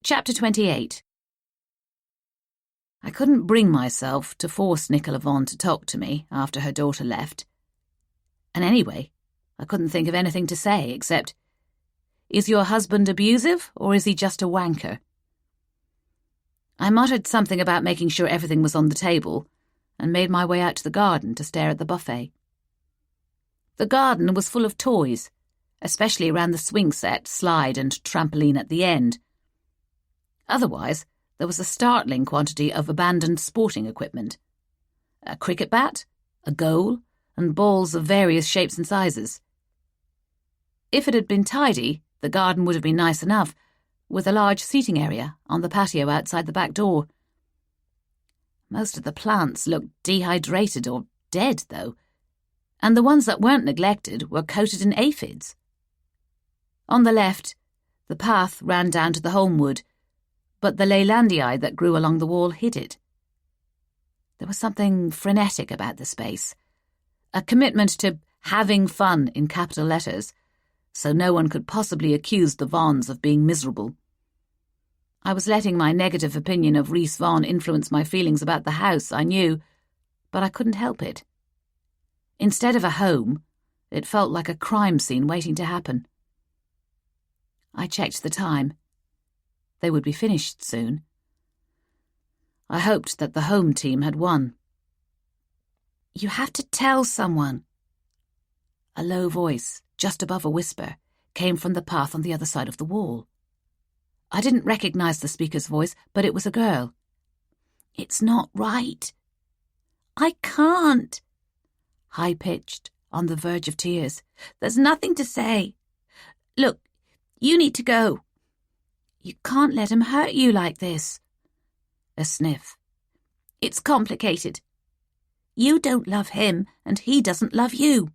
Chapter 28. I couldn't bring myself to force Nicola Vaughan to talk to me after her daughter left. And anyway, I couldn't think of anything to say except, "Is your husband abusive, or is he just a wanker?" I muttered something about making sure everything was on the table and made my way out to the garden to stare at the buffet. The garden was full of toys, especially around the swing set, slide and trampoline at the end. Otherwise, there was a startling quantity of abandoned sporting equipment. A cricket bat, a goal, and balls of various shapes and sizes. If it had been tidy, the garden would have been nice enough, with a large seating area on the patio outside the back door. Most of the plants looked dehydrated or dead, though, and the ones that weren't neglected were coated in aphids. On the left, the path ran down to the holmwood, but the Leylandii that grew along the wall hid it. There was something frenetic about the space, a commitment to having fun in capital letters, so no one could possibly accuse the Vaughans of being miserable. I was letting my negative opinion of Rhys Vaughan influence my feelings about the house, I knew, but I couldn't help it. Instead of a home, it felt like a crime scene waiting to happen. I checked the time. They would be finished soon. I hoped that the home team had won. "You have to tell someone." A low voice, just above a whisper, came from the path on the other side of the wall. I didn't recognize the speaker's voice, but it was a girl. "It's not right." "I can't." High-pitched, on the verge of tears. "There's nothing to say. Look, you need to go. You can't let him hurt you like this." A sniff. "It's complicated. You don't love him, and he doesn't love you."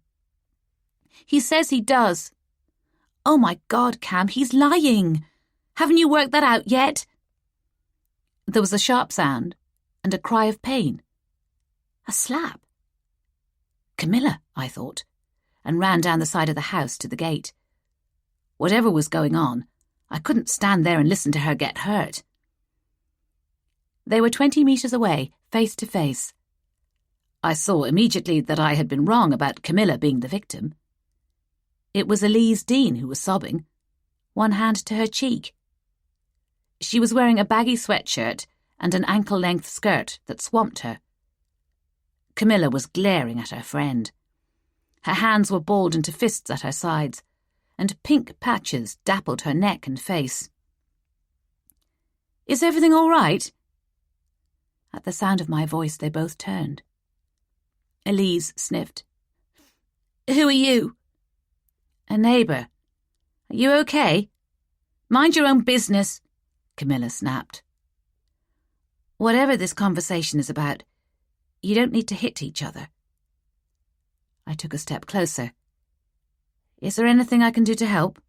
"He says he does." "Oh my God, Cam, he's lying. Haven't you worked that out yet?" There was a sharp sound and a cry of pain. A slap. Camilla, I thought, and ran down the side of the house to the gate. Whatever was going on, I couldn't stand there and listen to her get hurt. They were 20 metres away, face to face. I saw immediately that I had been wrong about Camilla being the victim. It was Elise Dean who was sobbing, one hand to her cheek. She was wearing a baggy sweatshirt and an ankle-length skirt that swamped her. Camilla was glaring at her friend. Her hands were balled into fists at her sides, and pink patches dappled her neck and face. "Is everything all right?" At the sound of my voice, they both turned. Elise sniffed. "Who are you?" "A neighbour." "Are you okay?" "Mind your own business," Camilla snapped. "Whatever this conversation is about, you don't need to hit each other." I took a step closer. "Is there anything I can do to help?"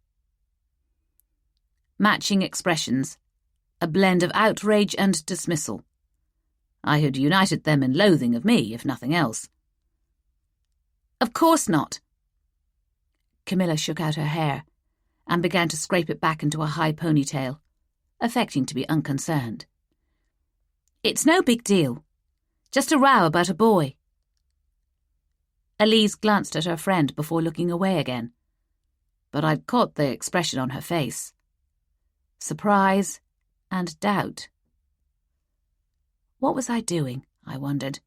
Matching expressions, a blend of outrage and dismissal. I had united them in loathing of me, if nothing else. "Of course not." Camilla shook out her hair and began to scrape it back into a high ponytail, affecting to be unconcerned. "It's no big deal. Just a row about a boy." Elise glanced at her friend before looking away again, but I'd caught the expression on her face. Surprise and doubt. What was I doing, I wondered.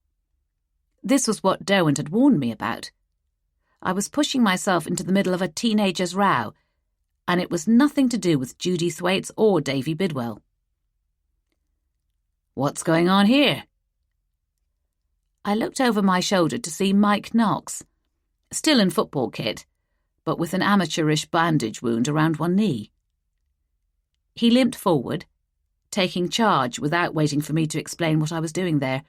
This was what Derwent had warned me about. I was pushing myself into the middle of a teenager's row, and it was nothing to do with Judy Thwaites or Davy Bidwell. "What's going on here?" I looked over my shoulder to see Mike Knox, still in football kit, but with an amateurish bandage wound around one knee. He limped forward, taking charge without waiting for me to explain what I was doing there.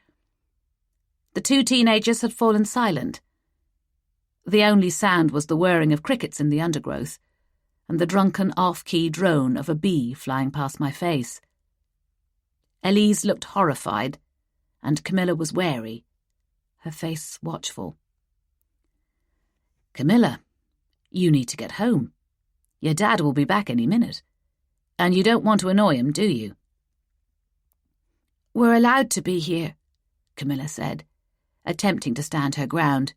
The two teenagers had fallen silent. The only sound was the whirring of crickets in the undergrowth, and the drunken off-key drone of a bee flying past my face. Elise looked horrified, and Camilla was wary, her face watchful. "Camilla, you need to get home. Your dad will be back any minute. And you don't want to annoy him, do you? We're allowed to be here, Camilla said, attempting to stand her ground.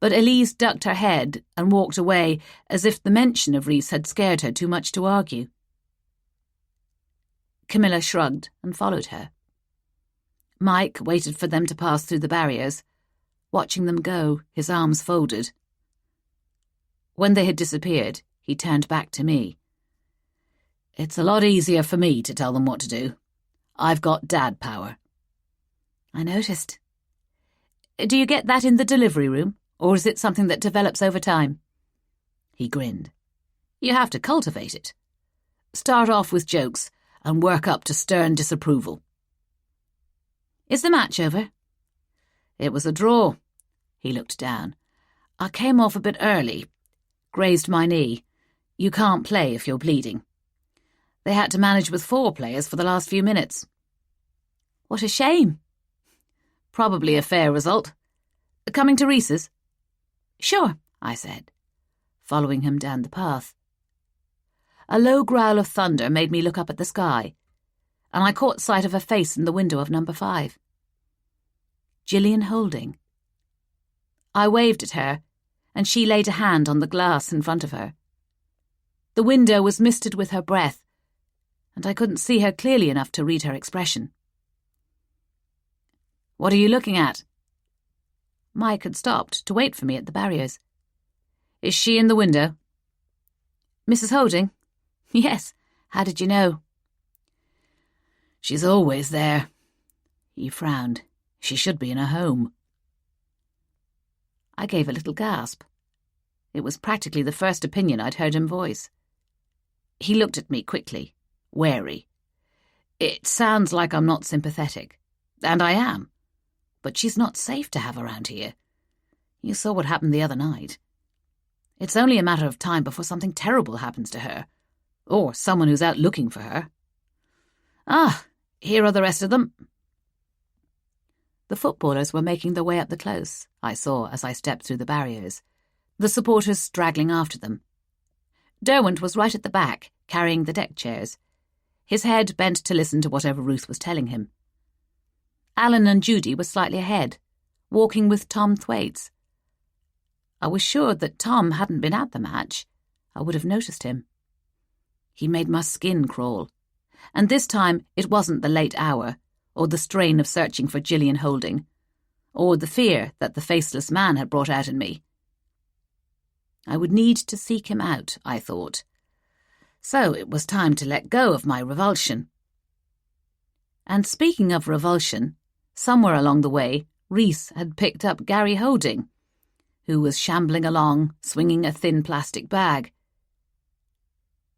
But Elise ducked her head and walked away as if the mention of Rhys had scared her too much to argue. Camilla shrugged and followed her. Mike waited for them to pass through the barriers, watching them go, his arms folded. When they had disappeared, he turned back to me. It's a lot easier for me to tell them what to do. I've got dad power. I noticed. Do you get that in the delivery room, or is it something that develops over time? He grinned. You have to cultivate it. Start off with jokes and work up to stern disapproval. Is the match over? It was a draw. He looked down. I came off a bit early. Grazed my knee. You can't play if you're bleeding. They had to manage with 4 players for the last few minutes. What a shame. Probably a fair result. Coming to Rhys's? Sure, I said, following him down the path. A low growl of thunder made me look up at the sky, and I caught sight of a face in the window of number 5. Gillian Holding. I waved at her, and she laid a hand on the glass in front of her. The window was misted with her breath, and I couldn't see her clearly enough to read her expression. What are you looking at? Mike had stopped to wait for me at the barriers. Is she in the window? Mrs. Holding? Yes. How did you know? She's always there. He frowned. She should be in her home. I gave a little gasp. It was practically the first opinion I'd heard him voice. He looked at me quickly, wary. It sounds like I'm not sympathetic, and I am. But she's not safe to have around here. You saw what happened the other night. It's only a matter of time before something terrible happens to her, or someone who's out looking for her. Ah, here are the rest of them. The footballers were making their way up the close, I saw as I stepped through the barriers, the supporters straggling after them. Derwent was right at the back, carrying the deck chairs, his head bent to listen to whatever Ruth was telling him. Alan and Judy were slightly ahead, walking with Tom Thwaites. I was sure that Tom hadn't been at the match. I would have noticed him. He made my skin crawl, and this time it wasn't the late hour, or the strain of searching for Gillian Holding, or the fear that the faceless man had brought out in me. I would need to seek him out, I thought. So it was time to let go of my revulsion. And speaking of revulsion, somewhere along the way, Rhys had picked up Gary Holding, who was shambling along, swinging a thin plastic bag.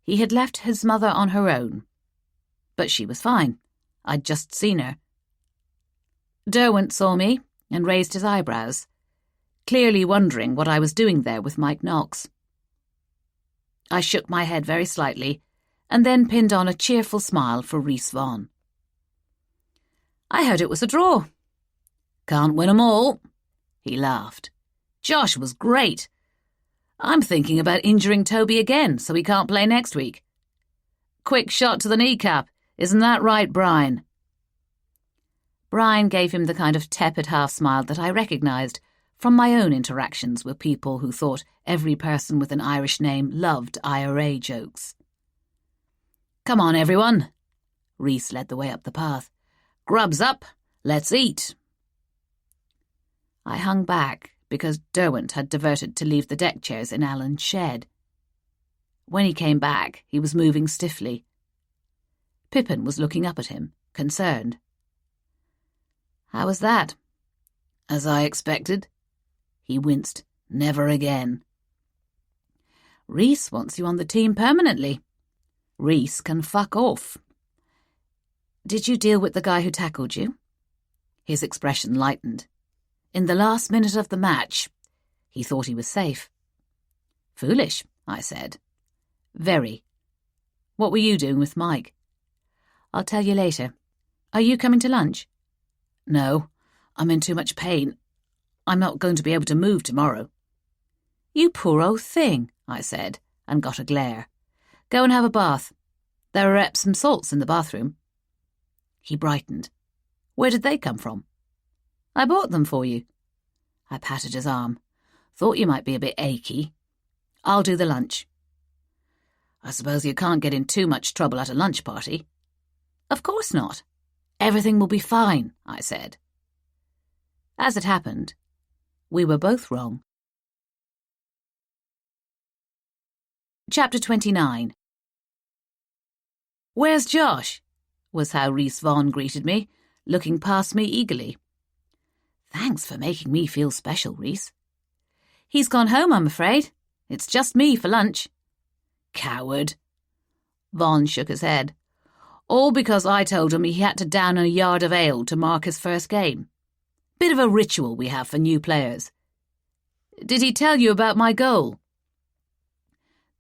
He had left his mother on her own, but she was fine. I'd just seen her. Derwent saw me and raised his eyebrows, clearly wondering what I was doing there with Mike Knox. I shook my head very slightly and then pinned on a cheerful smile for Rhys Vaughan. I heard it was a draw. Can't win 'em all. He laughed. Josh was great. I'm thinking about injuring Toby again so he can't play next week. Quick shot to the kneecap. Isn't that right, Brian? Brian gave him the kind of tepid half-smile that I recognised from my own interactions with people who thought every person with an Irish name loved IRA jokes. Come on, everyone. Rhys led the way up the path. Grubs up. Let's eat. I hung back because Derwent had diverted to leave the deck chairs in Alan's shed. When he came back, he was moving stiffly. Pippin was looking up at him, concerned. How was that? As I expected. He winced. Never again. Rhys wants you on the team permanently. Rhys can fuck off. Did you deal with the guy who tackled you? His expression lightened. In the last minute of the match, he thought he was safe. Foolish, I said. Very. What were you doing with Mike? I'll tell you later. Are you coming to lunch? No, I'm in too much pain. I'm not going to be able to move tomorrow. You poor old thing, I said, and got a glare. Go and have a bath. There are Epsom salts in the bathroom." He brightened. "Where did they come from?" "I bought them for you." I patted his arm. "Thought you might be a bit achy. I'll do the lunch." "I suppose you can't get in too much trouble at a lunch party." "Of course not. Everything will be fine," I said. As it happened, we were both wrong. Chapter 29. "Where's Josh?" was how Rhys Vaughan greeted me, looking past me eagerly. "Thanks for making me feel special, Rhys." "He's gone home, I'm afraid. It's just me for lunch." "Coward." Vaughan shook his head. "All because I told him he had to down a yard of ale to mark his first game. Bit of a ritual we have for new players." "Did he tell you about my goal?"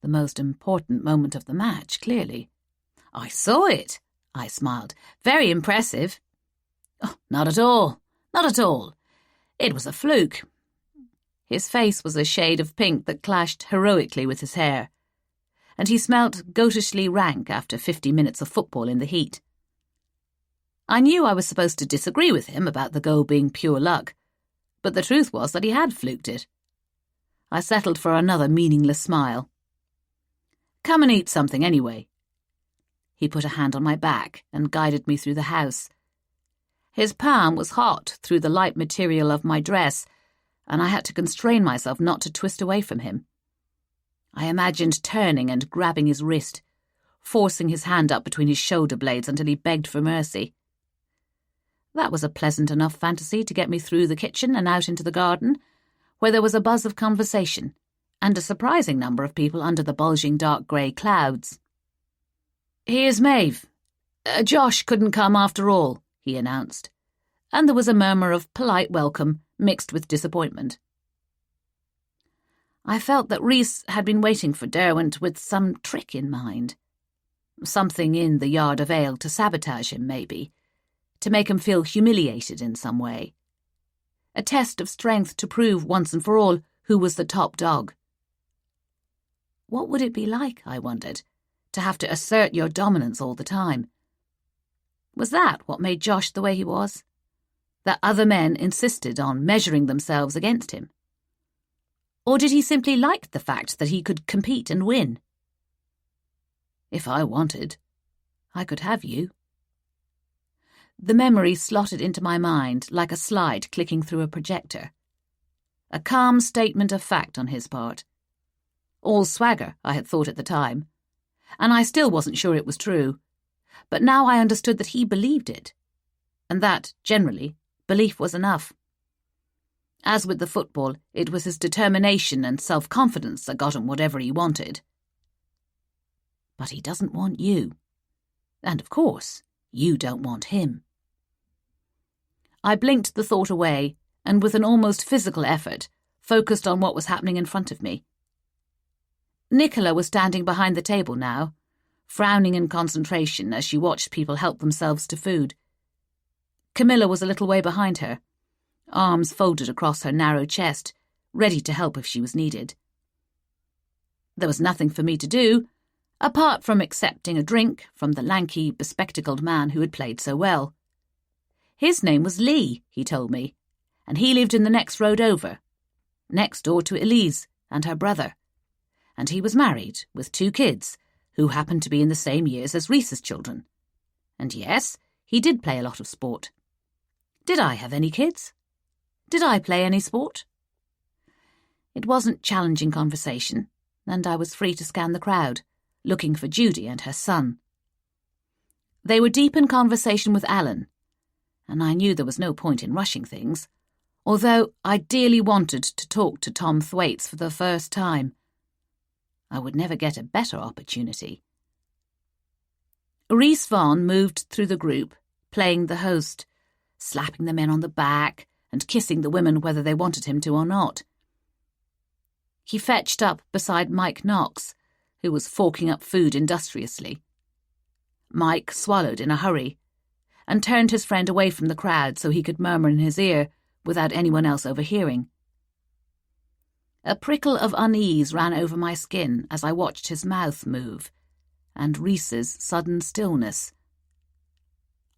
The most important moment of the match, clearly. "I saw it," I smiled. "Very impressive." "Oh, not at all. Not at all. It was a fluke." His face was a shade of pink that clashed heroically with his hair, and he smelt goatishly rank after 50 minutes of football in the heat. I knew I was supposed to disagree with him about the goal being pure luck, but the truth was that he had fluked it. I settled for another meaningless smile. "Come and eat something anyway." He put a hand on my back and guided me through the house. His palm was hot through the light material of my dress, and I had to constrain myself not to twist away from him. I imagined turning and grabbing his wrist, forcing his hand up between his shoulder blades until he begged for mercy. That was a pleasant enough fantasy to get me through the kitchen and out into the garden, where there was a buzz of conversation and a surprising number of people under the bulging dark grey clouds. "Here's Maeve. Josh couldn't come after all," he announced, and there was a murmur of polite welcome mixed with disappointment. I felt that Rhys had been waiting for Derwent with some trick in mind. Something in the yard of ale to sabotage him, maybe, to make him feel humiliated in some way. A test of strength to prove once and for all who was the top dog. What would it be like, I wondered, to have to assert your dominance all the time? Was that what made Josh the way he was? That other men insisted on measuring themselves against him? Or did he simply like the fact that he could compete and win? If I wanted, I could have you. The memory slotted into my mind like a slide clicking through a projector. A calm statement of fact on his part. All swagger, I had thought at the time, and I still wasn't sure it was true, but now I understood that he believed it, and that, generally, belief was enough. As with the football, it was his determination and self-confidence that got him whatever he wanted. But he doesn't want you. And, of course, you don't want him. I blinked the thought away, and with an almost physical effort, focused on what was happening in front of me. Nicola was standing behind the table now, frowning in concentration as she watched people help themselves to food. Camilla was a little way behind her, arms folded across her narrow chest, ready to help if she was needed. There was nothing for me to do, apart from accepting a drink from the lanky, bespectacled man who had played so well. His name was Lee, he told me, and he lived in the next road over, next door to Elise and her brother, and he was married with 2 kids, who happened to be in the same years as Rhys's children. And yes, he did play a lot of sport. Did I have any kids? Did I play any sport? It wasn't challenging conversation, and I was free to scan the crowd, looking for Judy and her son. They were deep in conversation with Alan, and I knew there was no point in rushing things, although I dearly wanted to talk to Tom Thwaites for the first time. I would never get a better opportunity. Rhys Vaughan moved through the group, playing the host, slapping the men on the back and kissing the women whether they wanted him to or not. He fetched up beside Mike Knox, who was forking up food industriously. Mike swallowed in a hurry and turned his friend away from the crowd so he could murmur in his ear without anyone else overhearing. A prickle of unease ran over my skin as I watched his mouth move, and Rhys's sudden stillness.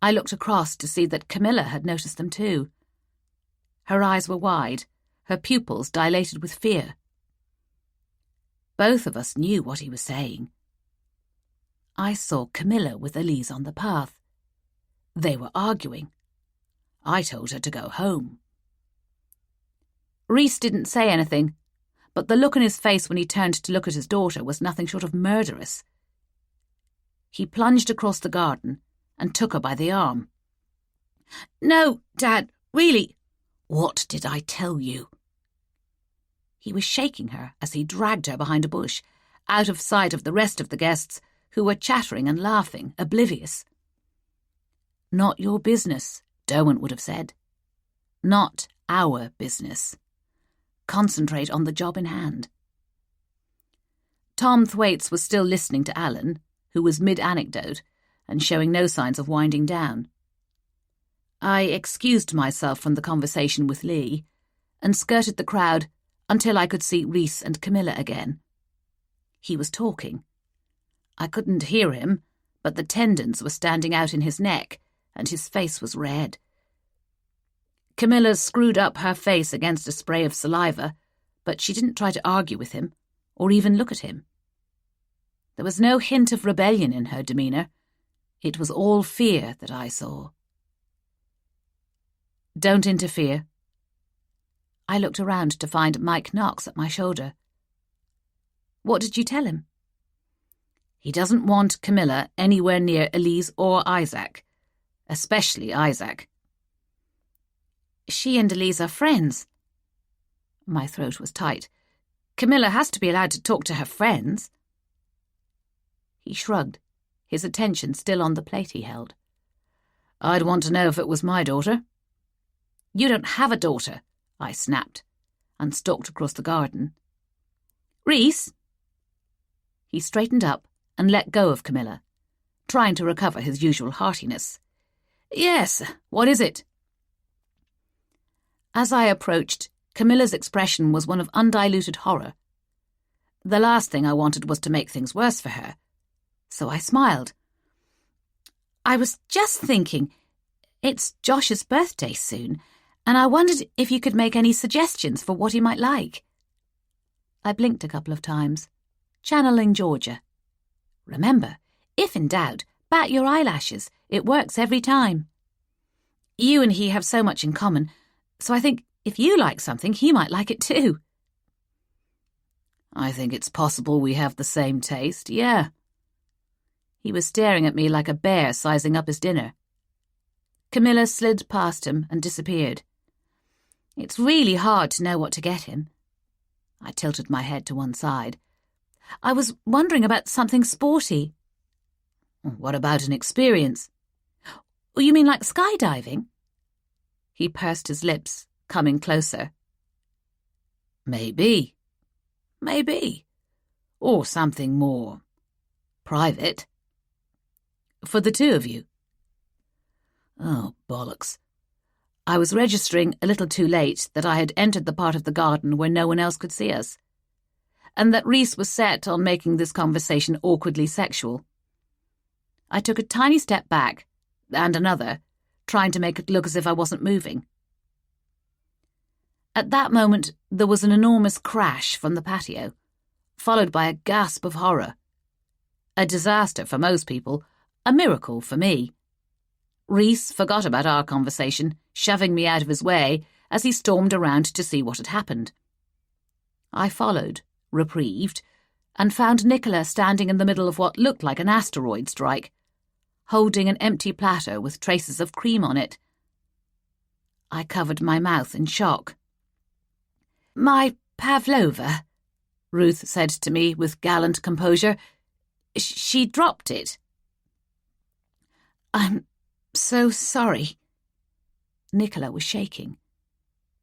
I looked across to see that Camilla had noticed them too. Her eyes were wide, her pupils dilated with fear. Both of us knew what he was saying. I saw Camilla with Elise on the path. They were arguing. I told her to go home. Rhys didn't say anything, but the look on his face when he turned to look at his daughter was nothing short of murderous. He plunged across the garden and took her by the arm. "No, Dad, really." "What did I tell you?" He was shaking her as he dragged her behind a bush, out of sight of the rest of the guests, who were chattering and laughing, oblivious. "Not your business," Derwent would have said. "Not our business. Concentrate on the job in hand." Tom Thwaites was still listening to Alan, who was mid-anecdote and showing no signs of winding down. I excused myself from the conversation with Lee and skirted the crowd until I could see Rhys and Camilla again. He was talking. I couldn't hear him, but the tendons were standing out in his neck and his face was red. Camilla screwed up her face against a spray of saliva, but she didn't try to argue with him or even look at him. There was no hint of rebellion in her demeanour. It was all fear that I saw. "Don't interfere." I looked around to find Mike Knox at my shoulder. "What did you tell him?" "He doesn't want Camilla anywhere near Elise or Isaac, especially Isaac." "She and Elise are friends." My throat was tight. "Camilla has to be allowed to talk to her friends." He shrugged, his attention still on the plate he held. "I'd want to know if it was my daughter." "You don't have a daughter," I snapped, and stalked across the garden. "Rhys?" He straightened up and let go of Camilla, trying to recover his usual heartiness. "Yes, what is it?" As I approached, Camilla's expression was one of undiluted horror. The last thing I wanted was to make things worse for her, so I smiled. "I was just thinking, it's Josh's birthday soon, and I wondered if you could make any suggestions for what he might like." I blinked a couple of times, channeling Georgia. "Remember, if in doubt, bat your eyelashes. It works every time. You and he have so much in common, so I think if you like something, he might like it too." "I think it's possible we have the same taste, yeah." He was staring at me like a bear sizing up his dinner. Camilla slid past him and disappeared. "It's really hard to know what to get him." I tilted my head to one side. "I was wondering about something sporty." "What about an experience?" "Oh, you mean like skydiving?" He pursed his lips, coming closer. Maybe. Or something more private. For the two of you." Oh, bollocks. I was registering a little too late that I had entered the part of the garden where no one else could see us, and that Rhys was set on making this conversation awkwardly sexual. I took a tiny step back, and another, trying to make it look as if I wasn't moving. At that moment, there was an enormous crash from the patio, followed by a gasp of horror. A disaster for most people, a miracle for me. Rhys forgot about our conversation, shoving me out of his way as he stormed around to see what had happened. I followed, reprieved, and found Nicola standing in the middle of what looked like an asteroid strike, holding an empty platter with traces of cream on it. I covered my mouth in shock. "My pavlova," Ruth said to me with gallant composure. "She dropped it." "I'm so sorry." Nicola was shaking.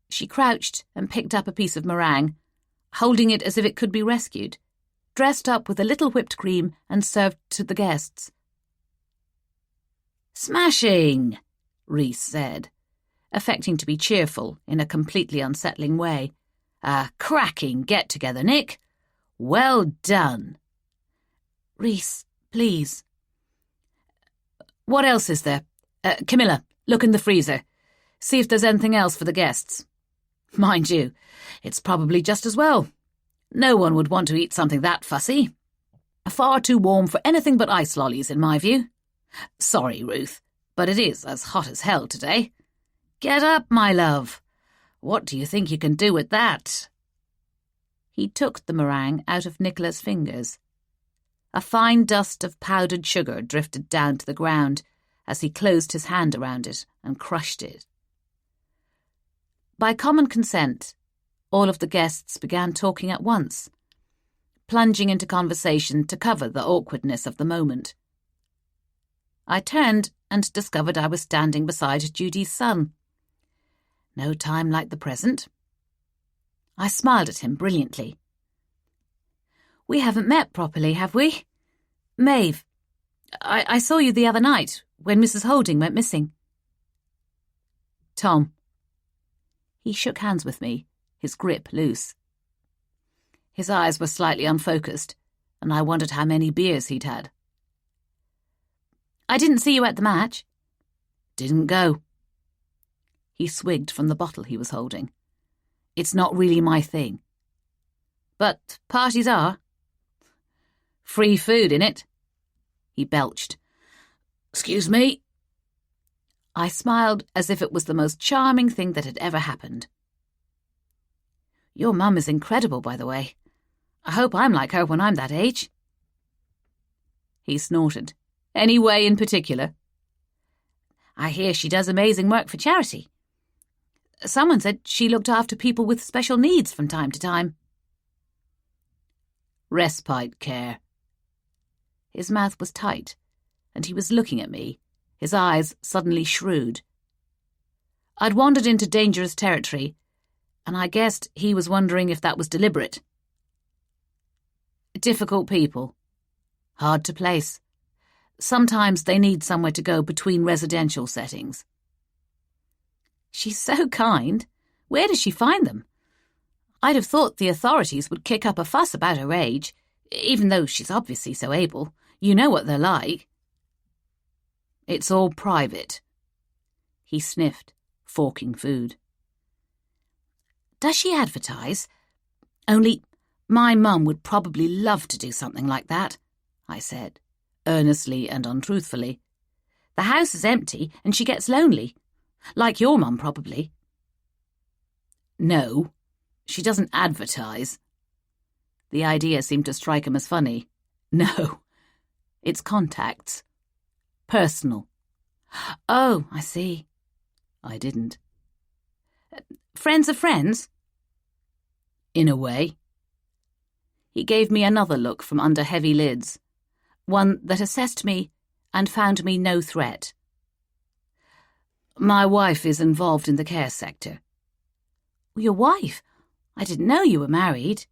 She crouched and picked up a piece of meringue, holding it as if it could be rescued, dressed up with a little whipped cream and served to the guests. "Smashing," Rhys said, affecting to be cheerful in a completely unsettling way. "A cracking get-together, Nick. Well done." "Rhys, Please. What else is there? Camilla, look in the freezer. See if there's anything else for the guests. Mind you, it's probably just as well. No one would want to eat something that fussy. Far too warm for anything but ice lollies, in my view. Sorry, Ruth, but it is as hot as hell today. Get up, my love. What do you think you can do with that? He took the meringue out of Nicola's fingers. A fine dust of powdered sugar drifted down to the ground as he closed his hand around it and crushed it. By common consent, all of the guests began talking at once, plunging into conversation to cover the awkwardness of the moment. I turned and discovered I was standing beside Judy's son. No time like the present. I smiled at him brilliantly. We haven't met properly, have we? Maeve, I saw you the other night when Mrs. Holding went missing. Tom. He shook hands with me, his grip loose. His eyes were slightly unfocused, and I wondered how many beers he'd had. I didn't see you at the match. Didn't go. He swigged from the bottle he was holding. It's not really my thing. But parties are. Free food, innit? He belched. Excuse me. I smiled as if it was the most charming thing that had ever happened. Your mum is incredible, by the way. I hope I'm like her when I'm that age. He snorted. Any way in particular? I hear she does amazing work for charity. Someone said she looked after people with special needs from time to time. Respite care. His mouth was tight, and he was looking at me, his eyes suddenly shrewd. I'd wandered into dangerous territory, and I guessed he was wondering if that was deliberate. Difficult people. Hard to place. Sometimes they need somewhere to go between residential settings. She's so kind. Where does she find them? I'd have thought the authorities would kick up a fuss about her age, even though she's obviously so able. You know what they're like. It's all private. He sniffed, forking food. Does she advertise? Only my mum would probably love to do something like that, I said, earnestly and untruthfully. The house is empty and she gets lonely. Like your mum, probably. No, she doesn't advertise. The idea seemed to strike him as funny. No, it's contacts. Personal. Oh, I see. I didn't. Friends of friends? In a way. He gave me another look from under heavy lids, one that assessed me and found me no threat. My wife is involved in the care sector. Your wife? I didn't know you were married.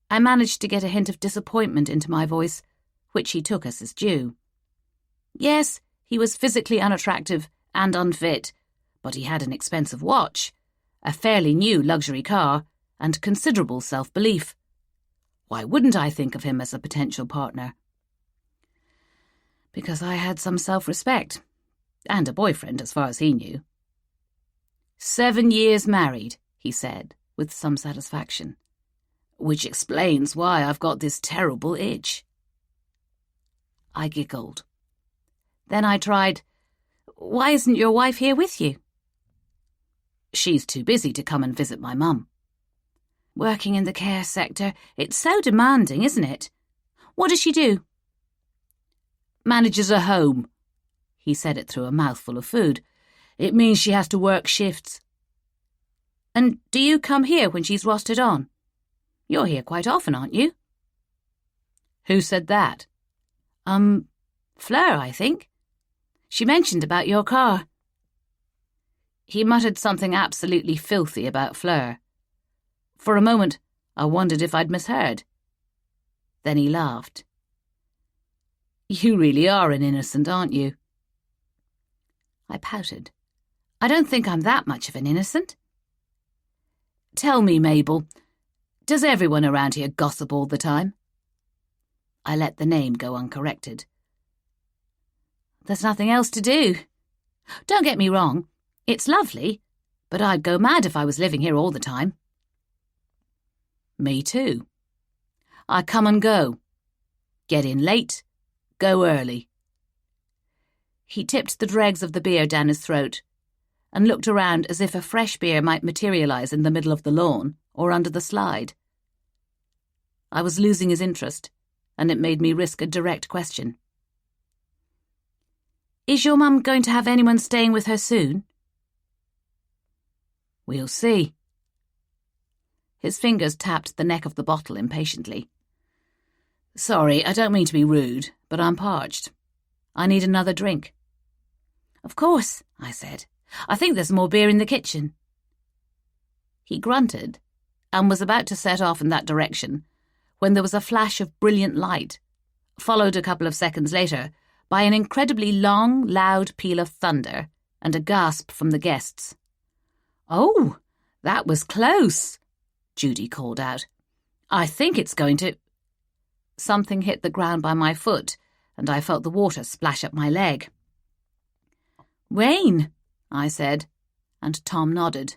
I managed to get a hint of disappointment into my voice, which he took as his due. Yes, he was physically unattractive and unfit, but he had an expensive watch, a fairly new luxury car, and considerable self-belief. Why wouldn't I think of him as a potential partner? Because I had some self-respect. And a boyfriend, as far as he knew. 7 years married, he said, with some satisfaction. Which explains why I've got this terrible itch. I giggled. Then I tried, why isn't your wife here with you? She's too busy to come and visit my mum. Working in the care sector, it's so demanding, isn't it? What does she do? Manages a home. He said it through a mouthful of food. It means she has to work shifts. And do you come here when she's rostered on? You're here quite often, aren't you? Who said that? Fleur, I think. She mentioned about your car. He muttered something absolutely filthy about Fleur. For a moment, I wondered if I'd misheard. Then he laughed. You really are an innocent, aren't you? I pouted. I don't think I'm that much of an innocent. Tell me, Mabel, does everyone around here gossip all the time? I let the name go uncorrected. There's nothing else to do. Don't get me wrong, it's lovely, but I'd go mad if I was living here all the time. Me too. I come and go. Get in late, go early. He tipped the dregs of the beer down his throat and looked around as if a fresh beer might materialise in the middle of the lawn or under the slide. I was losing his interest, and it made me risk a direct question. Is your mum going to have anyone staying with her soon? We'll see. His fingers tapped the neck of the bottle impatiently. Sorry, I don't mean to be rude, but I'm parched. I need another drink. Of course, I said. I think there's more beer in the kitchen. He grunted and was about to set off in that direction when there was a flash of brilliant light, followed a couple of seconds later by an incredibly long, loud peal of thunder and a gasp from the guests. Oh, that was close, Judy called out. I think it's going to... Something hit the ground by my foot, and I felt the water splash up my leg. Rain, I said, and Tom nodded.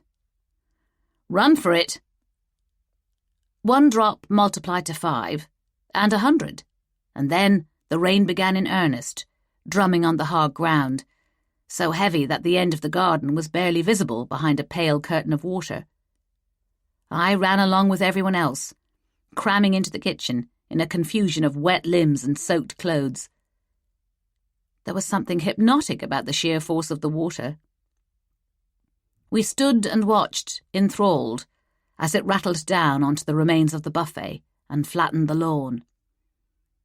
Run for it. 1 drop multiplied to 5, and 100, and then the rain began in earnest, drumming on the hard ground, so heavy that the end of the garden was barely visible behind a pale curtain of water. I ran along with everyone else, cramming into the kitchen in a confusion of wet limbs and soaked clothes. There was something hypnotic about the sheer force of the water. We stood and watched, enthralled, as it rattled down onto the remains of the buffet and flattened the lawn.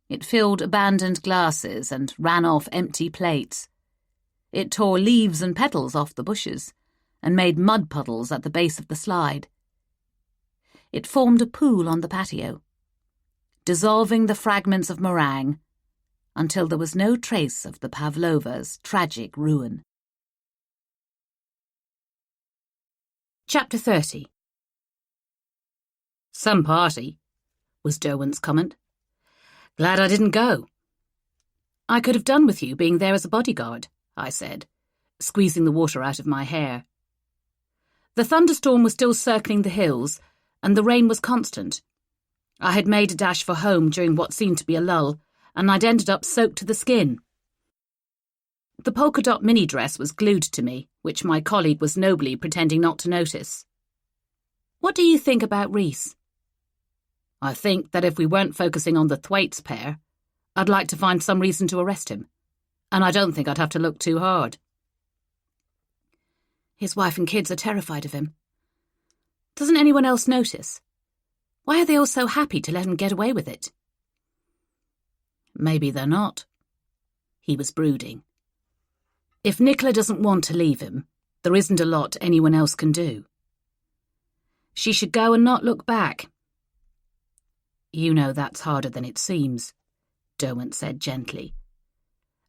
It filled abandoned glasses and ran off empty plates. It tore leaves and petals off the bushes and made mud puddles at the base of the slide. It formed a pool on the patio, dissolving the fragments of meringue until there was no trace of the Pavlova's tragic ruin. Chapter 30. Some party, was Derwent's comment. Glad I didn't go. I could have done with you being there as a bodyguard, I said, squeezing the water out of my hair. The thunderstorm was still circling the hills, and the rain was constant. I had made a dash for home during what seemed to be a lull, and I'd ended up soaked to the skin. The polka-dot mini-dress was glued to me, which my colleague was nobly pretending not to notice. What do you think about Reese? I think that if we weren't focusing on the Thwaites pair, I'd like to find some reason to arrest him, and I don't think I'd have to look too hard. His wife and kids are terrified of him. Doesn't anyone else notice? Why are they all so happy to let him get away with it? Maybe they're not. He was brooding. If Nicola doesn't want to leave him, there isn't a lot anyone else can do. She should go and not look back. You know that's harder than it seems, Derwent said gently,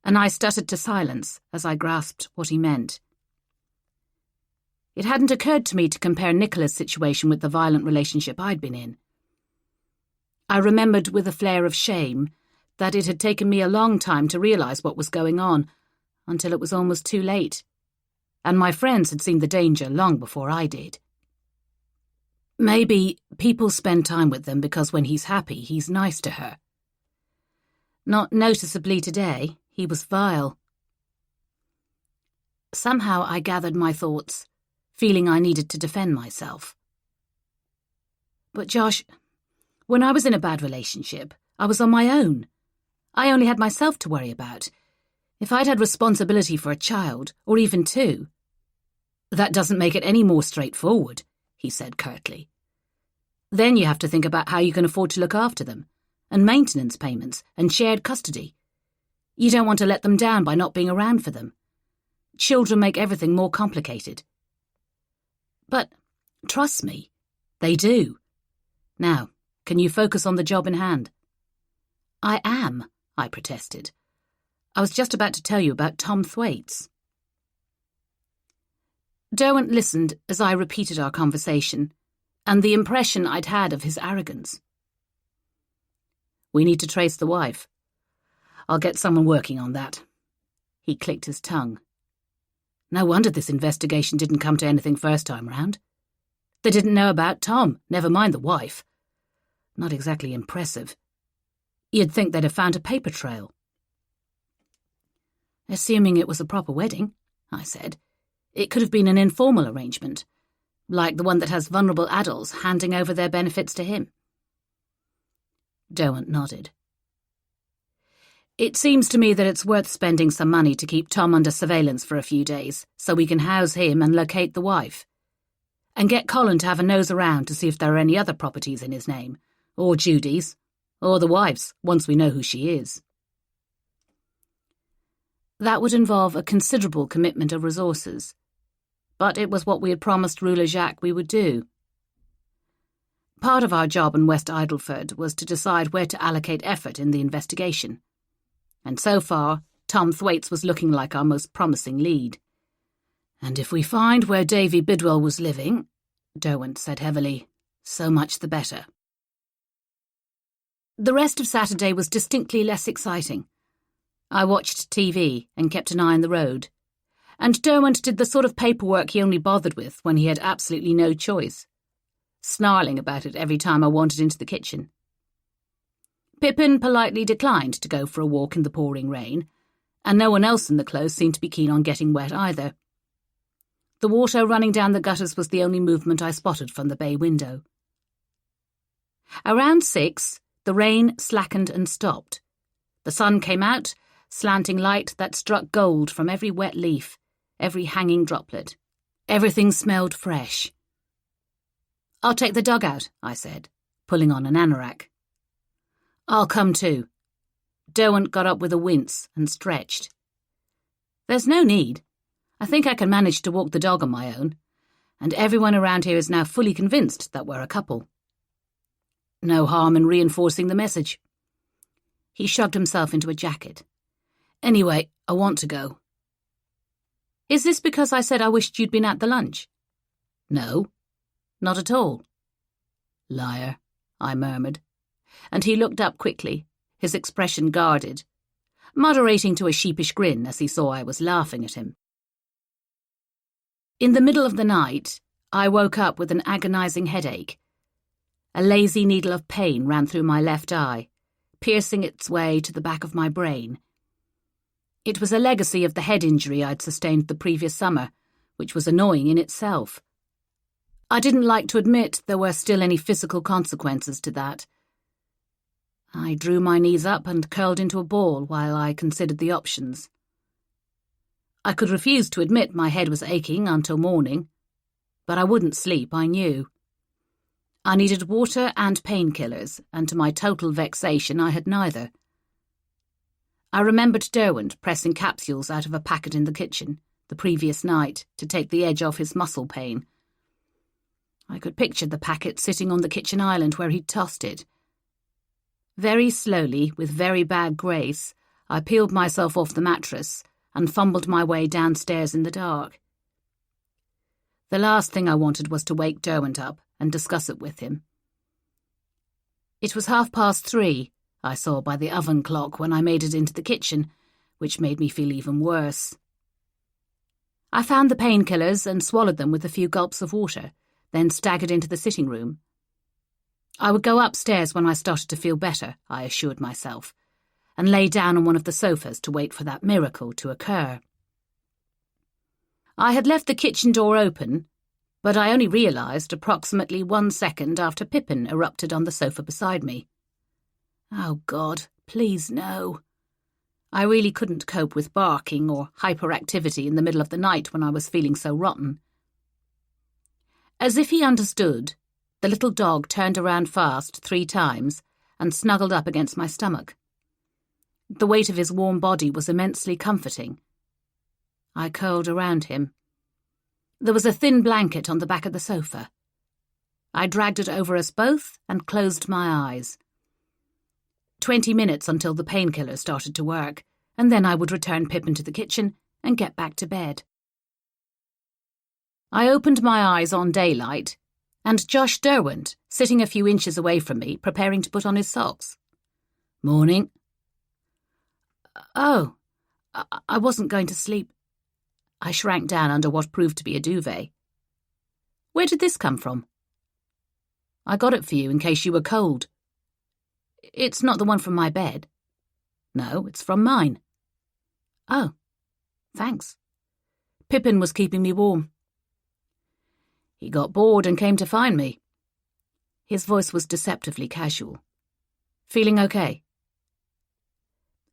and I stuttered to silence as I grasped what he meant. It hadn't occurred to me to compare Nicola's situation with the violent relationship I'd been in. I remembered with a flare of shame that it had taken me a long time to realise what was going on, until it was almost too late, and my friends had seen the danger long before I did. Maybe people spend time with them because when he's happy, he's nice to her. Not noticeably today, he was vile. Somehow I gathered my thoughts, feeling I needed to defend myself. But Josh, when I was in a bad relationship, I was on my own. I only had myself to worry about. If I'd had responsibility for a child, or even 2... That doesn't make it any more straightforward, he said curtly. Then you have to think about how you can afford to look after them, and maintenance payments, and shared custody. You don't want to let them down by not being around for them. Children make everything more complicated. But, trust me, they do. Now, can you focus on the job in hand? I am, I protested. I was just about to tell you about Tom Thwaites. Derwent listened as I repeated our conversation, and the impression I'd had of his arrogance. We need to trace the wife. I'll get someone working on that. He clicked his tongue. No wonder this investigation didn't come to anything first time round. They didn't know about Tom, never mind the wife. Not exactly impressive. You'd think they'd have found a paper trail. Assuming it was a proper wedding, I said, it could have been an informal arrangement, like the one that has vulnerable adults handing over their benefits to him. Derwent nodded. It seems to me that it's worth spending some money to keep Tom under surveillance for a few days, so we can house him and locate the wife. And get Colin to have a nose around to see if there are any other properties in his name, or Judy's, or the wife's, once we know who she is. That would involve a considerable commitment of resources, but it was what we had promised Ruler Jacques we would do. Part of our job in West Idleford was to decide where to allocate effort in the investigation, and so far, Tom Thwaites was looking like our most promising lead. And if we find where Davy Bidwell was living, Derwent said heavily, so much the better. The rest of Saturday was distinctly less exciting. I watched TV and kept an eye on the road, and Derwent did the sort of paperwork he only bothered with when he had absolutely no choice, snarling about it every time I wandered into the kitchen. Pippin politely declined to go for a walk in the pouring rain, and no one else in the close seemed to be keen on getting wet either. The water running down the gutters was the only movement I spotted from the bay window. Around 6, the rain slackened and stopped. The sun came out, slanting light that struck gold from every wet leaf, every hanging droplet. Everything smelled fresh. "I'll take the dog out," I said, pulling on an anorak. "I'll come too." Derwent got up with a wince and stretched. "There's no need. I think I can manage to walk the dog on my own, and everyone around here is now fully convinced that we're a couple. No harm in reinforcing the message." He shrugged himself into a jacket. "Anyway, I want to go." "Is this because I said I wished you'd been at the lunch?" "No, not at all." "Liar," I murmured, and he looked up quickly, his expression guarded, moderating to a sheepish grin as he saw I was laughing at him. In the middle of the night, I woke up with an agonizing headache. A lazy needle of pain ran through my left eye, piercing its way to the back of my brain. It was a legacy of the head injury I'd sustained the previous summer, which was annoying in itself. I didn't like to admit there were still any physical consequences to that. I drew my knees up and curled into a ball while I considered the options. I could refuse to admit my head was aching until morning, but I wouldn't sleep, I knew. I needed water and painkillers, and to my total vexation I had neither. I remembered Derwent pressing capsules out of a packet in the kitchen the previous night to take the edge off his muscle pain. I could picture the packet sitting on the kitchen island where he'd tossed it. Very slowly, with very bad grace, I peeled myself off the mattress and fumbled my way downstairs in the dark. The last thing I wanted was to wake Derwent up and discuss it with him. It was 3:30, I saw by the oven clock when I made it into the kitchen, which made me feel even worse. I found the painkillers and swallowed them with a few gulps of water, then staggered into the sitting room. I would go upstairs when I started to feel better, I assured myself, and lay down on one of the sofas to wait for that miracle to occur. I had left the kitchen door open, but I only realised approximately 1 second after Pippin erupted on the sofa beside me. Oh God, please no. I really couldn't cope with barking or hyperactivity in the middle of the night when I was feeling so rotten. As if he understood, the little dog turned around fast 3 times and snuggled up against my stomach. The weight of his warm body was immensely comforting. I curled around him. There was a thin blanket on the back of the sofa. I dragged it over us both and closed my eyes. 20 minutes until the painkiller started to work, and then I would return Pippin to the kitchen and get back to bed. I opened my eyes on daylight, and Josh Derwent, sitting a few inches away from me, preparing to put on his socks. Morning. Oh, I wasn't going to sleep. I shrank down under what proved to be a duvet. Where did this come from? I got it for you in case you were cold. It's not the one from my bed. No, it's from mine. Oh, thanks. Pippin was keeping me warm. He got bored and came to find me. His voice was deceptively casual. Feeling okay?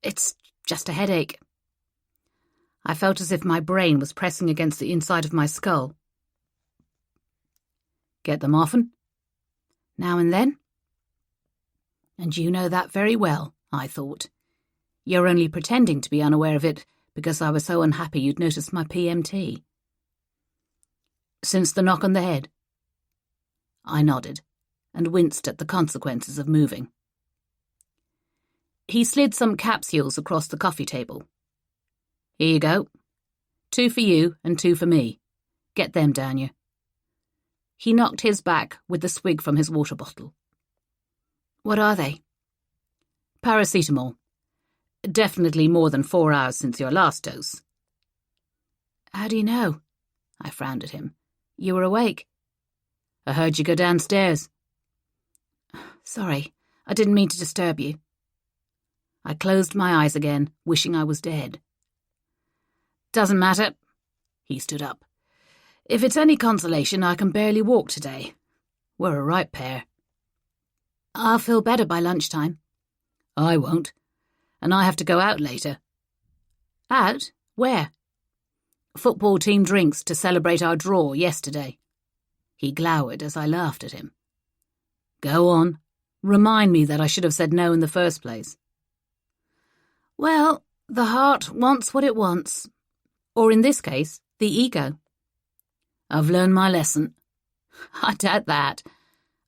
It's just a headache. I felt as if my brain was pressing against the inside of my skull. Get them often? Now and then? And you know that very well, I thought. You're only pretending to be unaware of it because I was so unhappy you'd noticed my PMT. Since the knock on the head? I nodded and winced at the consequences of moving. He slid some capsules across the coffee table. Here you go. 2 for you and 2 for me. Get them down you. He knocked his back with the swig from his water bottle. What are they? Paracetamol. Definitely more than 4 hours since your last dose. How do you know? I frowned at him. You were awake. I heard you go downstairs. Sorry, I didn't mean to disturb you. I closed my eyes again, wishing I was dead. Doesn't matter. He stood up. If it's any consolation, I can barely walk today. We're a right pair. I'll feel better by lunchtime. I won't. And I have to go out later. Out? Where? Football team drinks to celebrate our draw yesterday. He glowered as I laughed at him. Go on. Remind me that I should have said no in the first place. Well, the heart wants what it wants. Or in this case, the ego. I've learned my lesson. I doubt that.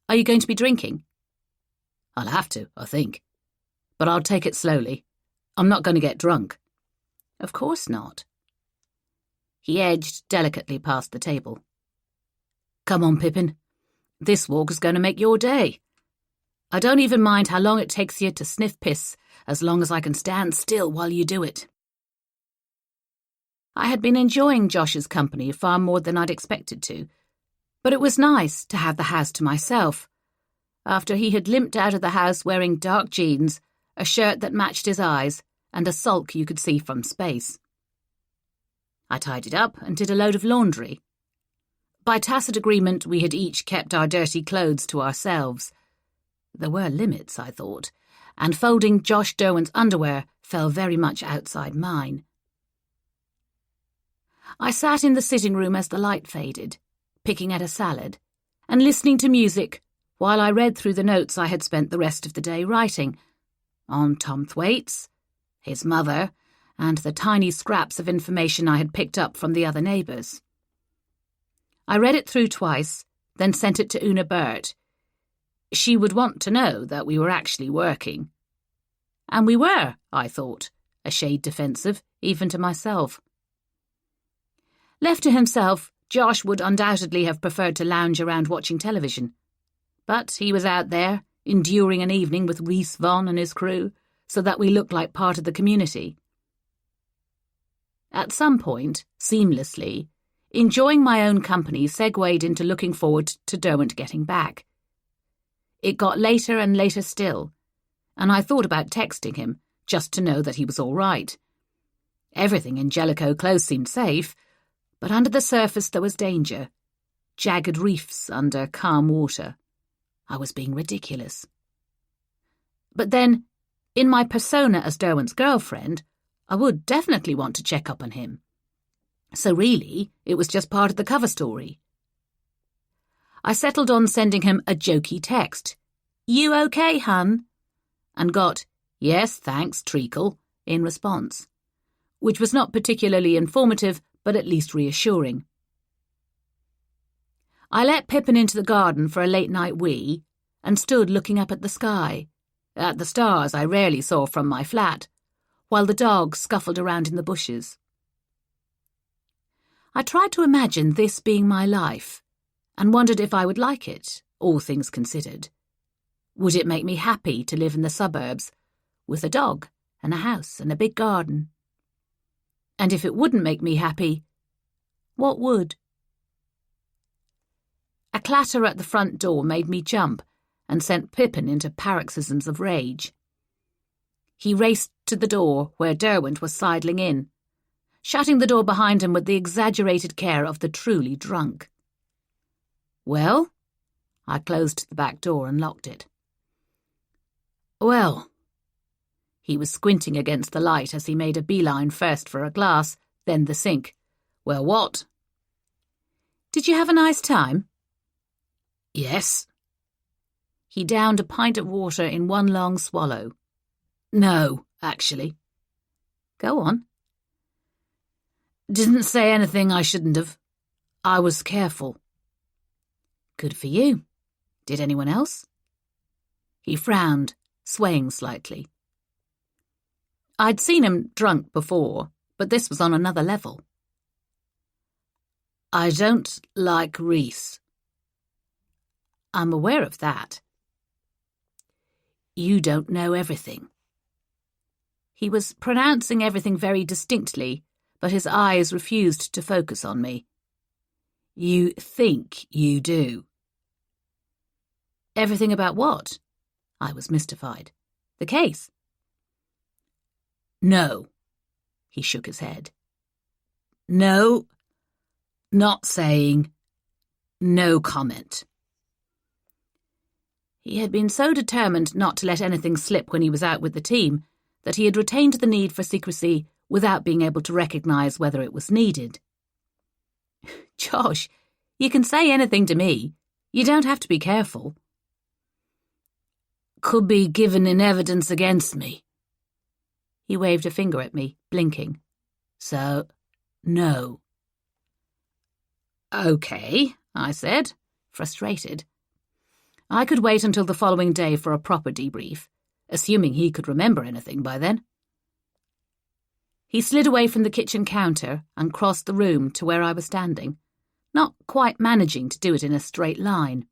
Are you going to be drinking? I'll have to, I think. But I'll take it slowly. I'm not going to get drunk. Of course not. He edged delicately past the table. Come on, Pippin. This walk is going to make your day. I don't even mind how long it takes you to sniff piss, as long as I can stand still while you do it. I had been enjoying Josh's company far more than I'd expected to, but it was nice to have the house to myself, after he had limped out of the house wearing dark jeans, a shirt that matched his eyes, and a sulk you could see from space. I tidied up and did a load of laundry. By tacit agreement, we had each kept our dirty clothes to ourselves. There were limits, I thought, and folding Josh Derwent's underwear fell very much outside mine. I sat in the sitting room as the light faded, picking at a salad, and listening to music while I read through the notes I had spent the rest of the day writing, on Tom Thwaites, his mother, and the tiny scraps of information I had picked up from the other neighbours. I read it through twice, then sent it to Una Burt. She would want to know that we were actually working. And we were, I thought, a shade defensive, even to myself. Left to himself, Josh would undoubtedly have preferred to lounge around watching television. But he was out there, enduring an evening with Rhys Vonn and his crew, so that we looked like part of the community. At some point, seamlessly, enjoying my own company segued into looking forward to Derwent getting back. It got later and later still, and I thought about texting him, just to know that he was all right. Everything in Jellicoe Close seemed safe, but under the surface there was danger. Jagged reefs under calm water. I was being ridiculous. But then, in my persona as Derwent's girlfriend, I would definitely want to check up on him. So really, it was just part of the cover story. I settled on sending him a jokey text. You okay, hun? And got, yes, thanks, treacle, in response, which was not particularly informative, but at least reassuring. I let Pippin into the garden for a late-night wee and stood looking up at the sky, at the stars I rarely saw from my flat, while the dog scuffled around in the bushes. I tried to imagine this being my life and wondered if I would like it, all things considered. Would it make me happy to live in the suburbs, with a dog and a house and a big garden. And if it wouldn't make me happy, what would? A clatter at the front door made me jump and sent Pippin into paroxysms of rage. He raced to the door where Derwent was sidling in, shutting the door behind him with the exaggerated care of the truly drunk. Well? I closed the back door and locked it. Well? He was squinting against the light as he made a beeline first for a glass, then the sink. Well, what? Did you have a nice time? Yes. He downed a pint of water in one long swallow. No, actually. Go on. Didn't say anything I shouldn't have. I was careful. Good for you. Did anyone else? He frowned, swaying slightly. I'd seen him drunk before, but this was on another level. I don't like Reese. I'm aware of that. You don't know everything. He was pronouncing everything very distinctly, but his eyes refused to focus on me. You think you do. Everything about what? I was mystified. The case? No. He shook his head. No. Not saying. No comment. He had been so determined not to let anything slip when he was out with the team that he had retained the need for secrecy without being able to recognise whether it was needed. Josh, you can say anything to me. You don't have to be careful. Could be given in evidence against me. He waved a finger at me, blinking. So, no. Okay, I said, frustrated. I could wait until the following day for a proper debrief, assuming he could remember anything by then. He slid away from the kitchen counter and crossed the room to where I was standing, not quite managing to do it in a straight line.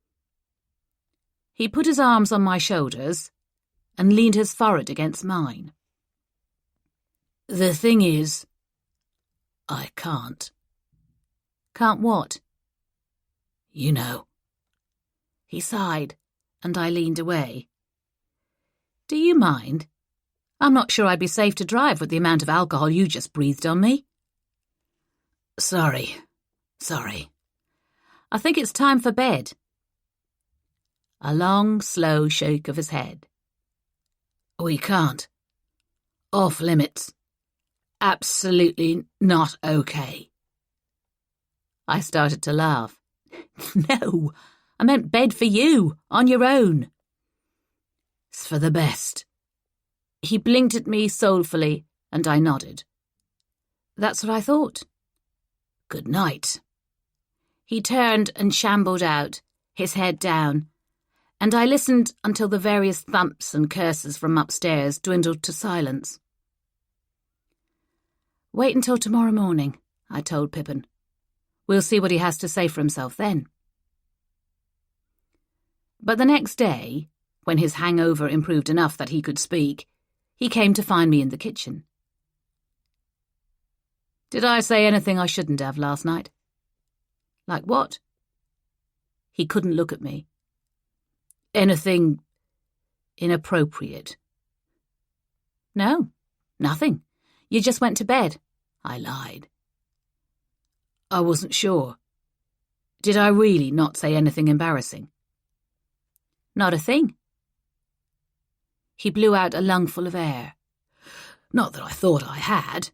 He put his arms on my shoulders and leaned his forehead against mine. The thing is, I can't. Can't what? You know. He sighed, and I leaned away. Do you mind? I'm not sure I'd be safe to drive with the amount of alcohol you just breathed on me. Sorry. I think it's time for bed. A long, slow shake of his head. We can't. Off limits. Absolutely not okay. I started to laugh. No, I meant bed for you, on your own. It's for the best. He blinked at me soulfully, and I nodded. That's what I thought. Good night. He turned and shambled out, his head down, and I listened until the various thumps and curses from upstairs dwindled to silence. Wait until tomorrow morning, I told Pippin. We'll see what he has to say for himself then. But the next day, when his hangover improved enough that he could speak, he came to find me in the kitchen. Did I say anything I shouldn't have last night? Like what? He couldn't look at me. Anything inappropriate? No, nothing. You just went to bed. I lied. I wasn't sure. Did I really not say anything embarrassing? Not a thing. He blew out a lungful of air. Not that I thought I had.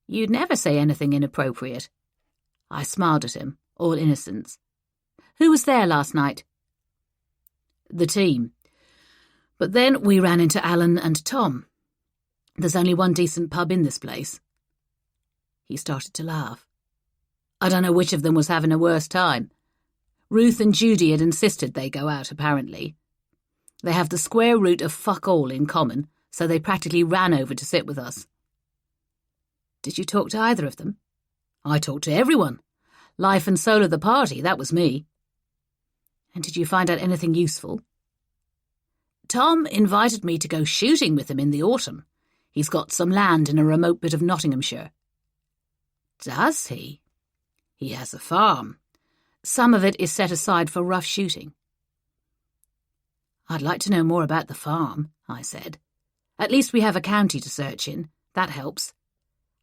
You'd never say anything inappropriate. I smiled at him, all innocence. Who was there last night? The team. But then we ran into Alan and Tom. There's only one decent pub in this place. He started to laugh. I don't know which of them was having a worse time. Ruth and Judy had insisted they go out, apparently. They have the square root of fuck all in common, so they practically ran over to sit with us. Did you talk to either of them? I talked to everyone. Life and soul of the party, that was me. And did you find out anything useful? Tom invited me to go shooting with him in the autumn. He's got some land in a remote bit of Nottinghamshire. Does he? He has a farm. Some of it is set aside for rough shooting. I'd like to know more about the farm, I said. At least we have a county to search in. That helps.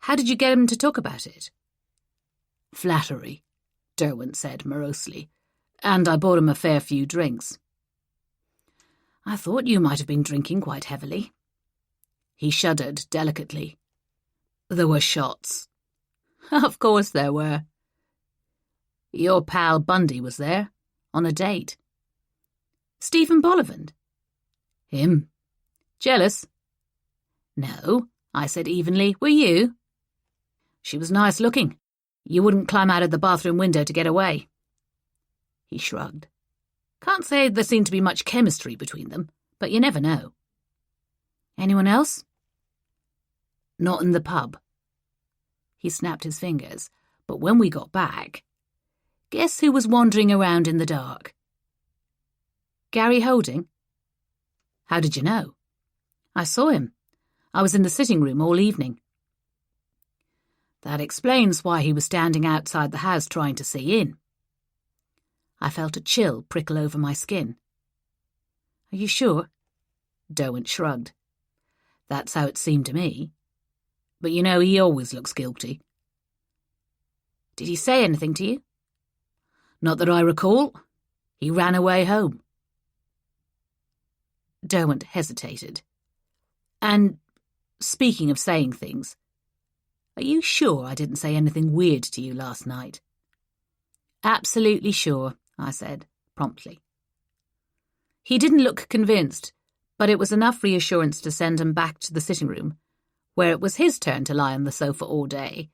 How did you get him to talk about it? Flattery, Derwent said morosely, and I bought him a fair few drinks. I thought you might have been drinking quite heavily. He shuddered delicately. There were shots. Of course there were. Your pal Bundy was there, on a date. Stephen Bollivant? Him. Jealous? No, I said evenly. Were you? She was nice looking. You wouldn't climb out of the bathroom window to get away. He shrugged. Can't say there seemed to be much chemistry between them, but you never know. Anyone else? Not in the pub. He snapped his fingers, but when we got back, guess who was wandering around in the dark? Gary Holding? How did you know? I saw him. I was in the sitting room all evening. That explains why he was standing outside the house trying to see in. I felt a chill prickle over my skin. Are you sure? Derwent shrugged. That's how it seemed to me. But you know, he always looks guilty. Did he say anything to you? Not that I recall. He ran away home. Derwent hesitated. And, speaking of saying things, are you sure I didn't say anything weird to you last night? Absolutely sure, I said, promptly. He didn't look convinced, but it was enough reassurance to send him back to the sitting room, where it was his turn to lie on the sofa all day,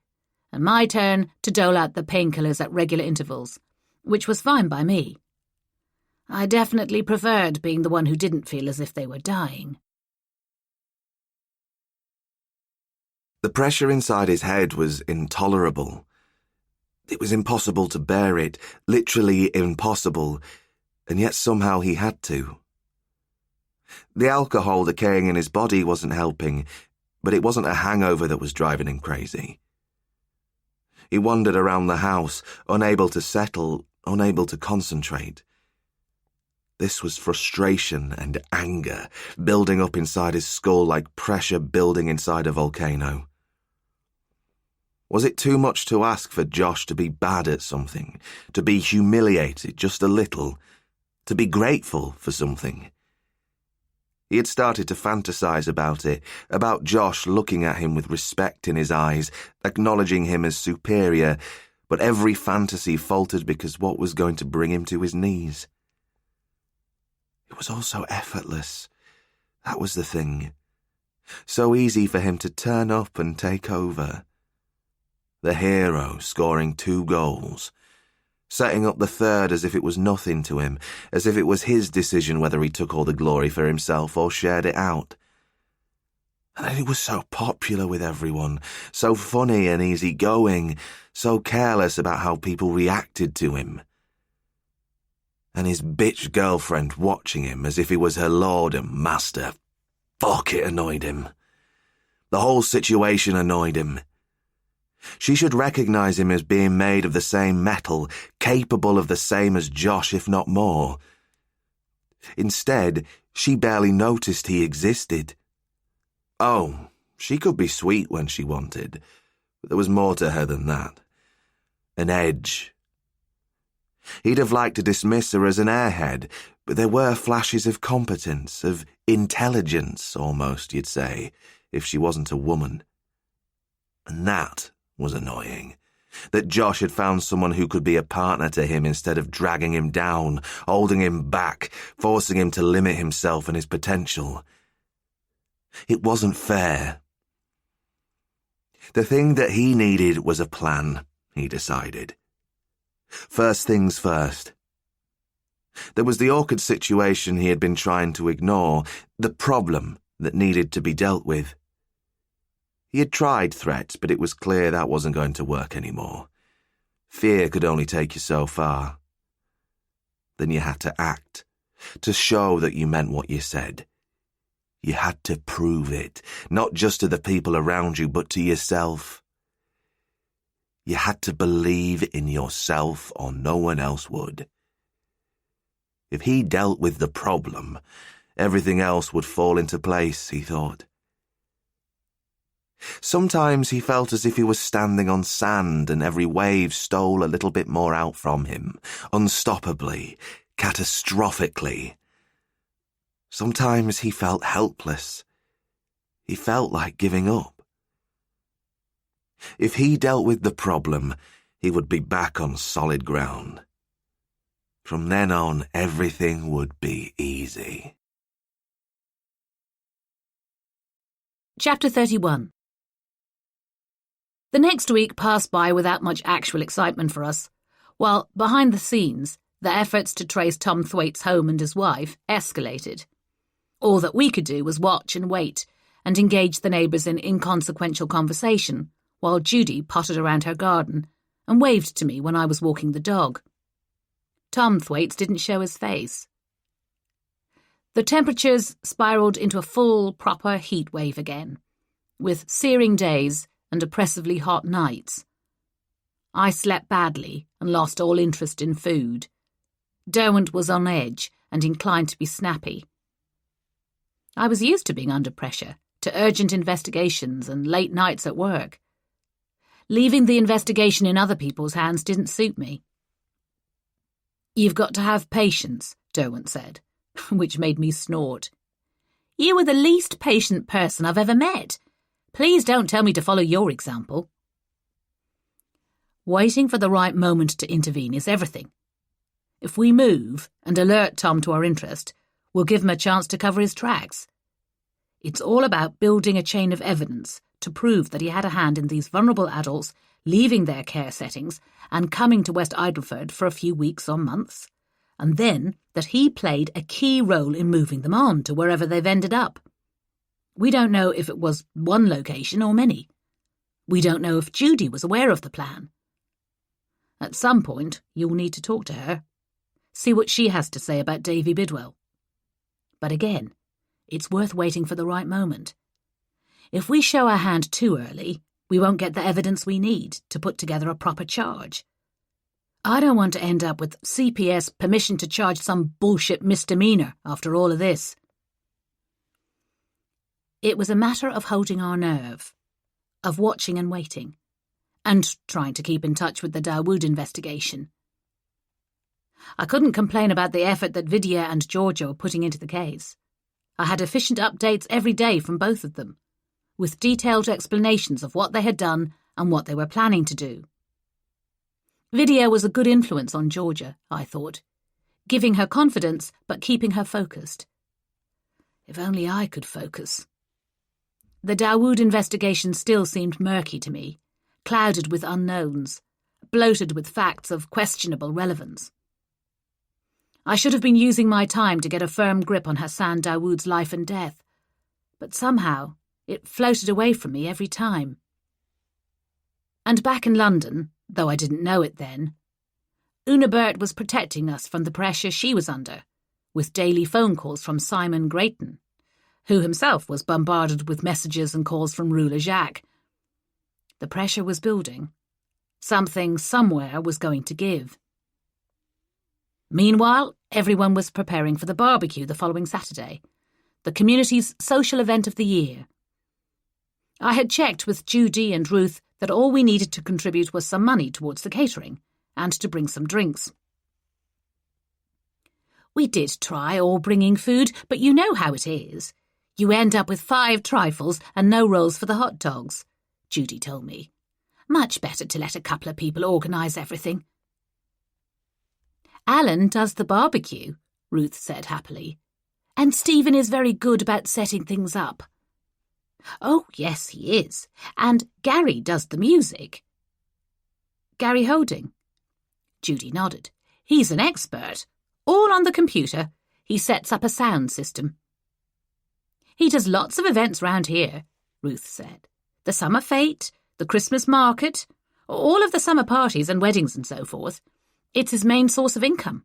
and my turn to dole out the painkillers at regular intervals, which was fine by me. I definitely preferred being the one who didn't feel as if they were dying. The pressure inside his head was intolerable. It was impossible to bear it, literally impossible, and yet somehow he had to. The alcohol decaying in his body wasn't helping, but it wasn't a hangover that was driving him crazy. He wandered around the house, unable to settle, unable to concentrate. This was frustration and anger building up inside his skull like pressure building inside a volcano. Was it too much to ask for Josh to be bad at something, to be humiliated just a little, to be grateful for something? He had started to fantasize about it, about Josh looking at him with respect in his eyes, acknowledging him as superior, but every fantasy faltered because what was going to bring him to his knees? It was all so effortless. That was the thing. So easy for him to turn up and take over. The hero scoring 2 goals, setting up the third as if it was nothing to him, as if it was his decision whether he took all the glory for himself or shared it out. And then he was so popular with everyone, so funny and easygoing, so careless about how people reacted to him. And his bitch girlfriend watching him as if he was her lord and master. Fuck, it annoyed him. The whole situation annoyed him. She should recognize him as being made of the same metal, capable of the same as Josh, if not more. Instead, she barely noticed he existed. Oh, she could be sweet when she wanted, but there was more to her than that. An edge. He'd have liked to dismiss her as an airhead, but there were flashes of competence, of intelligence, almost, you'd say, if she wasn't a woman. And that was annoying. That Josh had found someone who could be a partner to him instead of dragging him down, holding him back, forcing him to limit himself and his potential. It wasn't fair. The thing that he needed was a plan, he decided. First things first. There was the awkward situation he had been trying to ignore, the problem that needed to be dealt with. He had tried threats, but it was clear that wasn't going to work anymore. Fear could only take you so far. Then you had to act. to show that you meant what you said. You had to prove it, not just to the people around you, but to yourself. You had to believe in yourself or no one else would. If he dealt with the problem, everything else would fall into place, he thought. Sometimes he felt as if he was standing on sand and every wave stole a little bit more out from him, unstoppably, catastrophically. Sometimes he felt helpless. He felt like giving up. If he dealt with the problem, he would be back on solid ground. From then on, everything would be easy. Chapter 31. The next week passed by without much actual excitement for us, while, behind the scenes, the efforts to trace Tom Thwaite's home and his wife escalated. All that we could do was watch and wait, and engage the neighbours in inconsequential conversation, while Judy pottered around her garden and waved to me when I was walking the dog. Tom Thwaites didn't show his face. The temperatures spiralled into a full, proper heat wave again, with searing days and oppressively hot nights. I slept badly and lost all interest in food. Derwent was on edge and inclined to be snappy. I was used to being under pressure, to urgent investigations and late nights at work. Leaving the investigation in other people's hands didn't suit me. "You've got to have patience," Derwent said, which made me snort. "You were the least patient person I've ever met. Please don't tell me to follow your example." Waiting for the right moment to intervene is everything. If we move and alert Tom to our interest, we'll give him a chance to cover his tracks. It's all about building a chain of evidence to prove that he had a hand in these vulnerable adults leaving their care settings and coming to West Idleford for a few weeks or months, and then that he played a key role in moving them on to wherever they've ended up. We don't know if it was one location or many. We don't know if Judy was aware of the plan. At some point, you'll need to talk to her. See what she has to say about Davy Bidwell. But again, it's worth waiting for the right moment. If we show our hand too early, we won't get the evidence we need to put together a proper charge. I don't want to end up with CPS permission to charge some bullshit misdemeanor after all of this. It was a matter of holding our nerve, of watching and waiting, and trying to keep in touch with the Dawood investigation. I couldn't complain about the effort that Vidya and Georgia were putting into the case. I had efficient updates every day from both of them, with detailed explanations of what they had done and what they were planning to do. Vidya was a good influence on Georgia, I thought, giving her confidence but keeping her focused. If only I could focus. The Dawood investigation still seemed murky to me, clouded with unknowns, bloated with facts of questionable relevance. I should have been using my time to get a firm grip on Hassan Dawood's life and death, but somehow it floated away from me every time. And back in London, though I didn't know it then, Una Burt was protecting us from the pressure she was under, with daily phone calls from Simon Grayton, who himself was bombarded with messages and calls from Ruler Jacques. The pressure was building. Something somewhere was going to give. Meanwhile, everyone was preparing for the barbecue the following Saturday, the community's social event of the year. I had checked with Judy and Ruth that all we needed to contribute was some money towards the catering and to bring some drinks. We did try all bringing food, but you know how it is. You end up with 5 trifles and no rolls for the hot dogs, Judy told me. Much better to let a couple of people organise everything. Alan does the barbecue, Ruth said happily, and Stephen is very good about setting things up. Oh, yes, he is, and Gary does the music. Gary Holding? Judy nodded. He's an expert. All on the computer. He sets up a sound system. He does lots of events round here, Ruth said. The summer fete, the Christmas market, all of the summer parties and weddings and so forth. It's his main source of income.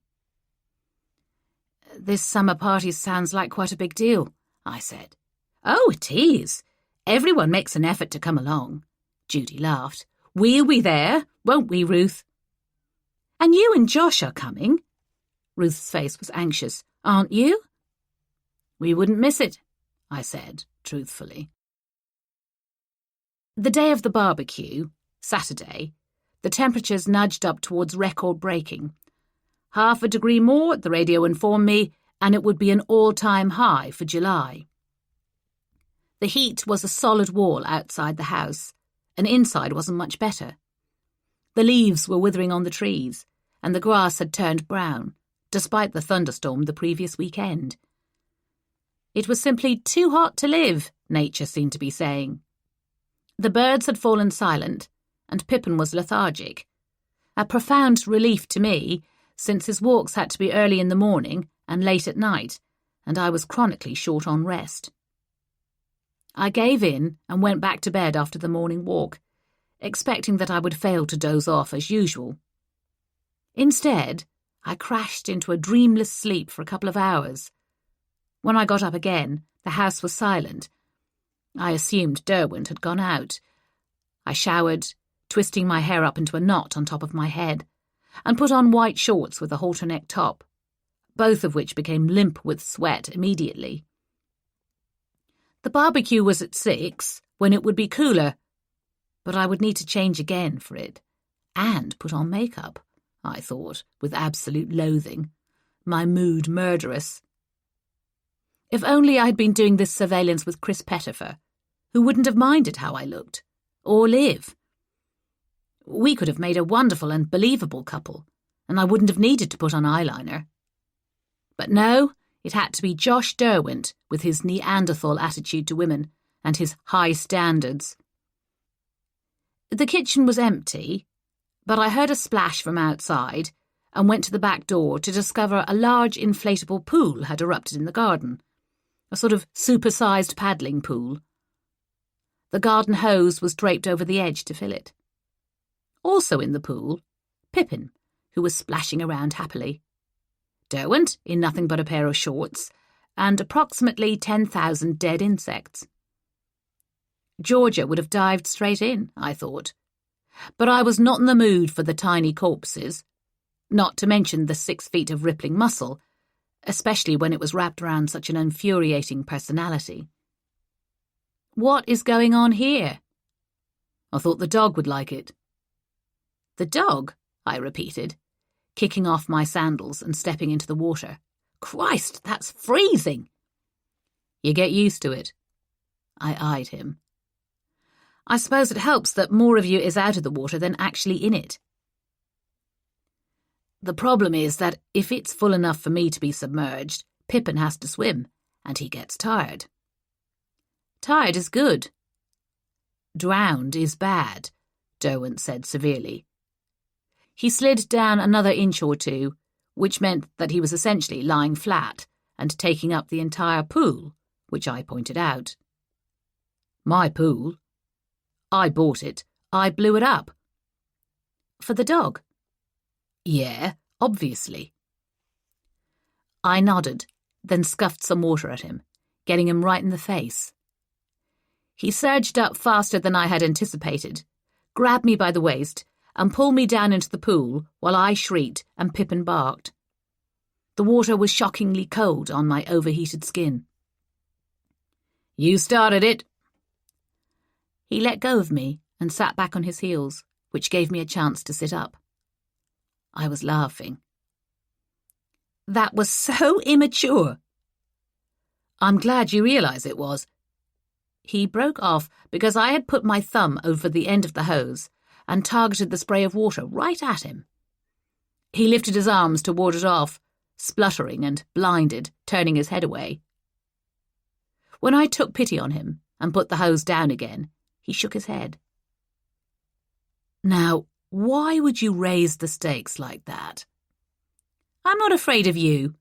This summer party sounds like quite a big deal, I said. Oh, it is. Everyone makes an effort to come along. Judy laughed. We'll be there, won't we, Ruth? And you and Josh are coming. Ruth's face was anxious. Aren't you? We wouldn't miss it, I said, truthfully. The day of the barbecue, Saturday, the temperatures nudged up towards record-breaking. 0.5 degree more, the radio informed me, and it would be an all-time high for July. The heat was a solid wall outside the house, and inside wasn't much better. The leaves were withering on the trees, and the grass had turned brown, despite the thunderstorm the previous weekend. It was simply too hot to live, nature seemed to be saying. The birds had fallen silent, and Pippin was lethargic. A profound relief to me, since his walks had to be early in the morning and late at night, and I was chronically short on rest. I gave in and went back to bed after the morning walk, expecting that I would fail to doze off as usual. Instead, I crashed into a dreamless sleep for a couple of hours. When I got up again, the house was silent. I assumed Derwent had gone out. I showered, twisting my hair up into a knot on top of my head, and put on white shorts with a halter-neck top, both of which became limp with sweat immediately. The barbecue was at 6, when it would be cooler, but I would need to change again for it, and put on makeup, I thought, with absolute loathing, my mood murderous. If only I had been doing this surveillance with Chris Pettifer, who wouldn't have minded how I looked, or Liv. We could have made a wonderful and believable couple, and I wouldn't have needed to put on eyeliner. But no, it had to be Josh Derwent with his Neanderthal attitude to women and his high standards. The kitchen was empty, but I heard a splash from outside and went to the back door to discover a large inflatable pool had erupted in the garden, a sort of supersized paddling pool. The garden hose was draped over the edge to fill it. Also in the pool, Pippin, who was splashing around happily. Derwent, in nothing but a pair of shorts, and approximately 10,000 dead insects. Georgia would have dived straight in, I thought. But I was not in the mood for the tiny corpses, not to mention the 6 feet of rippling muscle, especially when it was wrapped around such an infuriating personality. What is going on here? I thought the dog would like it. The dog? I repeated, kicking off my sandals and stepping into the water. Christ, that's freezing! You get used to it. I eyed him. I suppose it helps that more of you is out of the water than actually in it. The problem is that if it's full enough for me to be submerged, Pippin has to swim, and he gets tired. Tired is good. Drowned is bad, Derwent said severely. He slid down another inch or two, which meant that he was essentially lying flat and taking up the entire pool, which I pointed out. My pool. I bought it. I blew it up. For the dog? Yeah, obviously. I nodded, then scuffed some water at him, getting him right in the face. He surged up faster than I had anticipated, grabbed me by the waist, and pulled me down into the pool while I shrieked and Pippin barked. The water was shockingly cold on my overheated skin. You started it. He let go of me and sat back on his heels, which gave me a chance to sit up. I was laughing. That was so immature. I'm glad you realise it was. He broke off because I had put my thumb over the end of the hose and targeted the spray of water right at him. He lifted his arms to ward it off, spluttering and blinded, turning his head away. When I took pity on him and put the hose down again, he shook his head. Now, why would you raise the stakes like that? I'm not afraid of you.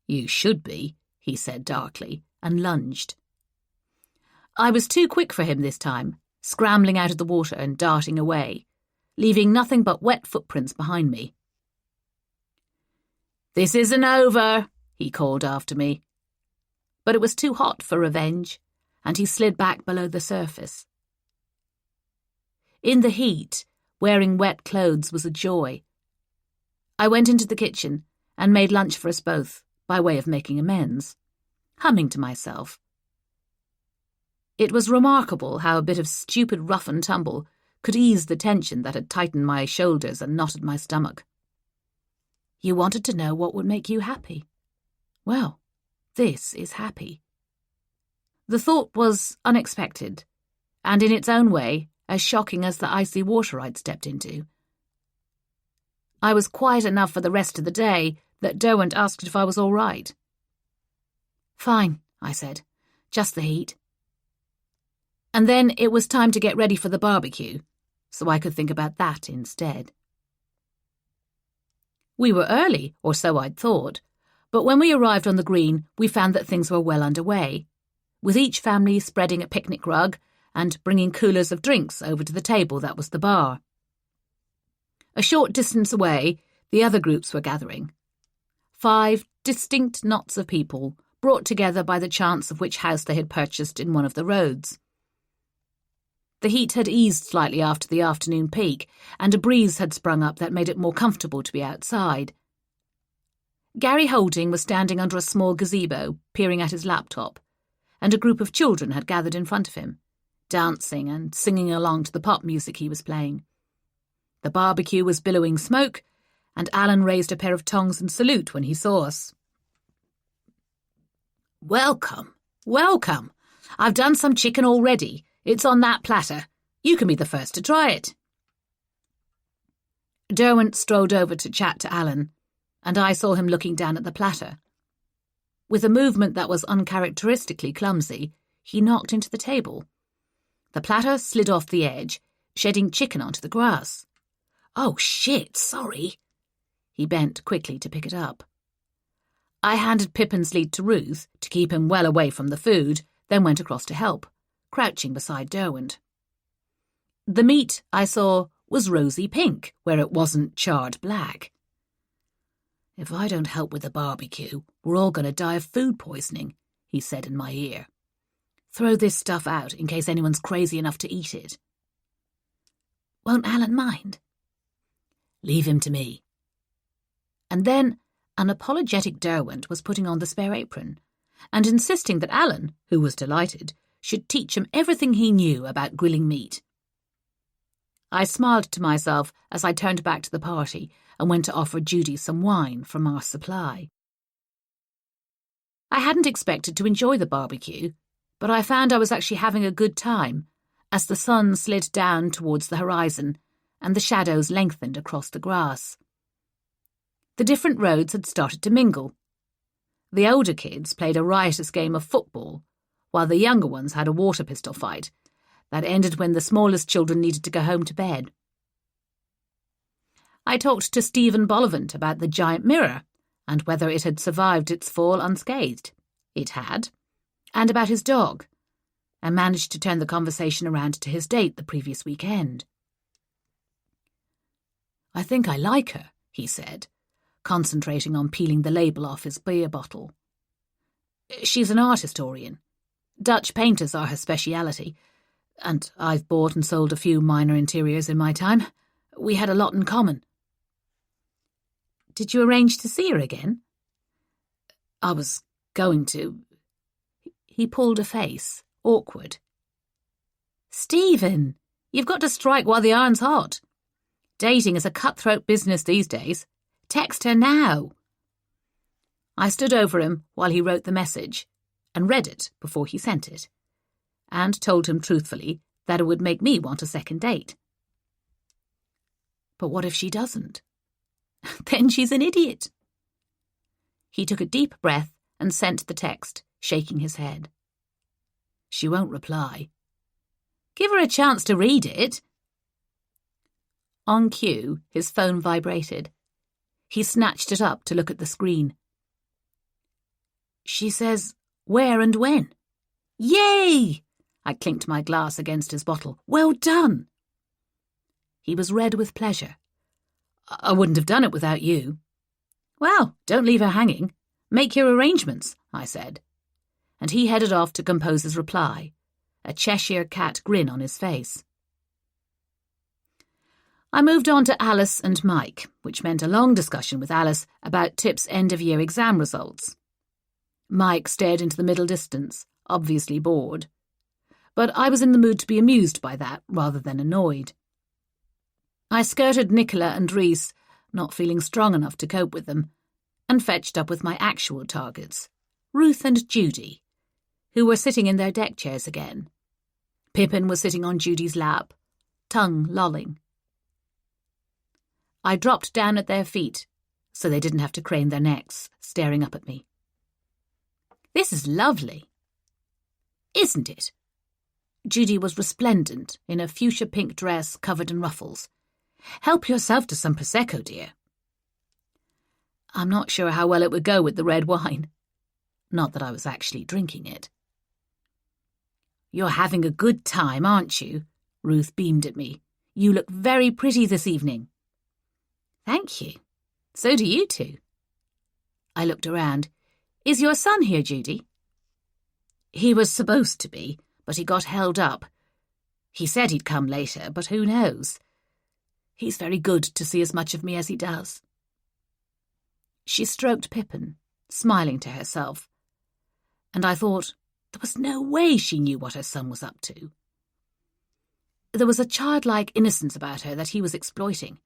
You should be, he said darkly, and lunged. I was too quick for him this time, scrambling out of the water and darting away, leaving nothing but wet footprints behind me. This isn't over, he called after me. But it was too hot for revenge, and he slid back below the surface. In the heat, wearing wet clothes was a joy. I went into the kitchen and made lunch for us both, by way of making amends, humming to myself. It was remarkable how a bit of stupid rough and tumble could ease the tension that had tightened my shoulders and knotted my stomach. You wanted to know what would make you happy. Well, this is happy. The thought was unexpected, and in its own way as shocking as the icy water I'd stepped into. I was quiet enough for the rest of the day that Derwent asked if I was all right. Fine, I said. Just the heat. And then it was time to get ready for the barbecue, so I could think about that instead. We were early, or so I'd thought, but when we arrived on the green, we found that things were well underway, with each family spreading a picnic rug and bringing coolers of drinks over to the table that was the bar. A short distance away, the other groups were gathering. 5 distinct knots of people, brought together by the chance of which house they had purchased in one of the roads. The heat had eased slightly after the afternoon peak, and a breeze had sprung up that made it more comfortable to be outside. Gary Holding was standing under a small gazebo, peering at his laptop, and a group of children had gathered in front of him, dancing and singing along to the pop music he was playing. The barbecue was billowing smoke, and Alan raised a pair of tongs in salute when he saw us. Welcome, welcome. I've done some chicken already. It's on that platter. You can be the first to try it. Derwent strolled over to chat to Alan, and I saw him looking down at the platter. With a movement that was uncharacteristically clumsy, he knocked into the table. The platter slid off the edge, shedding chicken onto the grass. Oh, shit, sorry. He bent quickly to pick it up. I handed Pippin's lead to Ruth to keep him well away from the food, then went across to help, crouching beside Derwent. The meat, I saw, was rosy pink, where it wasn't charred black. If I don't help with the barbecue, we're all going to die of food poisoning, he said in my ear. Throw this stuff out in case anyone's crazy enough to eat it. Won't Alan mind? Leave him to me. And then an apologetic Derwent was putting on the spare apron and insisting that Alan, who was delighted, should teach him everything he knew about grilling meat. I smiled to myself as I turned back to the party and went to offer Judy some wine from our supply. I hadn't expected to enjoy the barbecue, but I found I was actually having a good time as the sun slid down towards the horizon and the shadows lengthened across the grass. The different roads had started to mingle. The older kids played a riotous game of football, while the younger ones had a water pistol fight that ended when the smallest children needed to go home to bed. I talked to Stephen Bollivant about the giant mirror and whether it had survived its fall unscathed. It had. And about his dog, and managed to turn the conversation around to his date the previous weekend. I think I like her, he said, concentrating on peeling the label off his beer bottle. She's an art historian. Dutch painters are her speciality, and I've bought and sold a few minor interiors in my time. We had a lot in common. Did you arrange to see her again? I was going to. He pulled a face, awkward. Stephen, you've got to strike while the iron's hot. Dating is a cutthroat business these days. Text her now. I stood over him while he wrote the message and read it before he sent it, and told him truthfully that it would make me want a second date. But what if she doesn't? Then she's an idiot. He took a deep breath and sent the text, shaking his head. She won't reply. Give her a chance to read it. On cue, his phone vibrated. He snatched it up to look at the screen. She says, where and when? Yay! I clinked my glass against his bottle. Well done! He was red with pleasure. I wouldn't have done it without you. Well, don't leave her hanging. Make your arrangements, I said, and he headed off to compose his reply, a Cheshire cat grin on his face. I moved on to Alice and Mike, which meant a long discussion with Alice about Tip's end-of-year exam results. Mike stared into the middle distance, obviously bored. But I was in the mood to be amused by that rather than annoyed. I skirted Nicola and Rhys, not feeling strong enough to cope with them, and fetched up with my actual targets, Ruth and Judy, who were sitting in their deck chairs again. Pippin was sitting on Judy's lap, tongue lolling. I dropped down at their feet, so they didn't have to crane their necks, staring up at me. This is lovely, isn't it? Judy was resplendent in a fuchsia-pink dress covered in ruffles. Help yourself to some Prosecco, dear. I'm not sure how well it would go with the red wine. Not that I was actually drinking it. You're having a good time, aren't you? Ruth beamed at me. You look very pretty this evening. Thank you. So do you two. I looked around. Is your son here, Judy? He was supposed to be, but he got held up. He said he'd come later, but who knows? He's very good to see as much of me as he does. She stroked Pippin, smiling to herself, and I thought there was no way she knew what her son was up to. There was a childlike innocence about her that he was exploiting,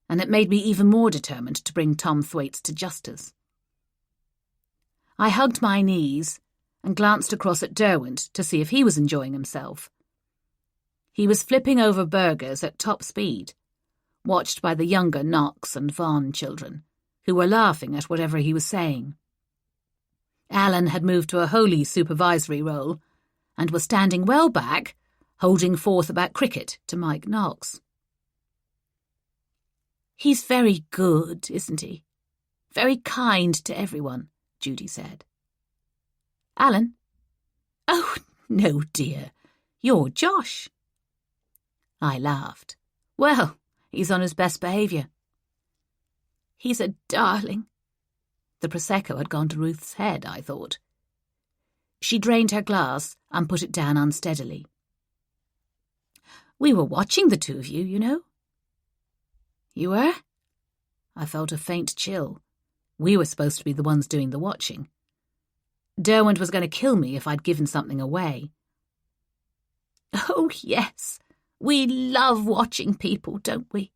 and it made me even more determined to bring Tom Thwaites to justice. I hugged my knees and glanced across at Derwent to see if he was enjoying himself. He was flipping over burgers at top speed, watched by the younger Knox and Vaughan children, who were laughing at whatever he was saying. Alan had moved to a wholly supervisory role and was standing well back, holding forth about cricket to Mike Knox. He's very good, isn't he? Very kind to everyone, Judy said. Alan? Oh, no, dear. You're Josh. I laughed. Well, he's on his best behaviour. He's a darling. The Prosecco had gone to Ruth's head, I thought. She drained her glass and put it down unsteadily. We were watching the two of you, you know. You were? I felt a faint chill. We were supposed to be the ones doing the watching. Derwent was going to kill me if I'd given something away. Oh, yes. We love watching people, don't we?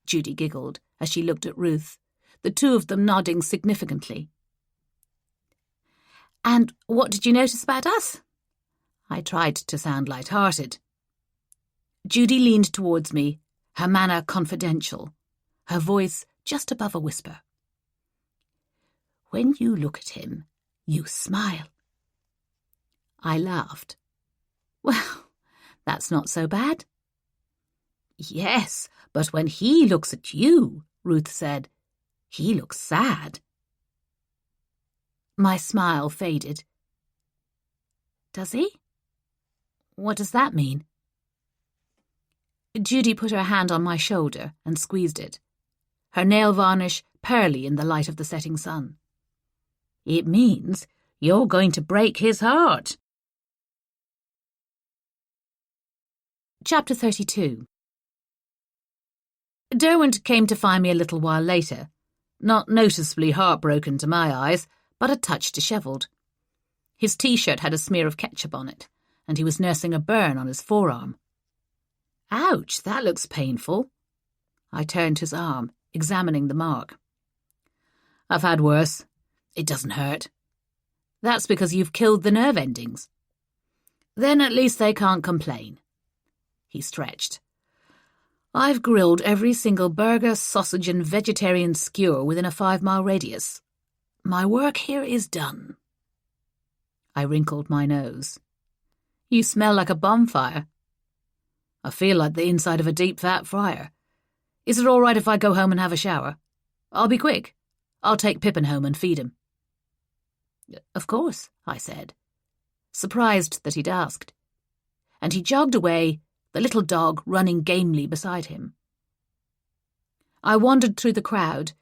Judy giggled as she looked at Ruth, the two of them nodding significantly. And what did you notice about us? I tried to sound light-hearted. Judy leaned towards me, her manner confidential, her voice just above a whisper. When you look at him, you smile. I laughed. Well, that's not so bad. Yes, but when he looks at you, Ruth said, he looks sad. My smile faded. Does he? What does that mean? Judy put her hand on my shoulder and squeezed it, her nail varnish pearly in the light of the setting sun. It means you're going to break his heart. Chapter 32. Derwent came to find me a little while later, not noticeably heartbroken to my eyes, but a touch dishevelled. His T-shirt had a smear of ketchup on it, and he was nursing a burn on his forearm. Ouch, that looks painful. I turned his arm, examining the mark. I've had worse. It doesn't hurt. That's because you've killed the nerve endings. Then at least they can't complain. He stretched. I've grilled every single burger, sausage and vegetarian skewer within a 5-mile radius. My work here is done. I wrinkled my nose. You smell like a bonfire. I feel like the inside of a deep fat fryer. Is it all right if I go home and have a shower? I'll be quick. I'll take Pippin home and feed him. Of course, I said, surprised that he'd asked. And he jogged away, the little dog running gamely beside him. I wandered through the crowd,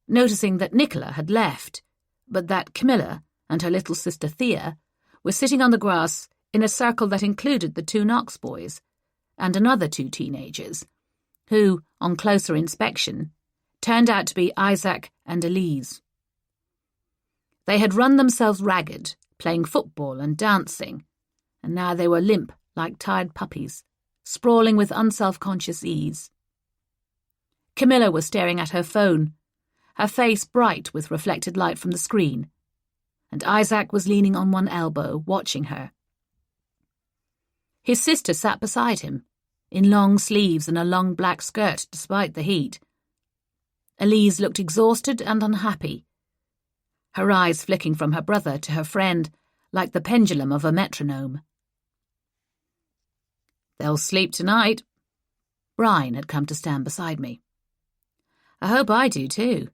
noticing that Nicola had left, but that Camilla and her little sister Thea were sitting on the grass in a circle that included the two Knox boys and another two teenagers, who, on closer inspection, turned out to be Isaac and Elise. They had run themselves ragged, playing football and dancing, and now they were limp like tired puppies, sprawling with unself-conscious ease. Camilla was staring at her phone, her face bright with reflected light from the screen, and Isaac was leaning on one elbow, watching her. His sister sat beside him, in long sleeves and a long black skirt despite the heat. Elise looked exhausted and unhappy, her eyes flicking from her brother to her friend like the pendulum of a metronome. "They'll sleep tonight." Brian had come to stand beside me. "I hope I do too.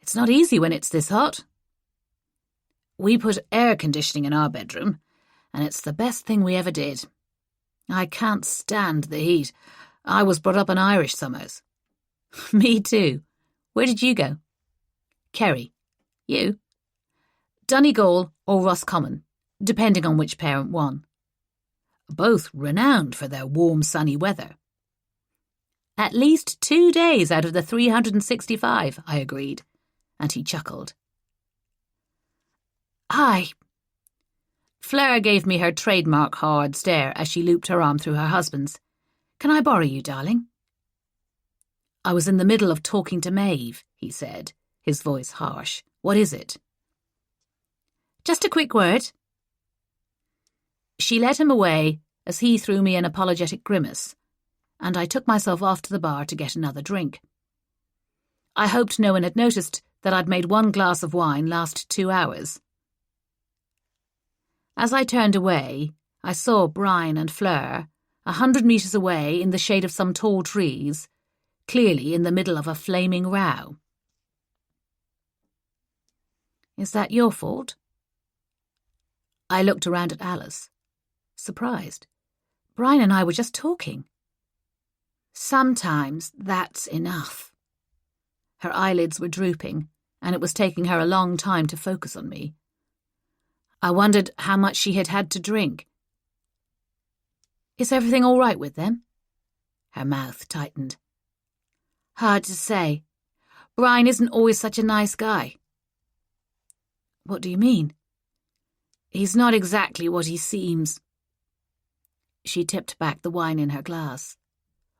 It's not easy when it's this hot." "We put air conditioning in our bedroom, and it's the best thing we ever did. I can't stand the heat. I was brought up in Irish summers." "Me too. Where did you go?" "Kerry. You?" "Donegal or Roscommon, depending on which parent won. Both renowned for their warm, sunny weather." "At least 2 days out of the 365, I agreed, and he chuckled. "Hi." Fleur gave me her trademark hard stare as she looped her arm through her husband's. "Can I borrow you, darling?" "I was in the middle of talking to Maeve," he said, his voice harsh. "What is it?" "Just a quick word." She led him away as he threw me an apologetic grimace, and I took myself off to the bar to get another drink. I hoped no one had noticed that I'd made 1 glass of wine last 2 hours. As I turned away, I saw Brian and Fleur 100 metres away in the shade of some tall trees, clearly in the middle of a flaming row. "Is that your fault?" I looked around at Alice, surprised. Brian and I were just talking. "Sometimes that's enough." Her eyelids were drooping, and it was taking her a long time to focus on me. I wondered how much she had had to drink. "Is everything all right with them?" Her mouth tightened. "Hard to say. Brian isn't always such a nice guy." "What do you mean?" "He's not exactly what he seems." She tipped back the wine in her glass.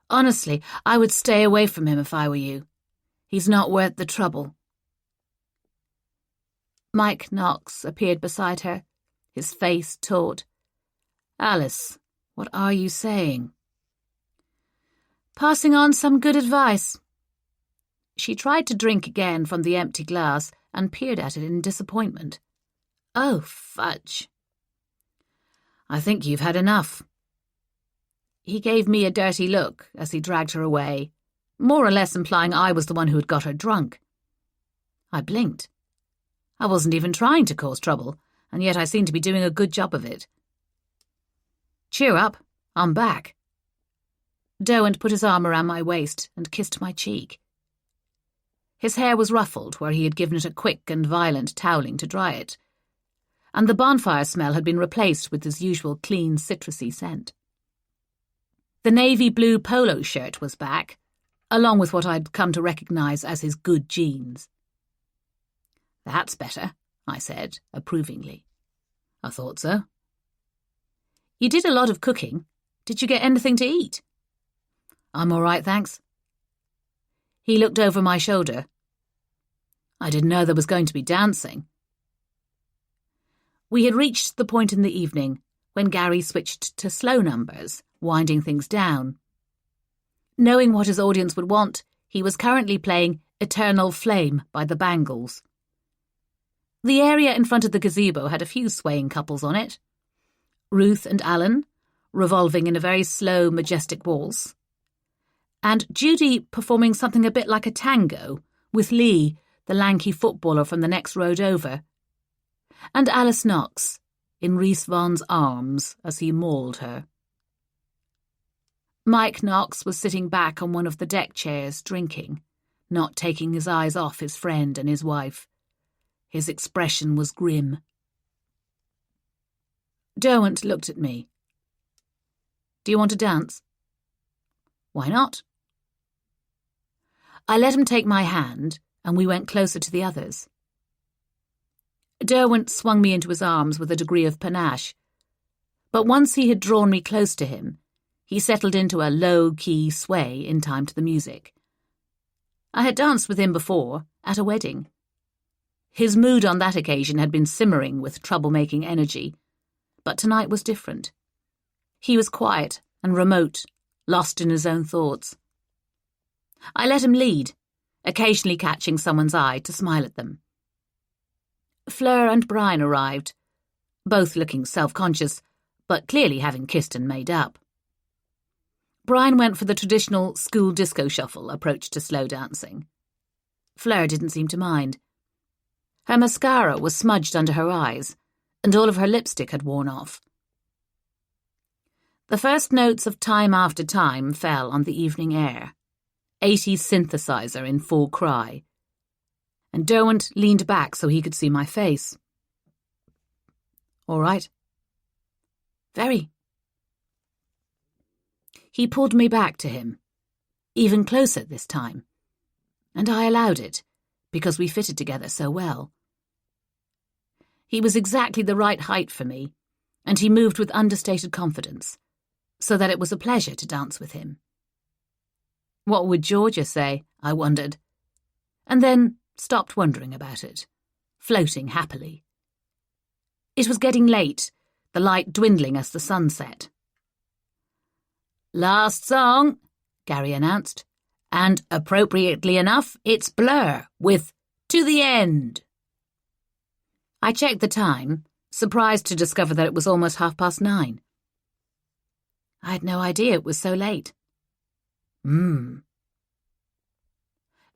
"Honestly, I would stay away from him if I were you. He's not worth the trouble." Mike Knox appeared beside her, his face taut. "Alice, what are you saying?" "Passing on some good advice." She tried to drink again from the empty glass and peered at it in disappointment. "Oh, fudge." "I think you've had enough." He gave me a dirty look as he dragged her away, more or less implying I was the one who had got her drunk. I blinked. I wasn't even trying to cause trouble, and yet I seemed to be doing a good job of it. "Cheer up, I'm back." Derwent put his arm around my waist and kissed my cheek. His hair was ruffled where he had given it a quick and violent toweling to dry it, and the bonfire smell had been replaced with his usual clean, citrusy scent. The navy blue polo shirt was back, along with what I'd come to recognise as his good jeans. "That's better," I said, approvingly. "I thought so." "You did a lot of cooking. Did you get anything to eat?" "I'm all right, thanks." He looked over my shoulder. "I didn't know there was going to be dancing." We had reached the point in the evening when Gary switched to slow numbers, winding things down. Knowing what his audience would want, he was currently playing Eternal Flame by the Bangles. The area in front of the gazebo had a few swaying couples on it. Ruth and Alan, revolving in a very slow, majestic waltz. And Judy performing something a bit like a tango, with Lee, the lanky footballer from the next road over. And Alice Knox, in Rhys Vaughan's arms as he mauled her. Mike Knox was sitting back on one of the deck chairs, drinking, not taking his eyes off his friend and his wife. His expression was grim. Derwent looked at me. Do you want to dance? Why not? I let him take my hand, and we went closer to the others. Derwent swung me into his arms with a degree of panache, but once he had drawn me close to him, he settled into a low-key sway in time to the music. I had danced with him before, at a wedding. His mood on that occasion had been simmering with trouble-making energy, but tonight was different. He was quiet and remote, lost in his own thoughts. I let him lead, occasionally catching someone's eye to smile at them. Fleur and Brian arrived, both looking self-conscious, but clearly having kissed and made up. Brian went for the traditional school disco shuffle approach to slow dancing. Fleur didn't seem to mind. Her mascara was smudged under her eyes, and all of her lipstick had worn off. The first notes of Time After Time fell on the evening air, 80s synthesizer in full cry, and Derwent leaned back so he could see my face. All right. Very. He pulled me back to him, even closer this time, and I allowed it, because we fitted together so well. He was exactly the right height for me, and he moved with understated confidence, so that it was a pleasure to dance with him. What would Georgia say, I wondered, and then stopped wondering about it, floating happily. It was getting late, the light dwindling as the sun set. Last song, Gary announced, and appropriately enough, it's Blur with To the End. I checked the time, surprised to discover that it was almost 9:30. I had no idea it was so late.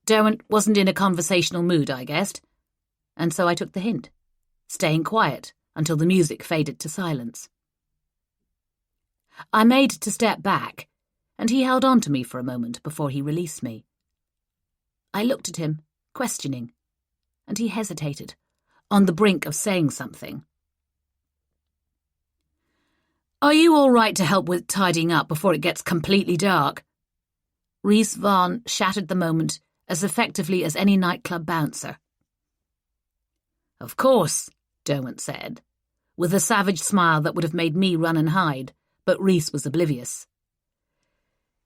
Derwent wasn't in a conversational mood, I guessed, and so I took the hint, staying quiet until the music faded to silence. I made to step back, and he held on to me for a moment before he released me. I looked at him, questioning, and he hesitated, on the brink of saying something. Are you all right to help with tidying up before it gets completely dark? Rhys Vaughn shattered the moment as effectively as any nightclub bouncer. Of course, Derwent said, with a savage smile that would have made me run and hide, but Rhys was oblivious.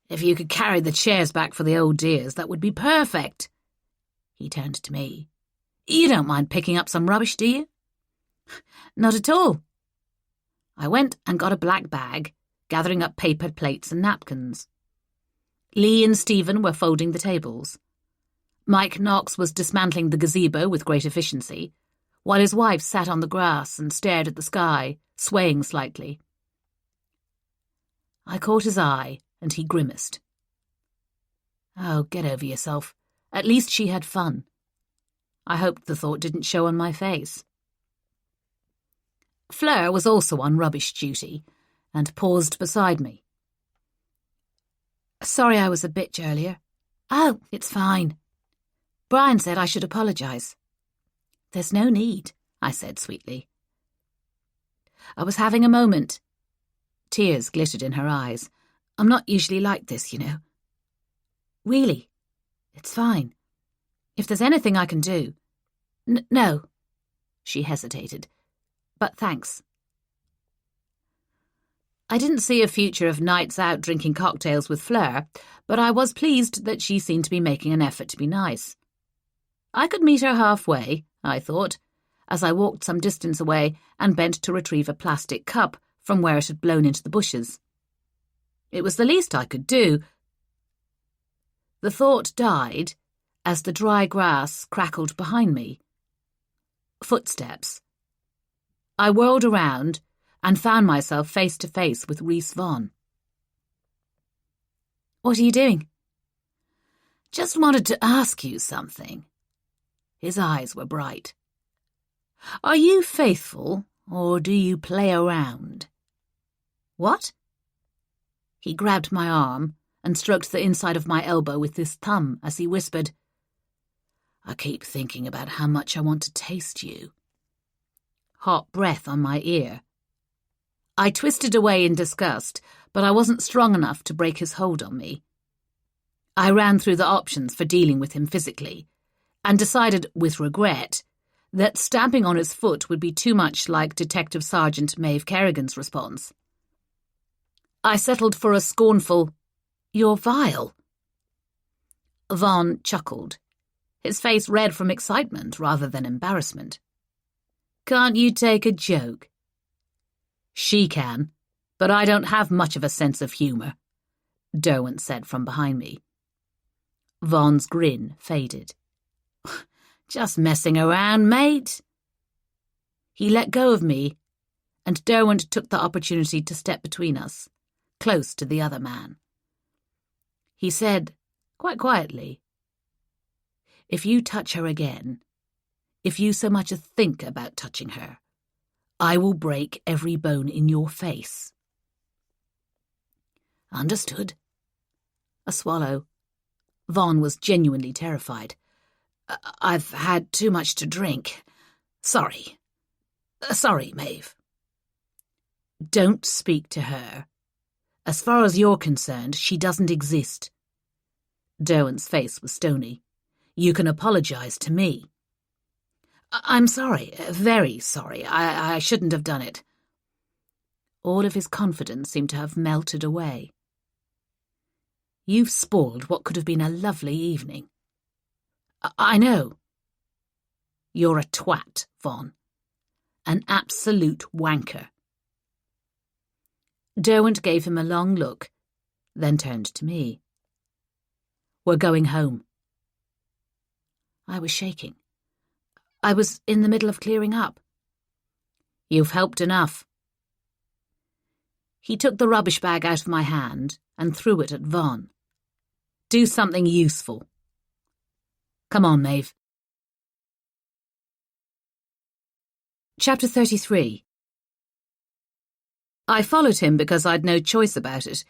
If you could carry the chairs back for the old dears, that would be perfect. He turned to me. You don't mind picking up some rubbish, do you? Not at all. I went and got a black bag, gathering up paper plates and napkins. Lee and Stephen were folding the tables. Mike Knox was dismantling the gazebo with great efficiency, while his wife sat on the grass and stared at the sky, swaying slightly. I caught his eye, and he grimaced. Oh, get over yourself. At least she had fun. I hoped the thought didn't show on my face. Fleur was also on rubbish duty, and paused beside me. Sorry I was a bitch earlier. Oh, it's fine. Brian said I should apologise. There's no need, I said sweetly. I was having a moment. Tears glittered in her eyes. I'm not usually like this, you know. Really, it's fine. If there's anything I can do... No. She hesitated. But thanks. I didn't see a future of nights out drinking cocktails with Fleur, but I was pleased that she seemed to be making an effort to be nice. I could meet her halfway, I thought, as I walked some distance away and bent to retrieve a plastic cup from where it had blown into the bushes. It was the least I could do. The thought died as the dry grass crackled behind me. Footsteps. I whirled around and found myself face to face with Rhys Vaughn. What are you doing? Just wanted to ask you something. His eyes were bright. Are you faithful, or do you play around? What? He grabbed my arm and stroked the inside of my elbow with his thumb as he whispered, I keep thinking about how much I want to taste you. Hot breath on my ear. I twisted away in disgust, but I wasn't strong enough to break his hold on me. I ran through the options for dealing with him physically, and decided, with regret, that stamping on his foot would be too much like Detective Sergeant Maeve Kerrigan's response. I settled for a scornful, "You're vile." Vaughn chuckled, his face red from excitement rather than embarrassment. "Can't you take a joke?" "She can, but I don't have much of a sense of humour," Derwent said from behind me. Vaughn's grin faded. "Just messing around, mate." He let go of me, and Derwent took the opportunity to step between us, close to the other man. He said, quite quietly, "If you touch her again, if you so much as think about touching her, I will break every bone in your face." "Understood." A swallow. Vaughn was genuinely terrified. "I've had too much to drink. Sorry. Sorry, Maeve." "Don't speak to her. As far as you're concerned, she doesn't exist." Derwent's face was stony. "You can apologise to me." "I'm sorry, very sorry. I shouldn't have done it." All of his confidence seemed to have melted away. "You've spoiled what could have been a lovely evening." I know." "You're a twat, Vaughn. An absolute wanker." Derwent gave him a long look, then turned to me. "We're going home." I was shaking. I was in the middle of clearing up. "You've helped enough." He took the rubbish bag out of my hand and threw it at Vaughn. "Do something useful. Come on, Maeve." Chapter 33. I followed him because I'd no choice about it.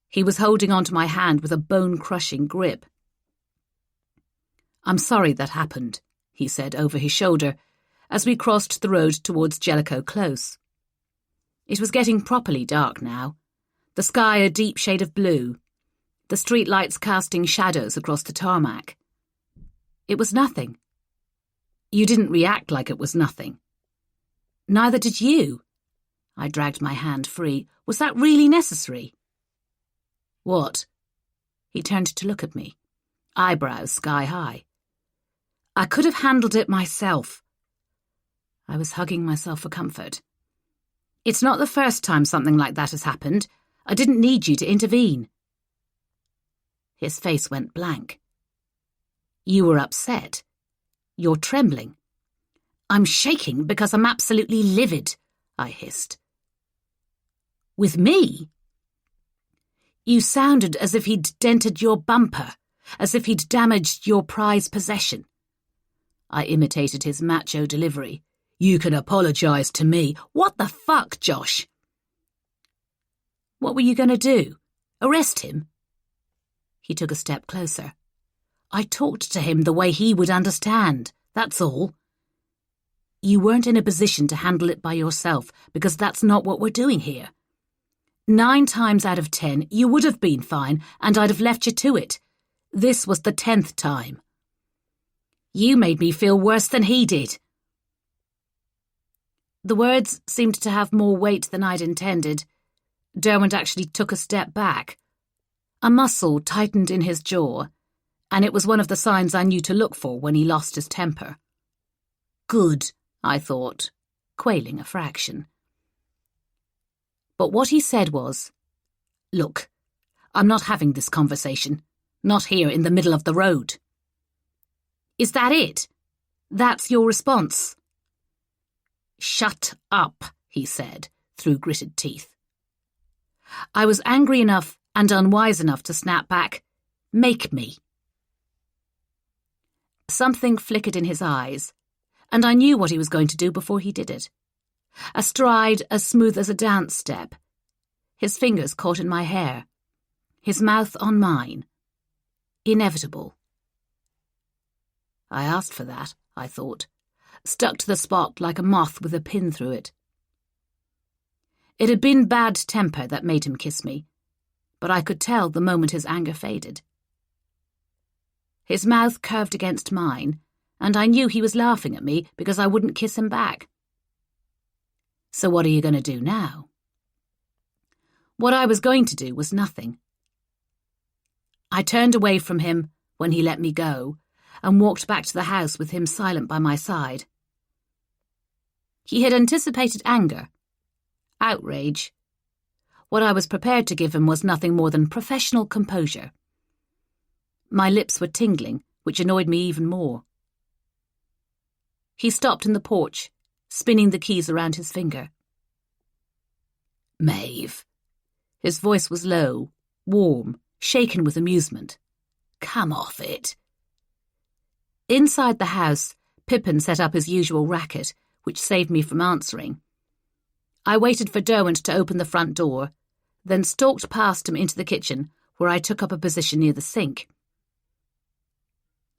He was holding onto my hand with a bone-crushing grip. "I'm sorry that happened," he said over his shoulder as we crossed the road towards Jellicoe Close. It was getting properly dark now, the sky a deep shade of blue, the streetlights casting shadows across the tarmac. It was nothing. You didn't react like it was nothing. Neither did you. I dragged my hand free. Was that really necessary? "What?" He turned to look at me, eyebrows sky high. "I could have handled it myself." I was hugging myself for comfort. "It's not the first time something like that has happened. I didn't need you to intervene." His face went blank. "You were upset. You're trembling." "I'm shaking because I'm absolutely livid," I hissed. "With me?" "You sounded as if he'd dented your bumper, as if he'd damaged your prized possession." I imitated his macho delivery. "You can apologise to me." "What the fuck, Josh?" "What were you going to do? Arrest him?" He took a step closer. "I talked to him the way he would understand, that's all." "You weren't in a position to handle it by yourself, because that's not what we're doing here. 9 times out of 10, you would have been fine, and I'd have left you to it. This was the 10th time. You made me feel worse than he did." The words seemed to have more weight than I'd intended. Derwent actually took a step back. A muscle tightened in his jaw, and it was one of the signs I knew to look for when he lost his temper. Good, I thought, quailing a fraction. But what he said was, "Look, I'm not having this conversation. Not here in the middle of the road." "Is that it? That's your response?" "Shut up," he said, through gritted teeth. I was angry enough and unwise enough to snap back, "Make me." Something flickered in his eyes, and I knew what he was going to do before he did it. A stride as smooth as a dance step. His fingers caught in my hair. His mouth on mine. Inevitable. I asked for that, I thought, stuck to the spot like a moth with a pin through it. It had been bad temper that made him kiss me, but I could tell the moment his anger faded. His mouth curved against mine, and I knew he was laughing at me because I wouldn't kiss him back. So what are you going to do now? What I was going to do was nothing. I turned away from him when he let me go and walked back to the house with him silent by my side. He had anticipated anger, outrage. What I was prepared to give him was nothing more than professional composure. My lips were tingling, which annoyed me even more. He stopped in the porch, spinning the keys around his finger. Maeve. His voice was low, warm, shaken with amusement. Come off it. Inside the house, Pippin set up his usual racket, which saved me from answering. I waited for Derwent to open the front door, then stalked past him into the kitchen, where I took up a position near the sink.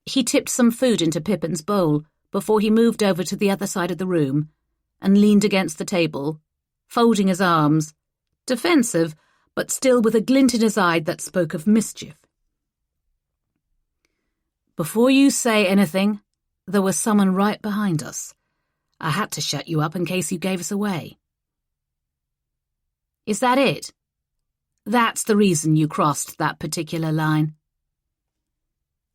He tipped some food into Pippin's bowl before he moved over to the other side of the room and leaned against the table, folding his arms, defensive, but still with a glint in his eye that spoke of mischief. Before you say anything, there was someone right behind us. I had to shut you up in case you gave us away. Is that it? That's the reason you crossed that particular line?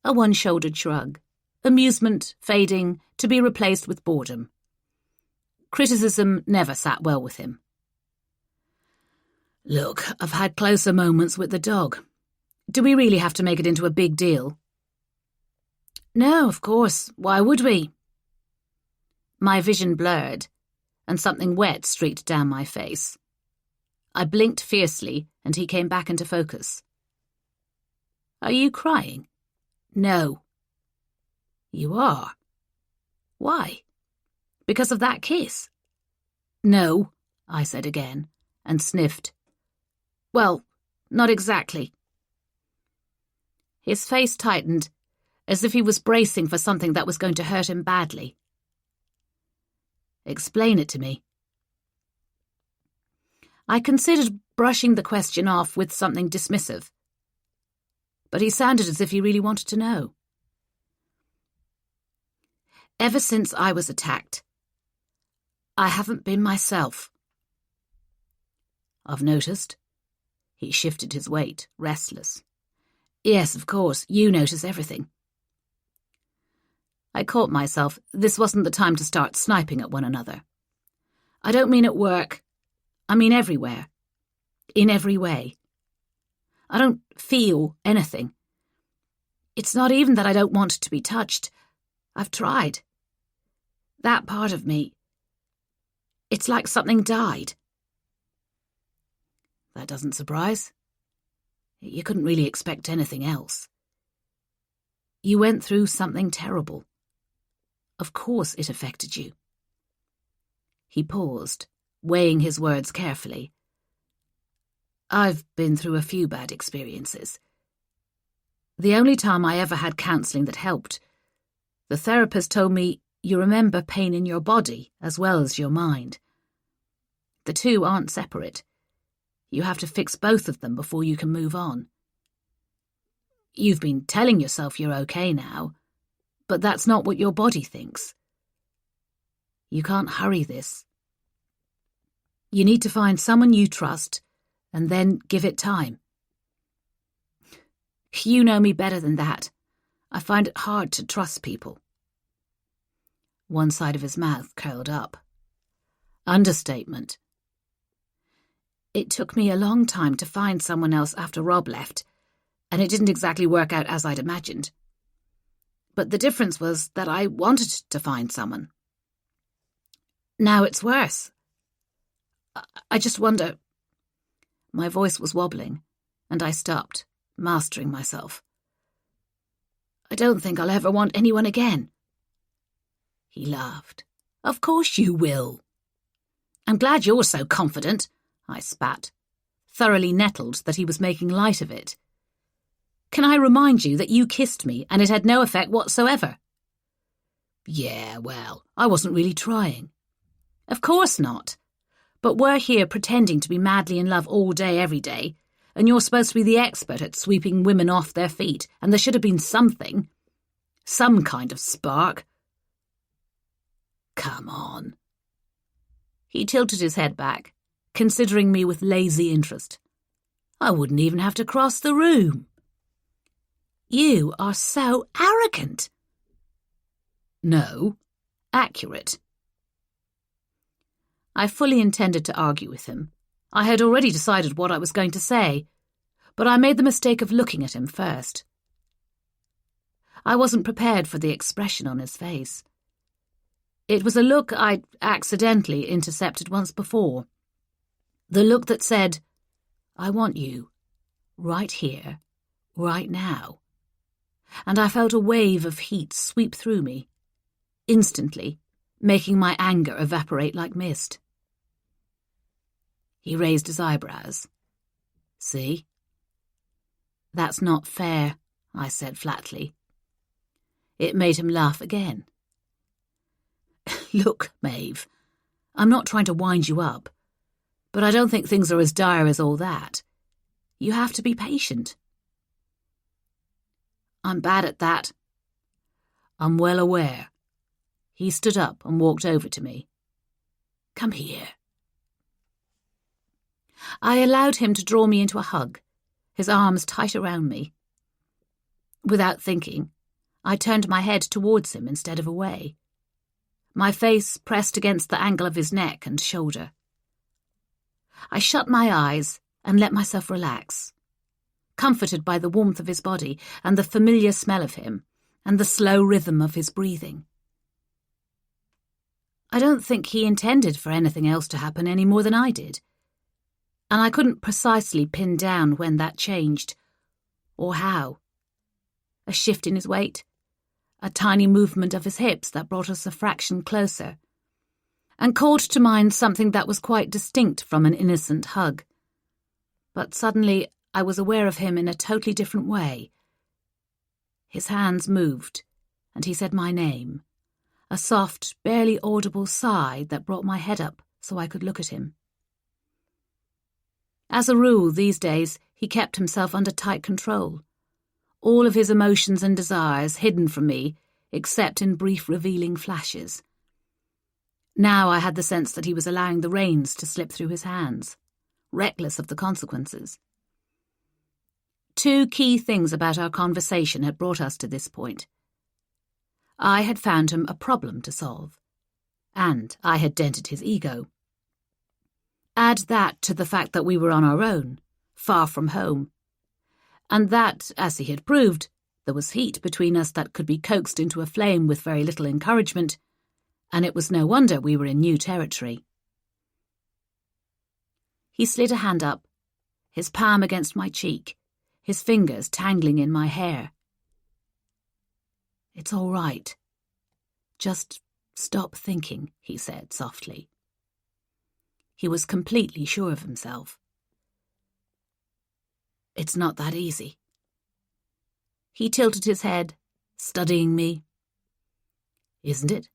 A one-shouldered shrug. Amusement fading to be replaced with boredom. Criticism never sat well with him. Look, I've had closer moments with the dog. Do we really have to make it into a big deal? No, of course. Why would we? My vision blurred, and something wet streaked down my face. I blinked fiercely, and he came back into focus. Are you crying? No. You are. Why? Because of that kiss? No, I said again, and sniffed. Well, not exactly. His face tightened, as if he was bracing for something that was going to hurt him badly. Explain it to me. I considered brushing the question off with something dismissive, but he sounded as if he really wanted to know. Ever since I was attacked, I haven't been myself. I've noticed. He shifted his weight, restless. Yes, of course, you notice everything. I caught myself. This wasn't the time to start sniping at one another. I don't mean at work. I mean everywhere. In every way. I don't feel anything. It's not even that I don't want to be touched. I've tried. That part of me, it's like something died. That doesn't surprise. You couldn't really expect anything else. You went through something terrible. Of course it affected you. He paused, weighing his words carefully. I've been through a few bad experiences. The only time I ever had counselling that helped, the therapist told me you remember pain in your body as well as your mind. The two aren't separate. You have to fix both of them before you can move on. You've been telling yourself you're okay now, but that's not what your body thinks. You can't hurry this. You need to find someone you trust and then give it time. You know me better than that. I find it hard to trust people. One side of his mouth curled up. Understatement. It took me a long time to find someone else after Rob left, and it didn't exactly work out as I'd imagined. But the difference was that I wanted to find someone. Now it's worse. I just wonder... My voice was wobbling, and I stopped, mastering myself. I don't think I'll ever want anyone again. He laughed. Of course you will. I'm glad you're so confident, I spat, thoroughly nettled that he was making light of it. Can I remind you that you kissed me and it had no effect whatsoever? Yeah, well, I wasn't really trying. Of course not. But we're here pretending to be madly in love all day, every day, and you're supposed to be the expert at sweeping women off their feet, and there should have been something. Some kind of spark. Come on. He tilted his head back, considering me with lazy interest. I wouldn't even have to cross the room. You are so arrogant. No, accurate. I fully intended to argue with him. I had already decided what I was going to say, but I made the mistake of looking at him first. I wasn't prepared for the expression on his face. It was a look I'd accidentally intercepted once before. The look that said, I want you, right here, right now. And I felt a wave of heat sweep through me, instantly, making my anger evaporate like mist. He raised his eyebrows. See? That's not fair, I said flatly. It made him laugh again. Look, Maeve, I'm not trying to wind you up, but I don't think things are as dire as all that. You have to be patient. I'm bad at that. I'm well aware. He stood up and walked over to me. Come here. I allowed him to draw me into a hug, his arms tight around me. Without thinking, I turned my head towards him instead of away, my face pressed against the angle of his neck and shoulder. I shut my eyes and let myself relax, comforted by the warmth of his body and the familiar smell of him and the slow rhythm of his breathing. I don't think he intended for anything else to happen any more than I did, and I couldn't precisely pin down when that changed, or how. A shift in his weight, a tiny movement of his hips that brought us a fraction closer, and called to mind something that was quite distinct from an innocent hug. But suddenly I was aware of him in a totally different way. His hands moved, and he said my name, a soft, barely audible sigh that brought my head up so I could look at him. As a rule, these days, he kept himself under tight control, all of his emotions and desires hidden from me, except in brief revealing flashes. Now I had the sense that he was allowing the reins to slip through his hands, reckless of the consequences. Two key things about our conversation had brought us to this point. I had found him a problem to solve, and I had dented his ego. Add that to the fact that we were on our own, far from home, and that, as he had proved, there was heat between us that could be coaxed into a flame with very little encouragement, and it was no wonder we were in new territory. He slid a hand up, his palm against my cheek, his fingers tangling in my hair. It's all right. Just stop thinking, he said softly. He was completely sure of himself. It's not that easy. He tilted his head, studying me. Isn't it?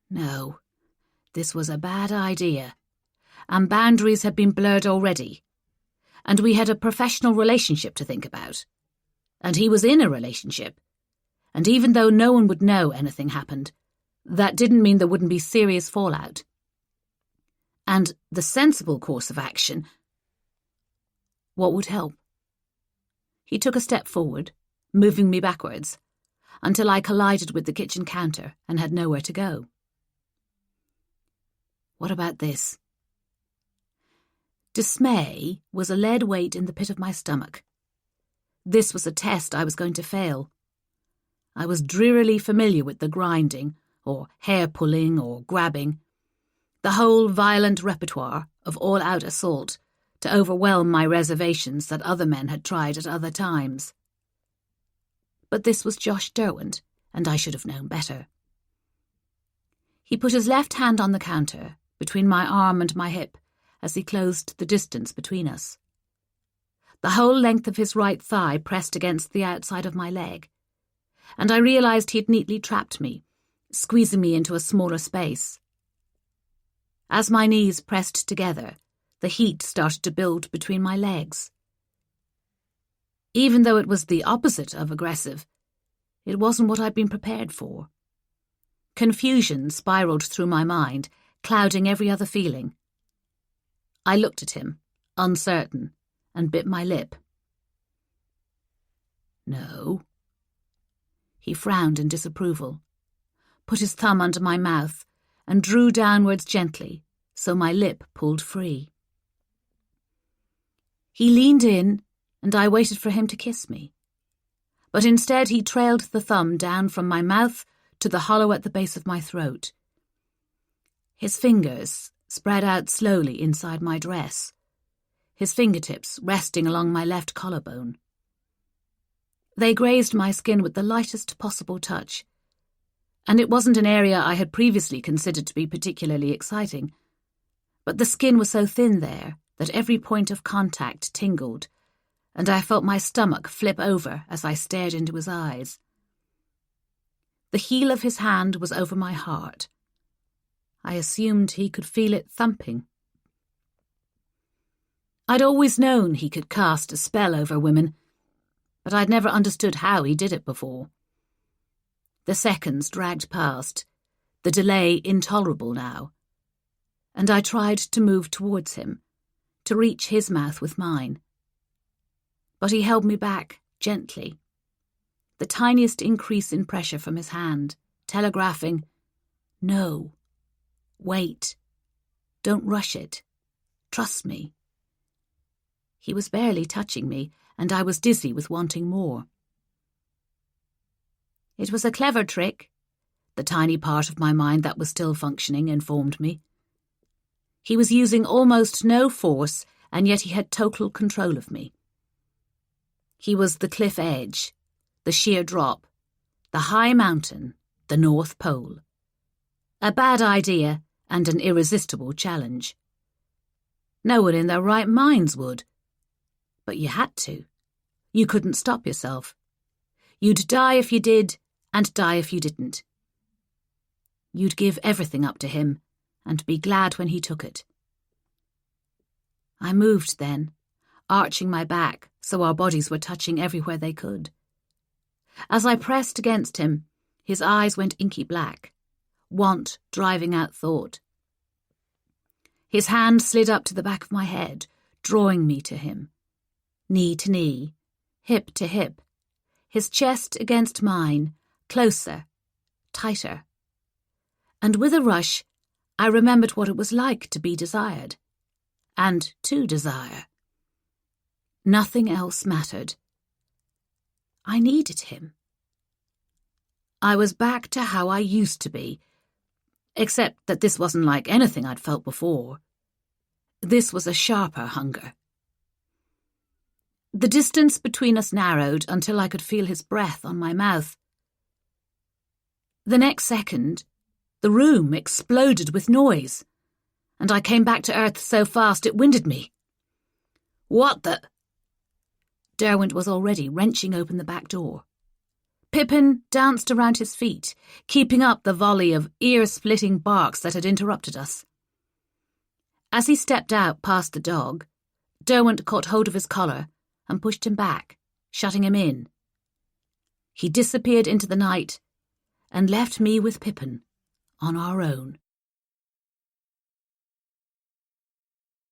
No, this was a bad idea, and boundaries had been blurred already, and we had a professional relationship to think about, and he was in a relationship, and even though no one would know anything happened, that didn't mean there wouldn't be serious fallout. And the sensible course of action... What would help? He took a step forward, moving me backwards, until I collided with the kitchen counter and had nowhere to go. What about this? Dismay was a lead weight in the pit of my stomach. This was a test I was going to fail. I was drearily familiar with the grinding, or hair-pulling, or grabbing, the whole violent repertoire of all-out assault to overwhelm my reservations that other men had tried at other times. But this was Josh Derwent, and I should have known better. He put his left hand on the counter, between my arm and my hip, as he closed the distance between us. The whole length of his right thigh pressed against the outside of my leg, and I realised he'd neatly trapped me, squeezing me into a smaller space. As my knees pressed together, the heat started to build between my legs. Even though it was the opposite of aggressive, it wasn't what I'd been prepared for. Confusion spiralled through my mind, clouding every other feeling. I looked at him, uncertain, and bit my lip. No. He frowned in disapproval, put his thumb under my mouth, and drew downwards gently, so my lip pulled free. He leaned in, and I waited for him to kiss me. But instead he trailed the thumb down from my mouth to the hollow at the base of my throat. His fingers spread out slowly inside my dress, his fingertips resting along my left collarbone. They grazed my skin with the lightest possible touch, and it wasn't an area I had previously considered to be particularly exciting, but the skin was so thin there that every point of contact tingled, and I felt my stomach flip over as I stared into his eyes. The heel of his hand was over my heart. I assumed he could feel it thumping. I'd always known he could cast a spell over women, but I'd never understood how he did it before. The seconds dragged past, the delay intolerable now, and I tried to move towards him, to reach his mouth with mine. But he held me back, gently. The tiniest increase in pressure from his hand, telegraphing, "No. Wait. Don't rush it. Trust me." He was barely touching me, and I was dizzy with wanting more. It was a clever trick, the tiny part of my mind that was still functioning informed me. He was using almost no force, and yet he had total control of me. He was the cliff edge, the sheer drop, the high mountain, the North Pole. A bad idea and an irresistible challenge. No one in their right minds would. But you had to. You couldn't stop yourself. You'd die if you did, and die if you didn't. You'd give everything up to him, and be glad when he took it. I moved then, arching my back so our bodies were touching everywhere they could. As I pressed against him, his eyes went inky black, want driving out thought. His hand slid up to the back of my head, drawing me to him. Knee to knee, hip to hip, his chest against mine, closer, tighter. And with a rush, I remembered what it was like to be desired, and to desire. Nothing else mattered. I needed him. I was back to how I used to be, except that this wasn't like anything I'd felt before. This was a sharper hunger. The distance between us narrowed until I could feel his breath on my mouth. The next second, the room exploded with noise, and I came back to earth so fast it winded me. "What the—" Derwent was already wrenching open the back door. Pippin danced around his feet, keeping up the volley of ear-splitting barks that had interrupted us. As he stepped out past the dog, Derwent caught hold of his collar and pushed him back, shutting him in. He disappeared into the night and left me with Pippin on our own.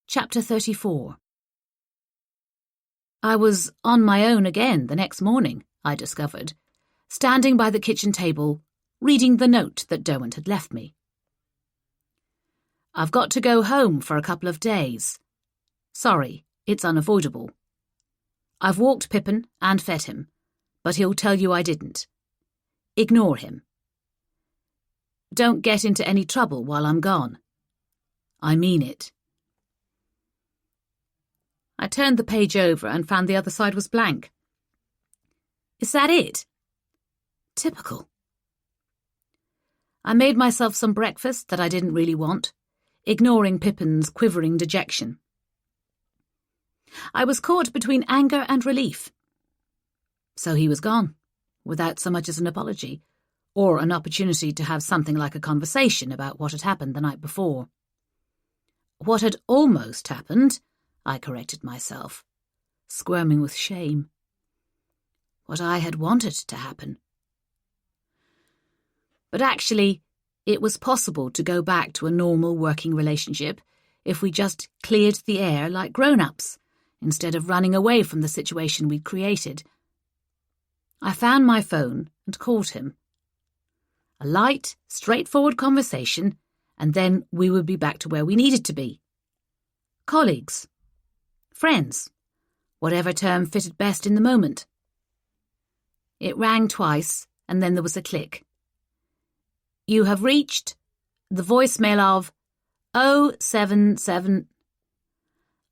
Chapter 34. I was on my own again the next morning, I discovered, standing by the kitchen table, reading the note that Derwent had left me. "I've got to go home for a couple of days. Sorry, it's unavoidable. I've walked Pippin and fed him, but he'll tell you I didn't. Ignore him. Don't get into any trouble while I'm gone. I mean it." I turned the page over and found the other side was blank. Is that it? Typical. I made myself some breakfast that I didn't really want, ignoring Pippin's quivering dejection. I was caught between anger and relief. So he was gone. without so much as an apology, or an opportunity to have something like a conversation about what had happened the night before. What had almost happened, I corrected myself, squirming with shame. What I had wanted to happen. But actually, it was possible to go back to a normal working relationship if we just cleared the air like grown-ups, instead of running away from the situation we'd created. I found my phone and called him. A light, straightforward conversation, and then we would be back to where we needed to be. Colleagues. Friends. Whatever term fitted best in the moment. It rang twice, and then there was a click. You have reached the voicemail of 077.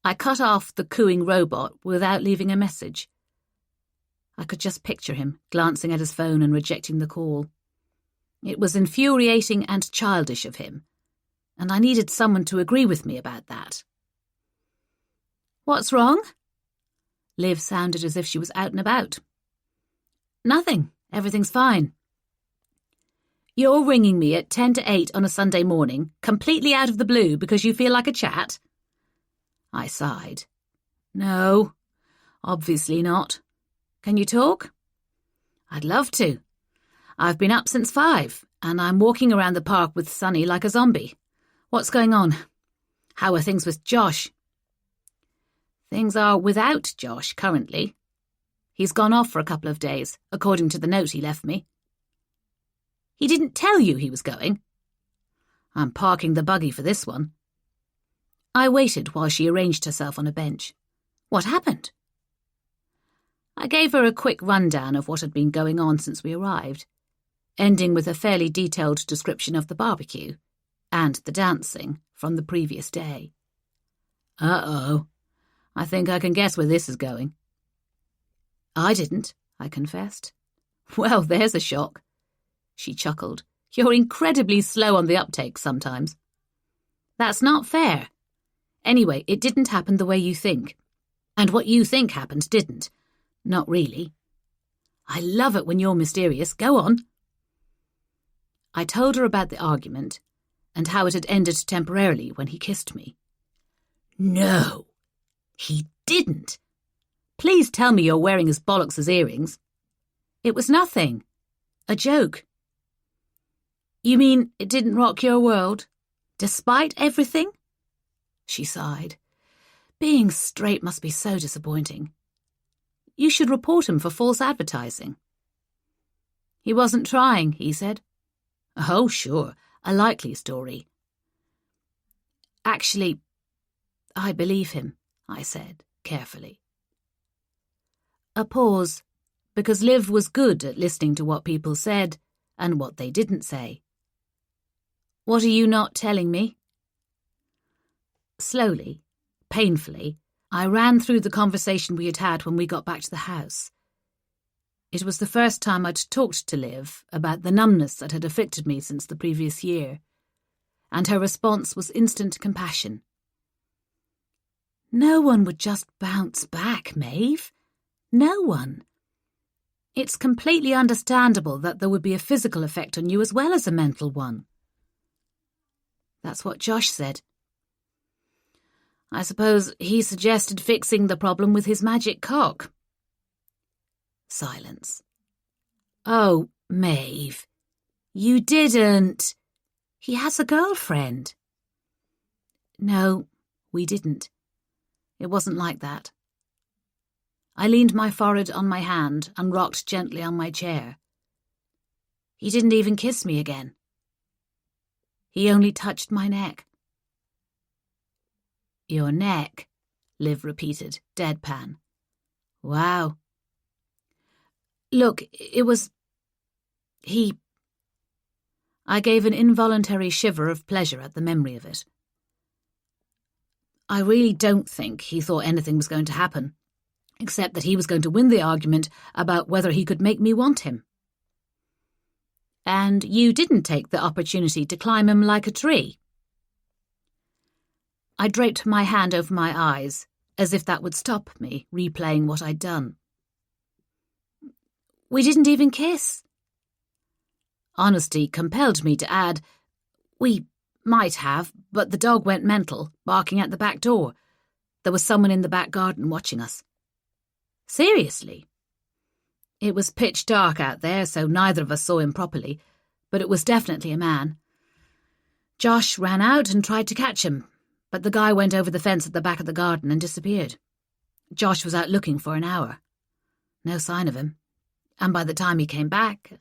I cut off the cooing robot without leaving a message. I could just picture him, glancing at his phone and rejecting the call. It was infuriating and childish of him, and I needed someone to agree with me about that. What's wrong? Liv sounded as if she was out and about. Nothing. Everything's fine. You're ringing me at 10 to 8 on a Sunday morning, completely out of the blue because you feel like a chat? I sighed. No, obviously not. Can you talk? I'd love to. I've been up since 5, and I'm walking around the park with Sonny like a zombie. What's going on? How are things with Josh? Things are without Josh currently. He's gone off for a couple of days, according to the note he left me. He didn't tell you he was going? I'm parking the buggy for this one. I waited while she arranged herself on a bench. What happened? I gave her a quick rundown of what had been going on since we arrived, ending with a fairly detailed description of the barbecue and the dancing from the previous day. Uh-oh. I think I can guess where this is going. I didn't, I confessed. Well, there's a shock. She chuckled. You're incredibly slow on the uptake sometimes. That's not fair. Anyway, it didn't happen the way you think. And what you think happened didn't. Not really. I love it when you're mysterious. Go on. I told her about the argument and how it had ended temporarily when he kissed me. No, he didn't. Please tell me you're wearing his bollocks as earrings. It was nothing. A joke. You mean it didn't rock your world? Despite everything? She sighed. Being straight must be so disappointing. You should report him for false advertising. He wasn't trying, he said. Oh, sure, a likely story. Actually, I believe him, I said, carefully. A pause, because Liv was good at listening to what people said and what they didn't say. What are you not telling me? Slowly, painfully, I ran through the conversation we had had when we got back to the house. It was the first time I'd talked to Liv about the numbness that had afflicted me since the previous year, and her response was instant compassion. No one would just bounce back, Maeve. No one. It's completely understandable that there would be a physical effect on you as well as a mental one. That's what Josh said. I suppose he suggested fixing the problem with his magic cock. Silence. Oh, Maeve, you didn't. He has a girlfriend. No, we didn't. It wasn't like that. I leaned my forehead on my hand and rocked gently on my chair. He didn't even kiss me again. He only touched my neck. Your neck, Liv repeated, deadpan. Wow. Look, it was... I gave an involuntary shiver of pleasure at the memory of it. I really don't think he thought anything was going to happen, except that he was going to win the argument about whether he could make me want him. And you didn't take the opportunity to climb him like a tree. I draped my hand over my eyes, as if that would stop me replaying what I'd done. We didn't even kiss. Honesty compelled me to add, we might have, but the dog went mental, barking at the back door. There was someone in the back garden watching us. Seriously? It was pitch dark out there, so neither of us saw him properly, but it was definitely a man. Josh ran out and tried to catch him, but the guy went over the fence at the back of the garden and disappeared. Josh was out looking for an hour. No sign of him. And by the time he came back,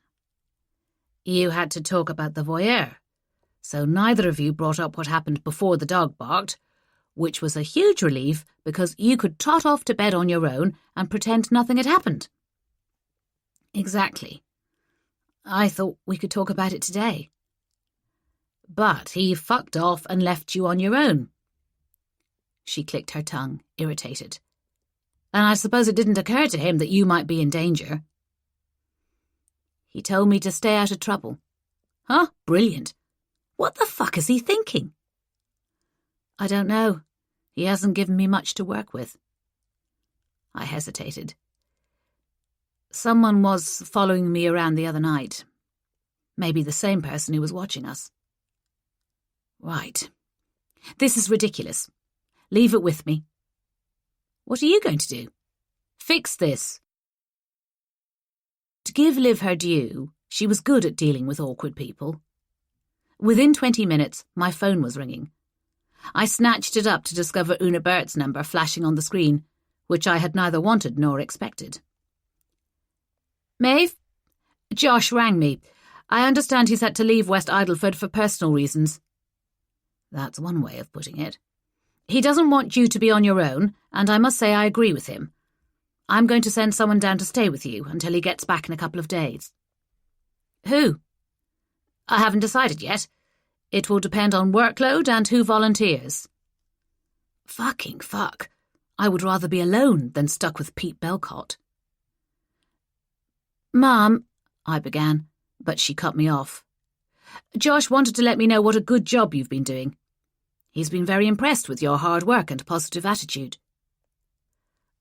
you had to talk about the voyeur. So neither of you brought up what happened before the dog barked, which was a huge relief because you could trot off to bed on your own and pretend nothing had happened. Exactly. I thought we could talk about it today. But he fucked off and left you on your own. She clicked her tongue, irritated. And I suppose it didn't occur to him that you might be in danger. He told me to stay out of trouble. Huh? Brilliant. What the fuck is he thinking? I don't know. He hasn't given me much to work with. I hesitated. Someone was following me around the other night. Maybe the same person who was watching us. Right. This is ridiculous. Leave it with me. What are you going to do? Fix this. To give Liv her due, she was good at dealing with awkward people. Within 20 minutes, my phone was ringing. I snatched it up to discover Una Bert's number flashing on the screen, which I had neither wanted nor expected. Maeve? Josh rang me. I understand he's had to leave West Idleford for personal reasons. That's one way of putting it. He doesn't want you to be on your own, and I must say I agree with him. I'm going to send someone down to stay with you until he gets back in a couple of days. Who? I haven't decided yet. It will depend on workload and who volunteers. Fucking fuck. I would rather be alone than stuck with Pete Belcott. Mum, I began, but she cut me off. Josh wanted to let me know what a good job you've been doing. He's been very impressed with your hard work and positive attitude.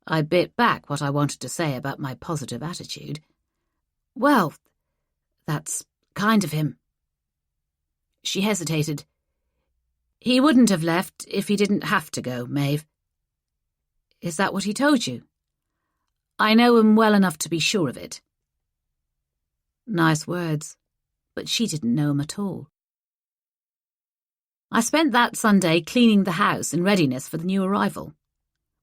I bit back what I wanted to say about my positive attitude. Well, that's kind of him. She hesitated. He wouldn't have left if he didn't have to go, Maeve. Is that what he told you? I know him well enough to be sure of it. Nice words, but she didn't know him at all. I spent that Sunday cleaning the house in readiness for the new arrival,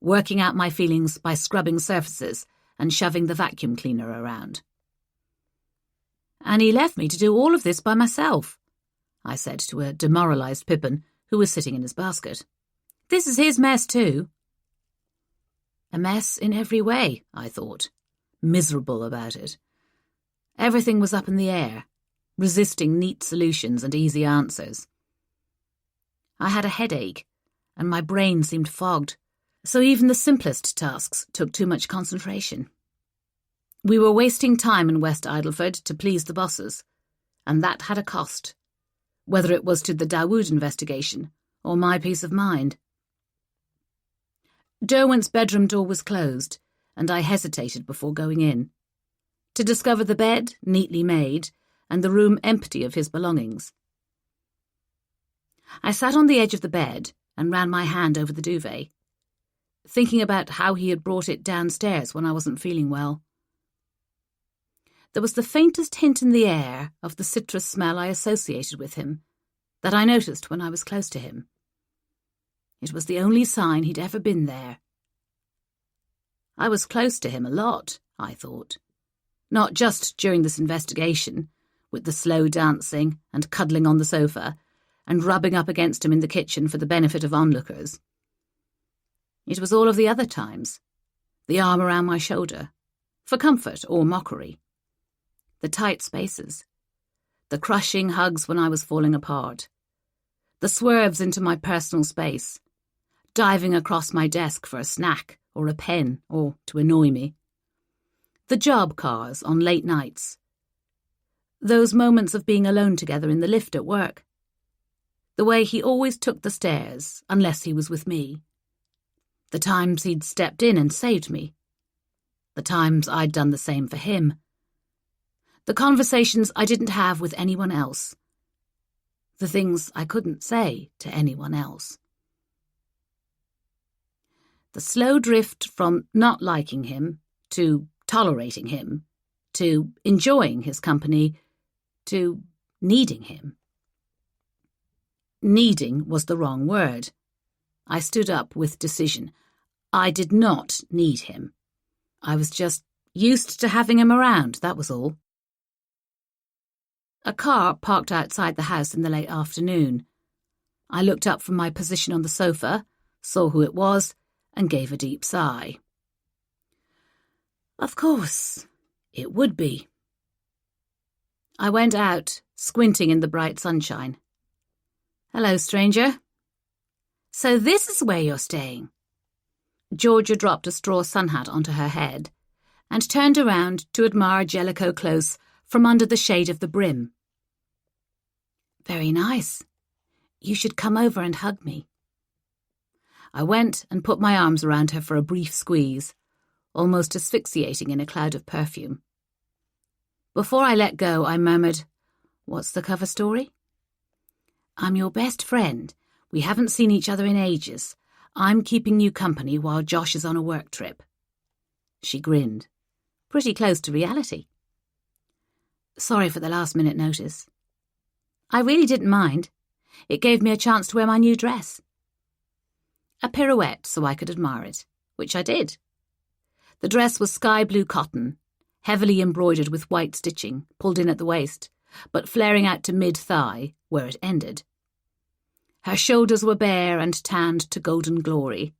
working out my feelings by scrubbing surfaces and shoving the vacuum cleaner around. And he left me to do all of this by myself, I said to a demoralised Pippin who was sitting in his basket. This is his mess too. A mess in every way, I thought, miserable about it. Everything was up in the air, resisting neat solutions and easy answers. I had a headache, and my brain seemed fogged, so even the simplest tasks took too much concentration. We were wasting time in West Idleford to please the bosses, and that had a cost, whether it was to the Dawood investigation or my peace of mind. Derwent's bedroom door was closed, and I hesitated before going in, to discover the bed neatly made and the room empty of his belongings. I sat on the edge of the bed and ran my hand over the duvet, thinking about how he had brought it downstairs when I wasn't feeling well. There was the faintest hint in the air of the citrus smell I associated with him, that I noticed when I was close to him. It was the only sign he'd ever been there. I was close to him a lot, I thought. Not just during this investigation, with the slow dancing and cuddling on the sofa, and rubbing up against him in the kitchen for the benefit of onlookers. It was all of the other times, the arm around my shoulder, for comfort or mockery, the tight spaces, the crushing hugs when I was falling apart, the swerves into my personal space, diving across my desk for a snack or a pen or to annoy me, the job cars on late nights, those moments of being alone together in the lift at work, the way he always took the stairs, unless he was with me, the times he'd stepped in and saved me, the times I'd done the same for him, The conversations I didn't have with anyone else. The things I couldn't say to anyone else. The slow drift from not liking him to tolerating him to enjoying his company to needing him. Needing was the wrong word. I stood up with decision. I did not need him. I was just used to having him around, that was all. A car parked outside the house in the late afternoon. I looked up from my position on the sofa, saw who it was, and gave a deep sigh. Of course, it would be. I went out, squinting in the bright sunshine. Hello, stranger. So this is where you're staying. Georgia dropped a straw sun hat onto her head and turned around to admire Jellicoe Close from under the shade of the brim. Very nice. You should come over and hug me. I went and put my arms around her for a brief squeeze, almost asphyxiating in a cloud of perfume. Before I let go, I murmured, "What's the cover story?" "I'm your best friend. We haven't seen each other in ages. I'm keeping you company while Josh is on a work trip." She grinned. Pretty close to reality. Sorry for the last-minute notice. I really didn't mind. It gave me a chance to wear my new dress. A pirouette so I could admire it, which I did. The dress was sky-blue cotton, heavily embroidered with white stitching, pulled in at the waist, but flaring out to mid-thigh, where it ended. Her shoulders were bare and tanned to golden glory.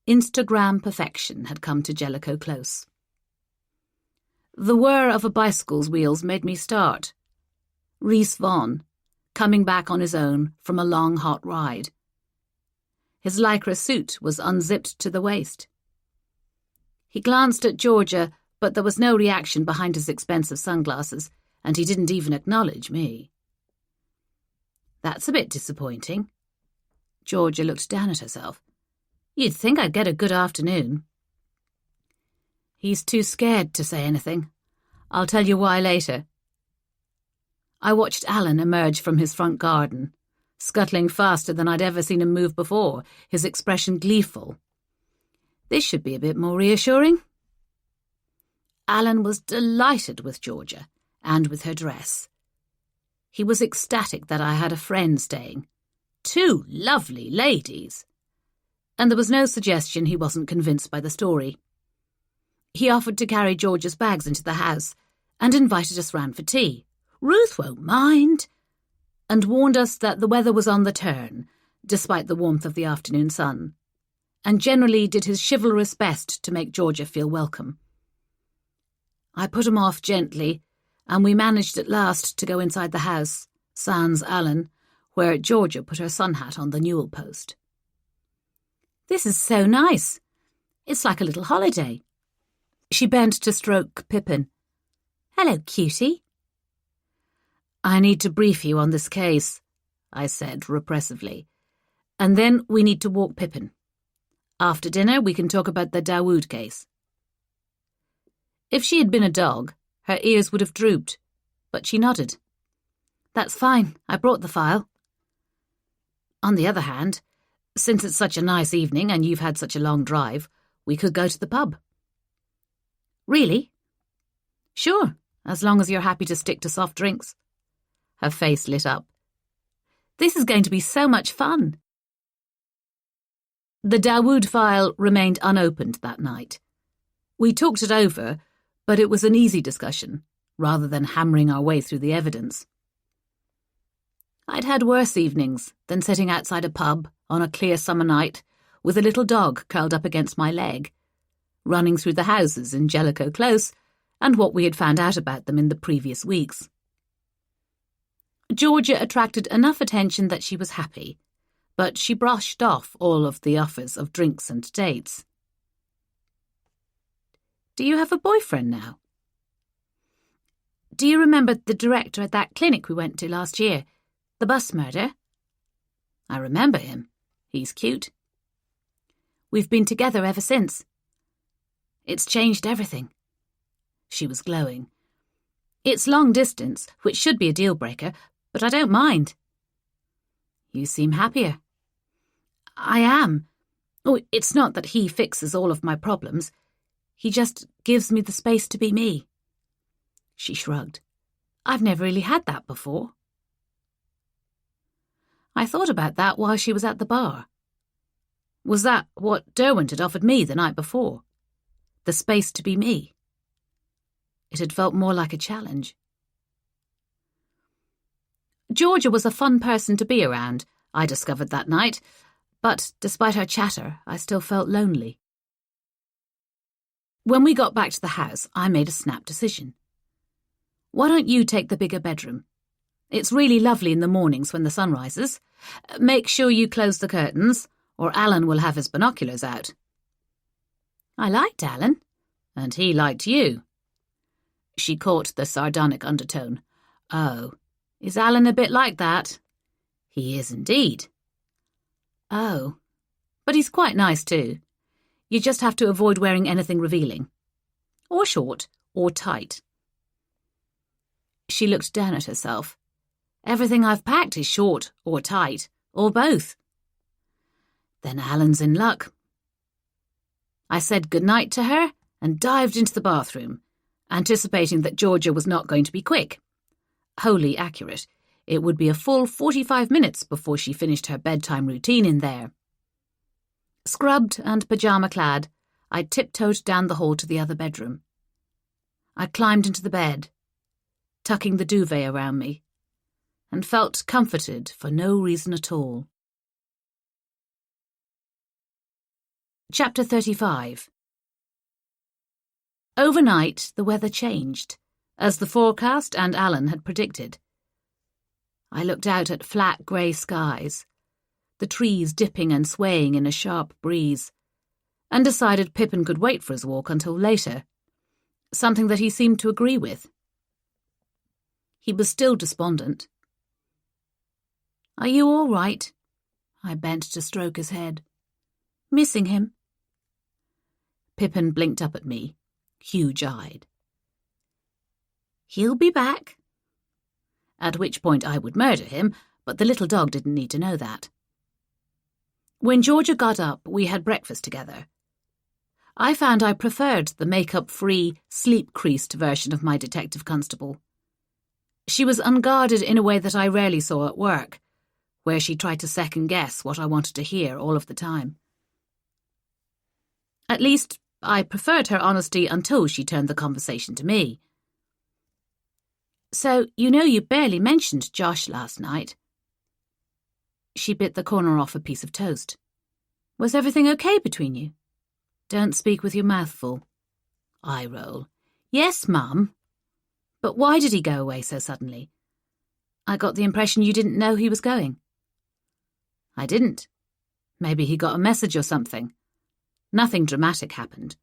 Instagram perfection had come to Jellicoe Close. The whir of a bicycle's wheels made me start. Rhys Vaughan, coming back on his own from a long, hot ride. His lycra suit was unzipped to the waist. He glanced at Georgia, but there was no reaction behind his expensive sunglasses, and he didn't even acknowledge me. That's a bit disappointing. Georgia looked down at herself. You'd think I'd get a good afternoon. He's too scared to say anything. I'll tell you why later. I watched Alan emerge from his front garden, scuttling faster than I'd ever seen him move before, his expression gleeful. This should be a bit more reassuring. Alan was delighted with Georgia and with her dress. He was ecstatic that I had a friend staying. 2 lovely ladies. And there was no suggestion he wasn't convinced by the story. He offered to carry Georgia's bags into the house and invited us round for tea. Ruth won't mind, and warned us that the weather was on the turn, despite the warmth of the afternoon sun, and generally did his chivalrous best to make Georgia feel welcome. I put him off gently, and we managed at last to go inside the house, sans Alan, where Georgia put her sun hat on the newel post. This is so nice. It's like a little holiday. She bent to stroke Pippin. Hello, cutie. I need to brief you on this case, I said repressively, and then we need to walk Pippin. After dinner, we can talk about the Dawood case. If she had been a dog, her ears would have drooped, but she nodded. That's fine, I brought the file. On the other hand, since it's such a nice evening and you've had such a long drive, we could go to the pub. Really? Sure, as long as you're happy to stick to soft drinks. Her face lit up. This is going to be so much fun. The Dawood file remained unopened that night. We talked it over, but it was an easy discussion, rather than hammering our way through the evidence. I'd had worse evenings than sitting outside a pub on a clear summer night with a little dog curled up against my leg, running through the houses in Jellicoe Close and what we had found out about them in the previous weeks. Georgia attracted enough attention that she was happy, but she brushed off all of the offers of drinks and dates. Do you have a boyfriend now? Do you remember the director at that clinic we went to last year, the bus murder? I remember him. He's cute. We've been together ever since. It's changed everything. She was glowing. It's long distance, which should be a deal-breaker, but I don't mind. You seem happier. I am. Oh, it's not that he fixes all of my problems. He just gives me the space to be me. She shrugged. I've never really had that before. I thought about that while she was at the bar. Was that what Derwent had offered me the night before? The space to be me? It had felt more like a challenge. Georgia was a fun person to be around, I discovered that night, but despite her chatter, I still felt lonely. When we got back to the house, I made a snap decision. Why don't you take the bigger bedroom? It's really lovely in the mornings when the sun rises. Make sure you close the curtains, or Alan will have his binoculars out. I liked Alan, and he liked you. She caught the sardonic undertone. Oh, is Alan a bit like that? He is indeed. Oh, but he's quite nice too. You just have to avoid wearing anything revealing. Or short, or tight. She looked down at herself. Everything I've packed is short, or tight, or both. Then Alan's in luck. I said goodnight to her and dived into the bathroom, anticipating that Georgia was not going to be quick. Wholly accurate. It would be a full 45 minutes before she finished her bedtime routine in there. Scrubbed and pyjama-clad, I tiptoed down the hall to the other bedroom. I climbed into the bed, tucking the duvet around me, and felt comforted for no reason at all. Chapter 35. Overnight, the weather changed, as the forecast and Alan had predicted. I looked out at flat grey skies, the trees dipping and swaying in a sharp breeze, and decided Pippin could wait for his walk until later, something that he seemed to agree with. He was still despondent. Are you all right? I bent to stroke his head. Missing him? Pippin blinked up at me, huge-eyed. He'll be back. At which point I would murder him, but the little dog didn't need to know that. When Georgia got up, we had breakfast together. I found I preferred the makeup-free, sleep-creased version of my detective constable. She was unguarded in a way that I rarely saw at work, where she tried to second-guess what I wanted to hear all of the time. At least, I preferred her honesty until she turned the conversation to me. So, you barely mentioned Josh last night. She bit the corner off a piece of toast. Was everything okay between you? Don't speak with your mouth full. Eye roll. Yes, Mum. But why did he go away so suddenly? I got the impression you didn't know he was going. I didn't. Maybe he got a message or something. Nothing dramatic happened.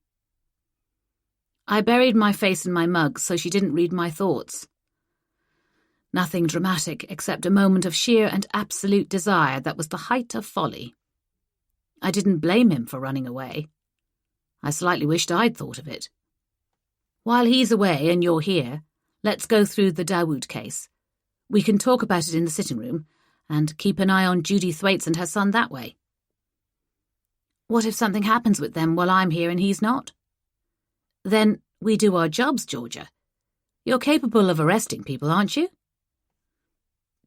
I buried my face in my mug so she didn't read my thoughts. Nothing dramatic except a moment of sheer and absolute desire that was the height of folly. I didn't blame him for running away. I slightly wished I'd thought of it. While he's away and you're here, let's go through the Dawood case. We can talk about it in the sitting room and keep an eye on Judy Thwaites and her son that way. What if something happens with them while I'm here and he's not? Then we do our jobs, Georgia. You're capable of arresting people, aren't you?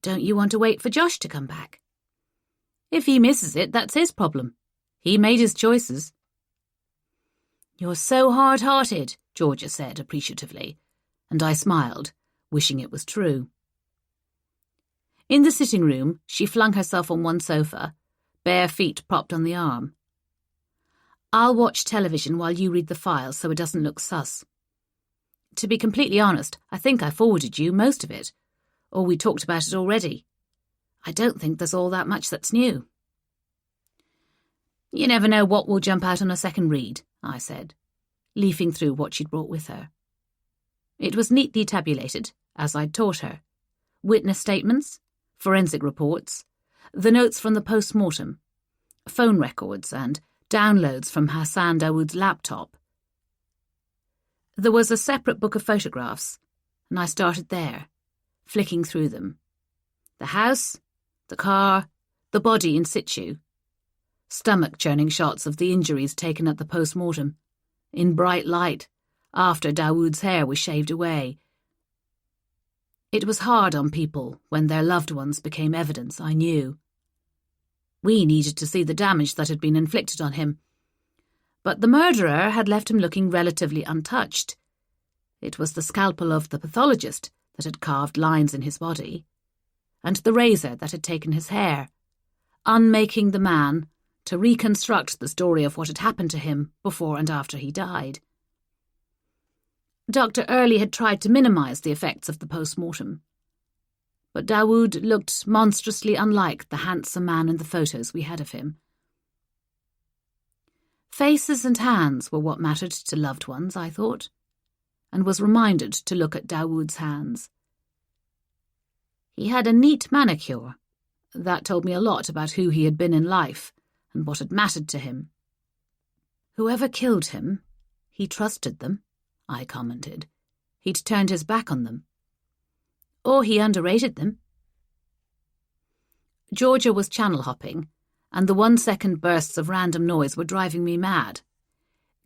Don't you want to wait for Josh to come back? If he misses it, that's his problem. He made his choices. You're so hard-hearted, Georgia said appreciatively, and I smiled, wishing it was true. In the sitting room, she flung herself on one sofa, bare feet propped on the arm. I'll watch television while you read the file so it doesn't look sus. To be completely honest, I think I forwarded you most of it, or we talked about it already. I don't think there's all that much that's new. You never know what will jump out on a second read, I said, leafing through what she'd brought with her. It was neatly tabulated, as I'd taught her. Witness statements, forensic reports, the notes from the post-mortem, phone records and downloads from Hassan Dawood's laptop. There was a separate book of photographs, and I started there, flicking through them. The house, the car, the body in situ. Stomach-churning shots of the injuries taken at the post-mortem, in bright light, after Dawood's hair was shaved away. It was hard on people when their loved ones became evidence, I knew. We needed to see the damage that had been inflicted on him. But the murderer had left him looking relatively untouched. It was the scalpel of the pathologist that had carved lines in his body, and the razor that had taken his hair, unmaking the man to reconstruct the story of what had happened to him before and after he died. Dr. Early had tried to minimise the effects of the post-mortem, but Dawood looked monstrously unlike the handsome man in the photos we had of him. Faces and hands were what mattered to loved ones, I thought, and was reminded to look at Dawood's hands. He had a neat manicure. That told me a lot about who he had been in life and what had mattered to him. Whoever killed him, he trusted them, I commented. He'd turned his back on them. Or he underrated them. Georgia was channel hopping, and the 1-second bursts of random noise were driving me mad.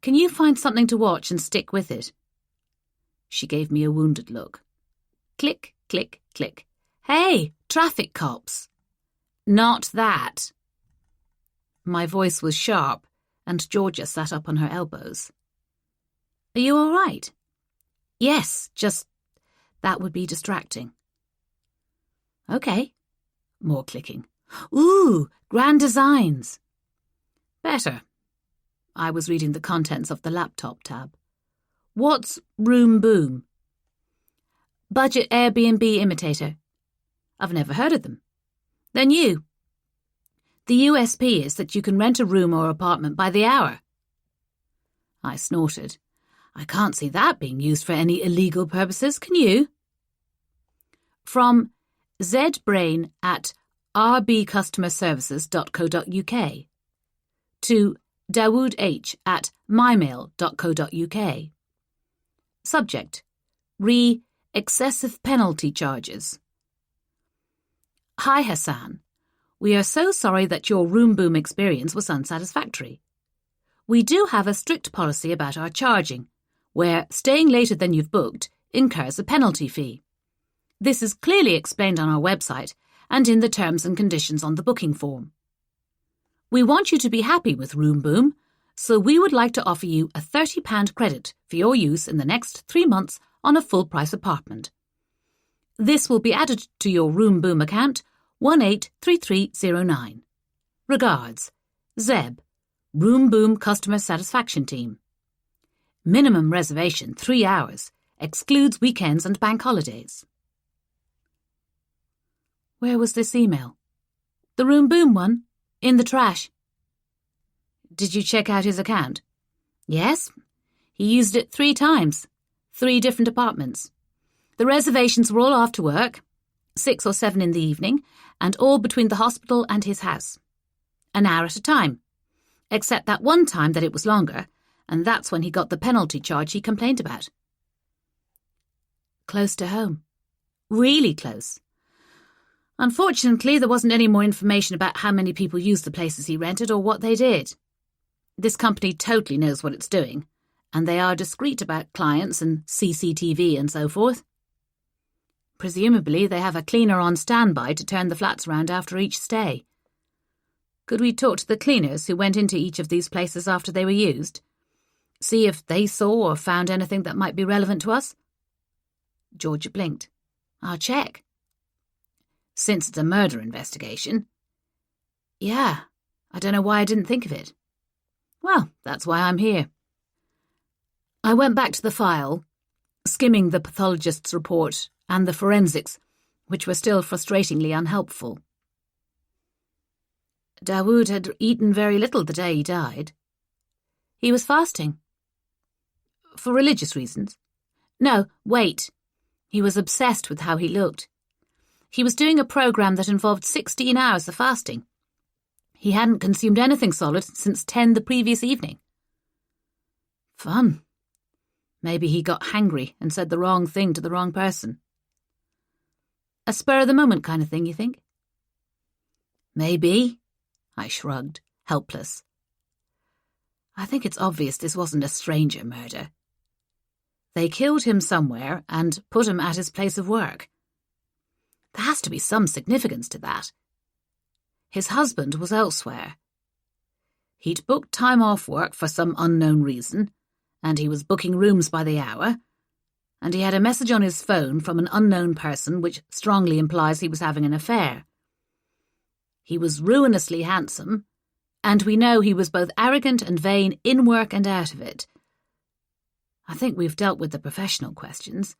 Can you find something to watch and stick with it? She gave me a wounded look. Click, click, click. Hey, traffic cops! Not that. My voice was sharp, and Georgia sat up on her elbows. Are you all right? Yes, just that would be distracting. Okay. More clicking. Ooh, grand designs. Better. I was reading the contents of the laptop tab. What's Room Boom? Budget Airbnb imitator. I've never heard of them. They're new. The USP is that you can rent a room or apartment by the hour. I snorted. I can't see that being used for any illegal purposes, can you? From zbrain at rbcustomerservices.co.uk to dawoodh at mymail.co.uk. Subject: excessive penalty charges. Hi Hassan, we are so sorry that your room boom experience was unsatisfactory. We do have a strict policy about our charging, where staying later than you've booked incurs a penalty fee. This is clearly explained on our website and in the terms and conditions on the booking form. We want you to be happy with Room Boom, so we would like to offer you a £30 credit for your use in the next 3 months on a full-price apartment. This will be added to your Room Boom account 183309. Regards, Zeb, Room Boom Customer Satisfaction Team. Minimum reservation 3 hours, excludes weekends and bank holidays. Where was this email? The Room Boom one? In the trash. Did you check out his account? Yes. He used it 3 times. 3 different apartments. The reservations were all after work, 6 or 7 in the evening, and all between the hospital and his house. An hour at a time. Except that one time that it was longer, and that's when he got the penalty charge he complained about. Close to home. Really close. Unfortunately, there wasn't any more information about how many people used the places he rented or what they did. This company totally knows what it's doing, and they are discreet about clients and CCTV and so forth. Presumably, they have a cleaner on standby to turn the flats around after each stay. Could we talk to the cleaners who went into each of these places after they were used? See if they saw or found anything that might be relevant to us? Georgia blinked. I'll check. Since it's a murder investigation. Yeah, I don't know why I didn't think of it. Well, that's why I'm here. I went back to the file, skimming the pathologist's report and the forensics, which were still frustratingly unhelpful. Dawood had eaten very little the day he died. He was fasting. For religious reasons. No, wait. He was obsessed with how he looked. He was doing a program that involved 16 hours of fasting. He hadn't consumed anything solid since 10 the previous evening. Fun. Maybe he got hangry and said the wrong thing to the wrong person. A spur-of-the-moment kind of thing, you think? Maybe, I shrugged, helpless. I think it's obvious this wasn't a stranger murder. They killed him somewhere and put him at his place of work. There has to be some significance to that. His husband was elsewhere. He'd booked time off work for some unknown reason, and he was booking rooms by the hour, and he had a message on his phone from an unknown person which strongly implies he was having an affair. He was ruinously handsome, and we know he was both arrogant and vain in work and out of it. I think we've dealt with the professional questions.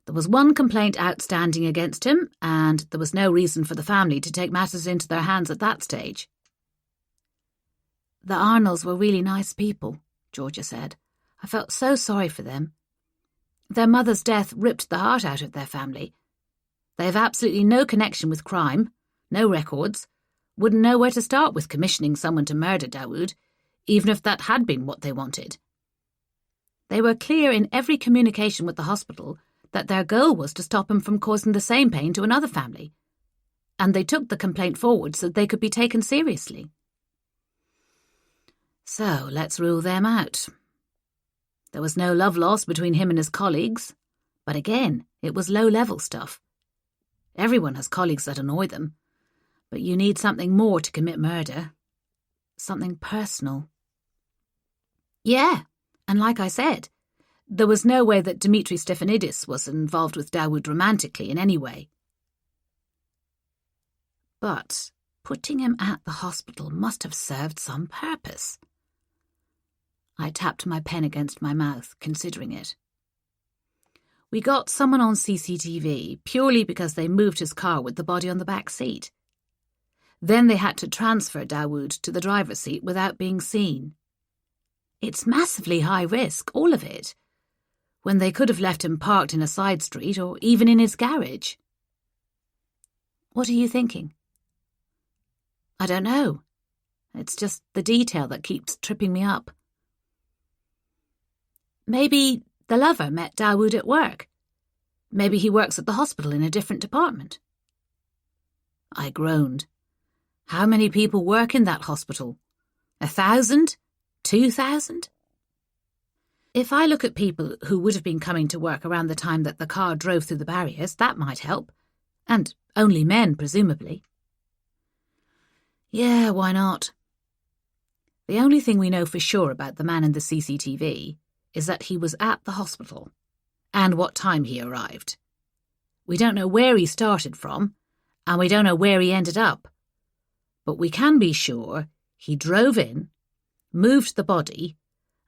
There was one complaint outstanding against him, and there was no reason for the family to take matters into their hands at that stage. The Arnolds were really nice people, Georgia said. I felt so sorry for them. Their mother's death ripped the heart out of their family. They have absolutely no connection with crime, no records, wouldn't know where to start with commissioning someone to murder Dawood, even if that had been what they wanted. They were clear in every communication with the hospital that their goal was to stop him from causing the same pain to another family, and they took the complaint forward so they could be taken seriously. So let's rule them out. There was no love lost between him and his colleagues, but again, it was low-level stuff. Everyone has colleagues that annoy them, but you need something more to commit murder. Something personal. Yeah, and like I said, there was no way that Dimitri Stefanidis was involved with Dawood romantically in any way. But putting him at the hospital must have served some purpose. I tapped my pen against my mouth, considering it. We got someone on CCTV purely because they moved his car with the body on the back seat. Then they had to transfer Dawood to the driver's seat without being seen. It's massively high risk, all of it, when they could have left him parked in a side street or even in his garage. What are you thinking? I don't know. It's just the detail that keeps tripping me up. Maybe the lover met Dawood at work. Maybe he works at the hospital in a different department. I groaned. How many people work in that hospital? 1,000? 2,000? If I look at people who would have been coming to work around the time that the car drove through the barriers, that might help. And only men, presumably. Yeah, why not? The only thing we know for sure about the man in the CCTV is that he was at the hospital, and what time he arrived. We don't know where he started from, and we don't know where he ended up. But we can be sure he drove in, moved the body,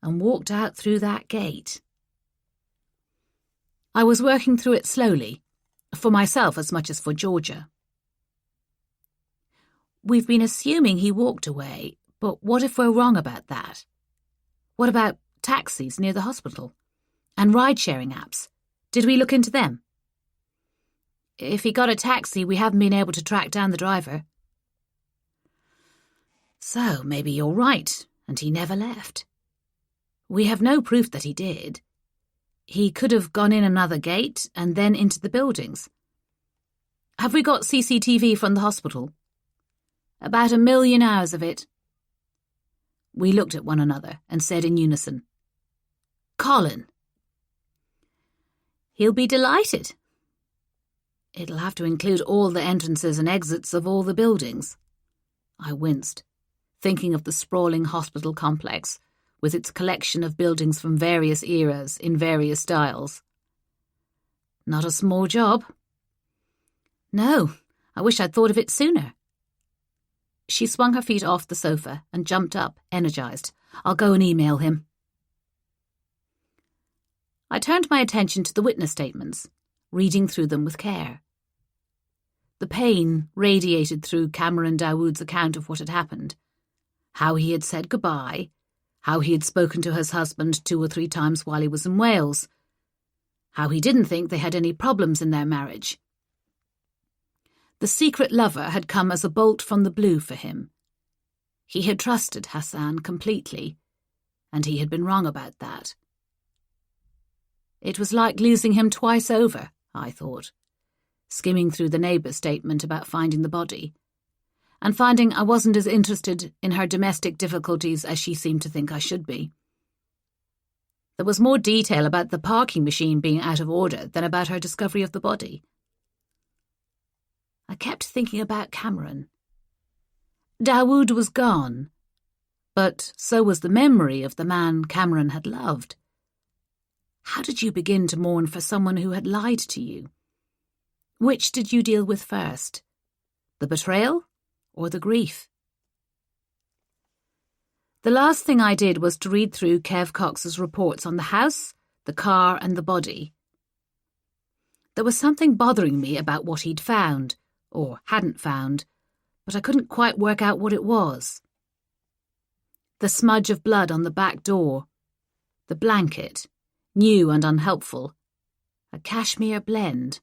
and walked out through that gate. I was working through it slowly, for myself as much as for Georgia. We've been assuming he walked away, but what if we're wrong about that? What about taxis near the hospital? And ride-sharing apps? Did we look into them? If he got a taxi, we haven't been able to track down the driver. So maybe you're right, and he never left. We have no proof that he did. He could have gone in another gate and then into the buildings. Have we got CCTV from the hospital? About 1 million hours of it. We looked at one another and said in unison, Colin. He'll be delighted. It'll have to include all the entrances and exits of all the buildings. I winced, thinking of the sprawling hospital complex with its collection of buildings from various eras in various styles. Not a small job. No, I wish I'd thought of it sooner. She swung her feet off the sofa and jumped up, energized. I'll go and email him. I turned my attention to the witness statements, reading through them with care. The pain radiated through Cameron Dawood's account of what had happened. How he had said goodbye, how he had spoken to his husband 2 or 3 times while he was in Wales, how he didn't think they had any problems in their marriage. The secret lover had come as a bolt from the blue for him. He had trusted Hassan completely, and he had been wrong about that. It was like losing him twice over, I thought, skimming through the neighbour's statement about finding the body, and finding I wasn't as interested in her domestic difficulties as she seemed to think I should be. There was more detail about the parking machine being out of order than about her discovery of the body. I kept thinking about Cameron. Dawood was gone, but so was the memory of the man Cameron had loved. How did you begin to mourn for someone who had lied to you? Which did you deal with first? The betrayal or the grief? The last thing I did was to read through Kev Cox's reports on the house, the car and the body. There was something bothering me about what he'd found, or hadn't found, but I couldn't quite work out what it was. The smudge of blood on the back door, the blanket, new and unhelpful, a cashmere blend,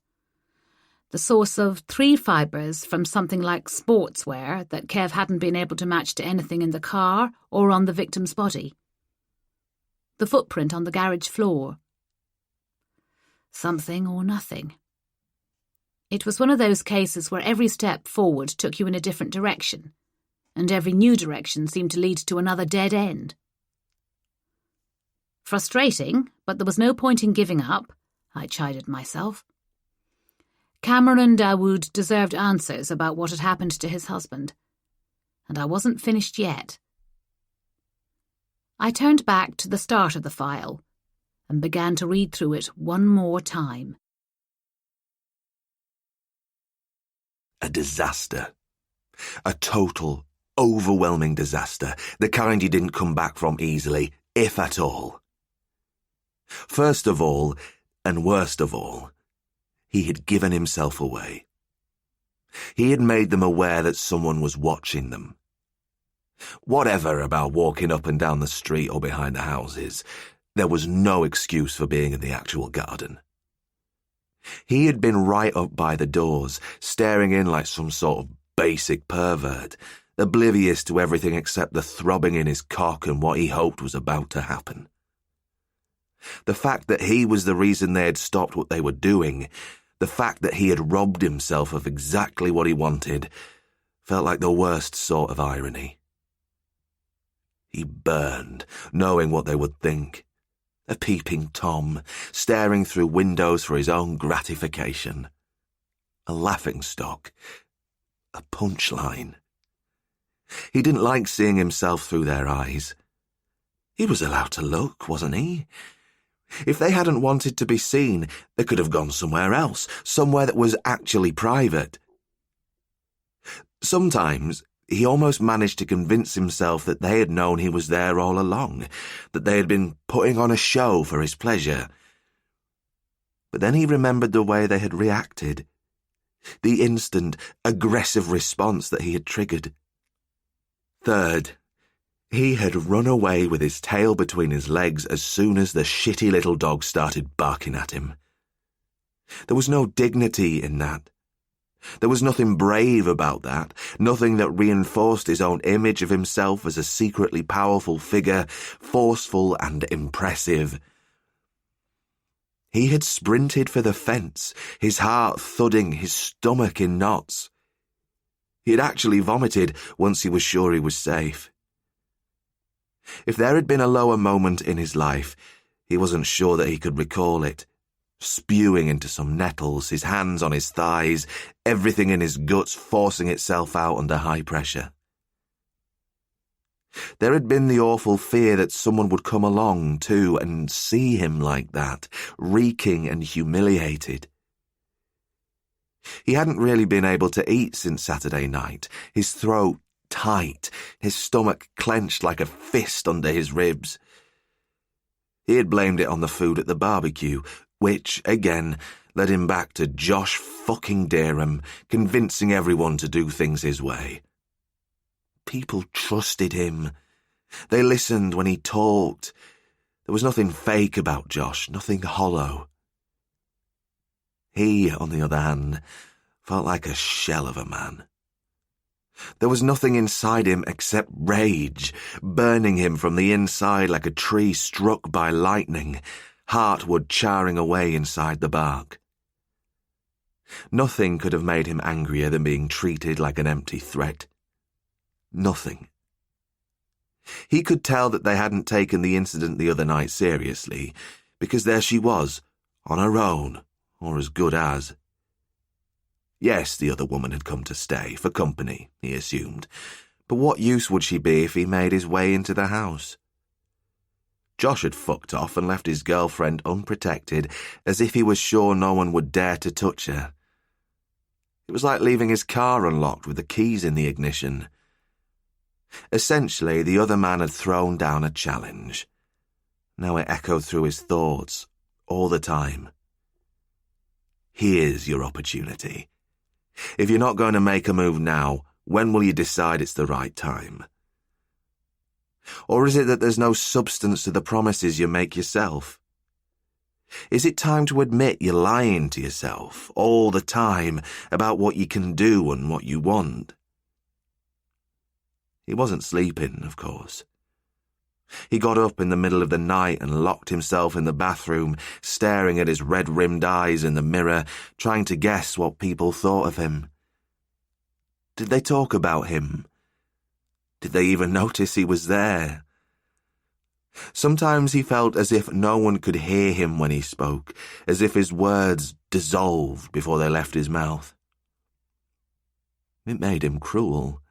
the source of 3 fibres from something like sportswear that Kev hadn't been able to match to anything in the car or on the victim's body, the footprint on the garage floor. Something or nothing. It was one of those cases where every step forward took you in a different direction, and every new direction seemed to lead to another dead end. Frustrating, but there was no point in giving up, I chided myself. Cameron Dawood deserved answers about what had happened to his husband, and I wasn't finished yet. I turned back to the start of the file and began to read through it one more time. A disaster. A total, overwhelming disaster, the kind you didn't come back from easily, if at all. First of all, and worst of all, he had given himself away. He had made them aware that someone was watching them. Whatever about walking up and down the street or behind the houses, there was no excuse for being in the actual garden. He had been right up by the doors, staring in like some sort of basic pervert, oblivious to everything except the throbbing in his cock and what he hoped was about to happen. The fact that he was the reason they had stopped what they were doing, the fact that he had robbed himself of exactly what he wanted, felt like the worst sort of irony. He burned, knowing what they would think. A peeping Tom, staring through windows for his own gratification. A laughingstock. A punchline. He didn't like seeing himself through their eyes. He was allowed to look, wasn't he? If they hadn't wanted to be seen, they could have gone somewhere else, somewhere that was actually private. Sometimes he almost managed to convince himself that they had known he was there all along, that they had been putting on a show for his pleasure. But then he remembered the way they had reacted, the instant, aggressive response that he had triggered. Third, he had run away with his tail between his legs as soon as the shitty little dog started barking at him. There was no dignity in that. There was nothing brave about that, nothing that reinforced his own image of himself as a secretly powerful figure, forceful and impressive. He had sprinted for the fence, his heart thudding, his stomach in knots. He had actually vomited once he was sure he was safe. If there had been a lower moment in his life, he wasn't sure that he could recall it. Spewing into some nettles, his hands on his thighs, everything in his guts forcing itself out under high pressure. There had been the awful fear that someone would come along, too, and see him like that, reeking and humiliated. He hadn't really been able to eat since Saturday night, his throat tight, his stomach clenched like a fist under his ribs. He had blamed it on the food at the barbecue, which, again, led him back to Josh fucking Derham, convincing everyone to do things his way. People trusted him. They listened when he talked. There was nothing fake about Josh, nothing hollow. He, on the other hand, felt like a shell of a man. There was nothing inside him except rage, burning him from the inside like a tree struck by lightning, heartwood charring away inside the bark. Nothing could have made him angrier than being treated like an empty threat. Nothing. He could tell that they hadn't taken the incident the other night seriously, because there she was, on her own, or as good as. Yes, the other woman had come to stay, for company, he assumed, but what use would she be if he made his way into the house? Josh had fucked off and left his girlfriend unprotected, as if he was sure no one would dare to touch her. It was like leaving his car unlocked with the keys in the ignition. Essentially, the other man had thrown down a challenge. Now it echoed through his thoughts, all the time. Here's your opportunity. If you're not going to make a move now, when will you decide it's the right time? Or is it that there's no substance to the promises you make yourself? Is it time to admit you're lying to yourself all the time about what you can do and what you want? He wasn't sleeping, of course. He got up in the middle of the night and locked himself in the bathroom, staring at his red-rimmed eyes in the mirror, trying to guess what people thought of him. Did they talk about him? Did they even notice he was there? Sometimes he felt as if no one could hear him when he spoke, as if his words dissolved before they left his mouth. It made him cruel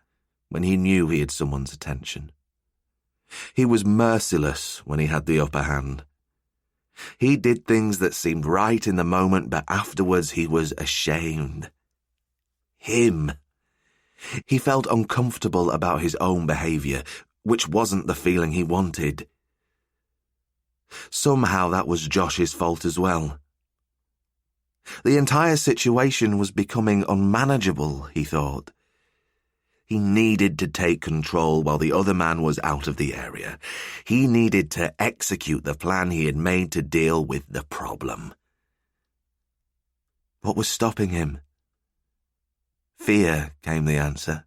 when he knew he had someone's attention. He was merciless when he had the upper hand. He did things that seemed right in the moment, but afterwards he was ashamed. Him. He felt uncomfortable about his own behaviour, which wasn't the feeling he wanted. Somehow that was Josh's fault as well. The entire situation was becoming unmanageable, he thought. He needed to take control while the other man was out of the area. He needed to execute the plan he had made to deal with the problem. What was stopping him? Fear, came the answer.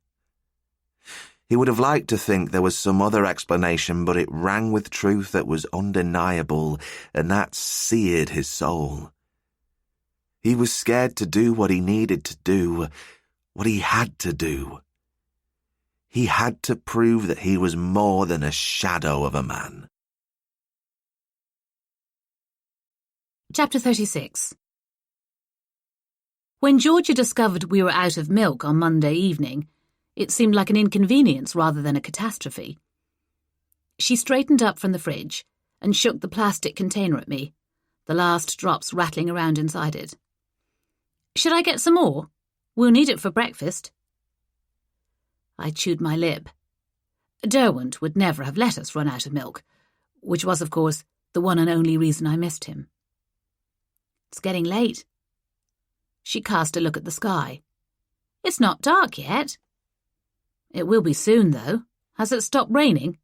He would have liked to think there was some other explanation, but it rang with truth that was undeniable, and that seared his soul. He was scared to do what he needed to do, what he had to do. He had to prove that he was more than a shadow of a man. Chapter 36. When Georgia discovered we were out of milk on Monday evening, it seemed like an inconvenience rather than a catastrophe. She straightened up from the fridge and shook the plastic container at me, the last drops rattling around inside it. "Should I get some more? We'll need it for breakfast." I chewed my lip. Derwent would never have let us run out of milk, which was, of course, the one and only reason I missed him. "It's getting late." She cast a look at the sky. "It's not dark yet." "It will be soon, though. Has it stopped raining?"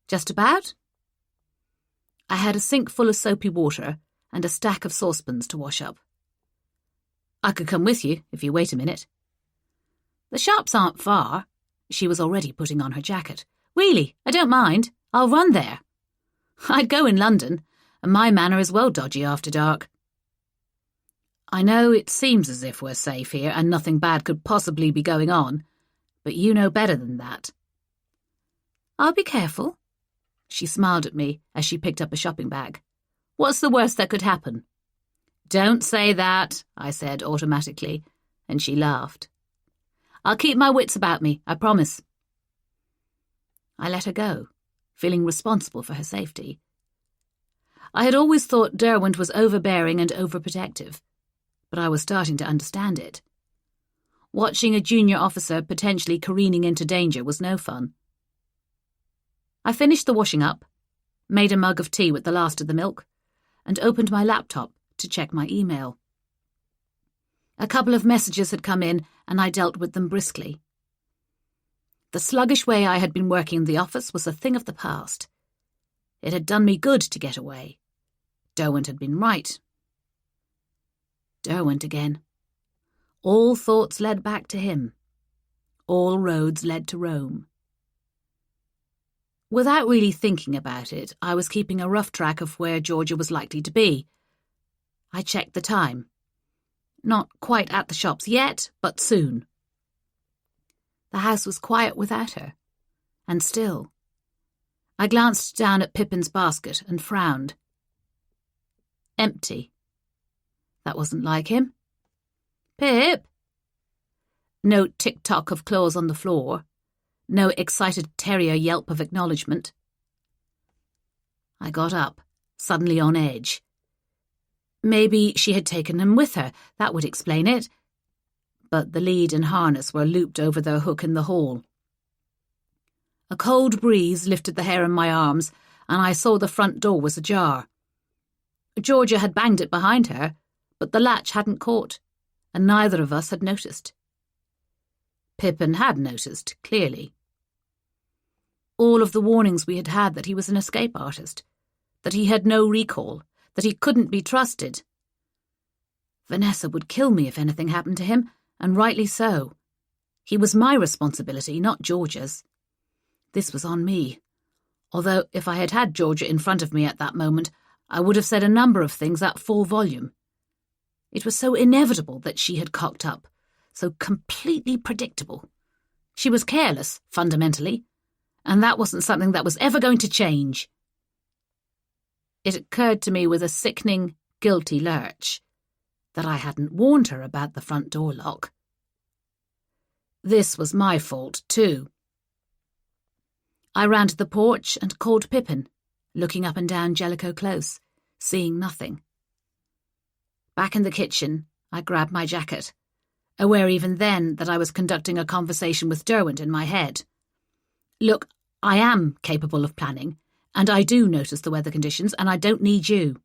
"Just about." I had a sink full of soapy water and a stack of saucepans to wash up. "I could come with you if you wait a minute." "The shops aren't far." She was already putting on her jacket. "Really, I don't mind. I'll run there." "I'd go in London, and my manner is well dodgy after dark." "I know it seems as if we're safe here and nothing bad could possibly be going on, but you know better than that." "I'll be careful." She smiled at me as she picked up a shopping bag. "What's the worst that could happen?" "Don't say that," I said automatically, and she laughed. "I'll keep my wits about me, I promise." I let her go, feeling responsible for her safety. I had always thought Derwent was overbearing and overprotective, but I was starting to understand it. Watching a junior officer potentially careening into danger was no fun. I finished the washing up, made a mug of tea with the last of the milk, and opened my laptop to check my email. A couple of messages had come in, and I dealt with them briskly. The sluggish way I had been working in the office was a thing of the past. It had done me good to get away. Derwent had been right. Derwent again. All thoughts led back to him. All roads led to Rome. Without really thinking about it, I was keeping a rough track of where Georgia was likely to be. I checked the time. Not quite at the shops yet, but soon. The house was quiet without her, and still. I glanced down at Pippin's basket and frowned. Empty. That wasn't like him. Pip! No tick-tock of claws on the floor. No excited terrier yelp of acknowledgement. I got up, suddenly on edge. Maybe she had taken him with her, that would explain it. But the lead and harness were looped over their hook in the hall. A cold breeze lifted the hair on my arms, and I saw the front door was ajar. Georgia had banged it behind her, but the latch hadn't caught, and neither of us had noticed. Pippin had noticed, clearly. All of the warnings we had had that he was an escape artist, that he had no recall, that he couldn't be trusted. Vanessa would kill me if anything happened to him, and rightly so. He was my responsibility, not Georgia's. This was on me, although if I had had Georgia in front of me at that moment, I would have said a number of things at full volume. It was so inevitable that she had cocked up, so completely predictable. She was careless, fundamentally, and that wasn't something that was ever going to change. It occurred to me with a sickening, guilty lurch that I hadn't warned her about the front door lock. This was my fault, too. I ran to the porch and called Pippin, looking up and down Jellicoe Close, seeing nothing. Back in the kitchen, I grabbed my jacket, aware even then that I was conducting a conversation with Derwent in my head. Look, I am capable of planning, and I do notice the weather conditions, and I don't need you.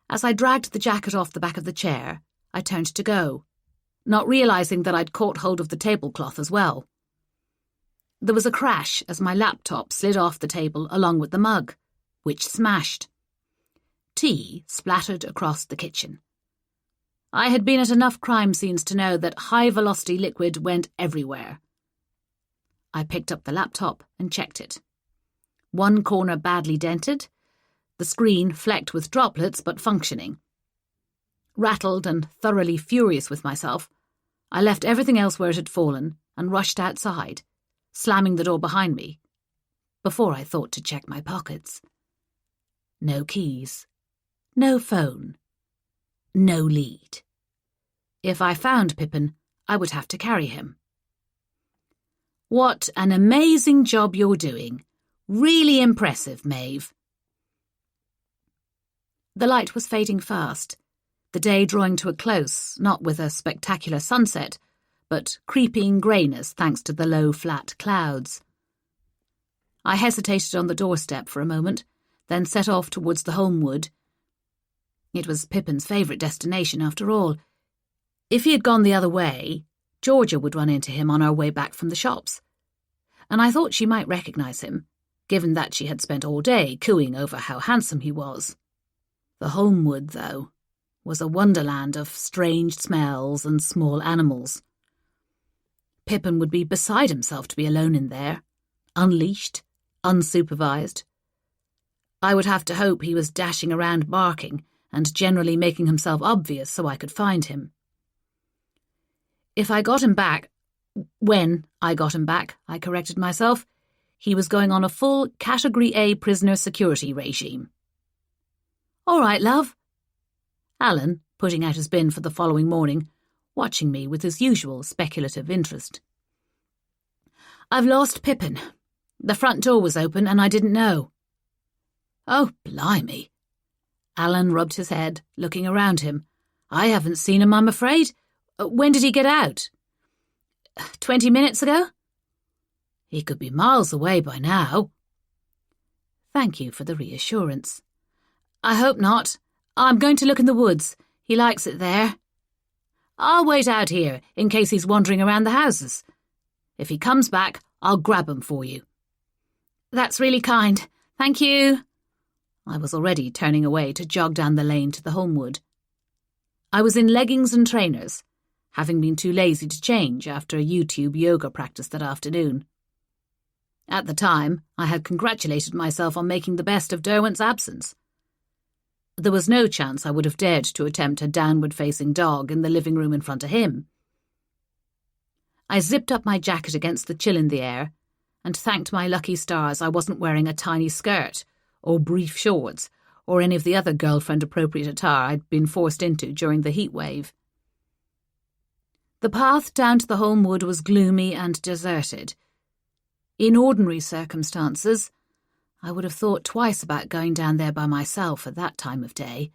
As I dragged the jacket off the back of the chair, I turned to go, not realising that I'd caught hold of the tablecloth as well. There was a crash as my laptop slid off the table along with the mug, which smashed. Tea splattered across the kitchen. I had been at enough crime scenes to know that high-velocity liquid went everywhere. I picked up the laptop and checked it. One corner badly dented, the screen flecked with droplets but functioning. Rattled and thoroughly furious with myself, I left everything else where it had fallen and rushed outside, slamming the door behind me, before I thought to check my pockets. No keys, no phone, no lead. If I found Pippin, I would have to carry him. What an amazing job you're doing. Really impressive, Maeve. The light was fading fast, the day drawing to a close, not with a spectacular sunset, but creeping greyness thanks to the low, flat clouds. I hesitated on the doorstep for a moment, then set off towards the Holmwood. It was Pippin's favourite destination, after all. If he had gone the other way, Georgia would run into him on our way back from the shops, and I thought she might recognise him, given that she had spent all day cooing over how handsome he was. The Holmwood, though, was a wonderland of strange smells and small animals. Pippin would be beside himself to be alone in there, unleashed, unsupervised. I would have to hope he was dashing around barking and generally making himself obvious so I could find him. If I got him back, when I got him back, I corrected myself, he was going on a full Category A prisoner security regime. All right, love. Alan, putting out his bin for the following morning, watching me with his usual speculative interest. I've lost Pippin. The front door was open and I didn't know. Oh, blimey. Alan rubbed his head, looking around him. I haven't seen him, I'm afraid. When did he get out? 20 minutes ago? He could be miles away by now. Thank you for the reassurance. I hope not. I'm going to look in the woods. He likes it there. I'll wait out here in case he's wandering around the houses. If he comes back, I'll grab him for you. That's really kind. Thank you. I was already turning away to jog down the lane to the Holmwood. I was in leggings and trainers, having been too lazy to change after a YouTube yoga practice that afternoon. At the time, I had congratulated myself on making the best of Derwent's absence. There was no chance I would have dared to attempt a downward-facing dog in the living room in front of him. I zipped up my jacket against the chill in the air and thanked my lucky stars I wasn't wearing a tiny skirt or brief shorts or any of the other girlfriend-appropriate attire I'd been forced into during the heat wave. The path down to the home wood was gloomy and deserted. In ordinary circumstances, I would have thought twice about going down there by myself at that time of day.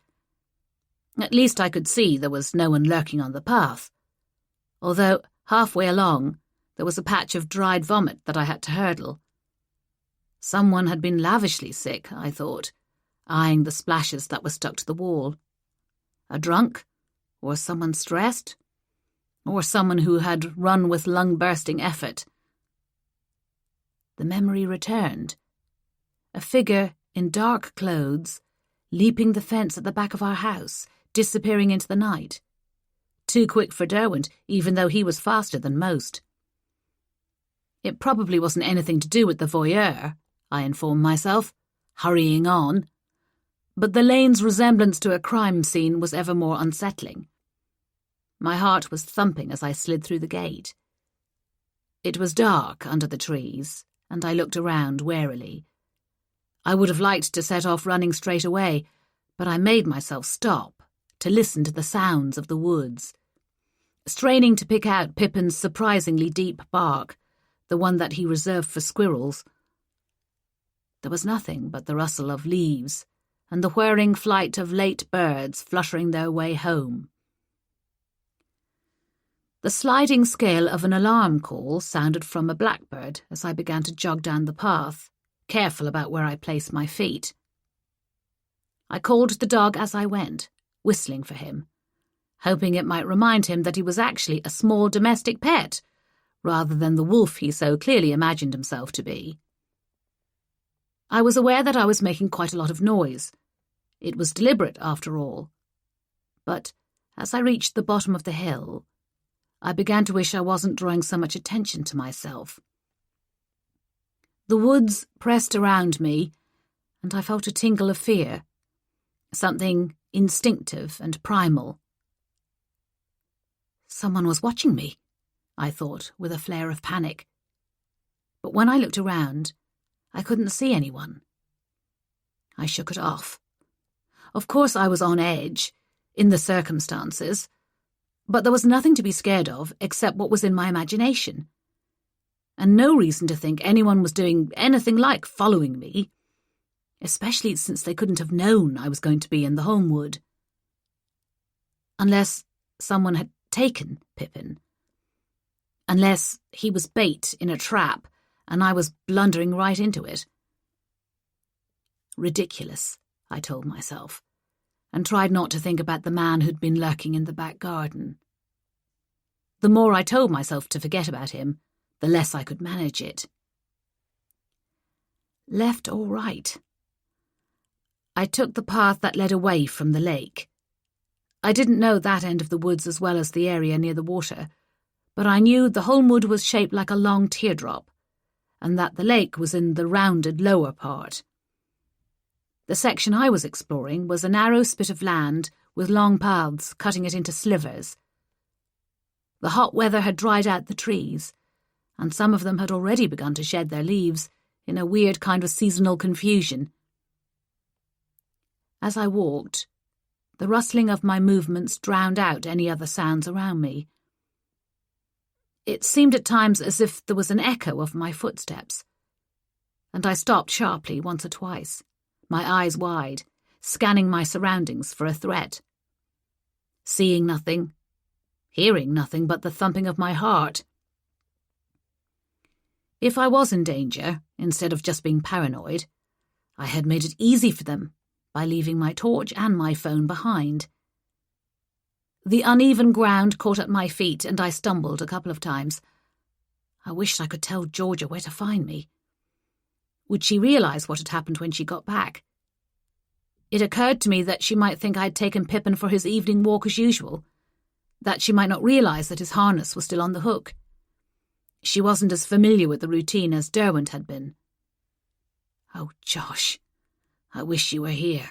At least I could see there was no one lurking on the path, although halfway along there was a patch of dried vomit that I had to hurdle. Someone had been lavishly sick, I thought, eyeing the splashes that were stuck to the wall. A drunk? Or someone stressed? Or someone who had run with lung-bursting effort? The memory returned. A figure in dark clothes, leaping the fence at the back of our house, disappearing into the night. Too quick for Derwent, even though he was faster than most. It probably wasn't anything to do with the voyeur, I informed myself, hurrying on. But the lane's resemblance to a crime scene was ever more unsettling. My heart was thumping as I slid through the gate. It was dark under the trees, and I looked around warily. I would have liked to set off running straight away, but I made myself stop to listen to the sounds of the woods, straining to pick out Pippin's surprisingly deep bark, the one that he reserved for squirrels. There was nothing but the rustle of leaves and the whirring flight of late birds fluttering their way home. The sliding scale of an alarm call sounded from a blackbird as I began to jog down the path, careful about where I placed my feet. I called the dog as I went, whistling for him, hoping it might remind him that he was actually a small domestic pet, rather than the wolf he so clearly imagined himself to be. I was aware that I was making quite a lot of noise. It was deliberate, after all. But as I reached the bottom of the hill, I began to wish I wasn't drawing so much attention to myself. The woods pressed around me, and I felt a tingle of fear, something instinctive and primal. Someone was watching me, I thought, with a flare of panic. But when I looked around, I couldn't see anyone. I shook it off. Of course I was on edge, in the circumstances, but there was nothing to be scared of except what was in my imagination, and no reason to think anyone was doing anything like following me, especially since they couldn't have known I was going to be in the home wood. Unless someone had taken Pippin. Unless he was bait in a trap and I was blundering right into it. Ridiculous, I told myself, and tried not to think about the man who'd been lurking in the back garden. The more I told myself to forget about him, the less I could manage it. Left or right? I took the path that led away from the lake. I didn't know that end of the woods as well as the area near the water, but I knew the home wood was shaped like a long teardrop, and that the lake was in the rounded lower part. The section I was exploring was a narrow spit of land with long paths cutting it into slivers. The hot weather had dried out the trees, and some of them had already begun to shed their leaves in a weird kind of seasonal confusion. As I walked, the rustling of my movements drowned out any other sounds around me. It seemed at times as if there was an echo of my footsteps, and I stopped sharply once or twice, my eyes wide, scanning my surroundings for a threat. Seeing nothing, hearing nothing but the thumping of my heart. If I was in danger, instead of just being paranoid, I had made it easy for them by leaving my torch and my phone behind. The uneven ground caught at my feet and I stumbled a couple of times. I wished I could tell Georgia where to find me. Would she realise what had happened when she got back? It occurred to me that she might think I had taken Pippin for his evening walk as usual, that she might not realise that his harness was still on the hook. She wasn't as familiar with the routine as Derwent had been. Oh, Josh, I wish you were here.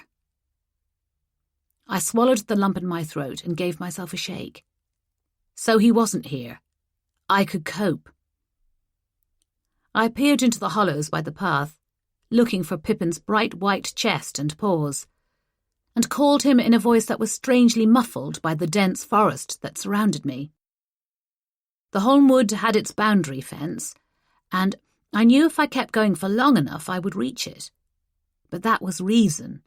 I swallowed the lump in my throat and gave myself a shake. So he wasn't here. I could cope. I peered into the hollows by the path, looking for Pippin's bright white chest and paws, and called him in a voice that was strangely muffled by the dense forest that surrounded me. The Holmwood had its boundary fence, and I knew if I kept going for long enough I would reach it. But that was reason,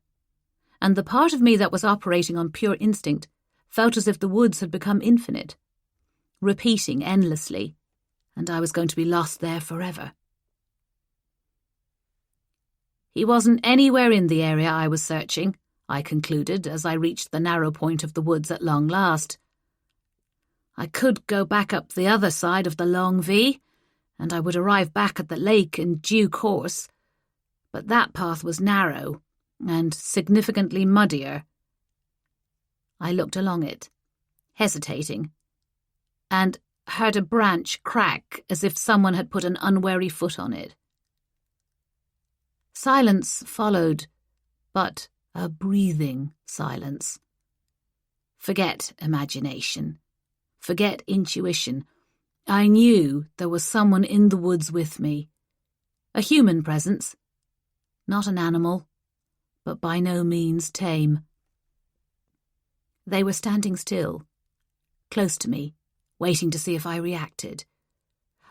and the part of me that was operating on pure instinct felt as if the woods had become infinite, repeating endlessly, and I was going to be lost there forever. He wasn't anywhere in the area I was searching, I concluded as I reached the narrow point of the woods at long last. I could go back up the other side of the long V, and I would arrive back at the lake in due course, but that path was narrow and significantly muddier. I looked along it, hesitating, and heard a branch crack as if someone had put an unwary foot on it. Silence followed, but a breathing silence. Forget imagination. Forget intuition. I knew there was someone in the woods with me. A human presence. Not an animal, but by no means tame. They were standing still, close to me, waiting to see if I reacted,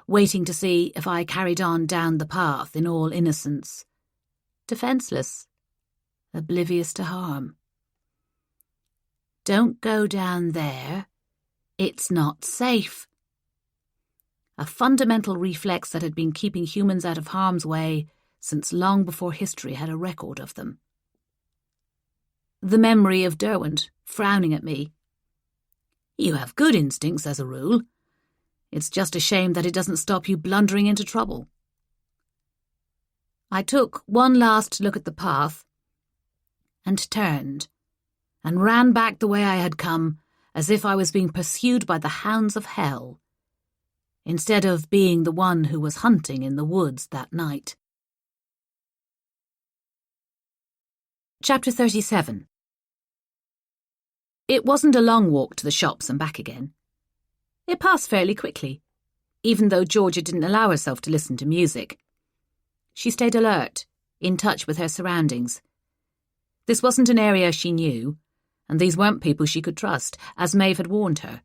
waiting to see if I carried on down the path in all innocence. Defenseless, oblivious to harm. Don't go down there. It's not safe. A fundamental reflex that had been keeping humans out of harm's way since long before history had a record of them. The memory of Derwent frowning at me. You have good instincts as a rule. It's just a shame that it doesn't stop you blundering into trouble. I took one last look at the path and turned and ran back the way I had come, as if I was being pursued by the hounds of hell, instead of being the one who was hunting in the woods that night. Chapter 37. It wasn't a long walk to the shops and back again. It passed fairly quickly, even though Georgia didn't allow herself to listen to music. She stayed alert, in touch with her surroundings. This wasn't an area she knew, and these weren't people she could trust, as Maeve had warned her.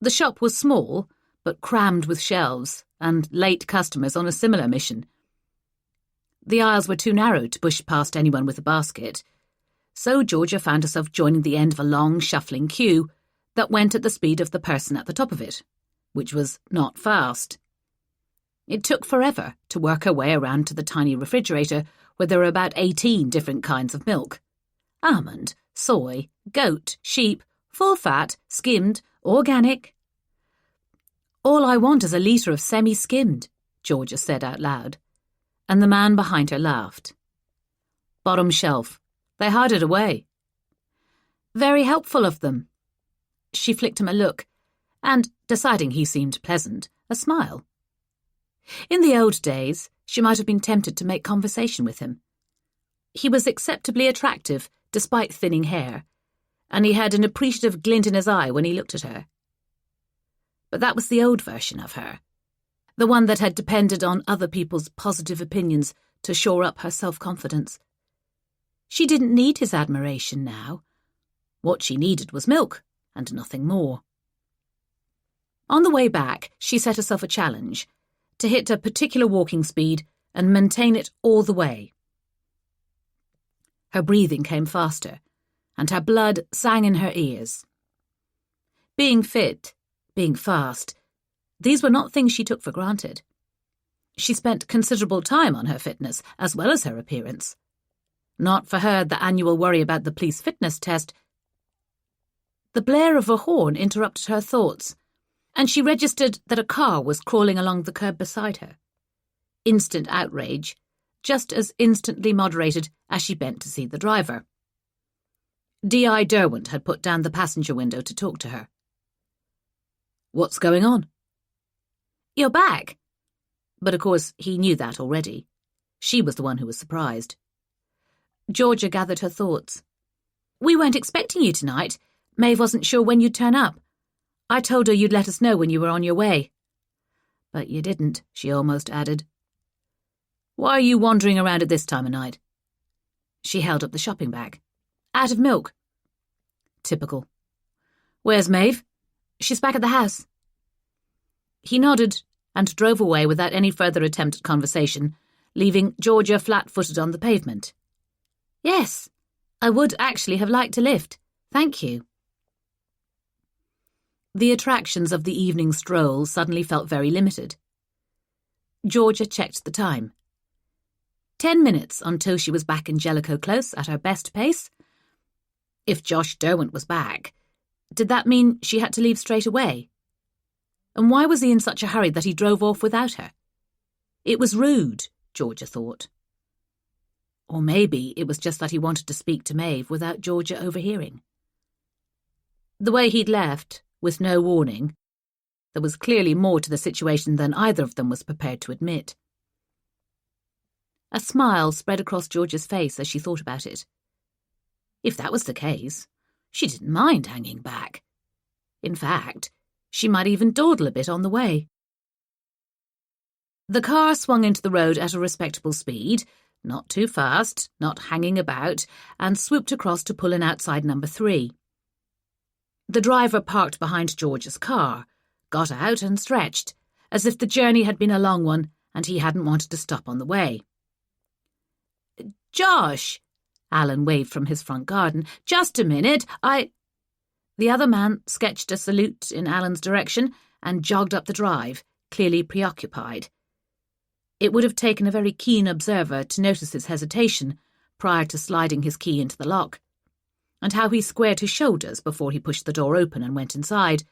The shop was small, but crammed with shelves, and late customers on a similar mission. The aisles were too narrow to push past anyone with a basket, so Georgia found herself joining the end of a long, shuffling queue that went at the speed of the person at the top of it, which was not fast. It took forever to work her way around to the tiny refrigerator where there were about 18 different kinds of milk. Almond, soy, goat, sheep, full fat, skimmed, organic. All I want is a litre of semi-skimmed, Georgia said out loud, and the man behind her laughed. Bottom shelf. They hide it away. Very helpful of them. She flicked him a look, and, deciding he seemed pleasant, a smile. In the old days, she might have been tempted to make conversation with him. He was acceptably attractive, despite thinning hair, and he had an appreciative glint in his eye when he looked at her. But that was the old version of her, the one that had depended on other people's positive opinions to shore up her self-confidence. She didn't need his admiration now. What she needed was milk, and nothing more. On the way back, she set herself a challenge, to hit a particular walking speed and maintain it all the way. Her breathing came faster, and her blood sang in her ears. Being fit, being fast, these were not things she took for granted. She spent considerable time on her fitness, as well as her appearance. Not for her the annual worry about the police fitness test. The blare of a horn interrupted her thoughts, and she registered that a car was crawling along the curb beside her. Instant outrage, just as instantly moderated as she bent to see the driver. D.I. Derwent had put down the passenger window to talk to her. "What's going on?" "You're back." But of course he knew that already. She was the one who was surprised. Georgia gathered her thoughts. "We weren't expecting you tonight. Maeve wasn't sure when you'd turn up. I told her you'd let us know when you were on your way." "But you didn't," she almost added. "Why are you wandering around at this time of night?" She held up the shopping bag. "Out of milk." Typical. "Where's Maeve?" "She's back at the house." He nodded and drove away without any further attempt at conversation, leaving Georgia flat-footed on the pavement. "Yes, I would actually have liked a lift. Thank you." The attractions of the evening stroll suddenly felt very limited. Georgia checked the time. 10 minutes until she was back in Jellicoe Close at her best pace. If Josh Derwent was back, did that mean she had to leave straight away? And why was he in such a hurry that he drove off without her? It was rude, Georgia thought. Or maybe it was just that he wanted to speak to Maeve without Georgia overhearing. The way he'd left, with no warning, there was clearly more to the situation than either of them was prepared to admit. A smile spread across Georgia's face as she thought about it. If that was the case, she didn't mind hanging back. In fact, she might even dawdle a bit on the way. The car swung into the road at a respectable speed, not too fast, not hanging about, and swooped across to pull in outside number 3. The driver parked behind George's car, got out and stretched, as if the journey had been a long one and he hadn't wanted to stop on the way. "Josh!" Alan waved from his front garden. "Just a minute, The other man sketched a salute in Alan's direction and jogged up the drive, clearly preoccupied. It would have taken a very keen observer to notice his hesitation prior to sliding his key into the lock, and how he squared his shoulders before he pushed the door open and went inside,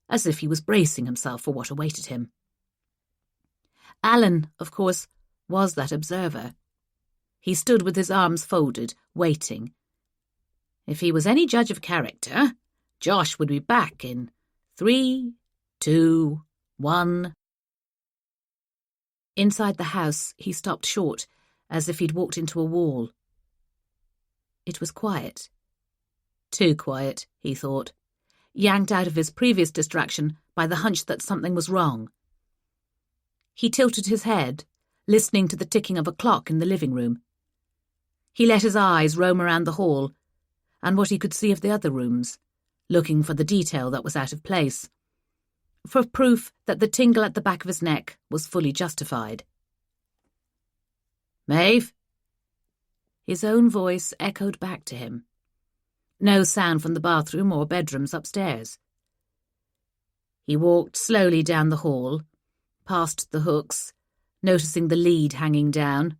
as if he was bracing himself for what awaited him. Alan, of course, was that observer. He stood with his arms folded, waiting. If he was any judge of character, Josh would be back in 3, 2, 1. Inside the house, he stopped short, as if he'd walked into a wall. It was quiet. Too quiet, he thought, yanked out of his previous distraction by the hunch that something was wrong. He tilted his head, listening to the ticking of a clock in the living room. He let his eyes roam around the hall and what he could see of the other rooms, looking for the detail that was out of place, for proof that the tingle at the back of his neck was fully justified. "Maeve?" His own voice echoed back to him. No sound from the bathroom or bedrooms upstairs. He walked slowly down the hall, past the hooks, noticing the lead hanging down,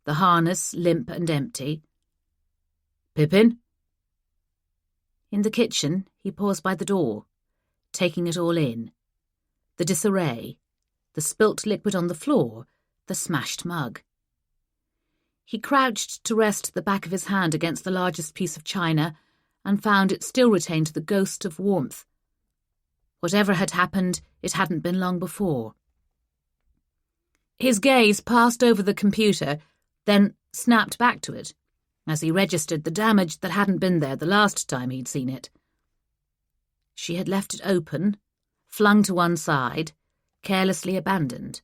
the harness limp and empty. "Pippin?" In the kitchen, he paused by the door, taking it all in. The disarray, the spilt liquid on the floor, the smashed mug. He crouched to rest the back of his hand against the largest piece of china and found it still retained the ghost of warmth. Whatever had happened, it hadn't been long before. His gaze passed over the computer, then snapped back to it, as he registered the damage that hadn't been there the last time he'd seen it. She had left it open, flung to one side, carelessly abandoned.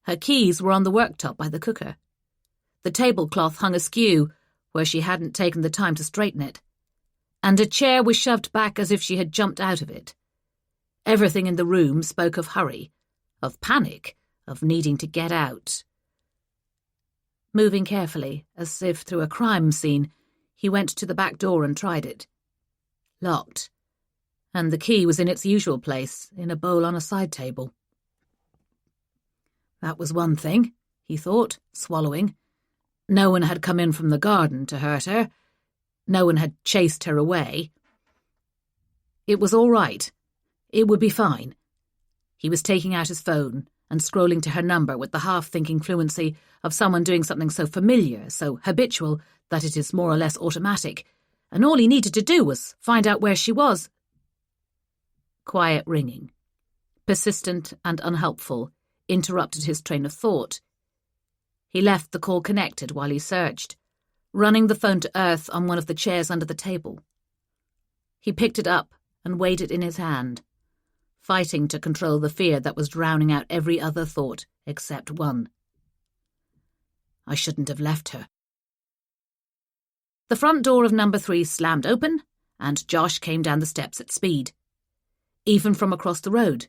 Her keys were on the worktop by the cooker. The tablecloth hung askew, where she hadn't taken the time to straighten it, and a chair was shoved back as if she had jumped out of it. Everything in the room spoke of hurry, of panic, of needing to get out. Moving carefully, as if through a crime scene, he went to the back door and tried it. Locked, and the key was in its usual place, in a bowl on a side table. That was one thing, he thought, swallowing. No one had come in from the garden to hurt her. No one had chased her away. It was all right. It would be fine. He was taking out his phone and scrolling to her number with the half-thinking fluency of someone doing something so familiar, so habitual, that it is more or less automatic, and all he needed to do was find out where she was. Quiet ringing. persistent and unhelpful, interrupted his train of thought. He left the call connected while he searched, running the phone to earth on one of the chairs under the table. He picked it up and weighed it in his hand, fighting to control the fear that was drowning out every other thought except one. I shouldn't have left her. The front door of number 3 slammed open, and Josh came down the steps at speed. Even from across the road,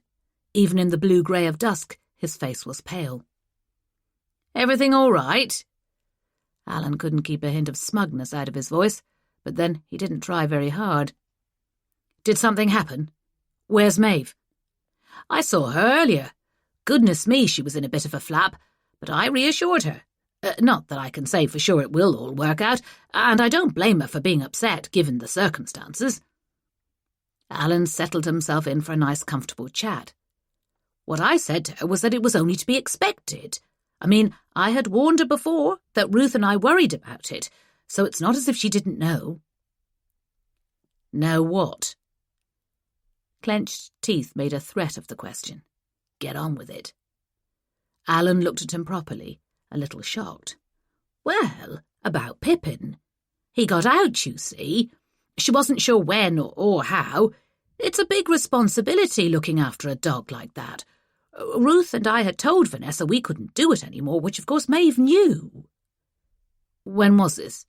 even in the blue-grey of dusk, his face was pale. "Everything all right?" Alan couldn't keep a hint of smugness out of his voice, but then he didn't try very hard. "Did something happen? Where's Maeve?" "I saw her earlier. Goodness me, she was in a bit of a flap, but I reassured her. Not that I can say for sure it will all work out, and I don't blame her for being upset, given the circumstances." Alan settled himself in for a nice, comfortable chat. "What I said to her was that it was only to be expected. I mean, I had warned her before that Ruth and I worried about it, so it's not as if she didn't know." "Know what?" Clenched teeth made a threat of the question. Get on with it. Alan looked at him properly, a little shocked. "Well, about Pippin. He got out, you see. She wasn't sure when or how. It's a big responsibility looking after a dog like that. Ruth and I had told Vanessa we couldn't do it anymore, which of course Maeve knew." "When was this?"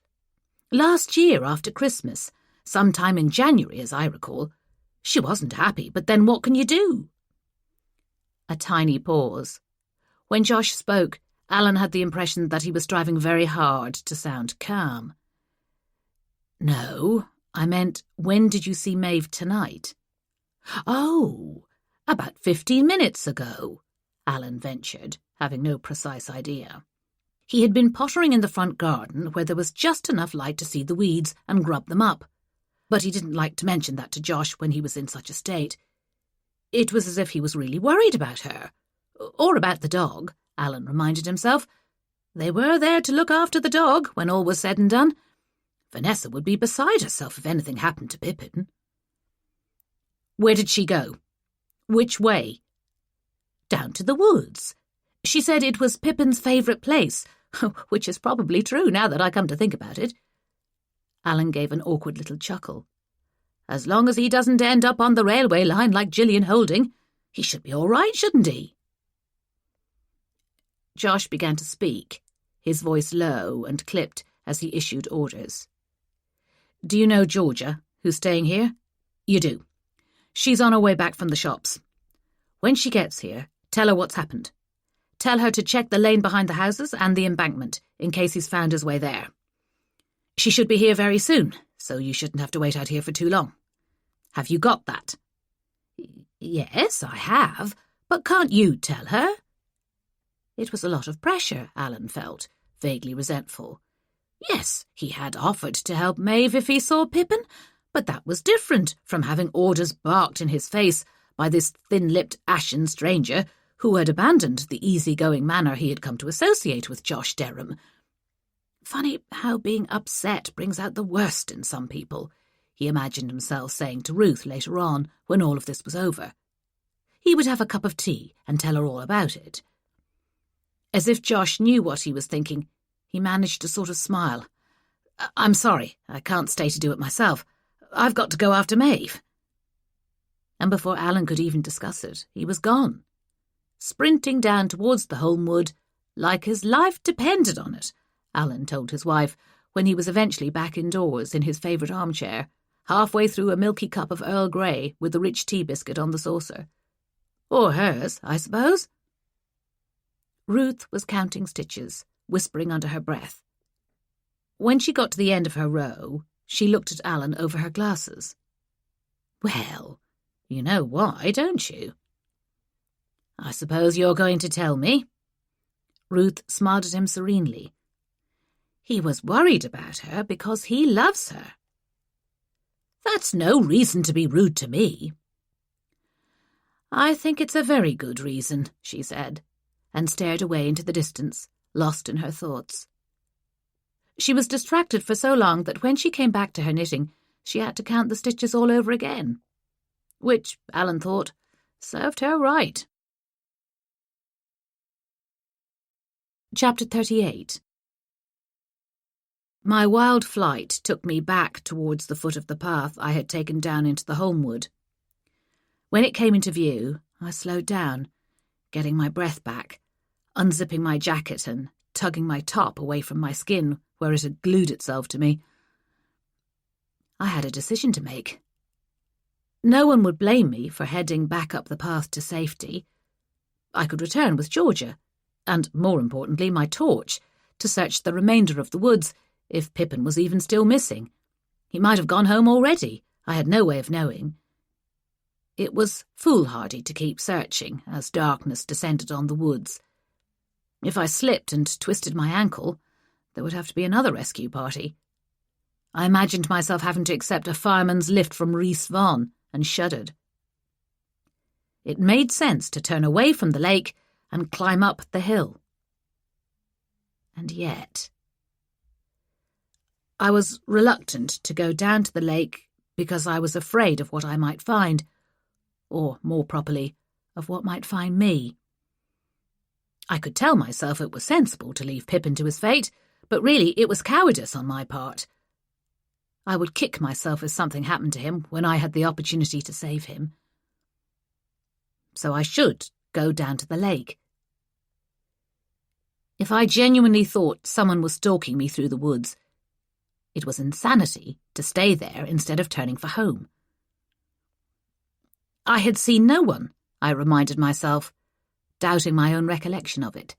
"Last year, after Christmas. Sometime in January, as I recall. She wasn't happy, but then what can you do?" A tiny pause. When Josh spoke, Alan had the impression that he was striving very hard to sound calm. "No, I meant, when did you see Maeve tonight?" "Oh, about 15 minutes ago," Alan ventured, having no precise idea. He had been pottering in the front garden where there was just enough light to see the weeds and grub them up, but he didn't like to mention that to Josh when he was in such a state. It was as if he was really worried about her. Or about the dog, Alan reminded himself. They were there to look after the dog when all was said and done. Vanessa would be beside herself if anything happened to Pippin. "Where did she go? Which way?" "Down to the woods. She said it was Pippin's favourite place, which is probably true now that I come to think about it." Alan gave an awkward little chuckle. "As long as he doesn't end up on the railway line like Gillian Holding, he should be all right, shouldn't he?" Josh began to speak, his voice low and clipped as he issued orders. "Do you know Georgia, who's staying here?" "You do. She's on her way back from the shops. When she gets here, tell her what's happened. Tell her to check the lane behind the houses and the embankment, in case he's found his way there. She should be here very soon, so you shouldn't have to wait out here for too long. Have you got that?" "Yes, I have, but can't you tell her?" It was a lot of pressure, Alan felt, vaguely resentful. Yes, he had offered to help Maeve if he saw Pippin, but that was different from having orders barked in his face by this thin-lipped, ashen stranger who had abandoned the easy-going manner he had come to associate with Josh Derham. Funny how being upset brings out the worst in some people, he imagined himself saying to Ruth later on when all of this was over. He would have a cup of tea and tell her all about it. As if Josh knew what he was thinking, he managed to sort of smile. "I'm sorry, I can't stay to do it myself. I've got to go after Maeve." And before Alan could even discuss it, he was gone, sprinting down towards the home wood like his life depended on it, Alan told his wife, when he was eventually back indoors in his favourite armchair, halfway through a milky cup of Earl Grey with the rich tea biscuit on the saucer. Or hers, I suppose. Ruth was counting stitches, whispering under her breath. When she got to the end of her row, she looked at Alan over her glasses. "Well, you know why, don't you?" "I suppose you're going to tell me." Ruth smiled at him serenely. "He was worried about her because he loves her." "That's no reason to be rude to me." "I think it's a very good reason," she said, and stared away into the distance, lost in her thoughts. She was distracted for so long that when she came back to her knitting, she had to count the stitches all over again. Which, Alan thought, Served her right. Chapter 38. My wild flight took me back towards the foot of the path I had taken down into the holmwood. When it came into view, I slowed down, getting my breath back, unzipping my jacket and tugging my top away from my skin where it had glued itself to me. I had a decision to make. No one would blame me for heading back up the path to safety. I could return with Georgia, and, more importantly, my torch, to search the remainder of the woods if Pippin was even still missing. He might have gone home already. I had no way of knowing. It was foolhardy to keep searching as darkness descended on the woods. If I slipped and twisted my ankle, there would have to be another rescue party. I imagined myself having to accept a fireman's lift from Rhys Vaughan and shuddered. It made sense to turn away from the lake and climb up the hill. And yet, I was reluctant to go down to the lake because I was afraid of what I might find, or, more properly, of what might find me. I could tell myself it was sensible to leave Pippin to his fate, but really it was cowardice on my part. I would kick myself if something happened to him when I had the opportunity to save him. So I should go down to the lake. If I genuinely thought someone was stalking me through the woods, it was insanity to stay there instead of turning for home. I had seen no one, I reminded myself, doubting my own recollection of it.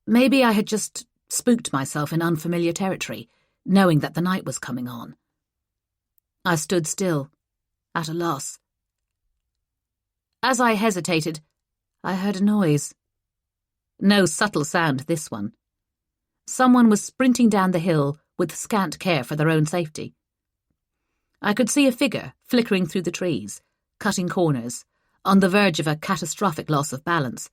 Maybe I had just spooked myself in unfamiliar territory, knowing that the night was coming on. I stood still, at a loss. As I hesitated, I heard a noise. No subtle sound, this one. Someone was sprinting down the hill with scant care for their own safety. I could see a figure flickering through the trees, cutting corners, on the verge of a catastrophic loss of balance,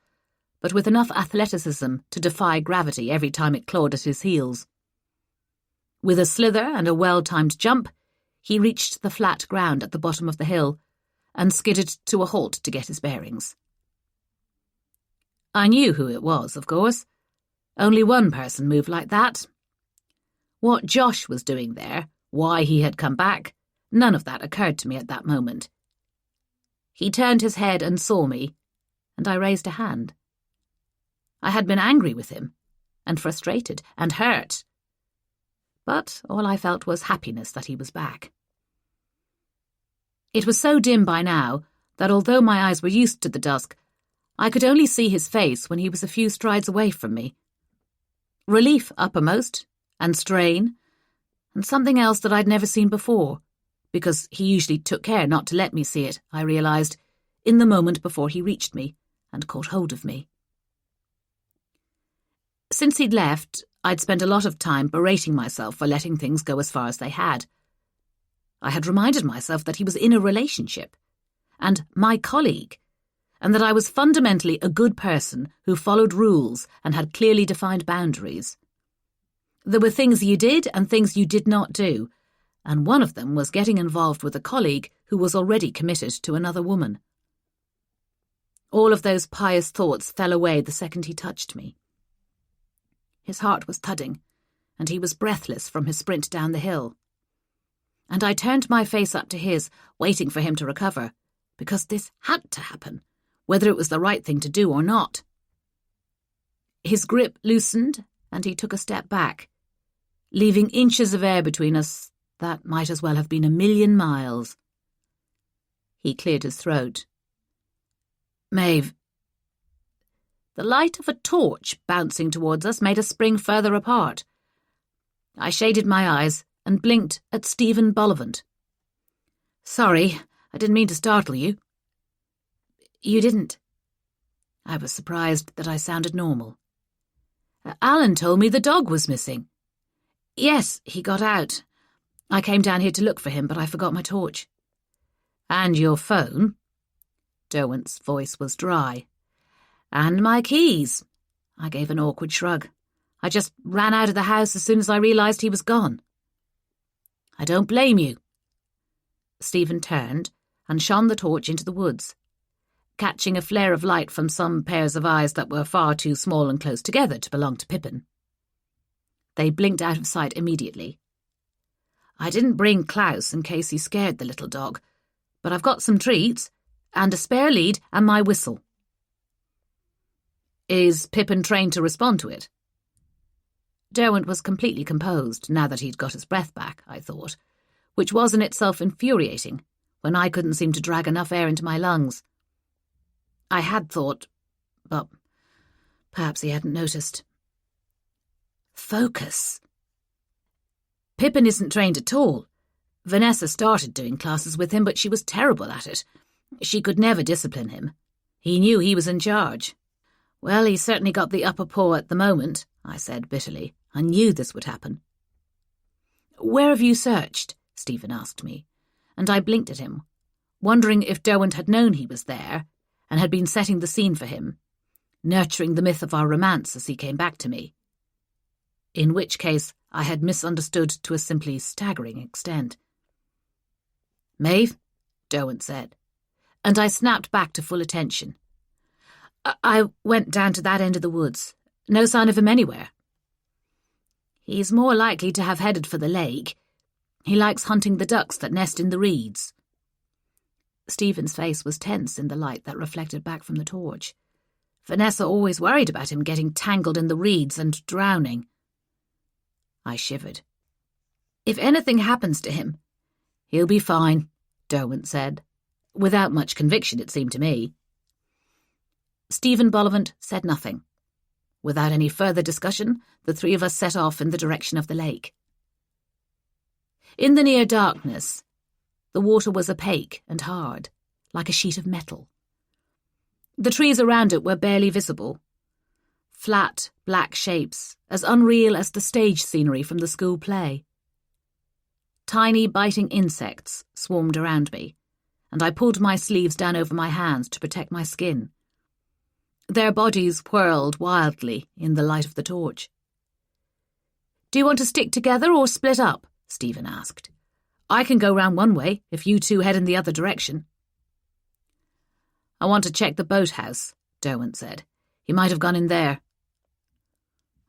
but with enough athleticism to defy gravity every time it clawed at his heels. With a slither and a well-timed jump, he reached the flat ground at the bottom of the hill and skidded to a halt to get his bearings. I knew who it was, of course. Only one person moved like that. What Josh was doing there, why he had come back, none of that occurred to me at that moment. He turned his head and saw me, and I raised a hand. I had been angry with him, and frustrated, and hurt. But all I felt was happiness that he was back. It was so dim by now that although my eyes were used to the dusk, I could only see his face when he was a few strides away from me. Relief uppermost, and strain, and something else that I'd never seen before, because he usually took care not to let me see it, I realised, in the moment before he reached me and caught hold of me. Since he'd left, I'd spent a lot of time berating myself for letting things go as far as they had. I had reminded myself that he was in a relationship, and my colleague, and that I was fundamentally a good person who followed rules and had clearly defined boundaries. There were things you did and things you did not do, and one of them was getting involved with a colleague who was already committed to another woman. All of those pious thoughts fell away the second he touched me. His heart was thudding, and he was breathless from his sprint down the hill. And I turned my face up to his, waiting for him to recover, because this had to happen, whether it was the right thing to do or not. His grip loosened, and he took a step back, leaving inches of air between us that might as well have been 1,000,000 miles. He cleared his throat. Maeve. The light of a torch bouncing towards us made us spring further apart. I shaded my eyes and blinked at Stephen Bullivant. Sorry, I didn't mean to startle you. You didn't. I was surprised that I sounded normal. Alan told me the dog was missing. Yes, he got out. I came down here to look for him, but I forgot my torch. And your phone? Derwent's voice was dry. And my keys. I gave an awkward shrug. I just ran out of the house as soon as I realised he was gone. I don't blame you. Stephen turned and shone the torch into the woods. catching a flare of light from some pairs of eyes that were far too small and close together to belong to Pippin. They blinked out of sight immediately. I didn't bring Klaus in case he scared the little dog, but I've got some treats, and a spare lead and my whistle. Is Pippin trained to respond to it? Derwent was completely composed now that he'd got his breath back, I thought, which was in itself infuriating when I couldn't seem to drag enough air into my lungs. I had thought, but perhaps he hadn't noticed. Focus. Pippin isn't trained at all. Vanessa started doing classes with him, but she was terrible at it. She could never discipline him. He knew he was in charge. Well, he's certainly got the upper paw at the moment, I said bitterly. I knew this would happen. Where have you searched? Stephen asked me, and I blinked at him, wondering if Derwent had known he was there and had been setting the scene for him, nurturing the myth of our romance as he came back to me. In which case I had misunderstood to a simply staggering extent. Maeve, Derwent said, and I snapped back to full attention. I went down to that end of the woods. No sign of him anywhere. He's more likely to have headed for the lake. He likes hunting the ducks that nest in the reeds. Stephen's face was tense in the light that reflected back from the torch. Vanessa always worried about him getting tangled in the reeds and drowning. I shivered. If anything happens to him, he'll be fine, Derwent said, without much conviction, it seemed to me. Stephen Bullivant said nothing. Without any further discussion, the three of us set off in the direction of the lake. In the near darkness, the water was opaque and hard, like a sheet of metal. The trees around it were barely visible. Flat, black shapes, as unreal as the stage scenery from the school play. Tiny, biting insects swarmed around me, and I pulled my sleeves down over my hands to protect my skin. Their bodies whirled wildly in the light of the torch. Do you want to stick together or split up? Stephen asked. I can go round one way if you two head in the other direction. I want to check the boathouse, Derwent said. He might have gone in there.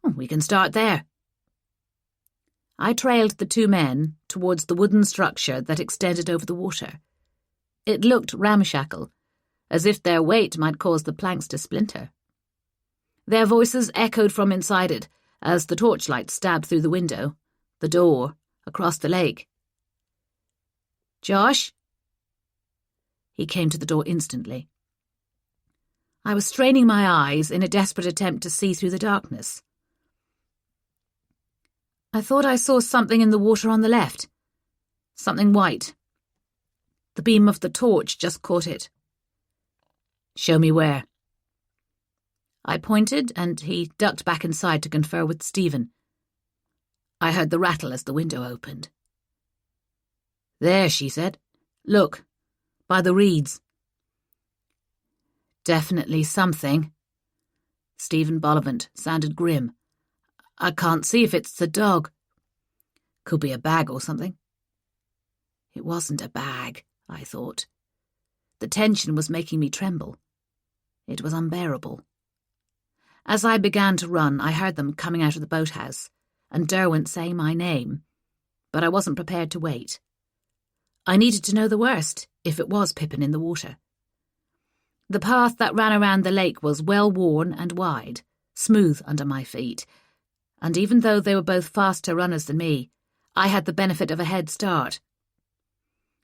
We can start there. I trailed the two men towards the wooden structure that extended over the water. It looked ramshackle, as if their weight might cause the planks to splinter. Their voices echoed from inside it as the torchlight stabbed through the window, the door, across the lake. Josh? He came to the door instantly. I was straining my eyes in a desperate attempt to see through the darkness. I thought I saw something in the water on the left. Something white. The beam of the torch just caught it. Show me where. I pointed, and he ducked back inside to confer with Stephen. I heard the rattle as the window opened. There, she said. Look, by the reeds. Definitely something. Stephen Bullivant sounded grim. I can't see if it's the dog. Could be a bag or something. It wasn't a bag, I thought. The tension was making me tremble. It was unbearable. As I began to run, I heard them coming out of the boathouse, and Derwent saying my name, but I wasn't prepared to wait. I needed to know the worst, if it was Pippin in the water. The path that ran around the lake was well worn and wide, smooth under my feet, and even though they were both faster runners than me, I had the benefit of a head start.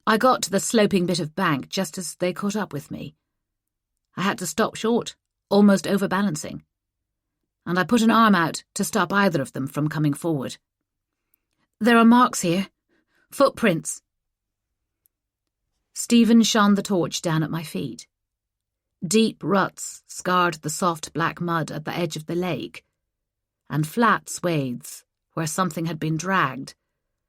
I got to the sloping bit of bank just as they caught up with me. I had to stop short, almost overbalancing, and I put an arm out to stop either of them from coming forward. There are marks here. Footprints. Stephen shone the torch down at my feet. Deep ruts scarred the soft black mud at the edge of the lake, and flat swathes where something had been dragged,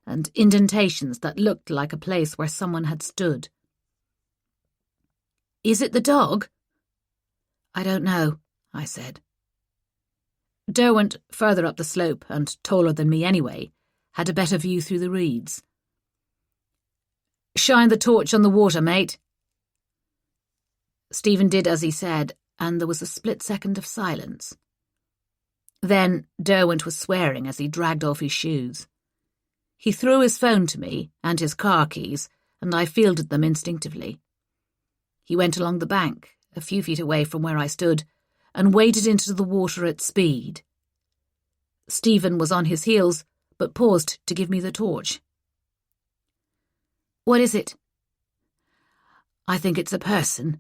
and indentations that looked like a place where someone had stood. Is it the dog? I don't know, I said. Derwent, further up the slope and taller than me anyway, had a better view through the reeds. Shine the torch on the water, mate. Stephen did as he said, and there was a split second of silence. Then Derwent was swearing as he dragged off his shoes. He threw his phone to me and his car keys, and I fielded them instinctively. He went along the bank, a few feet away from where I stood, and waded into the water at speed. Stephen was on his heels, but paused to give me the torch. "What is it?" "I think it's a person."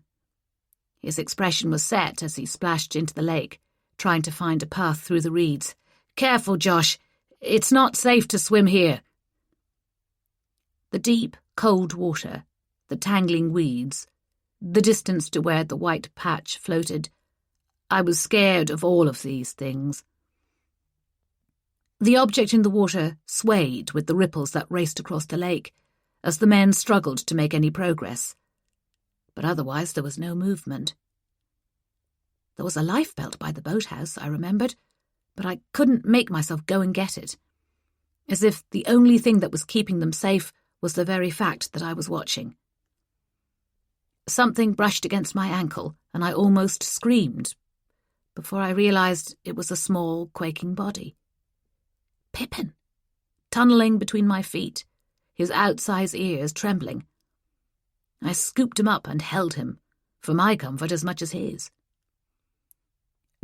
His expression was set as he splashed into the lake, trying to find a path through the reeds. "Careful, Josh. It's not safe to swim here." The deep, cold water, the tangling weeds, the distance to where the white patch floated. I was scared of all of these things. The object in the water swayed with the ripples that raced across the lake as the men struggled to make any progress. But otherwise there was no movement. There was a lifebelt by the boathouse, I remembered, but I couldn't make myself go and get it, as if the only thing that was keeping them safe was the very fact that I was watching. Something brushed against my ankle, and I almost screamed, before I realised it was a small, quaking body. Pippin, tunnelling between my feet, his outsized ears trembling. I scooped him up and held him, for my comfort as much as his.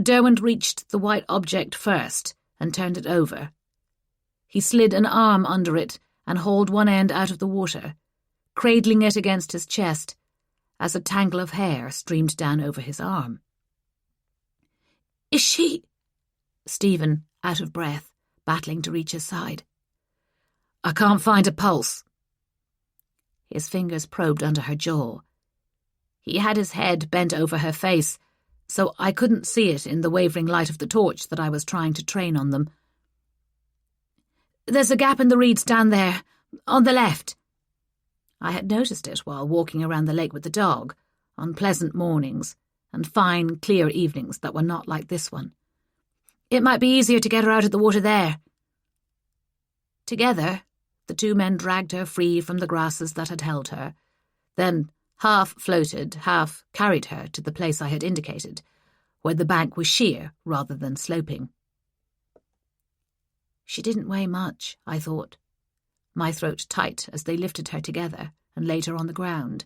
Derwent reached the white object first and turned it over. He slid an arm under it and hauled one end out of the water, cradling it against his chest as a tangle of hair streamed down over his arm. "Is she—" Stephen, out of breath, battling to reach his side. "I can't find a pulse." His fingers probed under her jaw. He had his head bent over her face, so I couldn't see it in the wavering light of the torch that I was trying to train on them. "There's a gap in the reeds down there, on the left." I had noticed it while walking around the lake with the dog, on pleasant mornings and fine, clear evenings that were not like this one. "It might be easier to get her out of the water there." Together, the two men dragged her free from the grasses that had held her, then half floated, half carried her to the place I had indicated, where the bank was sheer rather than sloping. She didn't weigh much, I thought, my throat tight as they lifted her together and laid her on the ground.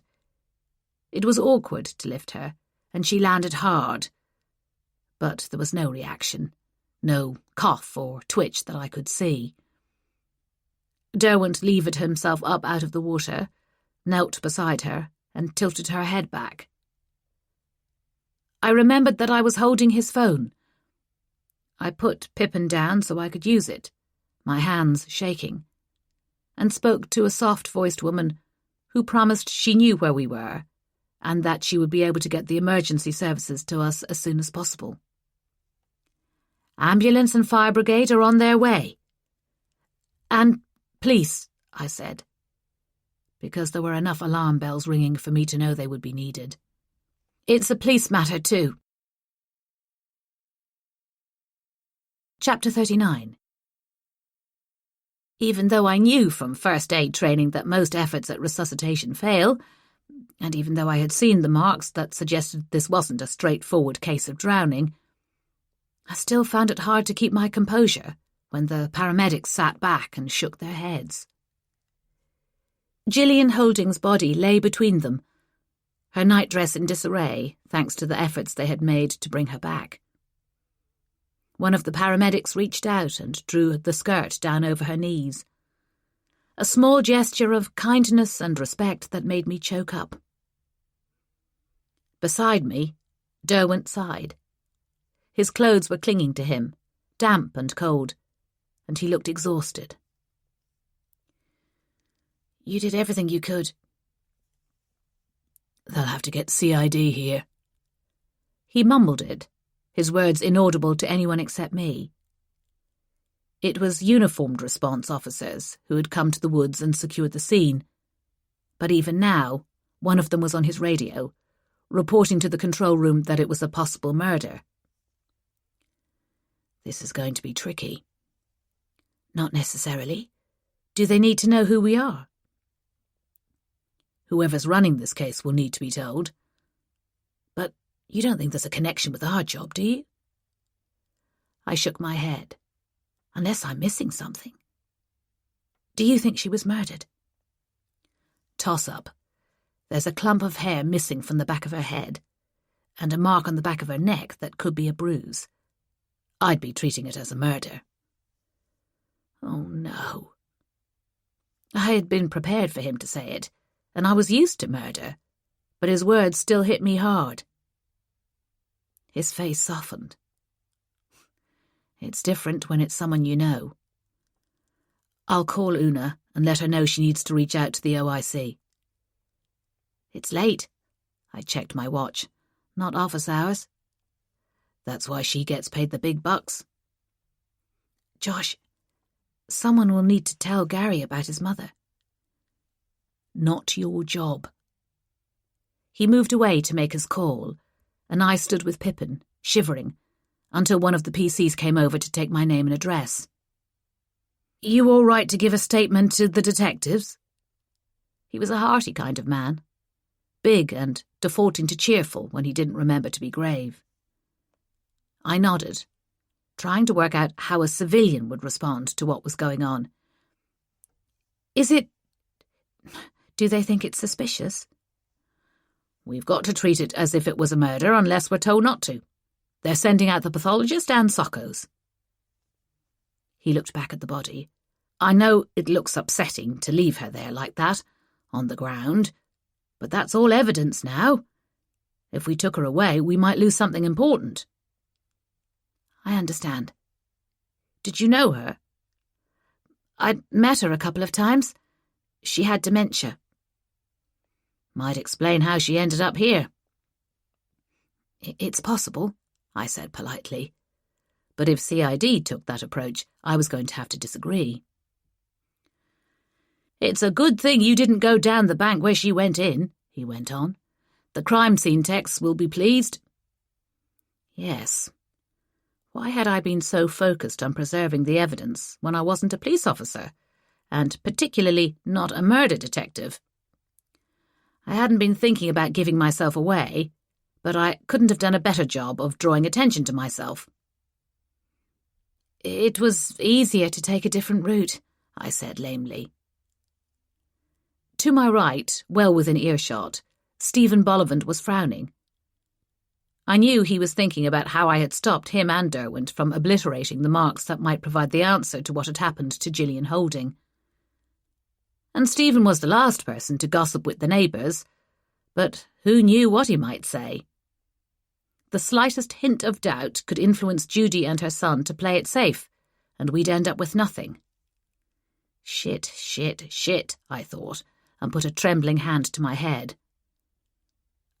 It was awkward to lift her, and she landed hard, but there was no reaction, no cough or twitch that I could see. Derwent levered himself up out of the water, knelt beside her, and tilted her head back. I remembered that I was holding his phone. I put Pippin down so I could use it, my hands shaking, and spoke to a soft-voiced woman who promised she knew where we were and that she would be able to get the emergency services to us as soon as possible. "Ambulance and fire brigade are on their way." "And police," I said, because there were enough alarm bells ringing for me to know they would be needed. "It's a police matter, too." Chapter 39. Even though I knew from first aid training that most efforts at resuscitation fail, and even though I had seen the marks that suggested this wasn't a straightforward case of drowning, I still found it hard to keep my composure when the paramedics sat back and shook their heads. Gillian Holding's body lay between them, her nightdress in disarray thanks to the efforts they had made to bring her back. One of the paramedics reached out and drew the skirt down over her knees, a small gesture of kindness and respect that made me choke up. Beside me, Derwent sighed. His clothes were clinging to him, damp and cold, and he looked exhausted. "You did everything you could." "They'll have to get CID here." He mumbled it, his words inaudible to anyone except me. It was uniformed response officers who had come to the woods and secured the scene, but even now, one of them was on his radio, reporting to the control room that it was a possible murder. "This is going to be tricky." "Not necessarily. Do they need to know who we are?" "Whoever's running this case will need to be told." You don't think there's a connection with our job, do you? I shook my head. Unless I'm missing something. Do you think she was murdered? Toss up. There's a clump of hair missing from the back of her head, and a mark on the back of her neck that could be a bruise. I'd be treating it as a murder. Oh, no. I had been prepared for him to say it, and I was used to murder, but his words still hit me hard. His face softened. It's different when it's someone you know. I'll call Una and let her know she needs to reach out to the OIC. It's late. I checked my watch. Not office hours. That's why she gets paid the big bucks. Josh, someone will need to tell Gary about his mother. Not your job. He moved away to make his call, and I stood with Pippin, shivering, until one of the PCs came over to take my name and address. You all right to give a statement to the detectives? He was a hearty kind of man, big and defaulting to cheerful when he didn't remember to be grave. I nodded, trying to work out how a civilian would respond to what was going on. Do they think it's suspicious? We've got to treat it as if it was a murder unless we're told not to. They're sending out the pathologist and Sockos. He looked back at the body. I know it looks upsetting to leave her there like that, on the ground, but that's all evidence now. If we took her away, we might lose something important. I understand. Did you know her? I'd met her a couple of times. She had dementia. Might explain how she ended up here. It's possible, I said politely. But if CID took that approach, I was going to have to disagree. It's a good thing you didn't go down the bank where she went in, he went on. The crime scene techs will be pleased. Yes. Why had I been so focused on preserving the evidence when I wasn't a police officer, and particularly not a murder detective? I hadn't been thinking about giving myself away, but I couldn't have done a better job of drawing attention to myself. It was easier to take a different route, I said lamely. To my right, well within earshot, Stephen Bollivant was frowning. I knew he was thinking about how I had stopped him and Derwent from obliterating the marks that might provide the answer to what had happened to Gillian Holding. And Stephen was the last person to gossip with the neighbours, but who knew what he might say? The slightest hint of doubt could influence Judy and her son to play it safe, and we'd end up with nothing. Shit, I thought, and put a trembling hand to my head.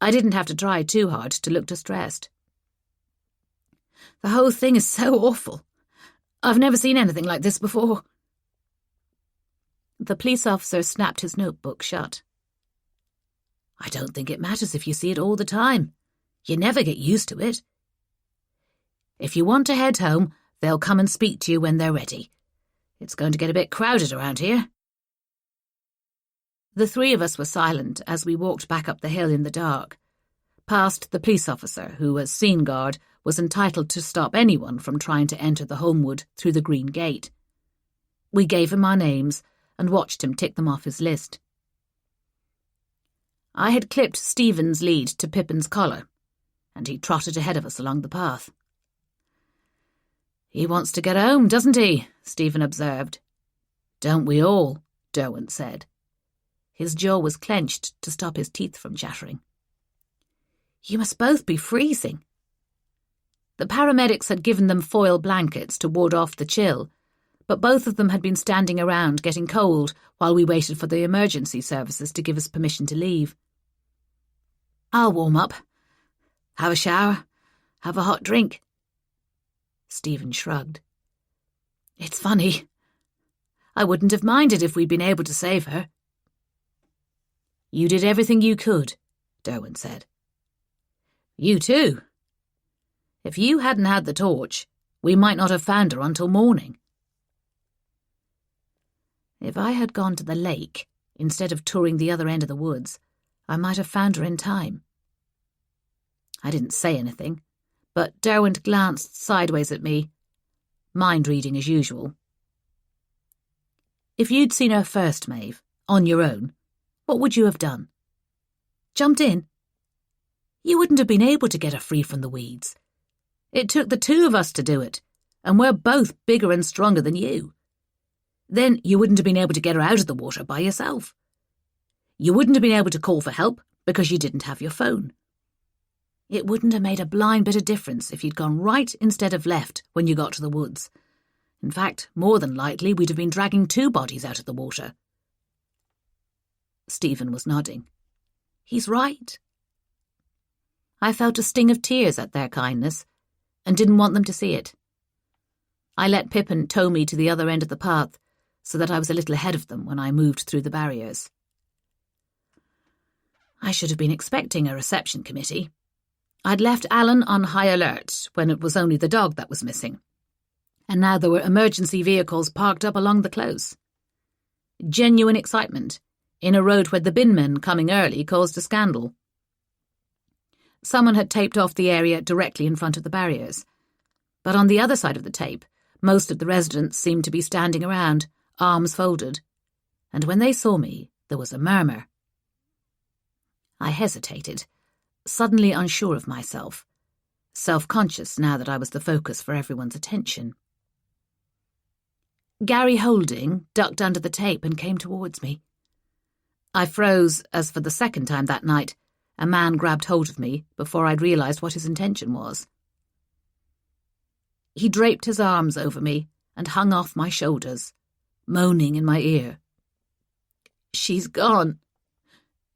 I didn't have to try too hard to look distressed. The whole thing is so awful. I've never seen anything like this before. The police officer snapped his notebook shut. I don't think it matters if you see it all the time. You never get used to it. If you want to head home, they'll come and speak to you when they're ready. It's going to get a bit crowded around here. The three of us were silent as we walked back up the hill in the dark, past the police officer who, as scene guard, was entitled to stop anyone from trying to enter the Homewood through the green gate. We gave him our names and watched him tick them off his list. I had clipped Stephen's lead to Pippin's collar, and he trotted ahead of us along the path. He wants to get home, doesn't he? Stephen observed. Don't we all? Derwent said. His jaw was clenched to stop his teeth from chattering. You must both be freezing. The paramedics had given them foil blankets to ward off the chill, but both of them had been standing around getting cold while we waited for the emergency services to give us permission to leave. I'll warm up. Have a shower. Have a hot drink. Stephen shrugged. It's funny. I wouldn't have minded if we'd been able to save her. You did everything you could, Derwent said. You too. If you hadn't had the torch, we might not have found her until morning. If I had gone to the lake instead of touring the other end of the woods, I might have found her in time. I didn't say anything, but Derwent glanced sideways at me, mind-reading as usual. If you'd seen her first, Maeve, on your own, what would you have done? Jumped in? You wouldn't have been able to get her free from the weeds. It took the two of us to do it, and we're both bigger and stronger than you. Then you wouldn't have been able to get her out of the water by yourself. You wouldn't have been able to call for help because you didn't have your phone. It wouldn't have made a blind bit of difference if you'd gone right instead of left when you got to the woods. In fact, more than likely we'd have been dragging two bodies out of the water. Stephen was nodding. He's right. I felt a sting of tears at their kindness and didn't want them to see it. I let Pippin tow me to the other end of the path so that I was a little ahead of them when I moved through the barriers. I should have been expecting a reception committee. I'd left Alan on high alert when it was only the dog that was missing, and now there were emergency vehicles parked up along the close. Genuine excitement in a road where the binmen coming early caused a scandal. Someone had taped off the area directly in front of the barriers, but on the other side of the tape, most of the residents seemed to be standing around, arms folded, and when they saw me, there was a murmur. I hesitated, suddenly unsure of myself, self-conscious now that I was the focus for everyone's attention. Gary Holding ducked under the tape and came towards me. I froze as for the second time that night, a man grabbed hold of me before I'd realised what his intention was. He draped his arms over me and hung off my shoulders, moaning in my ear. "She's gone.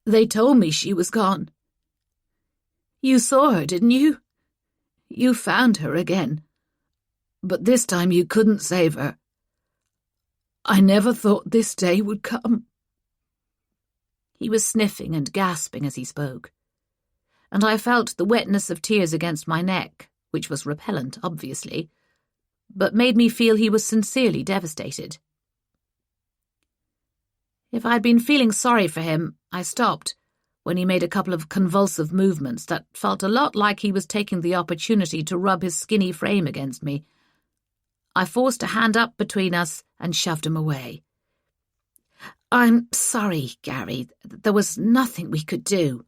They told me she was gone. You saw her, didn't you? You found her again. But this time you couldn't save her. I never thought this day would come." He was sniffing and gasping as he spoke, and I felt the wetness of tears against my neck, which was repellent, obviously, but made me feel he was sincerely devastated. If I'd been feeling sorry for him, I stopped when he made a couple of convulsive movements that felt a lot like he was taking the opportunity to rub his skinny frame against me. I forced a hand up between us and shoved him away. "I'm sorry, Gary. There was nothing we could do."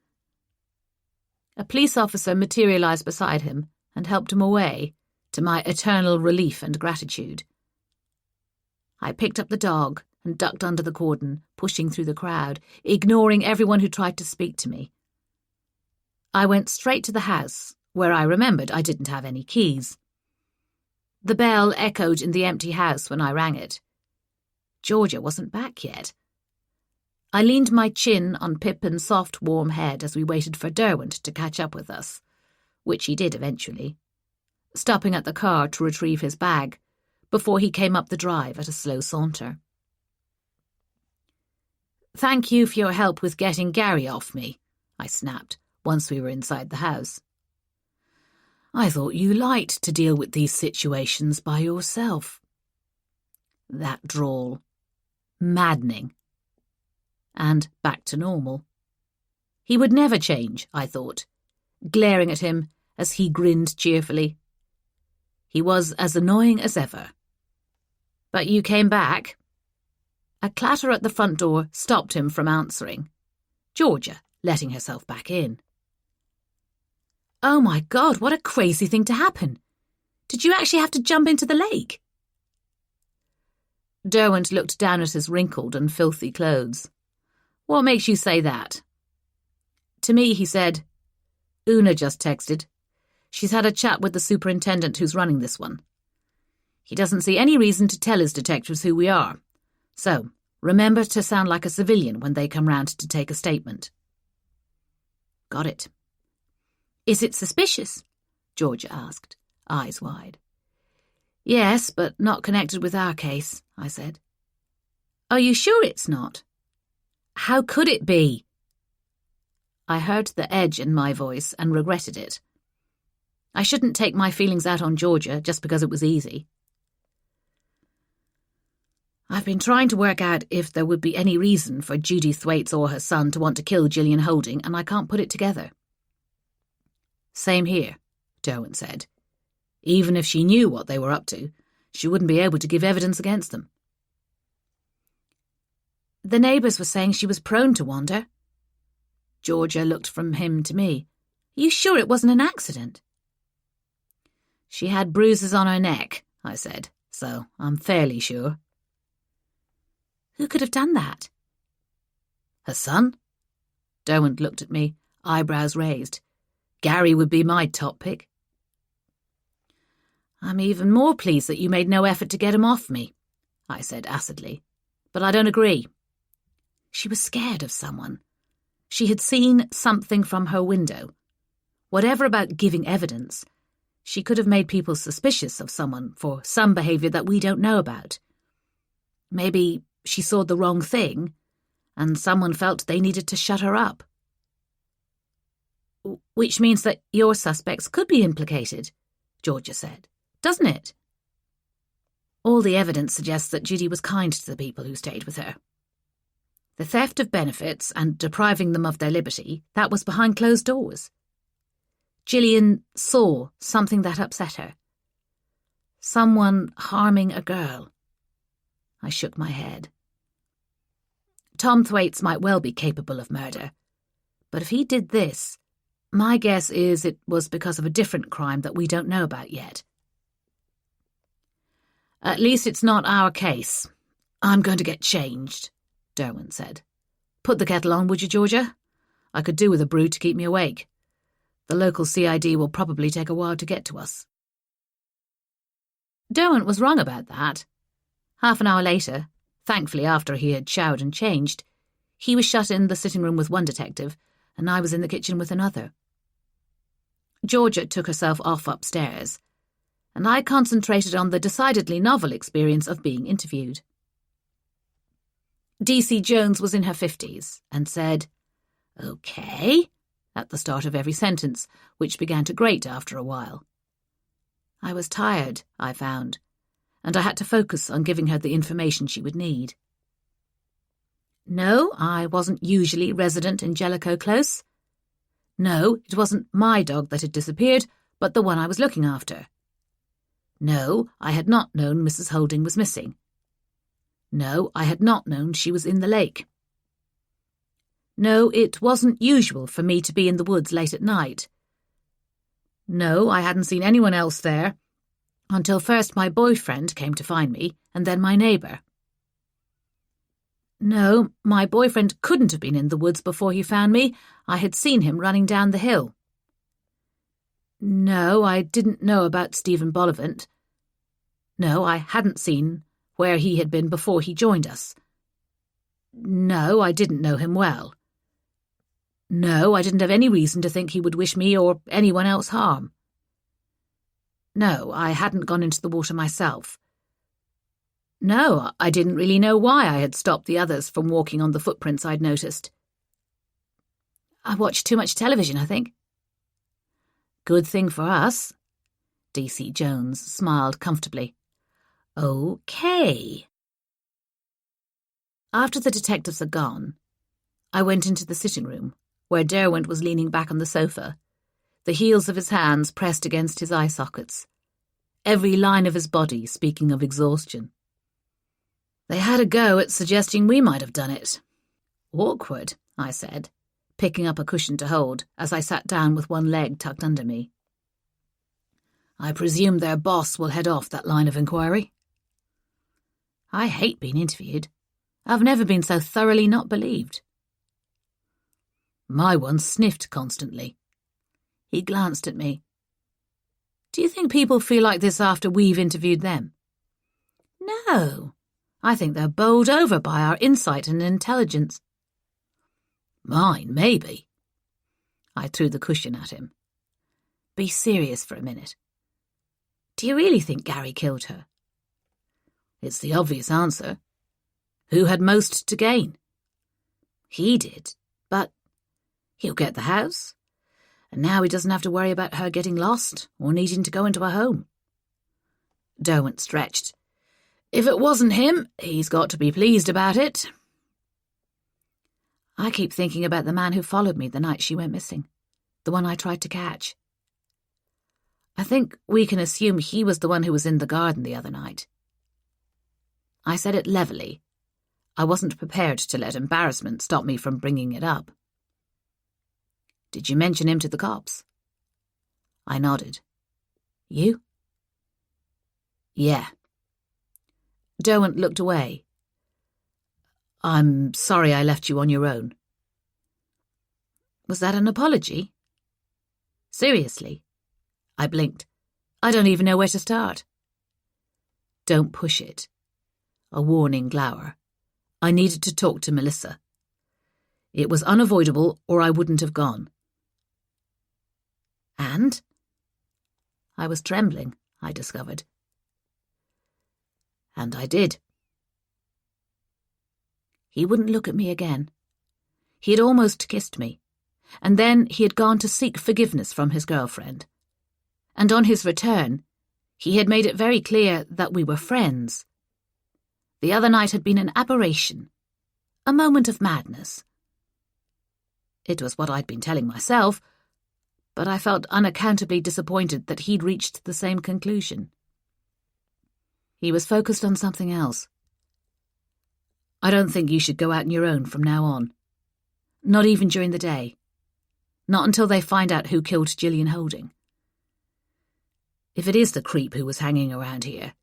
A police officer materialised beside him and helped him away, to my eternal relief and gratitude. I picked up the dog and ducked under the cordon, pushing through the crowd, ignoring everyone who tried to speak to me. I went straight to the house, where I remembered I didn't have any keys. The bell echoed in the empty house when I rang it. Georgia wasn't back yet. I leaned my chin on Pippin's soft, warm head as we waited for Derwent to catch up with us, which he did eventually, stopping at the car to retrieve his bag before he came up the drive at a slow saunter. "Thank you for your help with getting Gary off me," I snapped once we were inside the house. "I thought you liked to deal with these situations by yourself." That drawl. Maddening. And back to normal. He would never change, I thought, glaring at him as he grinned cheerfully. He was as annoying as ever. "But you came back." A clatter at the front door stopped him from answering. Georgia letting herself back in. "Oh my God, what a crazy thing to happen. Did you actually have to jump into the lake?" Derwent looked down at his wrinkled and filthy clothes. "What makes you say that?" To me, he said, "Una just texted. She's had a chat with the superintendent who's running this one. He doesn't see any reason to tell his detectives who we are. So, remember to sound like a civilian when they come round to take a statement." "Got it." "Is it suspicious?" Georgia asked, eyes wide. "Yes, but not connected with our case," I said. "Are you sure it's not?" "How could it be?" I heard the edge in my voice and regretted it. I shouldn't take my feelings out on Georgia just because it was easy. "I've been trying to work out if there would be any reason for Judy Thwaites or her son to want to kill Gillian Holding, and I can't put it together." Same here, Derwent said. Even if she knew what they were up to, she wouldn't be able to give evidence against them. The neighbours were saying she was prone to wander. Georgia looked from him to me. Are you sure it wasn't an accident? She had bruises on her neck, I said, so I'm fairly sure. Who could have done that? Her son? Derwent looked at me, eyebrows raised. Gary would be my top pick. I'm even more pleased that you made no effort to get him off me, I said acidly. But I don't agree. She was scared of someone. She had seen something from her window. Whatever about giving evidence, she could have made people suspicious of someone for some behaviour that we don't know about. Maybe she saw the wrong thing, and someone felt they needed to shut her up. Which means that your suspects could be implicated, Georgia said, doesn't it? All the evidence suggests that Judy was kind to the people who stayed with her. The theft of benefits and depriving them of their liberty, that was behind closed doors. Gillian saw something that upset her. Someone harming a girl. I shook my head. Tom Thwaites might well be capable of murder, but if he did this, my guess is it was because of a different crime that we don't know about yet. At least it's not our case. I'm going to get changed, Derwent said. Put the kettle on, would you, Georgia? I could do with a brew to keep me awake. The local CID will probably take a while to get to us. Derwent was wrong about that. Half an hour later, thankfully after he had showered and changed, he was shut in the sitting room with one detective, and I was in the kitchen with another. Georgia took herself off upstairs, and I concentrated on the decidedly novel experience of being interviewed. DC Jones was in her 50s and said, "Okay," at the start of every sentence, which began to grate after a while. I was tired, I found, and I had to focus on giving her the information she would need. No, I wasn't usually resident in Jellicoe Close. No, it wasn't my dog that had disappeared, but the one I was looking after. No, I had not known Mrs. Holding was missing. No, I had not known she was in the lake. No, it wasn't usual for me to be in the woods late at night. No, I hadn't seen anyone else there, until first my boyfriend came to find me, and then my neighbour. No, my boyfriend couldn't have been in the woods before he found me. I had seen him running down the hill. No, I didn't know about Stephen Bollivant. No, I hadn't seen where he had been before he joined us. No, I didn't know him well. No, I didn't have any reason to think he would wish me or anyone else harm. No, I hadn't gone into the water myself. No, I didn't really know why I had stopped the others from walking on the footprints I'd noticed. I watched too much television, I think. Good thing for us. DC Jones smiled comfortably. Okay. After the detectives had gone, I went into the sitting room, where Derwent was leaning back on the sofa, the heels of his hands pressed against his eye sockets, every line of his body speaking of exhaustion. They had a go at suggesting we might have done it. Awkward, I said, picking up a cushion to hold as I sat down with one leg tucked under me. I presume their boss will head off that line of inquiry. I hate being interviewed. I've never been so thoroughly not believed. My one sniffed constantly. He glanced at me. Do you think people feel like this after we've interviewed them? No. I think they're bowled over by our insight and intelligence. Mine, maybe. I threw the cushion at him. Be serious for a minute. Do you really think Gary killed her? It's the obvious answer. Who had most to gain? He did, but he'll get the house, and now he doesn't have to worry about her getting lost or needing to go into a home. Derwent stretched. If it wasn't him, he's got to be pleased about it. I keep thinking about the man who followed me the night she went missing, the one I tried to catch. I think we can assume he was the one who was in the garden the other night. I said it levelly. I wasn't prepared to let embarrassment stop me from bringing it up. Did you mention him to the cops? I nodded. You? Yeah. Derwent looked away. I'm sorry I left you on your own. Was that an apology? Seriously? I blinked. I don't even know where to start. Don't push it. A warning glower. I needed to talk to Melissa. It was unavoidable, or I wouldn't have gone. And? I was trembling, I discovered. And I did. He wouldn't look at me again. He had almost kissed me, and then he had gone to seek forgiveness from his girlfriend. And on his return, he had made it very clear that we were friends. The other night had been an aberration, a moment of madness. It was what I'd been telling myself, but I felt unaccountably disappointed that he'd reached the same conclusion. He was focused on something else. I don't think you should go out on your own from now on. Not even during the day. Not until they find out who killed Gillian Holding. If it is the creep who was hanging around here,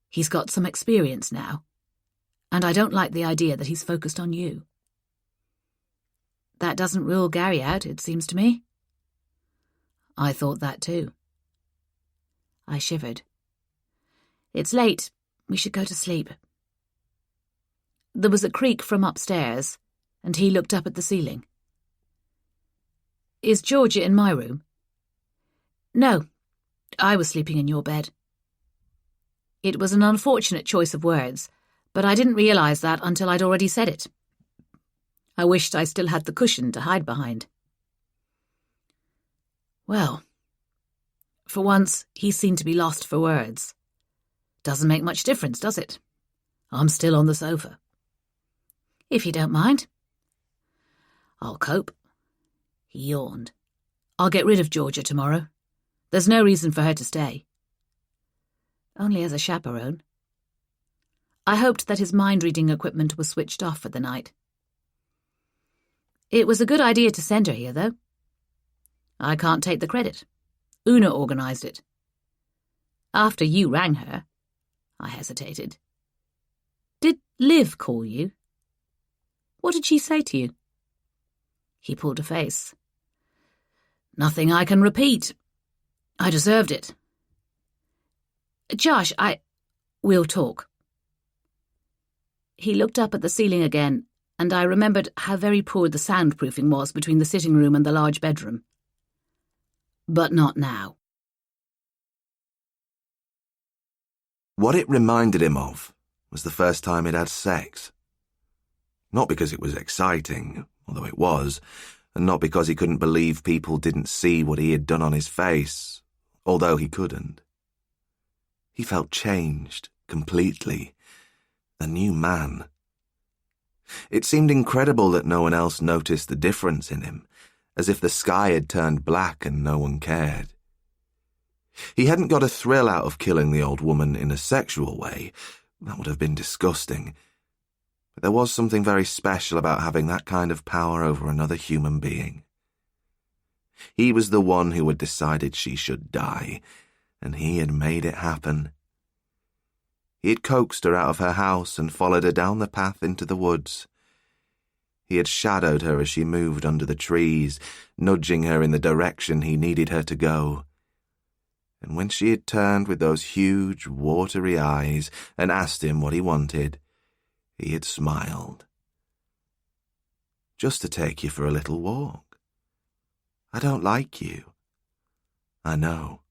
he's got some experience now. And I don't like the idea that he's focused on you. That doesn't rule Gary out, it seems to me. I thought that too. I shivered. It's late. We should go to sleep. There was a creak from upstairs, and he looked up at the ceiling. Is Georgia in my room? No, I was sleeping in your bed. It was an unfortunate choice of words, but I didn't realise that until I'd already said it. I wished I still had the cushion to hide behind. Well, for once, he seemed to be lost for words. Doesn't make much difference, does it? I'm still on the sofa. If you don't mind. I'll cope. He yawned. I'll get rid of Georgia tomorrow. There's no reason for her to stay. Only as a chaperone. I hoped that his mind-reading equipment was switched off for the night. It was a good idea to send her here, though. I can't take the credit. Una organised it. After you rang her, I hesitated. Did Liv call you? What did she say to you? He pulled a face. Nothing I can repeat. I deserved it. Josh, We'll talk. He looked up at the ceiling again, and I remembered how very poor the soundproofing was between the sitting room and the large bedroom. But not now. What it reminded him of was the first time he'd had sex. Not because it was exciting, although it was, and not because he couldn't believe people didn't see what he had done on his face, although he couldn't. He felt changed, completely. A new man. It seemed incredible that no one else noticed the difference in him, as if the sky had turned black and no one cared. He hadn't got a thrill out of killing the old woman in a sexual way. That would have been disgusting. But there was something very special about having that kind of power over another human being. He was the one who had decided she should die, and he had made it happen. He had coaxed her out of her house and followed her down the path into the woods. He had shadowed her as she moved under the trees, nudging her in the direction he needed her to go. And when she had turned with those huge, watery eyes and asked him what he wanted, he had smiled. Just to take you for a little walk. I don't like you. I know.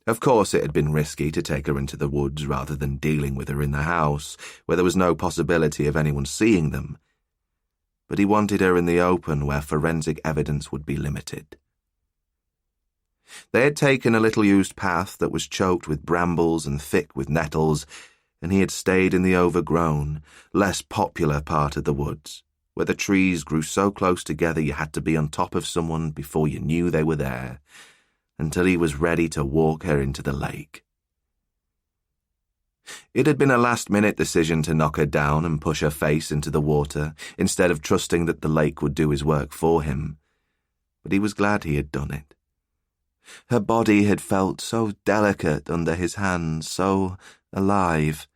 Of course it had been risky to take her into the woods rather than dealing with her in the house, where there was no possibility of anyone seeing them. But he wanted her in the open where forensic evidence would be limited. They had taken a little-used path that was choked with brambles and thick with nettles, and he had stayed in the overgrown, less popular part of the woods, where the trees grew so close together you had to be on top of someone before you knew they were there, until he was ready to walk her into the lake. It had been a last-minute decision to knock her down and push her face into the water instead of trusting that the lake would do his work for him, but he was glad he had done it. Her body had felt so delicate under his hands, so alive,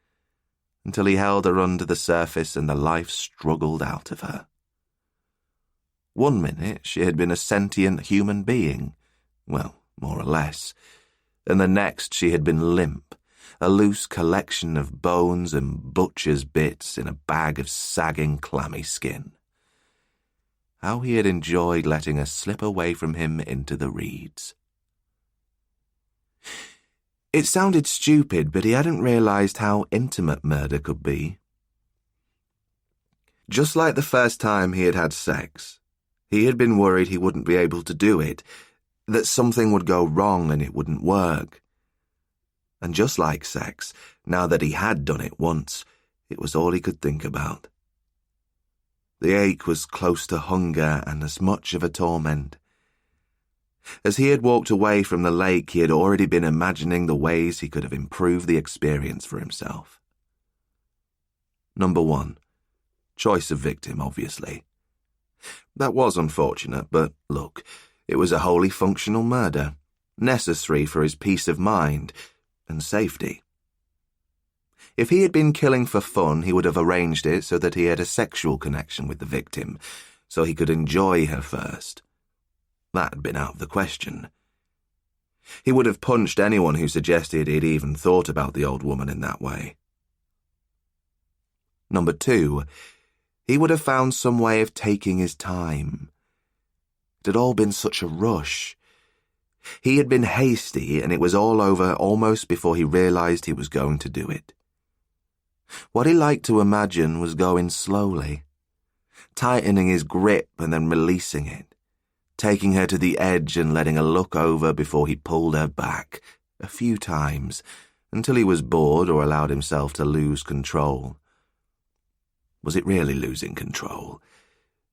until he held her under the surface and the life struggled out of her. 1 minute she had been a sentient human being, well, more or less, and the next she had been limp, a loose collection of bones and butcher's bits in a bag of sagging, clammy skin. How he had enjoyed letting her slip away from him into the reeds. It sounded stupid, but he hadn't realized how intimate murder could be. Just like the first time he had had sex, he had been worried he wouldn't be able to do it, that something would go wrong and it wouldn't work. And just like sex, now that he had done it once, it was all he could think about. The ache was close to hunger and as much of a torment. As he had walked away from the lake, he had already been imagining the ways he could have improved the experience for himself. Number 1, choice of victim, obviously. That was unfortunate, but look, it was a wholly functional murder, necessary for his peace of mind and safety. If he had been killing for fun, he would have arranged it so that he had a sexual connection with the victim, so he could enjoy her first. That had been out of the question. He would have punched anyone who suggested he'd even thought about the old woman in that way. Number 2, he would have found some way of taking his time. It had all been such a rush. He had been hasty, and it was all over almost before he realized he was going to do it. What he liked to imagine was going slowly, tightening his grip and then releasing it, taking her to the edge and letting her look over before he pulled her back, a few times, until he was bored or allowed himself to lose control. Was it really losing control?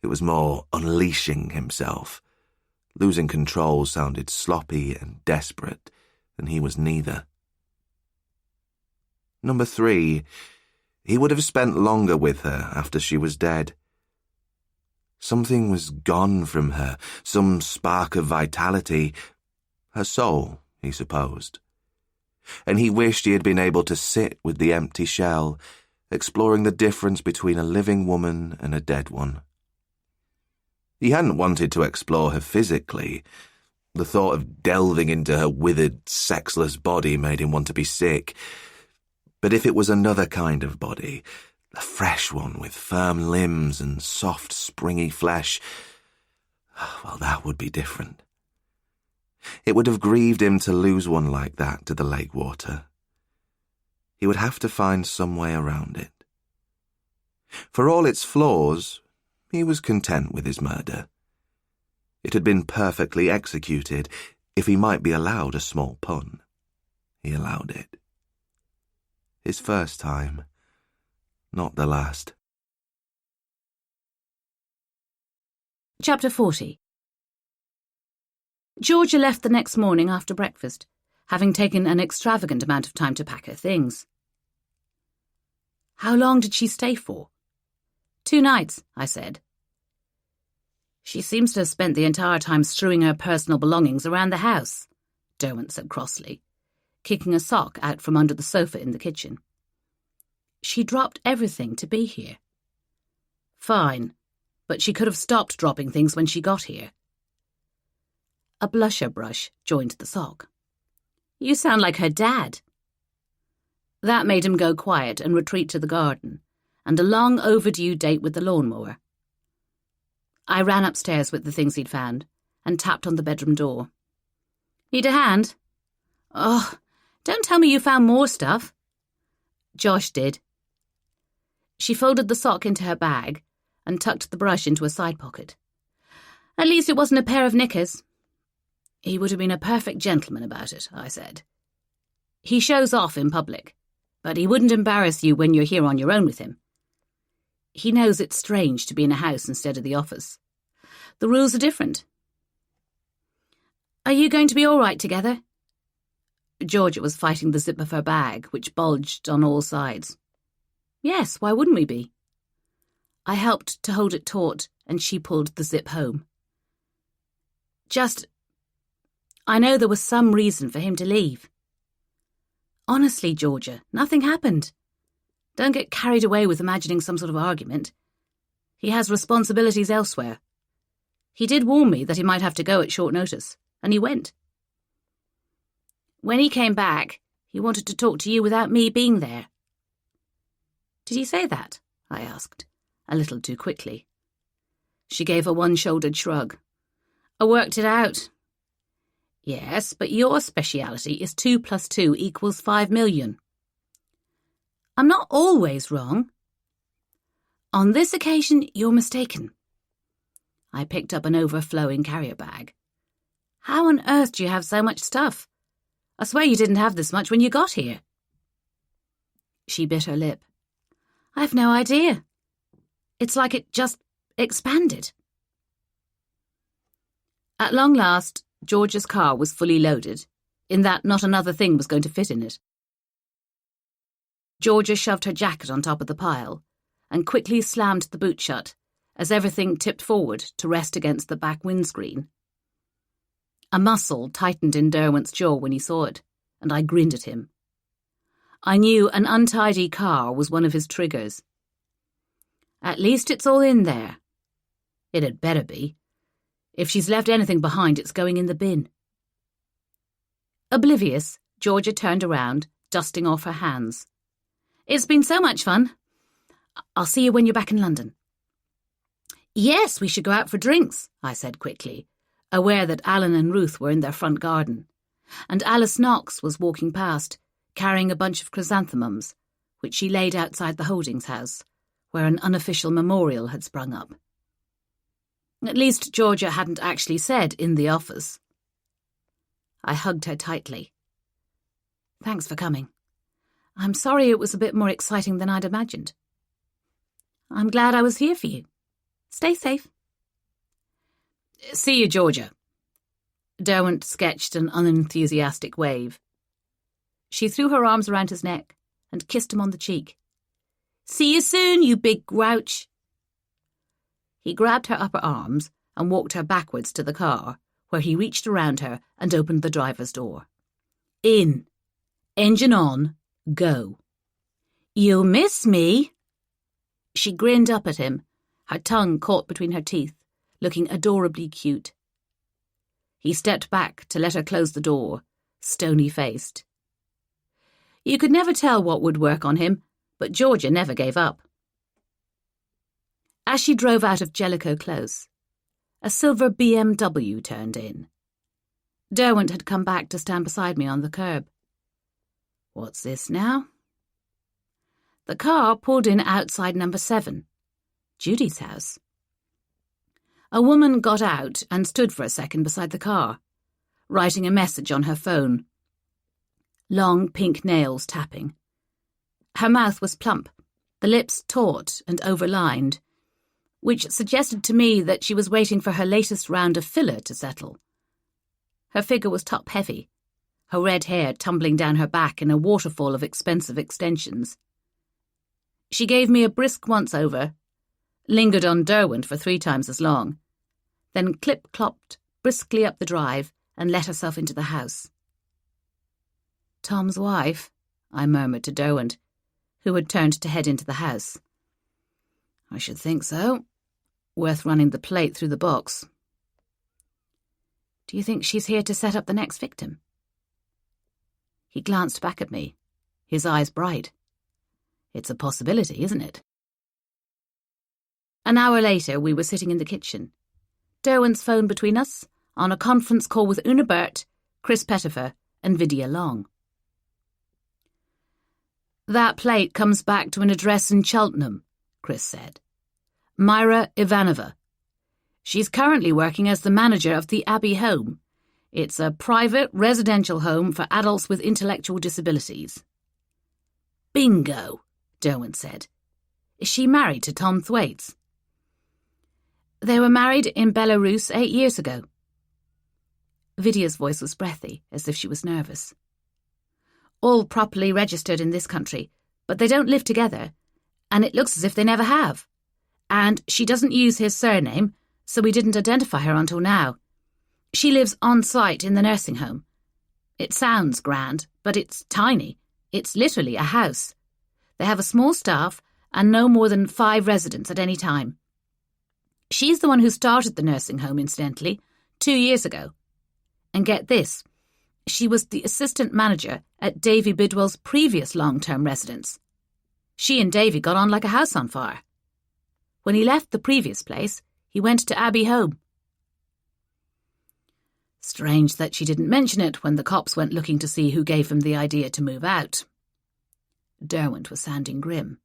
It was more unleashing himself. Losing control sounded sloppy and desperate, and he was neither. Number 3, he would have spent longer with her after she was dead. Something was gone from her, some spark of vitality, her soul, he supposed. And he wished he had been able to sit with the empty shell, exploring the difference between a living woman and a dead one. He hadn't wanted to explore her physically. The thought of delving into her withered, sexless body made him want to be sick. But if it was another kind of body, a fresh one with firm limbs and soft, springy flesh, well, that would be different. It would have grieved him to lose one like that to the lake water. He would have to find some way around it. For all its flaws, he was content with his murder. It had been perfectly executed, if he might be allowed a small pun. He allowed it. His first time, not the last. Chapter 40. Georgia left the next morning after breakfast, having taken an extravagant amount of time to pack her things. How long did she stay for? 2 nights, I said. She seems to have spent the entire time strewing her personal belongings around the house, Derwent said crossly, kicking a sock out from under the sofa in the kitchen. She dropped everything to be here. Fine, but she could have stopped dropping things when she got here. A blusher brush joined the sock. You sound like her dad. That made him go quiet and retreat to the garden, and a long overdue date with the lawnmower. I ran upstairs with the things he'd found and tapped on the bedroom door. Need a hand? Oh, don't tell me you found more stuff. Josh did. She folded the sock into her bag and tucked the brush into a side pocket. At least it wasn't a pair of knickers. He would have been a perfect gentleman about it, I said. He shows off in public, but he wouldn't embarrass you when you're here on your own with him. He knows it's strange to be in a house instead of the office. The rules are different. Are you going to be all right together? Georgia was fighting the zip of her bag, which bulged on all sides. Yes, why wouldn't we be? I helped to hold it taut, and she pulled the zip home. I know there was some reason for him to leave. Honestly, Georgia, nothing happened. Don't get carried away with imagining some sort of argument. He has responsibilities elsewhere. He did warn me that he might have to go at short notice, and he went. When he came back, he wanted to talk to you without me being there. Did he say that? I asked, a little too quickly. She gave a one-shouldered shrug. I worked it out. Yes, but your speciality is 2 + 2 = 5 million. I'm not always wrong. On this occasion, you're mistaken. I picked up an overflowing carrier bag. How on earth do you have so much stuff? I swear you didn't have this much when you got here. She bit her lip. I've no idea. It's like it just expanded. At long last, George's car was fully loaded, in that not another thing was going to fit in it. Georgia shoved her jacket on top of the pile and quickly slammed the boot shut as everything tipped forward to rest against the back windscreen. A muscle tightened in Derwent's jaw when he saw it, and I grinned at him. I knew an untidy car was one of his triggers. At least it's all in there. It had better be. If she's left anything behind, it's going in the bin. Oblivious, Georgia turned around, dusting off her hands. It's been so much fun. I'll see you when you're back in London. Yes, we should go out for drinks, I said quickly, aware that Alan and Ruth were in their front garden, and Alice Knox was walking past, carrying a bunch of chrysanthemums, which she laid outside the Holdings house, where an unofficial memorial had sprung up. At least Georgia hadn't actually said in the office. I hugged her tightly. Thanks for coming. I'm sorry it was a bit more exciting than I'd imagined. I'm glad I was here for you. Stay safe. See you, Georgia. Derwent sketched an unenthusiastic wave. She threw her arms around his neck and kissed him on the cheek. See you soon, you big grouch. He grabbed her upper arms and walked her backwards to the car, where he reached around her and opened the driver's door. In. Engine on. Go. You'll miss me. She grinned up at him, her tongue caught between her teeth, looking adorably cute. He stepped back to let her close the door, stony-faced. You could never tell what would work on him, but Georgia never gave up. As she drove out of Jellicoe Close, a silver BMW turned in. Derwent had come back to stand beside me on the curb. What's this now? The car pulled in outside number 7, Judy's house. A woman got out and stood for a second beside the car, writing a message on her phone. Long pink nails tapping. Her mouth was plump, the lips taut and overlined, which suggested to me that she was waiting for her latest round of filler to settle. Her figure was top-heavy, her red hair tumbling down her back in a waterfall of expensive extensions. She gave me a brisk once-over, lingered on Derwent for 3 times as long, then clip-clopped briskly up the drive and let herself into the house. Tom's wife, I murmured to Derwent, who had turned to head into the house. I should think so. Worth running the plate through the box. Do you think she's here to set up the next victim? He glanced back at me, his eyes bright. It's a possibility, isn't it? An hour later, we were sitting in the kitchen. Derwent's phone between us, on a conference call with Una Burt, Chris Pettifer, and Vidya Long. That plate comes back to an address in Cheltenham, Chris said. Myra Ivanova. She's currently working as the manager of the Abbey Home. It's a private residential home for adults with intellectual disabilities. Bingo, Derwent said. Is she married to Tom Thwaites? They were married in Belarus 8 years ago. Vidya's voice was breathy, as if she was nervous. All properly registered in this country, but they don't live together, and it looks as if they never have. And she doesn't use his surname, so we didn't identify her until now. She lives on site in the nursing home. It sounds grand, but it's tiny. It's literally a house. They have a small staff and no more than 5 residents at any time. She's the one who started the nursing home, incidentally, 2 years ago. And get this, she was the assistant manager at Davy Bidwell's previous long-term residence. She and Davy got on like a house on fire. When he left the previous place, he went to Abbey Home. Strange that she didn't mention it when the cops went looking to see who gave him the idea to move out. Derwent was sounding grim.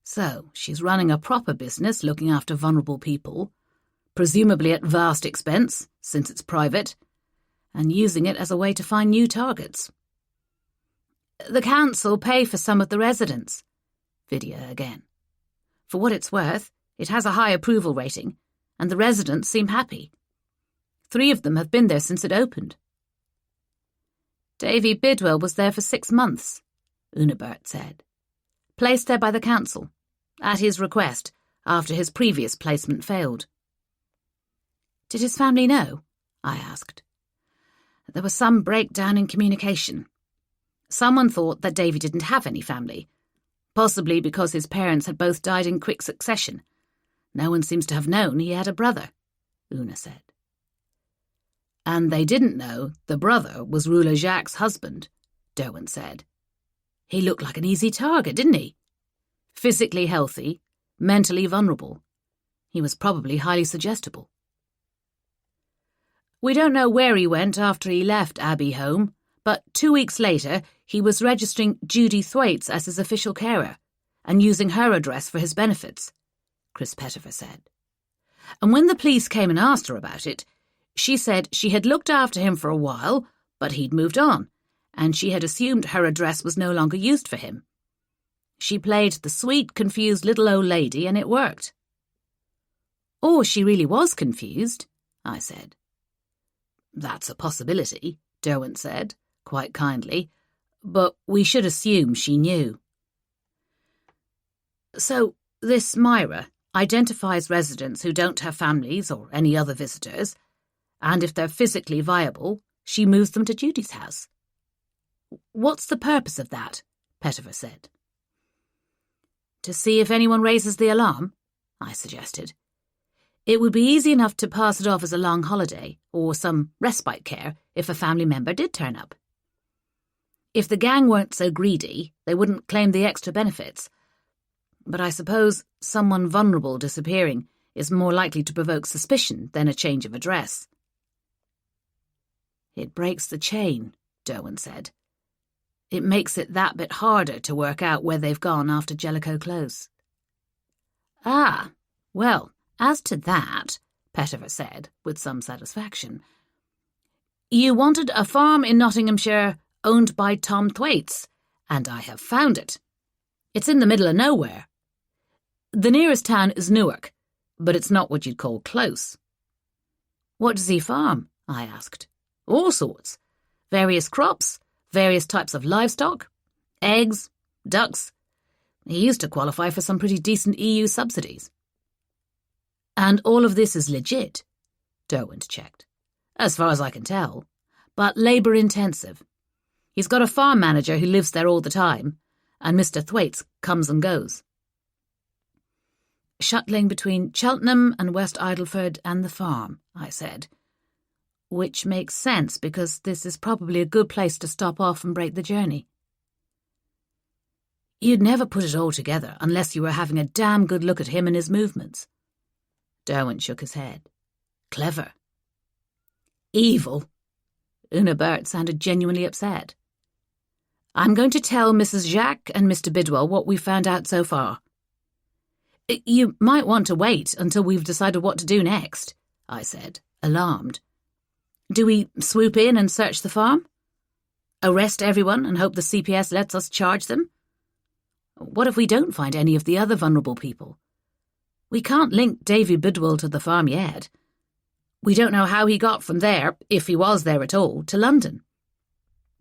So, she's running a proper business looking after vulnerable people, presumably at vast expense, since it's private, and using it as a way to find new targets. The council pay for some of the residents. Vidya again. For what it's worth, it has a high approval rating, and the residents seem happy. 3 of them have been there since it opened. Davy Bidwell was there for 6 months, Unabert said. Placed there by the council, at his request, after his previous placement failed. Did his family know? I asked. There was some breakdown in communication. Someone thought that Davy didn't have any family, possibly because his parents had both died in quick succession. No one seems to have known he had a brother, Una said. And they didn't know the brother was Ruler Jacques' husband, Derwent said. He looked like an easy target, didn't he? Physically healthy, mentally vulnerable. He was probably highly suggestible. We don't know where he went after he left Abbey Home, but 2 weeks later he was registering Judy Thwaites as his official carer and using her address for his benefits, Chris Pettifer said. And when the police came and asked her about it, she said she had looked after him for a while, but he'd moved on, and she had assumed her address was no longer used for him. She played the sweet, confused little old lady, and it worked. Or she really was confused, I said. That's a possibility, Derwent said, quite kindly, but we should assume she knew. So, this Myra identifies residents who don't have families or any other visitors, and if they're physically viable, she moves them to Judy's house. What's the purpose of that? Pettifer said. To see if anyone raises the alarm, I suggested. It would be easy enough to pass it off as a long holiday or some respite care if a family member did turn up. If the gang weren't so greedy, they wouldn't claim the extra benefits. But I suppose someone vulnerable disappearing is more likely to provoke suspicion than a change of address. It breaks the chain, Derwent said. It makes it that bit harder to work out where they've gone after Jellicoe Close. Ah, well, as to that, Pettifer said, with some satisfaction. You wanted a farm in Nottinghamshire owned by Tom Thwaites, and I have found it. It's in the middle of nowhere. The nearest town is Newark, but it's not what you'd call close. What does he farm? I asked. All sorts. Various crops, various types of livestock, eggs, ducks. He used to qualify for some pretty decent EU subsidies. And all of this is legit, Derwent checked. As far as I can tell, but labour-intensive. He's got a farm manager who lives there all the time, and Mr. Thwaites comes and goes. Shuttling between Cheltenham and West Idleford and the farm, I said. Which makes sense because this is probably a good place to stop off and break the journey. You'd never put it all together unless you were having a damn good look at him and his movements. Derwent shook his head. Clever. Evil. Unabert sounded genuinely upset. I'm going to tell Mrs. Jacques and Mr. Bidwell what we've found out so far. You might want to wait until we've decided what to do next, I said, alarmed. Do we swoop in and search the farm? Arrest everyone and hope the CPS lets us charge them? What if we don't find any of the other vulnerable people? We can't link Davy Bidwell to the farm yet. We don't know how he got from there, if he was there at all, to London.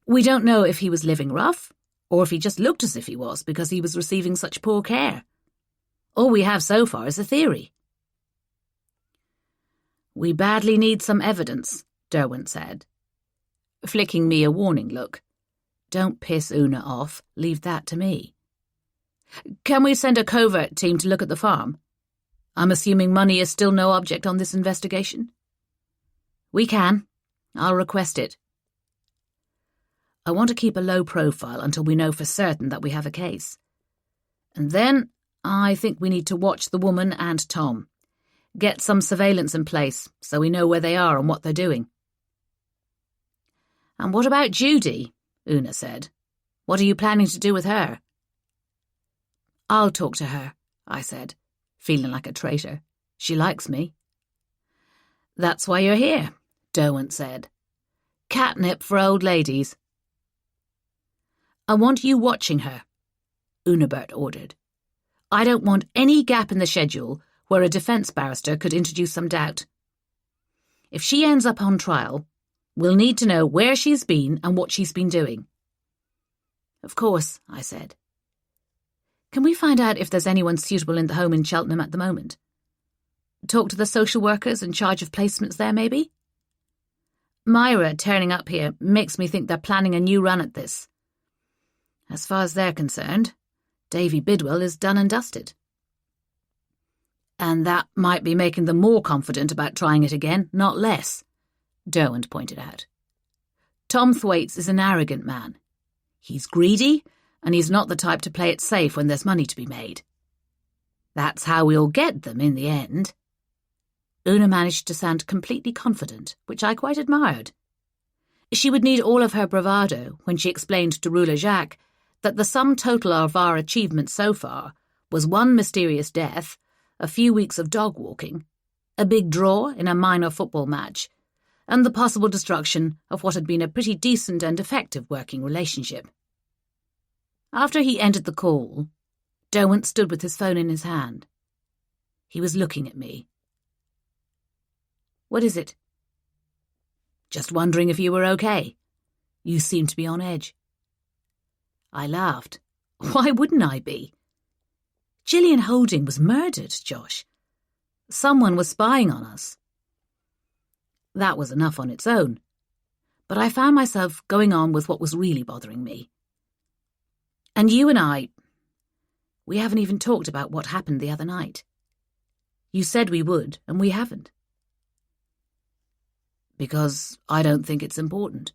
We don't know if he was living rough, or if he just looked as if he was because he was receiving such poor care. All we have so far is a theory. We badly need some evidence, Derwent said, flicking me a warning look. Don't piss Una off, leave that to me. Can we send a covert team to look at the farm? I'm assuming money is still no object on this investigation. We can. I'll request it. I want to keep a low profile until we know for certain that we have a case. And then I think we need to watch the woman and Tom. Get some surveillance in place so we know where they are and what they're doing. And what about Judy? Una said. What are you planning to do with her? I'll talk to her, I said, feeling like a traitor. She likes me. That's why you're here, Derwent said. Catnip for old ladies. I want you watching her, Unabert ordered. I don't want any gap in the schedule where a defence barrister could introduce some doubt. If she ends up on trial, we'll need to know where she's been and what she's been doing. Of course, I said. Can we find out if there's anyone suitable in the home in Cheltenham at the moment? Talk to the social workers in charge of placements there, maybe? Myra turning up here makes me think they're planning a new run at this. As far as they're concerned, Davy Bidwell is done and dusted. And that might be making them more confident about trying it again, not less, Derwent pointed out. Tom Thwaites is an arrogant man. He's greedy, and he's not the type to play it safe when there's money to be made. That's how we'll get them in the end. Una managed to sound completely confident, which I quite admired. She would need all of her bravado when she explained to Ruler Jacques that the sum total of our achievements so far was one mysterious death, a few weeks of dog walking, a big draw in a minor football match, and the possible destruction of what had been a pretty decent and effective working relationship. After he ended the call, Derwent stood with his phone in his hand. He was looking at me. What is it? Just wondering if you were okay. You seem to be on edge. I laughed. Why wouldn't I be? Gillian Holding was murdered, Josh. Someone was spying on us. That was enough on its own, but I found myself going on with what was really bothering me. And you and we haven't even talked about what happened the other night. You said we would, and we haven't. Because I don't think it's important.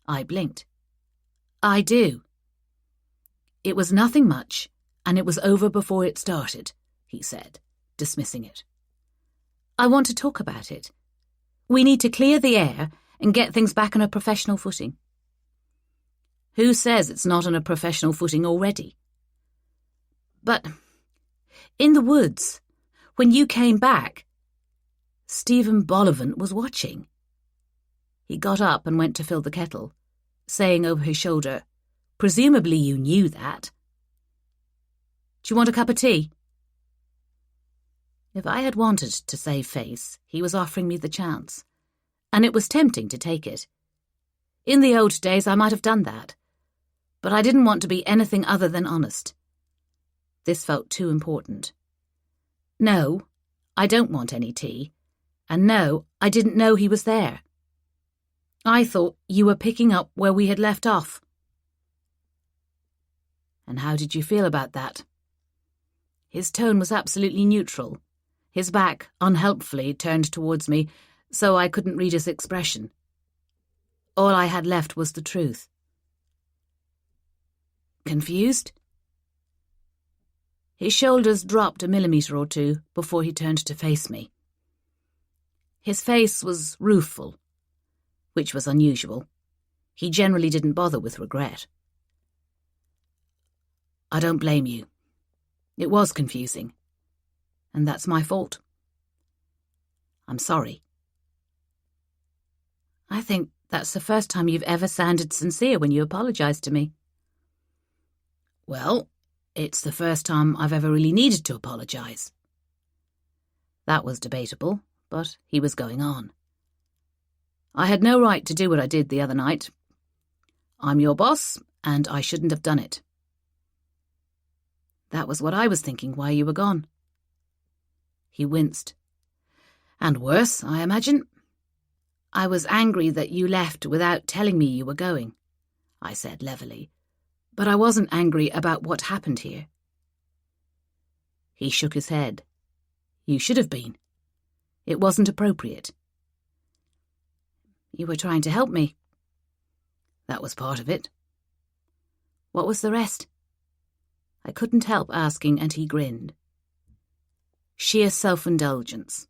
I blinked. I do. It was nothing much, and it was over before it started, he said, dismissing it. I want to talk about it. We need to clear the air and get things back on a professional footing. Who says it's not on a professional footing already? But in the woods, when you came back, Stephen Bollivant was watching. He got up and went to fill the kettle, saying over his shoulder, "Presumably you knew that. Do you want a cup of tea?" If I had wanted to save face, he was offering me the chance, and it was tempting to take it. In the old days I might have done that, but I didn't want to be anything other than honest. This felt too important. No, I don't want any tea, and no, I didn't know he was there. I thought you were picking up where we had left off. And how did you feel about that? His tone was absolutely neutral, his back unhelpfully turned towards me, so I couldn't read his expression. All I had left was the truth. Confused? His shoulders dropped a millimetre or two before he turned to face me. His face was rueful, which was unusual. He generally didn't bother with regret. I don't blame you. It was confusing, and that's my fault. I'm sorry. I think that's the first time you've ever sounded sincere when you apologised to me. Well, it's the first time I've ever really needed to apologise. That was debatable, but he was going on. I had no right to do what I did the other night. I'm your boss, and I shouldn't have done it. That was what I was thinking while you were gone. He winced. And worse, I imagine. I was angry that you left without telling me you were going, I said levelly, but I wasn't angry about what happened here. He shook his head. You should have been. It wasn't appropriate. You were trying to help me. That was part of it. What was the rest? I couldn't help asking, and he grinned. Sheer self-indulgence.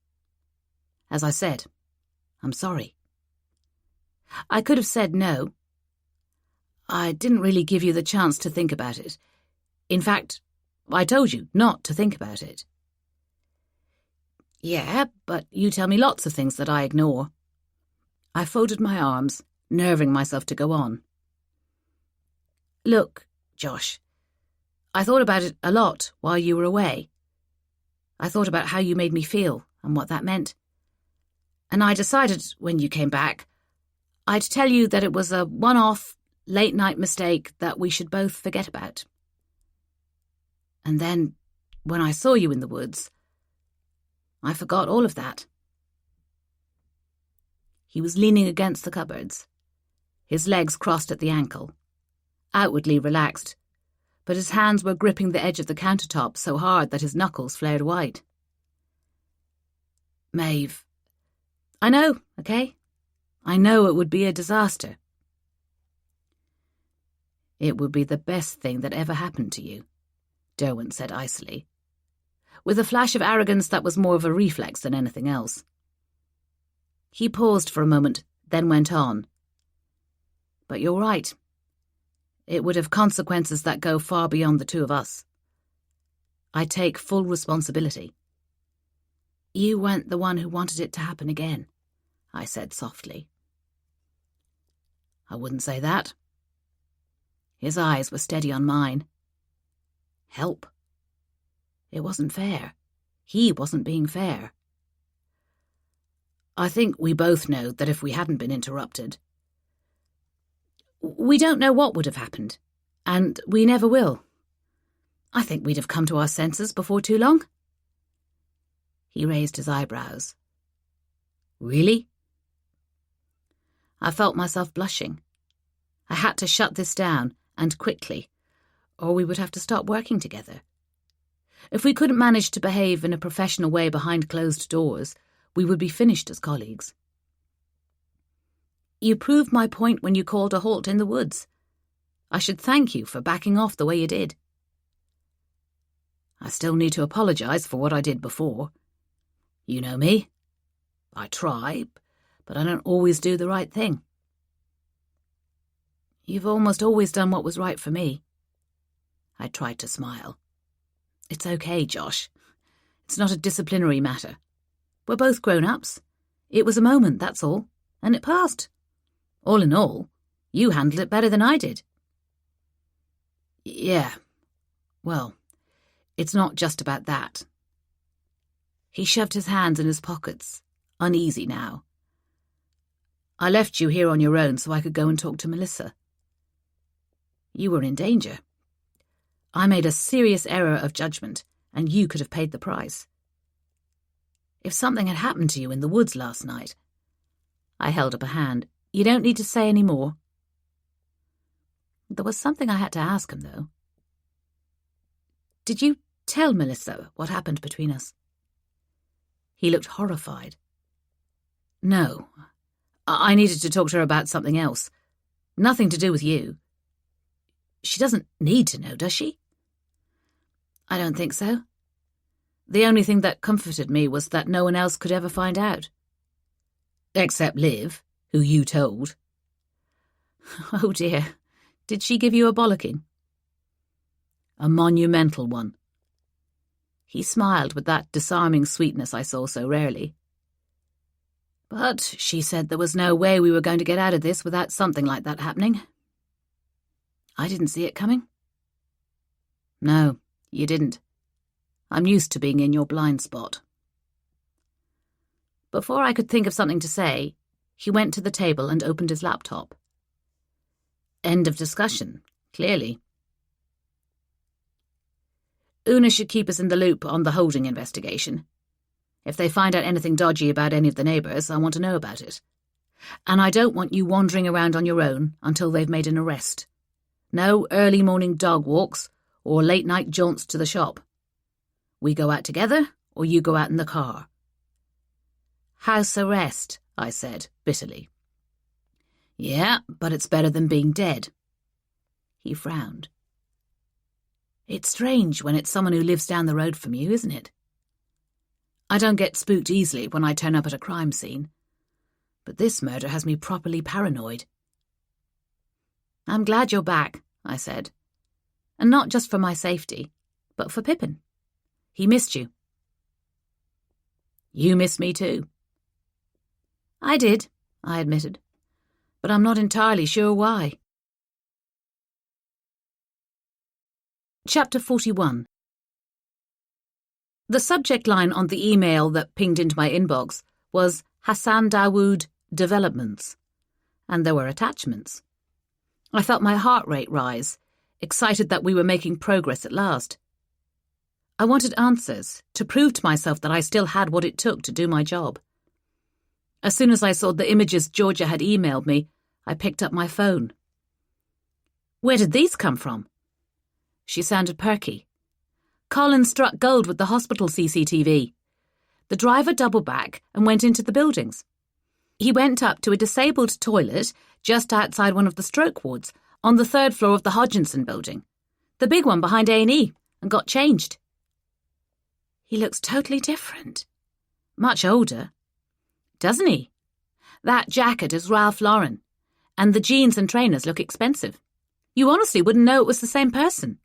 As I said, I'm sorry. I could have said no. I didn't really give you the chance to think about it. In fact, I told you not to think about it. Yeah, but you tell me lots of things that I ignore. I folded my arms, nerving myself to go on. Look, Josh, I thought about it a lot while you were away. I thought about how you made me feel and what that meant. And I decided, when you came back, I'd tell you that it was a one-off, late-night mistake that we should both forget about. And then, when I saw you in the woods, I forgot all of that. He was leaning against the cupboards, his legs crossed at the ankle, outwardly relaxed, but his hands were gripping the edge of the countertop so hard that his knuckles flared white. Maeve, I know, okay? I know it would be a disaster. It would be the best thing that ever happened to you, Derwent said icily, with a flash of arrogance that was more of a reflex than anything else. He paused for a moment, then went on. But you're right. It would have consequences that go far beyond the two of us. I take full responsibility. You weren't the one who wanted it to happen again, I said softly. I wouldn't say that. His eyes were steady on mine. Help. It wasn't fair. He wasn't being fair. I think we both know that if we hadn't been interrupted, we don't know what would have happened, and we never will. I think we'd have come to our senses before too long. He raised his eyebrows. Really? I felt myself blushing. I had to shut this down, and quickly, or we would have to stop working together. If we couldn't manage to behave in a professional way behind closed doors, we would be finished as colleagues. You proved my point when you called a halt in the woods. I should thank you for backing off the way you did. I still need to apologize for what I did before. You know me. I try, but I don't always do the right thing. You've almost always done what was right for me. I tried to smile. It's okay, Josh. It's not a disciplinary matter. We're both grown-ups. It was a moment, that's all, and it passed. All in all, you handled it better than I did. Yeah, well, it's not just about that. He shoved his hands in his pockets, uneasy now. I left you here on your own so I could go and talk to Melissa. You were in danger. I made a serious error of judgment, and you could have paid the price. If something had happened to you in the woods last night... I held up a hand. You don't need to say any more. There was something I had to ask him, though. Did you tell Melissa what happened between us? He looked horrified. No. I needed to talk to her about something else. Nothing to do with you. She doesn't need to know, does she? I don't think so. The only thing that comforted me was that no one else could ever find out. Except Liv, who you told. Oh dear, did she give you a bollocking? A monumental one. He smiled with that disarming sweetness I saw so rarely. But she said there was no way we were going to get out of this without something like that happening. I didn't see it coming. No, you didn't. I'm used to being in your blind spot. Before I could think of something to say, he went to the table and opened his laptop. End of discussion, clearly. Una should keep us in the loop on the holding investigation. If they find out anything dodgy about any of the neighbours, I want to know about it. And I don't want you wandering around on your own until they've made an arrest. No early morning dog walks or late night jaunts to the shop. We go out together, or you go out in the car. House arrest, I said bitterly. Yeah, but it's better than being dead. He frowned. It's strange when it's someone who lives down the road from you, isn't it? I don't get spooked easily when I turn up at a crime scene, but this murder has me properly paranoid. I'm glad you're back, I said, and not just for my safety, but for Pippin. He missed you. You miss me too. I did, I admitted, but I'm not entirely sure why. Chapter 41. The subject line on the email that pinged into my inbox was Hassan Dawood Developments, and there were attachments. I felt my heart rate rise, excited that we were making progress at last. I wanted answers, to prove to myself that I still had what it took to do my job. As soon as I saw the images Georgia had emailed me, I picked up my phone. Where did these come from? She sounded perky. Colin struck gold with the hospital CCTV. The driver doubled back and went into the buildings. He went up to a disabled toilet just outside one of the stroke wards on the 3rd floor of the Hodgkinson building, the big one behind A&E, and got changed. He looks totally different. Much older. Doesn't he? That jacket is Ralph Lauren, and the jeans and trainers look expensive. You honestly wouldn't know it was the same person.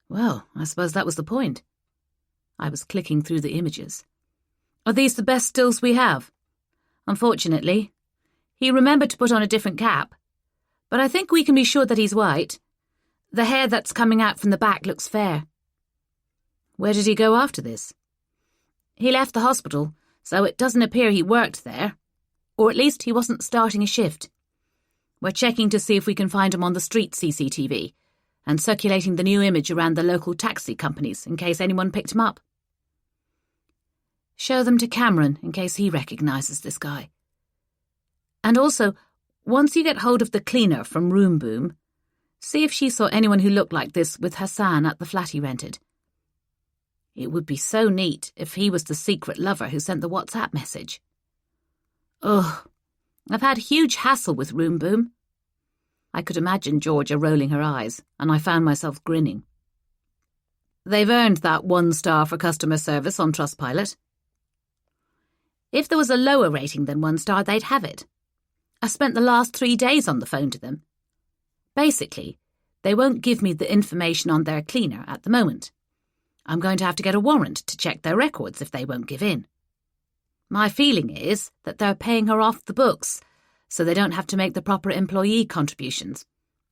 Well, I suppose that was the point. I was clicking through the images. Are these the best stills we have? Unfortunately, he remembered to put on a different cap, but I think we can be sure that he's white. The hair that's coming out from the back looks fair. Where did he go after this? He left the hospital, so it doesn't appear he worked there, or at least he wasn't starting a shift. We're checking to see if we can find him on the street CCTV, and circulating the new image around the local taxi companies in case anyone picked him up. Show them to Cameron in case he recognises this guy. And also, once you get hold of the cleaner from Room Boom, see if she saw anyone who looked like this with Hassan at the flat he rented. It would be so neat if he was the secret lover who sent the WhatsApp message. Ugh, I've had huge hassle with Room Boom. I could imagine Georgia rolling her eyes, and I found myself grinning. They've earned that 1 star for customer service on Trustpilot. If there was a lower rating than 1 star, they'd have it. I spent the last 3 days on the phone to them. Basically, they won't give me the information on their cleaner at the moment. I'm going to have to get a warrant to check their records if they won't give in. My feeling is that they're paying her off the books, so they don't have to make the proper employee contributions,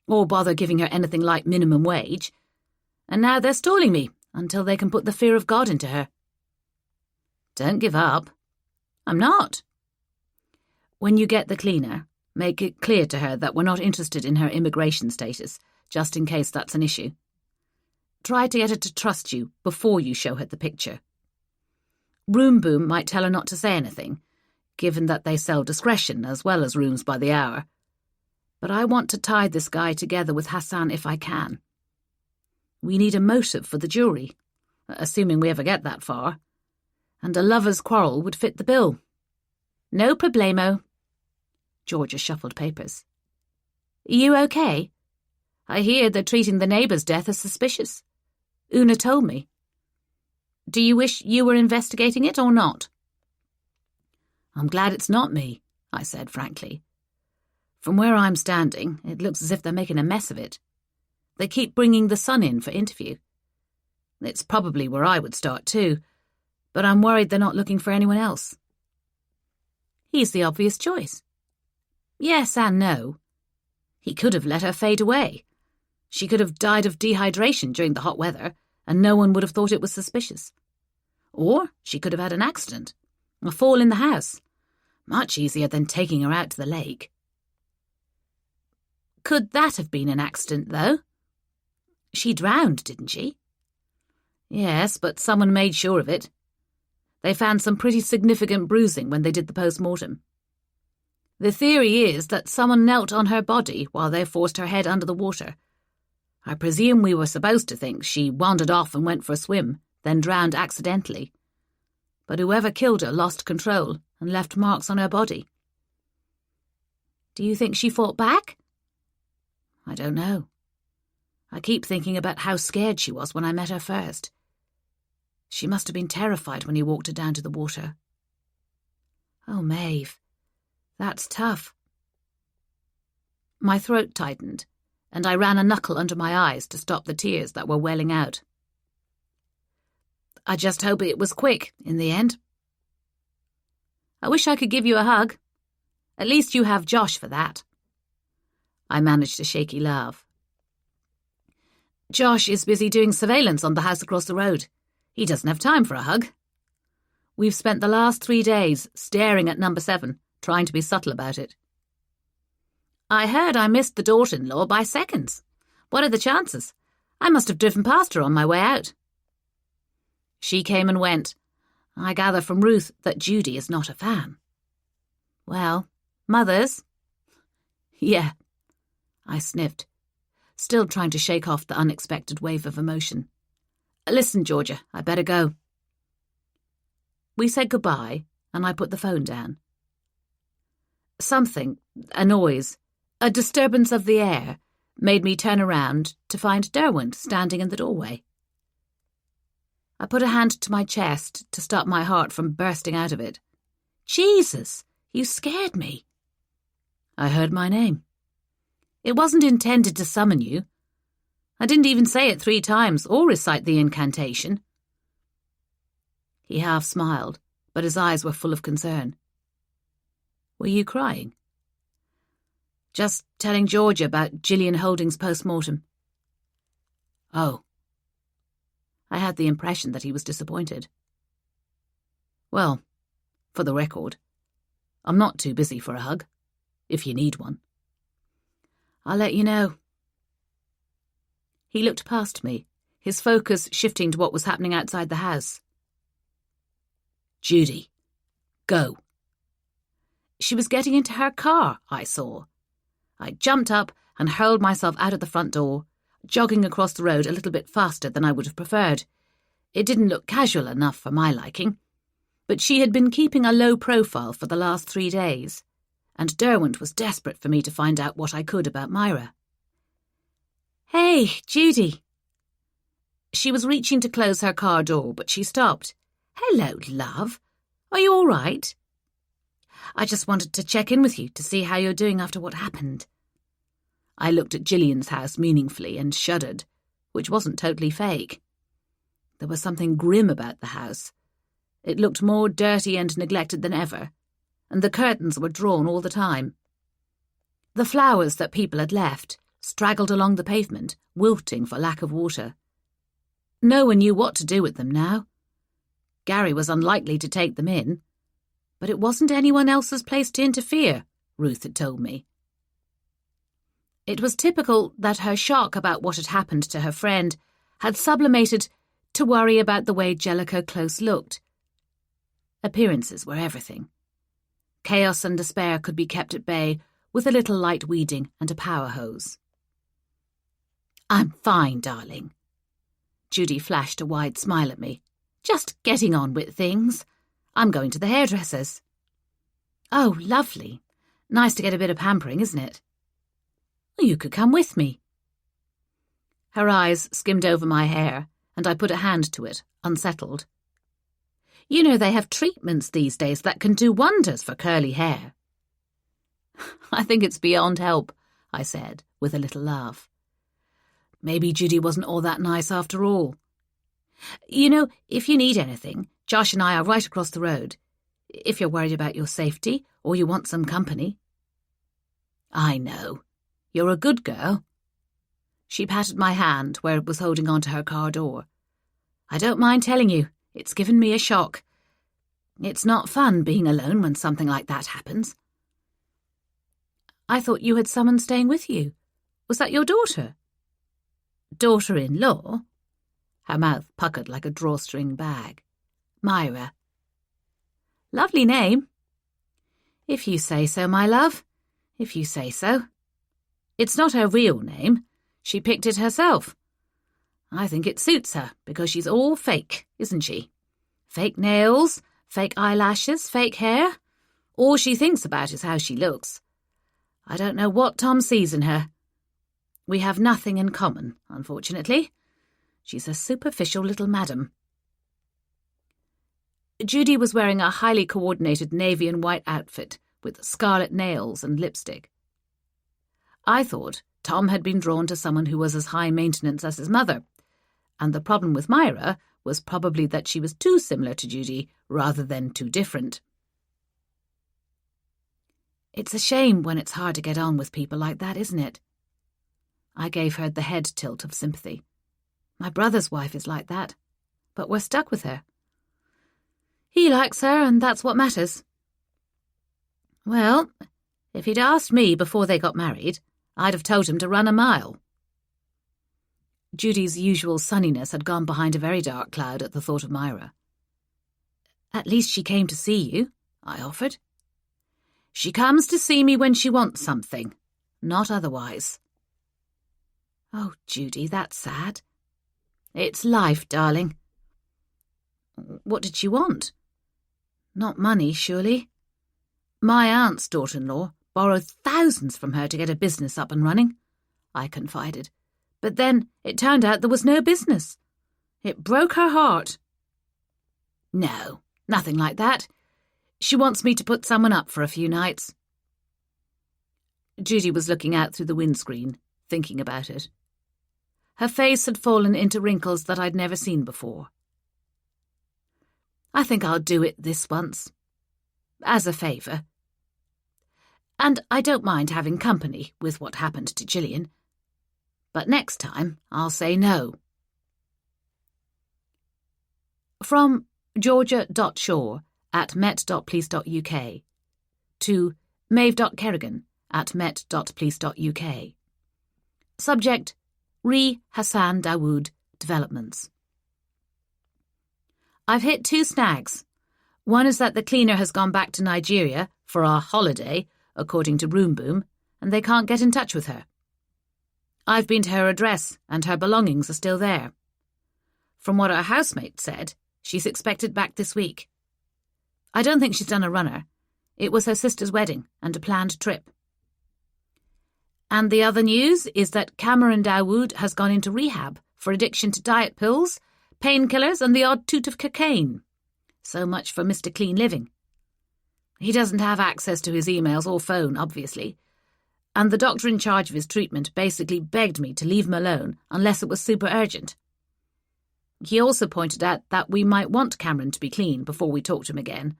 or bother giving her anything like minimum wage. And now they're stalling me until they can put the fear of God into her. Don't give up. I'm not. When you get the cleaner, make it clear to her that we're not interested in her immigration status, just in case that's an issue. Try to get her to trust you before you show her the picture. Room Boom might tell her not to say anything, given that they sell discretion as well as rooms by the hour. But I want to tie this guy together with Hassan if I can. We need a motive for the jury, assuming we ever get that far, and a lover's quarrel would fit the bill. No problemo. Georgia shuffled papers. You okay? I hear they're treating the neighbour's death as suspicious. Una told me. Do you wish you were investigating it or not? I'm glad it's not me, I said frankly. From where I'm standing, it looks as if they're making a mess of it. They keep bringing the son in for interview. It's probably where I would start too, but I'm worried they're not looking for anyone else. He's the obvious choice. Yes and no. He could have let her fade away. She could have died of dehydration during the hot weather, and no one would have thought it was suspicious. Or she could have had an accident, A fall in the house. Much easier than taking her out to the lake. Could that have been an accident, though? She drowned, didn't she? Yes, but someone made sure of it. They found some pretty significant bruising when they did the post-mortem. The theory is that someone knelt on her body while they forced her head under the water. I presume we were supposed to think she wandered off and went for a swim, then drowned accidentally. But whoever killed her lost control and left marks on her body. Do you think she fought back? I don't know. I keep thinking about how scared she was when I met her first. She must have been terrified when you walked her down to the water. Oh, Maeve, that's tough. My throat tightened, and I ran a knuckle under my eyes to stop the tears that were welling out. I just hope it was quick, in the end. I wish I could give you a hug. At least you have Josh for that. I managed a shaky laugh. Josh is busy doing surveillance on the house across the road. He doesn't have time for a hug. We've spent the last 3 days staring at number 7, trying to be subtle about it. I heard I missed the daughter-in-law by seconds. What are the chances? I must have driven past her on my way out. She came and went. I gather from Ruth that Judy is not a fan. Well, mothers? Yeah. I sniffed, still trying to shake off the unexpected wave of emotion. Listen, Georgia, I better go. We said goodbye, and I put the phone down. Something, a noise, a disturbance of the air, made me turn around to find Derwent standing in the doorway. I put a hand to my chest to stop my heart from bursting out of it. Jesus, you scared me. I heard my name. It wasn't intended to summon you. I didn't even say it 3 times or recite the incantation. He half smiled, but his eyes were full of concern. Were you crying? Just telling Georgia about Gillian Holding's post-mortem. Oh. I had the impression that he was disappointed. Well, for the record, I'm not too busy for a hug, if you need one. I'll let you know. He looked past me, his focus shifting to what was happening outside the house. Judy, go. She was getting into her car, I saw. I jumped up and hurled myself out of the front door, jogging across the road a little bit faster than I would have preferred. It didn't look casual enough for my liking, but she had been keeping a low profile for the last 3 days, and Derwent was desperate for me to find out what I could about Myra. Hey, Judy. She was reaching to close her car door, but she stopped. Hello, love. Are you all right? I just wanted to check in with you to see how you're doing after what happened. I looked at Gillian's house meaningfully and shuddered, which wasn't totally fake. There was something grim about the house. It looked more dirty and neglected than ever, and the curtains were drawn all the time. The flowers that people had left straggled along the pavement, wilting for lack of water. No one knew what to do with them now. Gary was unlikely to take them in, but it wasn't anyone else's place to interfere, Ruth had told me. It was typical that her shock about what had happened to her friend had sublimated to worry about the way Jellicoe Close looked. Appearances were everything. Chaos and despair could be kept at bay with a little light weeding and a power hose. I'm fine, darling. Judy flashed a wide smile at me. Just getting on with things. I'm going to the hairdresser's. Oh, lovely. Nice to get a bit of pampering, isn't it? You could come with me. Her eyes skimmed over my hair, and I put a hand to it, unsettled. You know they have treatments these days that can do wonders for curly hair. I think it's beyond help, I said, with a little laugh. Maybe Judy wasn't all that nice after all. You know, if you need anything, Josh and I are right across the road. If you're worried about your safety or you want some company. I know. You're a good girl. She patted my hand where it was holding onto her car door. I don't mind telling you, it's given me a shock. It's not fun being alone when something like that happens. I thought you had someone staying with you. Was that your daughter? Daughter-in-law? Her mouth puckered like a drawstring bag. Myra. Lovely name. If you say so, my love. If you say so. It's not her real name. She picked it herself. I think it suits her, because she's all fake, isn't she? Fake nails, fake eyelashes, fake hair. All she thinks about is how she looks. I don't know what Tom sees in her. We have nothing in common, unfortunately. She's a superficial little madam. Judy was wearing a highly coordinated navy and white outfit with scarlet nails and lipstick. I thought Tom had been drawn to someone who was as high maintenance as his mother, and the problem with Myra was probably that she was too similar to Judy rather than too different. It's a shame when it's hard to get on with people like that, isn't it? I gave her the head tilt of sympathy. My brother's wife is like that, but we're stuck with her. He likes her, and that's what matters. Well, if he'd asked me before they got married, I'd have told him to run a mile. Judy's usual sunniness had gone behind a very dark cloud at the thought of Myra. At least she came to see you, I offered. She comes to see me when she wants something, not otherwise. Oh, Judy, that's sad. It's life, darling. What did she want? Not money, surely. My aunt's daughter-in-law borrowed thousands from her to get a business up and running, I confided. But then it turned out there was no business. It broke her heart. No, nothing like that. She wants me to put someone up for a few nights. Judy was looking out through the windscreen, thinking about it. Her face had fallen into wrinkles that I'd never seen before. I think I'll do it this once. As a favour. And I don't mind having company with what happened to Gillian. But next time I'll say no. From georgia.shaw@met.police.uk to maeve.kerrigan@met.police.uk. Subject: Re Hassan Dawood Developments. I've hit 2 snags. One is that the cleaner has gone back to Nigeria for a holiday, according to Room Boom, and they can't get in touch with her. I've been to her address, and her belongings are still there. From what her housemate said, she's expected back this week. I don't think she's done a runner. It was her sister's wedding and a planned trip. And the other news is that Cameron Dawood has gone into rehab for addiction to diet pills, painkillers, and the odd toot of cocaine. So much for Mr. Clean Living. He doesn't have access to his emails or phone, obviously, and the doctor in charge of his treatment basically begged me to leave him alone unless it was super urgent. He also pointed out that we might want Cameron to be clean before we talk to him again,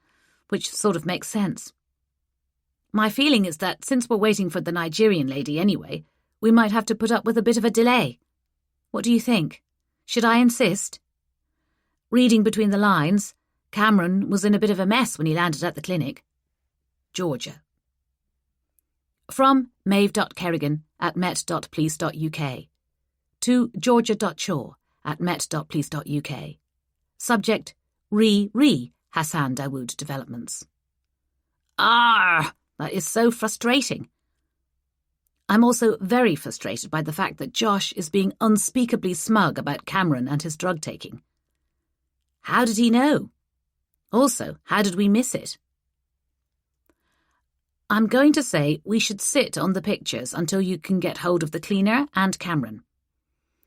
which sort of makes sense. My feeling is that since we're waiting for the Nigerian lady anyway, we might have to put up with a bit of a delay. What do you think? Should I insist? Reading between the lines, Cameron was in a bit of a mess when he landed at the clinic. Georgia. From maeve.kerrigan@met.police.uk to georgia.shaw@met.police.uk. Subject: Re Hassan Dawood Developments. That is so frustrating. I'm also very frustrated by the fact that Josh is being unspeakably smug about Cameron and his drug taking. How did he know? Also, how did we miss it? I'm going to say we should sit on the pictures until you can get hold of the cleaner and Cameron.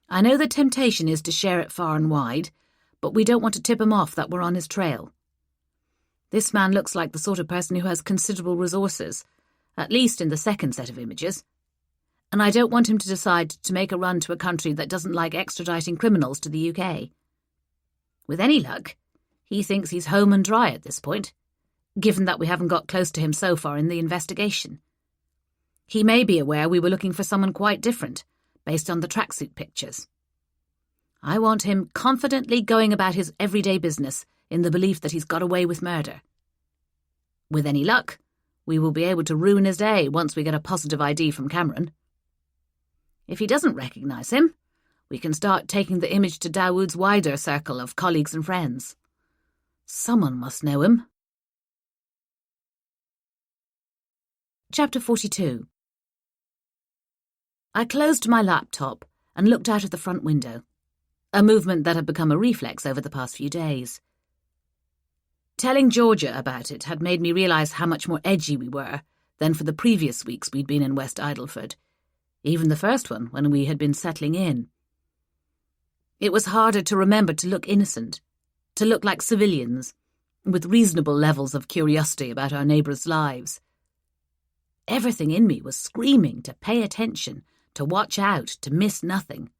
I know the temptation is to share it far and wide, but we don't want to tip him off that we're on his trail. This man looks like the sort of person who has considerable resources, at least in the second set of images. And I don't want him to decide to make a run to a country that doesn't like extraditing criminals to the UK. With any luck, he thinks he's home and dry at this point, given that we haven't got close to him so far in the investigation. He may be aware we were looking for someone quite different, based on the tracksuit pictures. I want him confidently going about his everyday business, in the belief that he's got away with murder. With any luck, we will be able to ruin his day once we get a positive ID from Cameron. If he doesn't recognise him, we can start taking the image to Dawood's wider circle of colleagues and friends. Someone must know him. Chapter 42. I closed my laptop and looked out of the front window, a movement that had become a reflex over the past few days. Telling Georgia about it had made me realise how much more edgy we were than for the previous weeks we'd been in West Idleford, even the first one when we had been settling in. It was harder to remember to look innocent, to look like civilians, with reasonable levels of curiosity about our neighbours' lives. Everything in me was screaming to pay attention, to watch out, to miss nothing.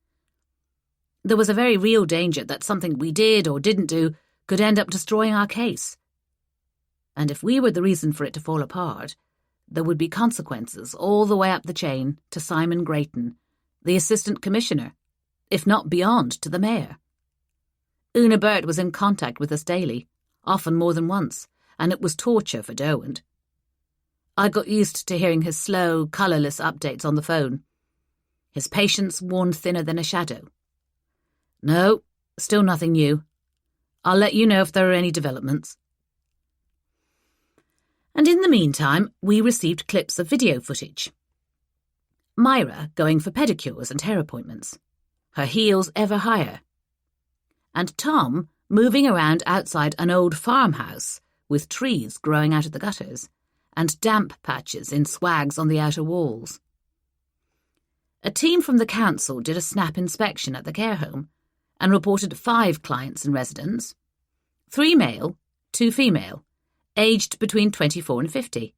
There was a very real danger that something we did or didn't do could end up destroying our case. And if we were the reason for it to fall apart, there would be consequences all the way up the chain to Simon Grayton, the Assistant Commissioner, if not beyond to the Mayor. Una Burt was in contact with us daily, often more than once, and it was torture for Derwent. I got used to hearing his slow, colourless updates on the phone. His patience worn thinner than a shadow. No, still nothing new. I'll let you know if there are any developments. And in the meantime, we received clips of video footage. Myra going for pedicures and hair appointments, her heels ever higher. And Tom moving around outside an old farmhouse with trees growing out of the gutters and damp patches in swags on the outer walls. A team from the council did a snap inspection at the care home and reported 5 clients and residents, 3 male, 2 female, aged between 24 and 50.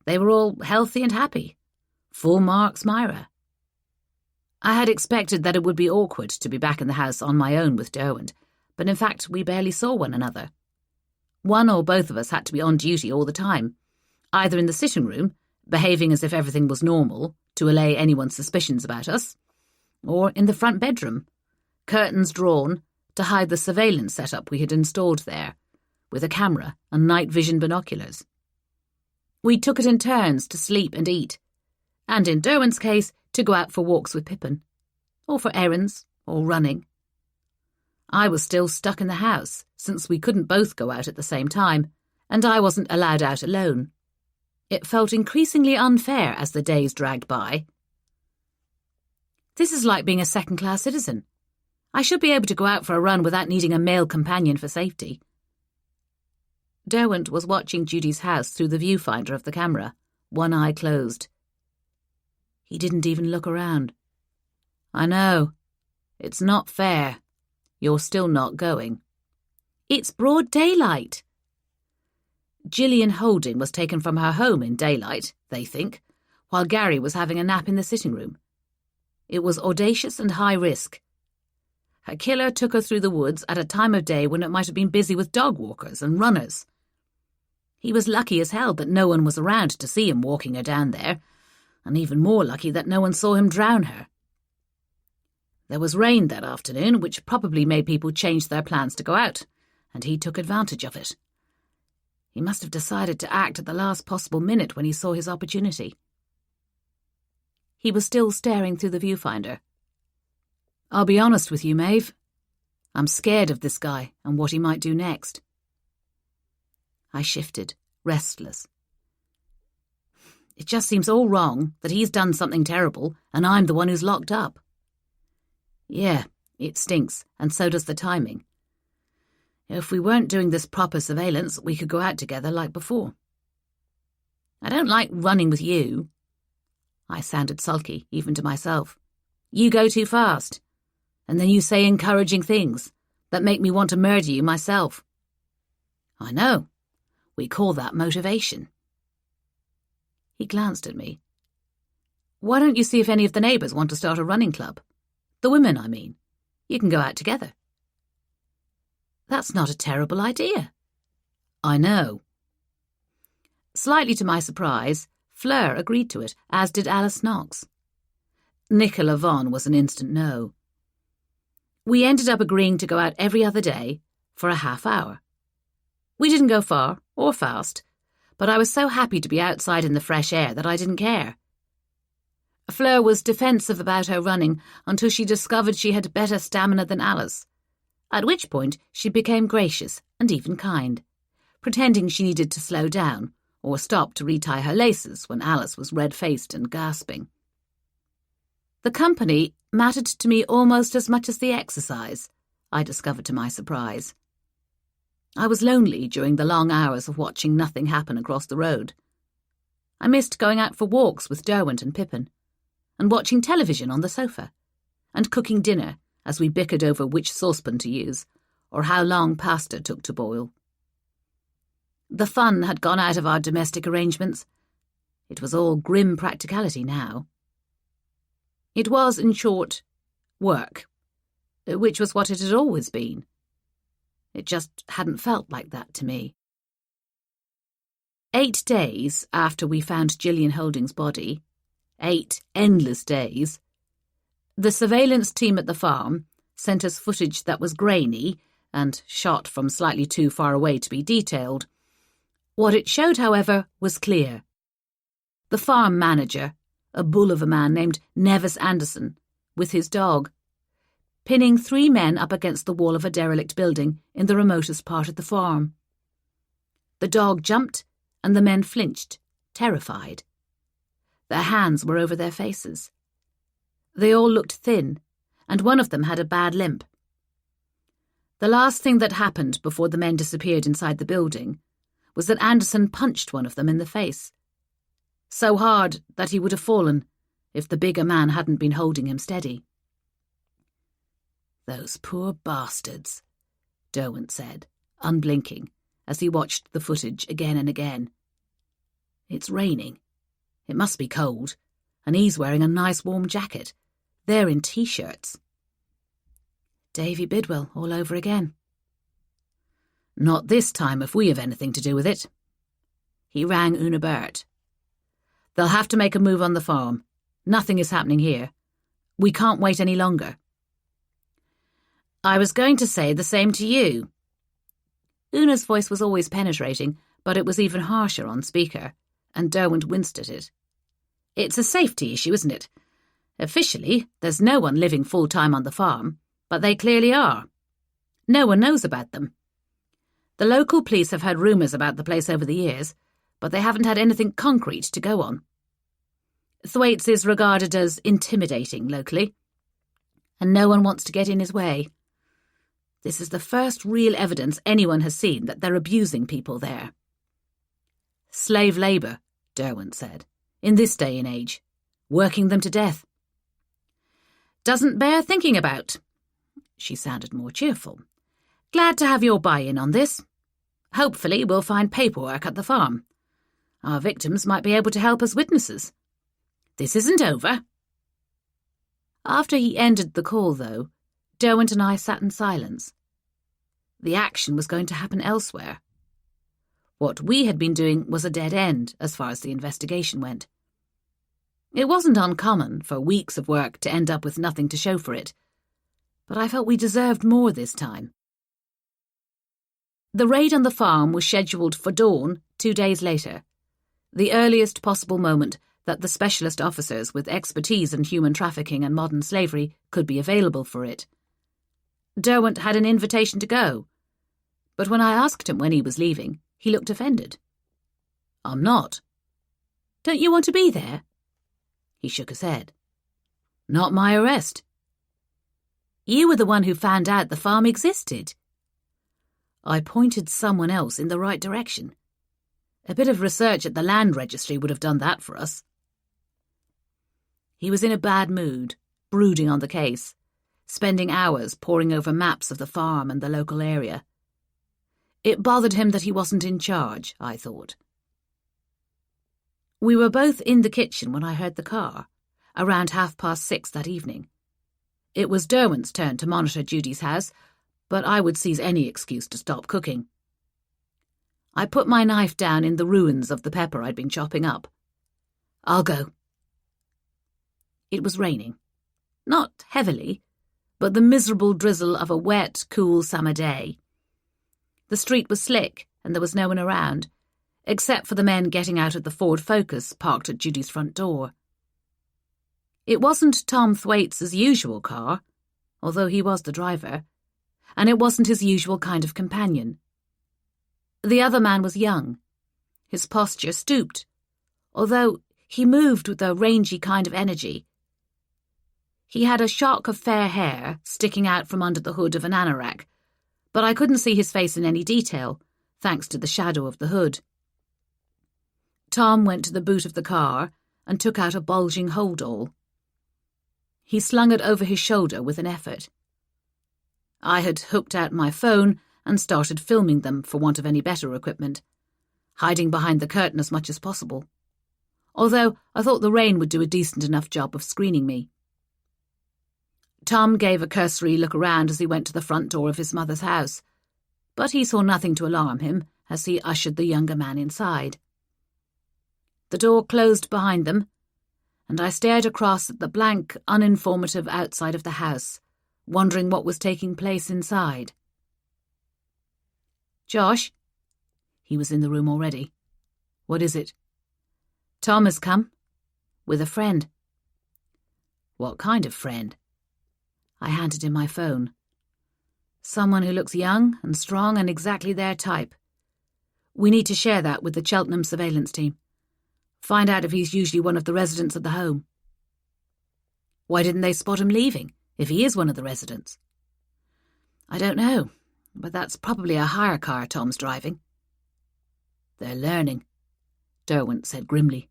They were all healthy and happy. Full marks, Myra. I had expected that it would be awkward to be back in the house on my own with Derwent, but in fact we barely saw one another. One or both of us had to be on duty all the time, either in the sitting room, behaving as if everything was normal to allay anyone's suspicions about us, or in the front bedroom, curtains drawn to hide the surveillance setup we had installed there, with a camera and night vision binoculars. We took it in turns to sleep and eat, and in Derwent's case, to go out for walks with Pippin, or for errands, or running. I was still stuck in the house, since we couldn't both go out at the same time, and I wasn't allowed out alone. It felt increasingly unfair as the days dragged by. This is like being a second-class citizen. I should be able to go out for a run without needing a male companion for safety. Derwent was watching Judy's house through the viewfinder of the camera, one eye closed. He didn't even look around. I know. It's not fair. You're still not going. It's broad daylight. Gillian Holding was taken from her home in daylight, they think, while Gary was having a nap in the sitting room. It was audacious and high risk. Her killer took her through the woods at a time of day when it might have been busy with dog walkers and runners. He was lucky as hell that no one was around to see him walking her down there, and even more lucky that no one saw him drown her. There was rain that afternoon, which probably made people change their plans to go out, and he took advantage of it. He must have decided to act at the last possible minute when he saw his opportunity. He was still staring through the viewfinder. I'll be honest with you, Maeve. I'm scared of this guy and what he might do next. I shifted, restless. It just seems all wrong that he's done something terrible and I'm the one who's locked up. Yeah, it stinks, and so does the timing. If we weren't doing this proper surveillance, we could go out together like before. I don't like running with you. I sounded sulky, even to myself. You go too fast, and then you say encouraging things that make me want to murder you myself. I know. We call that motivation. He glanced at me. Why don't you see if any of the neighbours want to start a running club? The women, I mean. You can go out together. That's not a terrible idea. I know. Slightly to my surprise, Fleur agreed to it, as did Alice Knox. Nicola Vaughan was an instant no. We ended up agreeing to go out every other day, for a half-hour. We didn't go far or fast, but I was so happy to be outside in the fresh air that I didn't care. Fleur was defensive about her running until she discovered she had better stamina than Alice, at which point she became gracious and even kind, pretending she needed to slow down or stop to retie her laces when Alice was red-faced and gasping. The company mattered to me almost as much as the exercise, I discovered to my surprise. I was lonely during the long hours of watching nothing happen across the road. I missed going out for walks with Derwent and Pippin, and watching television on the sofa, and cooking dinner as we bickered over which saucepan to use, or how long pasta took to boil. The fun had gone out of our domestic arrangements. It was all grim practicality now. It was, in short, work, which was what it had always been. It just hadn't felt like that to me. 8 days after we found Gillian Holding's body, 8 endless days, the surveillance team at the farm sent us footage that was grainy and shot from slightly too far away to be detailed. What it showed, however, was clear. The farm manager, a bull of a man named Nevis Anderson, with his dog, pinning 3 men up against the wall of a derelict building in the remotest part of the farm. The dog jumped, and the men flinched, terrified. Their hands were over their faces. They all looked thin, and one of them had a bad limp. The last thing that happened before the men disappeared inside the building was that Anderson punched one of them in the face, so hard that he would have fallen if the bigger man hadn't been holding him steady. "Those poor bastards," Derwent said, unblinking, as he watched the footage again and again. "It's raining. It must be cold, and he's wearing a nice warm jacket. They're in T-shirts." Davy Bidwell all over again. "Not this time if we have anything to do with it." He rang Una Burt. "They'll have to make a move on the farm. Nothing is happening here. We can't wait any longer." "I was going to say the same to you." Una's voice was always penetrating, but it was even harsher on speaker, and Derwent winced at it. "It's a safety issue, isn't it? Officially, there's no one living full-time on the farm, but they clearly are. No one knows about them. The local police have heard rumours about the place over the years, but they haven't had anything concrete to go on. Thwaites is regarded as intimidating locally, and no one wants to get in his way. This is the first real evidence anyone has seen that they're abusing people there." "Slave labour," Derwent said, "in this day and age, working them to death." "Doesn't bear thinking about." She sounded more cheerful. "Glad to have your buy-in on this. Hopefully we'll find paperwork at the farm. Our victims might be able to help as witnesses. This isn't over." After he ended the call, though, Derwent and I sat in silence. The action was going to happen elsewhere. What we had been doing was a dead end as far as the investigation went. It wasn't uncommon for weeks of work to end up with nothing to show for it, but I felt we deserved more this time. The raid on the farm was scheduled for dawn 2 days later, the earliest possible moment that the specialist officers with expertise in human trafficking and modern slavery could be available for it. Derwent had an invitation to go, but when I asked him when he was leaving, he looked offended. "I'm not." "Don't you want to be there?" He shook his head. "Not my arrest." "You were the one who found out the farm existed." I pointed someone else in the right direction. A bit of research at the land registry would have done that for us. He was in a bad mood, brooding on the case, spending hours poring over maps of the farm and the local area. It bothered him that he wasn't in charge, I thought. We were both in the kitchen when I heard the car, around 6:30 that evening. It was Derwent's turn to monitor Judy's house, but I would seize any excuse to stop cooking. I put my knife down in the ruins of the pepper I'd been chopping up. "I'll go." It was raining. Not heavily, but the miserable drizzle of a wet, cool summer day. The street was slick and there was no one around, except for the men getting out of the Ford Focus parked at Judy's front door. It wasn't Tom Thwaites' usual car, although he was the driver, and it wasn't his usual kind of companion. The other man was young. His posture stooped, although he moved with a rangy kind of energy. He had a shock of fair hair sticking out from under the hood of an anorak, but I couldn't see his face in any detail, thanks to the shadow of the hood. Tom went to the boot of the car and took out a bulging holdall. He slung it over his shoulder with an effort. I had hooked out my phone and started filming them for want of any better equipment, hiding behind the curtain as much as possible, although I thought the rain would do a decent enough job of screening me. Tom gave a cursory look around as he went to the front door of his mother's house, but he saw nothing to alarm him as he ushered the younger man inside. The door closed behind them, and I stared across at the blank, uninformative outside of the house, wondering what was taking place inside. "Josh?" He was in the room already. "What is it?" "Tom has come. With a friend." "What kind of friend?" I handed him my phone. "Someone who looks young and strong and exactly their type. We need to share that with the Cheltenham surveillance team. Find out if he's usually one of the residents of the home." "Why didn't they spot him leaving, if he is one of the residents?" "I don't know, but that's probably a hire car Tom's driving." "They're learning," Derwent said grimly.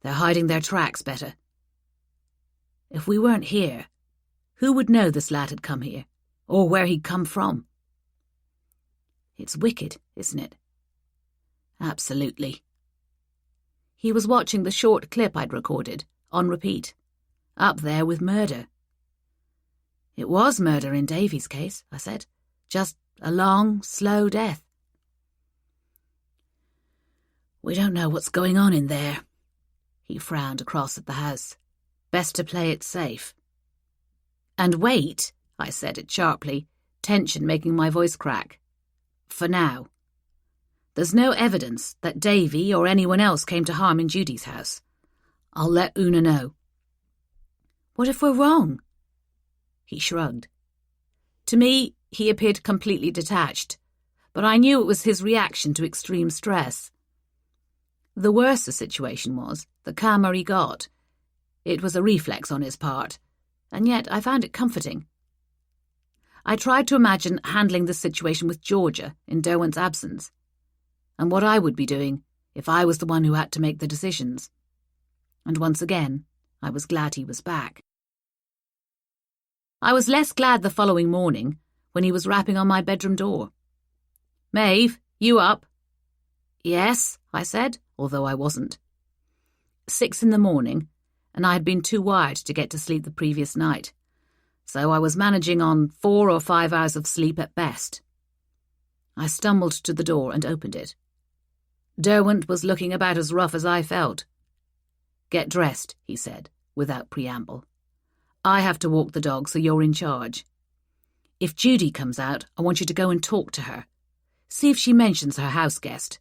"They're hiding their tracks better. If we weren't here, who would know this lad had come here, or where he'd come from?" "It's wicked, isn't it?" "Absolutely." He was watching the short clip I'd recorded, on repeat, up there with murder. "It was murder in Davy's case," I said. "Just a long, slow death." "We don't know what's going on in there." He frowned across at the house. "Best to play it safe." "And wait," I said it sharply, tension making my voice crack. "For now. There's no evidence that Davy or anyone else came to harm in Judy's house. I'll let Una know." "What if we're wrong?" He shrugged. To me, he appeared completely detached, but I knew it was his reaction to extreme stress. The worse the situation was, the calmer he got. It was a reflex on his part, and yet I found it comforting. I tried to imagine handling the situation with Georgia in Derwent's absence, and what I would be doing if I was the one who had to make the decisions. And once again, I was glad he was back. I was less glad the following morning when he was rapping on my bedroom door. "Maeve, you up?" "Yes," I said, although I wasn't. 6 a.m, and I had been too wired to get to sleep the previous night, so I was managing on 4 or 5 hours of sleep at best. I stumbled to the door and opened it. Derwent was looking about as rough as I felt. "Get dressed," he said, without preamble. "I have to walk the dog, so you're in charge. If Judy comes out, I want you to go and talk to her. See if she mentions her house guest.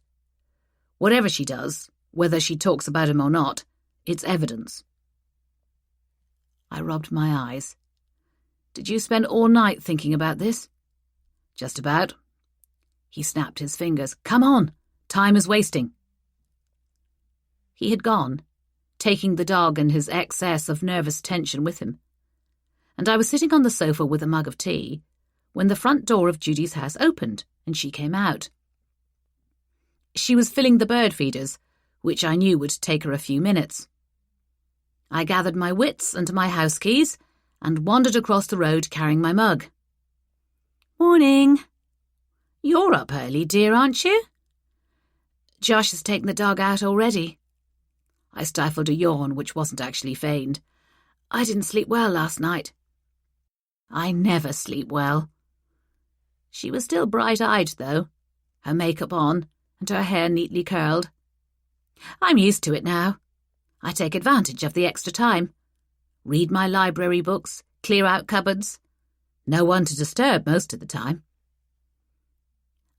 Whatever she does, whether she talks about him or not, it's evidence." I rubbed my eyes. "Did you spend all night thinking about this?" "Just about." He snapped his fingers. "Come on! Time is wasting." He had gone, taking the dog and his excess of nervous tension with him, and I was sitting on the sofa with a mug of tea when the front door of Judy's house opened and she came out. She was filling the bird feeders, which I knew would take her a few minutes. I gathered my wits and my house keys and wandered across the road carrying my mug. "Morning. You're up early, dear, aren't you?" "Josh has taken the dog out already." I stifled a yawn, which wasn't actually feigned. "I didn't sleep well last night." "I never sleep well." She was still bright-eyed, though, her makeup on and her hair neatly curled. "I'm used to it now. I take advantage of the extra time. Read my library books, clear out cupboards. No one to disturb most of the time."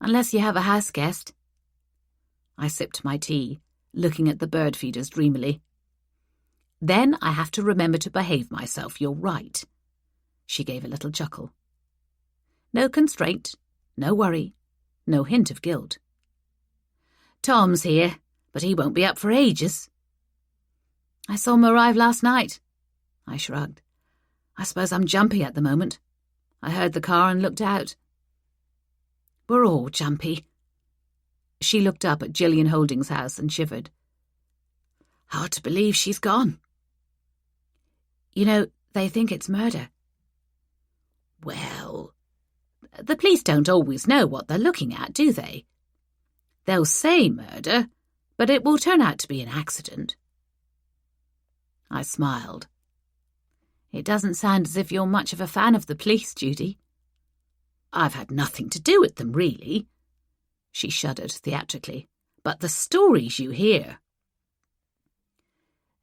Unless you have a house guest. I sipped my tea, looking at the bird feeders dreamily. Then I have to remember to behave myself, you're right. She gave a little chuckle. No constraint, no worry, no hint of guilt. Tom's here, but he won't be up for ages. I saw him arrive last night. I shrugged. I suppose I'm jumpy at the moment. I heard the car and looked out. We're all jumpy. She looked up at Gillian Holding's house and shivered. Hard to believe she's gone. You know, they think it's murder. Well, the police don't always know what they're looking at, do they? They'll say murder, but it will turn out to be an accident. I smiled. It doesn't sound as if you're much of a fan of the police, Judy. I've had nothing to do with them, really. She shuddered theatrically. But the stories you hear.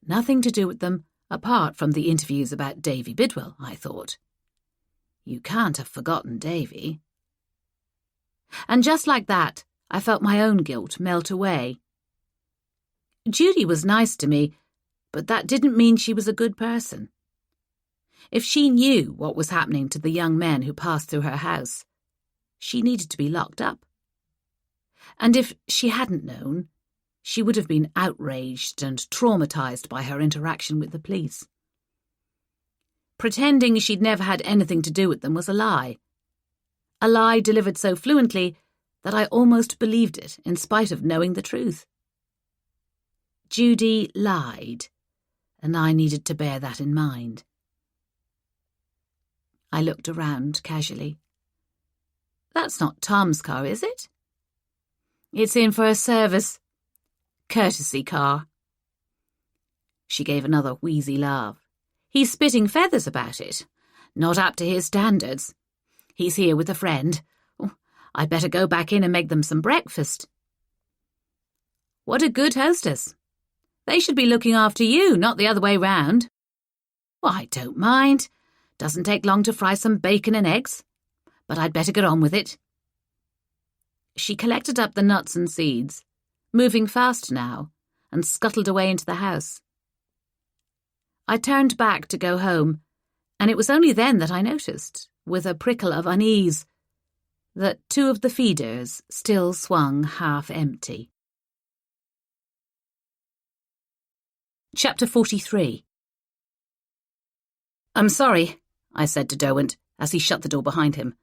Nothing to do with them apart from the interviews about Davy Bidwell, I thought. You can't have forgotten Davy. And just like that, I felt my own guilt melt away. Judy was nice to me, but that didn't mean she was a good person. If she knew what was happening to the young men who passed through her house, she needed to be locked up. And if she hadn't known, she would have been outraged and traumatized by her interaction with the police. Pretending she'd never had anything to do with them was a lie delivered so fluently that I almost believed it in spite of knowing the truth. Judy lied, and I needed to bear that in mind. I looked around casually. That's not Tom's car, is it? It's in for a service. Courtesy car. She gave another wheezy laugh. He's spitting feathers about it. Not up to his standards. He's here with a friend. Oh, I'd better go back in and make them some breakfast. What a good hostess. They should be looking after you, not the other way round. Well, I don't mind. Doesn't take long to fry some bacon and eggs. But I'd better get on with it. She collected up the nuts and seeds, moving fast now, and scuttled away into the house. I turned back to go home, and it was only then that I noticed, with a prickle of unease, that 2 of the feeders still swung half empty. Chapter 43. I'm sorry, I said to Derwent as he shut the door behind him,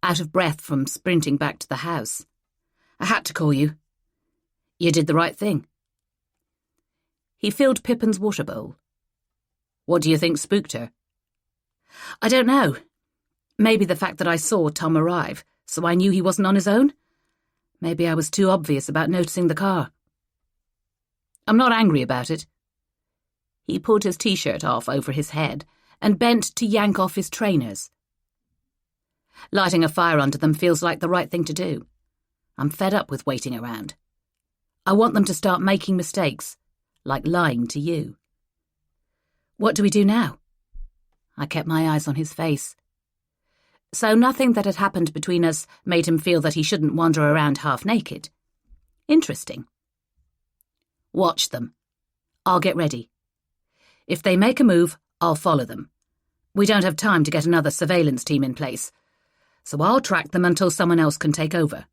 out of breath from sprinting back to the house. I had to call you. You did the right thing. He filled Pippin's water bowl. What do you think spooked her? I don't know. Maybe the fact that I saw Tom arrive, so I knew he wasn't on his own. Maybe I was too obvious about noticing the car. I'm not angry about it. He pulled his t-shirt off over his head and bent to yank off his trainers. Lighting a fire under them feels like the right thing to do. I'm fed up with waiting around. I want them to start making mistakes, like lying to you. What do we do now? I kept my eyes on his face. So nothing that had happened between us made him feel that he shouldn't wander around half naked. Interesting. Watch them. I'll get ready. If they make a move, I'll follow them. We don't have time to get another surveillance team in place, so I'll track them until someone else can take over.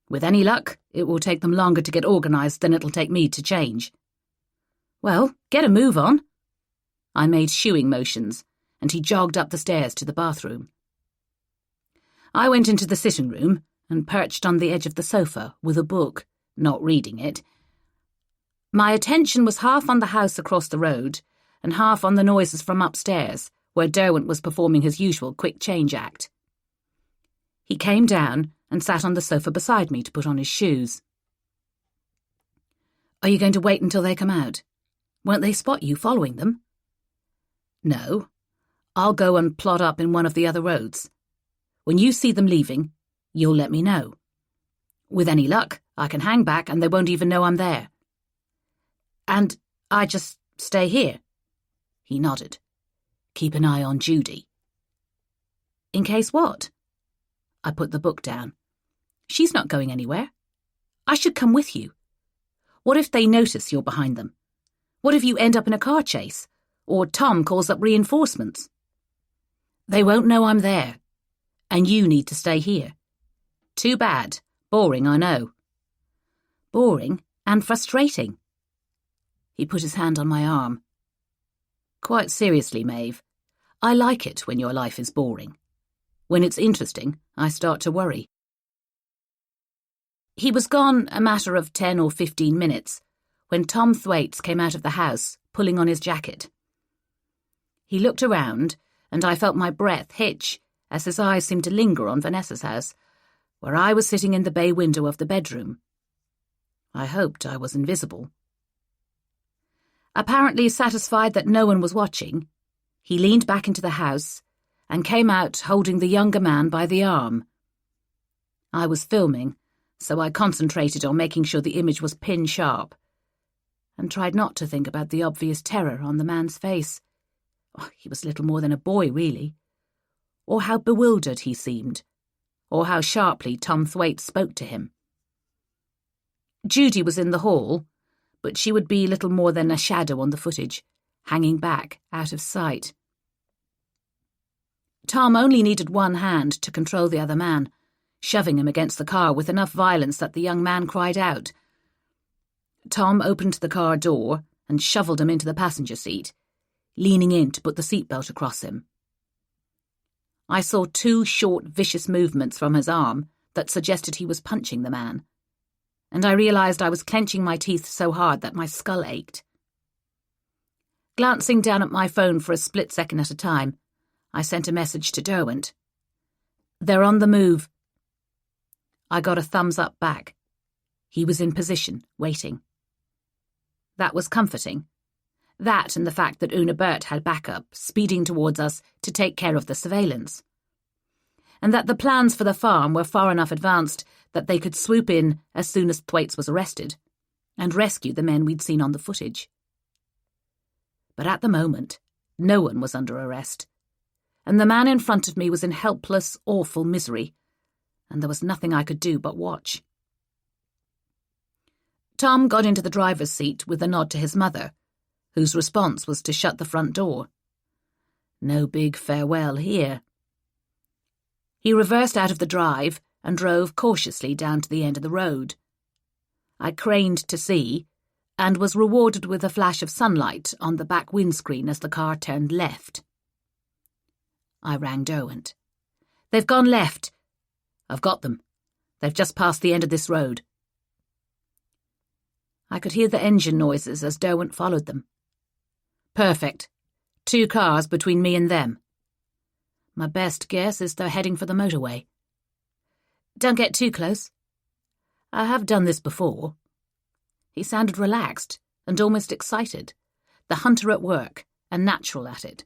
With any luck, it will take them longer to get organised than it'll take me to change. Well, get a move on. I made shooing motions, and he jogged up the stairs to the bathroom. I went into the sitting room and perched on the edge of the sofa with a book, not reading it. My attention was half on the house across the road and half on the noises from upstairs, where Derwent was performing his usual quick change act. He came down and sat on the sofa beside me to put on his shoes. Are you going to wait until they come out? Won't they spot you following them? No. I'll go and plod up in one of the other roads. When you see them leaving, you'll let me know. With any luck, I can hang back and they won't even know I'm there. And I just stay here. He nodded. Keep an eye on Judy. In case what? I put the book down. She's not going anywhere. I should come with you. What if they notice you're behind them? What if you end up in a car chase? Or Tom calls up reinforcements? They won't know I'm there. And you need to stay here. Too bad. Boring, I know. Boring and frustrating. He put his hand on my arm. Quite seriously, Maeve, I like it when your life is boring. When it's interesting, I start to worry. He was gone a matter of 10 or 15 minutes when Tom Thwaites came out of the house, pulling on his jacket. He looked around, and I felt my breath hitch as his eyes seemed to linger on Vanessa's house, where I was sitting in the bay window of the bedroom. I hoped I was invisible. Apparently satisfied that no one was watching, he leaned back into the house and came out holding the younger man by the arm. I was filming, so I concentrated on making sure the image was pin-sharp and tried not to think about the obvious terror on the man's face. Oh, he was little more than a boy, really. Or how bewildered he seemed, or how sharply Tom Thwaites spoke to him. Judy was in the hall, but she would be little more than a shadow on the footage, hanging back, out of sight. Tom only needed one hand to control the other man, shoving him against the car with enough violence that the young man cried out. Tom opened the car door and shoveled him into the passenger seat, leaning in to put the seatbelt across him. I saw 2 short, vicious movements from his arm that suggested he was punching the man, and I realised I was clenching my teeth so hard that my skull ached. Glancing down at my phone for a split second at a time, I sent a message to Derwent. "They're on the move." I got a thumbs up back. He was in position, waiting. That was comforting. That and the fact that Una Burt had backup, speeding towards us to take care of the surveillance. And that the plans for the farm were far enough advanced that they could swoop in as soon as Thwaites was arrested and rescue the men we'd seen on the footage. But at the moment, no one was under arrest, and the man in front of me was in helpless, awful misery, and there was nothing I could do but watch. Tom got into the driver's seat with a nod to his mother, whose response was to shut the front door. No big farewell here. He reversed out of the drive and drove cautiously down to the end of the road. I craned to see, and was rewarded with a flash of sunlight on the back windscreen as the car turned left. I rang Derwent. "They've gone left." "I've got them. They've just passed the end of this road." I could hear the engine noises as Derwent followed them. "Perfect. 2 cars between me and them. My best guess is they're heading for the motorway." "Don't get too close." "I have done this before." He sounded relaxed and almost excited, the hunter at work and natural at it.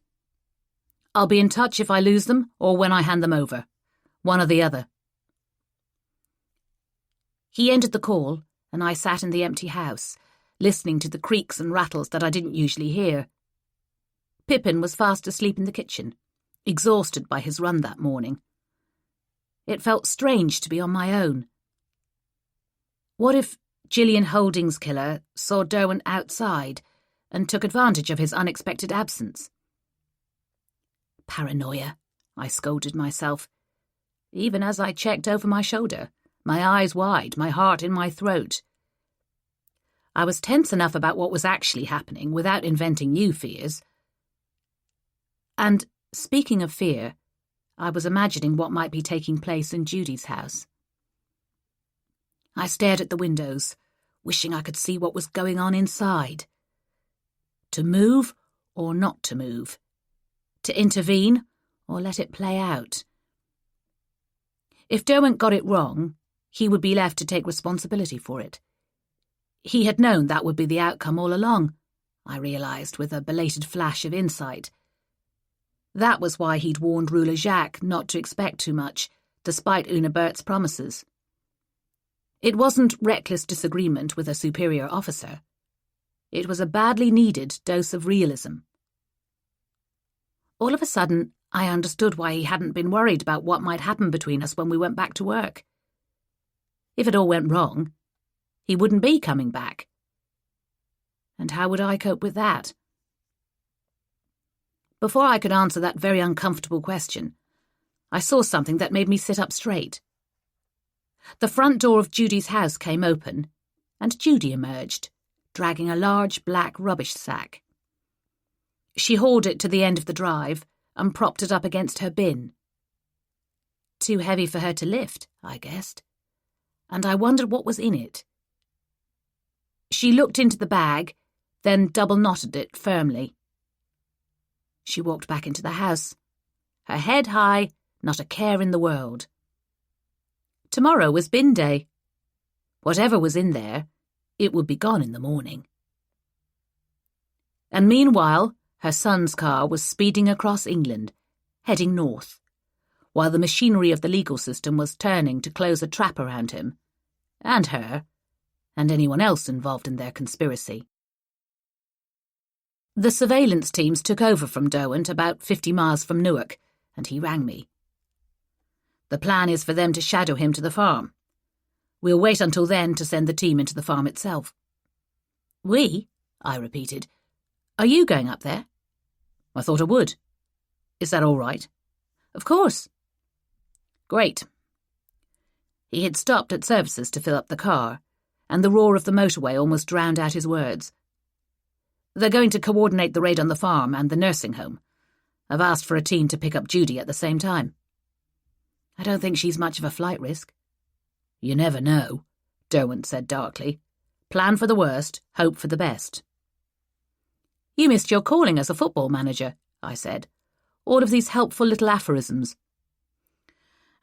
"I'll be in touch if I lose them or when I hand them over. One or the other." He ended the call, and I sat in the empty house, listening to the creaks and rattles that I didn't usually hear. Pippin was fast asleep in the kitchen, exhausted by his run that morning. It felt strange to be on my own. What if Gillian Holding's killer saw Derwent outside and took advantage of his unexpected absence? Paranoia, I scolded myself, even as I checked over my shoulder, my eyes wide, my heart in my throat. I was tense enough about what was actually happening without inventing new fears. And, speaking of fear, I was imagining what might be taking place in Judy's house. I stared at the windows, wishing I could see what was going on inside. To move or not to move? To intervene or let it play out? If Derwent got it wrong, he would be left to take responsibility for it. He had known that would be the outcome all along, I realised with a belated flash of insight. That was why he'd warned Ruler Jacques not to expect too much, despite Una Burt's promises. It wasn't reckless disagreement with a superior officer. It was a badly needed dose of realism. All of a sudden, I understood why he hadn't been worried about what might happen between us when we went back to work. If it all went wrong, he wouldn't be coming back. And how would I cope with that? Before I could answer that very uncomfortable question, I saw something that made me sit up straight. The front door of Judy's house came open, and Judy emerged, dragging a large black rubbish sack. She hauled it to the end of the drive and propped it up against her bin. Too heavy for her to lift, I guessed, and I wondered what was in it. She looked into the bag, then double-knotted it firmly. She walked back into the house, her head high, not a care in the world. Tomorrow was bin day. Whatever was in there, it would be gone in the morning. And meanwhile, her son's car was speeding across England, heading north, while the machinery of the legal system was turning to close a trap around him, and her, and anyone else involved in their conspiracy. The surveillance teams took over from Derwent about 50 miles from Newark, and he rang me. The plan is for them to shadow him to the farm. We'll wait until then to send the team into the farm itself. We? I repeated. Are you going up there? I thought I would. Is that all right? Of course. Great. He had stopped at services to fill up the car, and the roar of the motorway almost drowned out his words. They're going to coordinate the raid on the farm and the nursing home. I've asked for a team to pick up Judy at the same time. I don't think she's much of a flight risk. You never know, Derwent said darkly. Plan for the worst, hope for the best. You missed your calling as a football manager, I said. All of these helpful little aphorisms.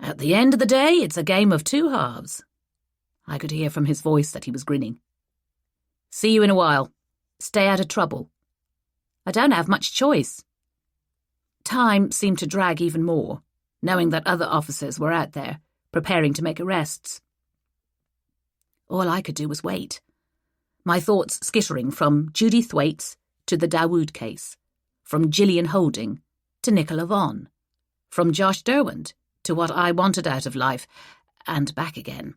At the end of the day, it's a game of two halves. I could hear from his voice that he was grinning. See you in a while. Stay out of trouble. I don't have much choice. Time seemed to drag even more, knowing that other officers were out there, preparing to make arrests. All I could do was wait, my thoughts skittering from Judy Thwaites to the Dawood case, from Gillian Holding to Nicola Vaughan, from Josh Derwent to what I wanted out of life, and back again.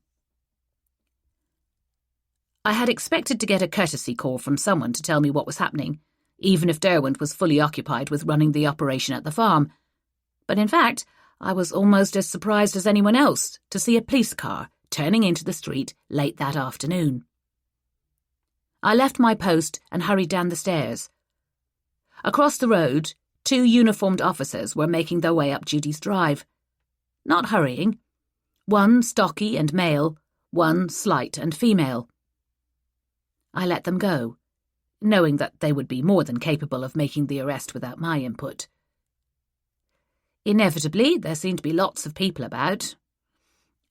I had expected to get a courtesy call from someone to tell me what was happening, even if Derwent was fully occupied with running the operation at the farm. But in fact, I was almost as surprised as anyone else to see a police car turning into the street late that afternoon. I left my post and hurried down the stairs. Across the road, 2 uniformed officers were making their way up Judy's drive. Not hurrying. One stocky and male, one slight and female. I let them go, knowing that they would be more than capable of making the arrest without my input. Inevitably, there seemed to be lots of people about.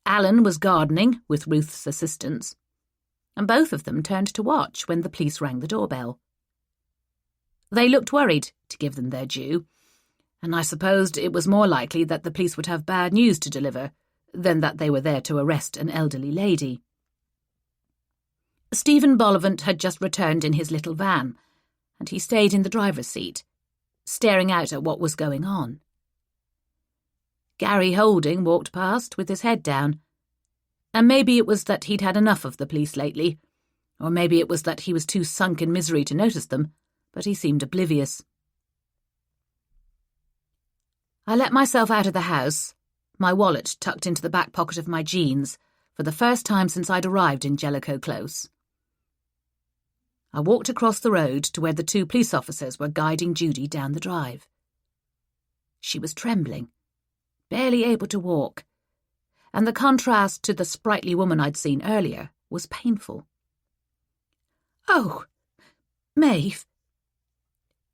Alan was gardening with Ruth's assistance, and both of them turned to watch when the police rang the doorbell. They looked worried, to give them their due, and I supposed it was more likely that the police would have bad news to deliver than that they were there to arrest an elderly lady. Stephen Bollivant had just returned in his little van, and he stayed in the driver's seat, staring out at what was going on. Gary Holding walked past with his head down, and maybe it was that he'd had enough of the police lately, or maybe it was that he was too sunk in misery to notice them, but he seemed oblivious. I let myself out of the house, my wallet tucked into the back pocket of my jeans, for the first time since I'd arrived in Jellicoe Close. I walked across the road to where the 2 police officers were guiding Judy down the drive. She was trembling, barely able to walk, and the contrast to the sprightly woman I'd seen earlier was painful. "Oh, Maeve."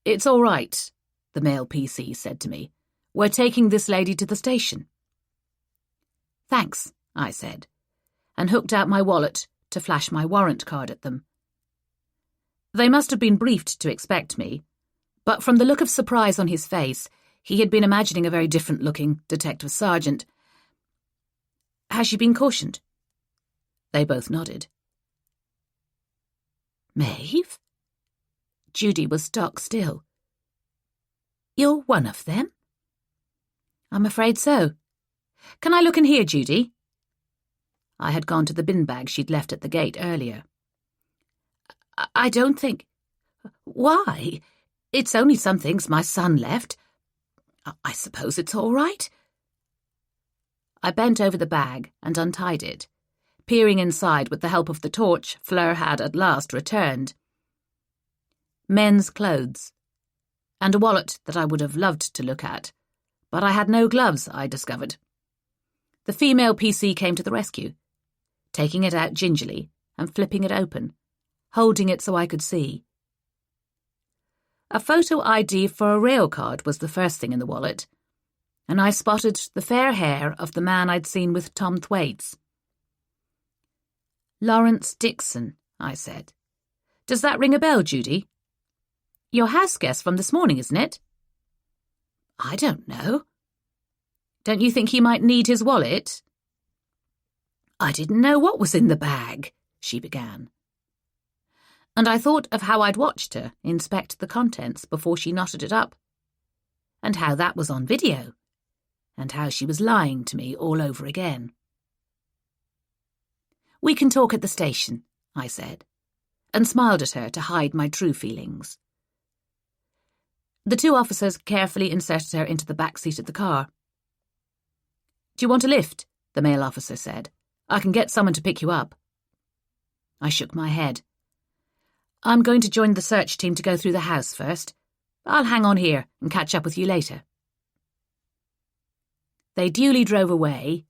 "It's all right," the male PC said to me. "We're taking this lady to the station." "Thanks," I said, and hooked out my wallet to flash my warrant card at them. They must have been briefed to expect me, but from the look of surprise on his face, he had been imagining a very different-looking detective sergeant. "Has she been cautioned?" They both nodded. "Maeve?" Judy was stock still. "You're one of them?" "I'm afraid so. Can I look in here, Judy?" I had gone to the bin bag she'd left at the gate earlier. I don't think... Why? It's only some things my son left. I suppose it's all right. I bent over the bag and untied it, peering inside with the help of the torch Fleur had at last returned. Men's clothes, and a wallet that I would have loved to look at, but I had no gloves, I discovered. The female PC came to the rescue, taking it out gingerly and flipping it open, holding it so I could see. A photo ID for a rail card was the first thing in the wallet, and I spotted the fair hair of the man I'd seen with Tom Thwaites. Lawrence Dixon, I said. Does that ring a bell, Judy? Your house guest from this morning, isn't it? I don't know. Don't you think he might need his wallet? I didn't know what was in the bag, she began. And I thought of how I'd watched her inspect the contents before she knotted it up, and how that was on video, and how she was lying to me all over again. We can talk at the station, I said, and smiled at her to hide my true feelings. The two officers carefully inserted her into the back seat of the car. Do you want a lift? The male officer said. I can get someone to pick you up. I shook my head. I'm going to join the search team to go through the house first. I'll hang on here and catch up with you later. They duly drove away,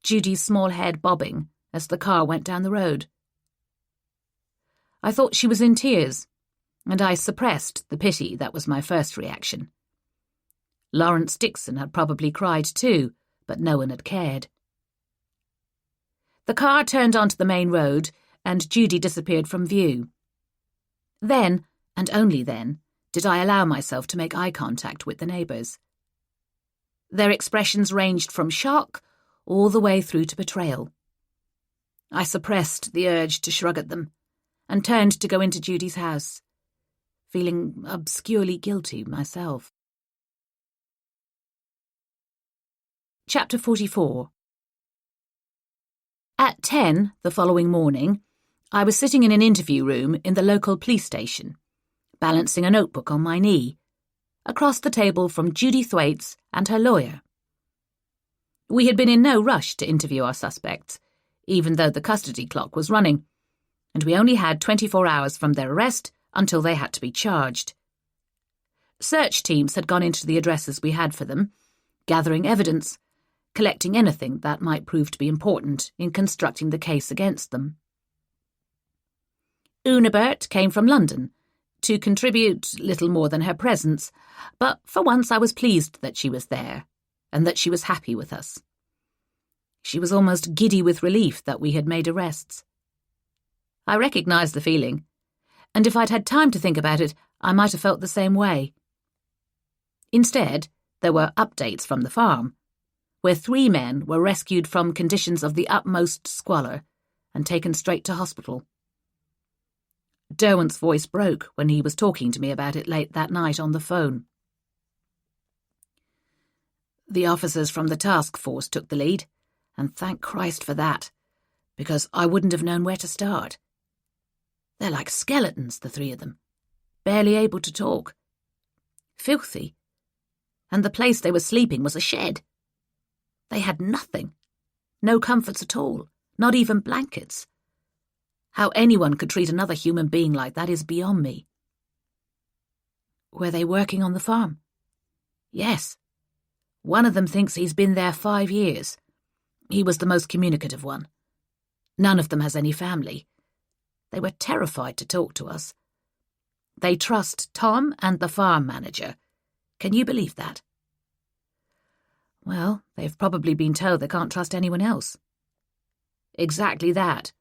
Judy's small head bobbing as the car went down the road. I thought she was in tears, and I suppressed the pity that was my first reaction. Lawrence Dixon had probably cried too, but no one had cared. The car turned onto the main road, and Judy disappeared from view. Then, and only then, did I allow myself to make eye contact with the neighbours. Their expressions ranged from shock all the way through to betrayal. I suppressed the urge to shrug at them and turned to go into Judy's house, feeling obscurely guilty myself. Chapter 44. At 10 the following morning, I was sitting in an interview room in the local police station, balancing a notebook on my knee, across the table from Judy Thwaites and her lawyer. We had been in no rush to interview our suspects, even though the custody clock was running, and we only had 24 hours from their arrest until they had to be charged. Search teams had gone into the addresses we had for them, gathering evidence, collecting anything that might prove to be important in constructing the case against them. Unabert came from London to contribute little more than her presence, but for once I was pleased that she was there and that she was happy with us. She was almost giddy with relief that we had made arrests. I recognised the feeling, and if I'd had time to think about it, I might have felt the same way. Instead, there were updates from the farm, where 3 men were rescued from conditions of the utmost squalor and taken straight to hospital. Derwent's voice broke when he was talking to me about it late that night on the phone. The officers from the task force took the lead, and thank Christ for that, because I wouldn't have known where to start. They're like skeletons, the 3 of them, barely able to talk. Filthy. And the place they were sleeping was a shed. They had nothing. No comforts at all, not even blankets. How anyone could treat another human being like that is beyond me. Were they working on the farm? Yes. One of them thinks he's been there 5 years. He was the most communicative one. None of them has any family. They were terrified to talk to us. They trust Tom and the farm manager. Can you believe that? Well, they've probably been told they can't trust anyone else. Exactly that.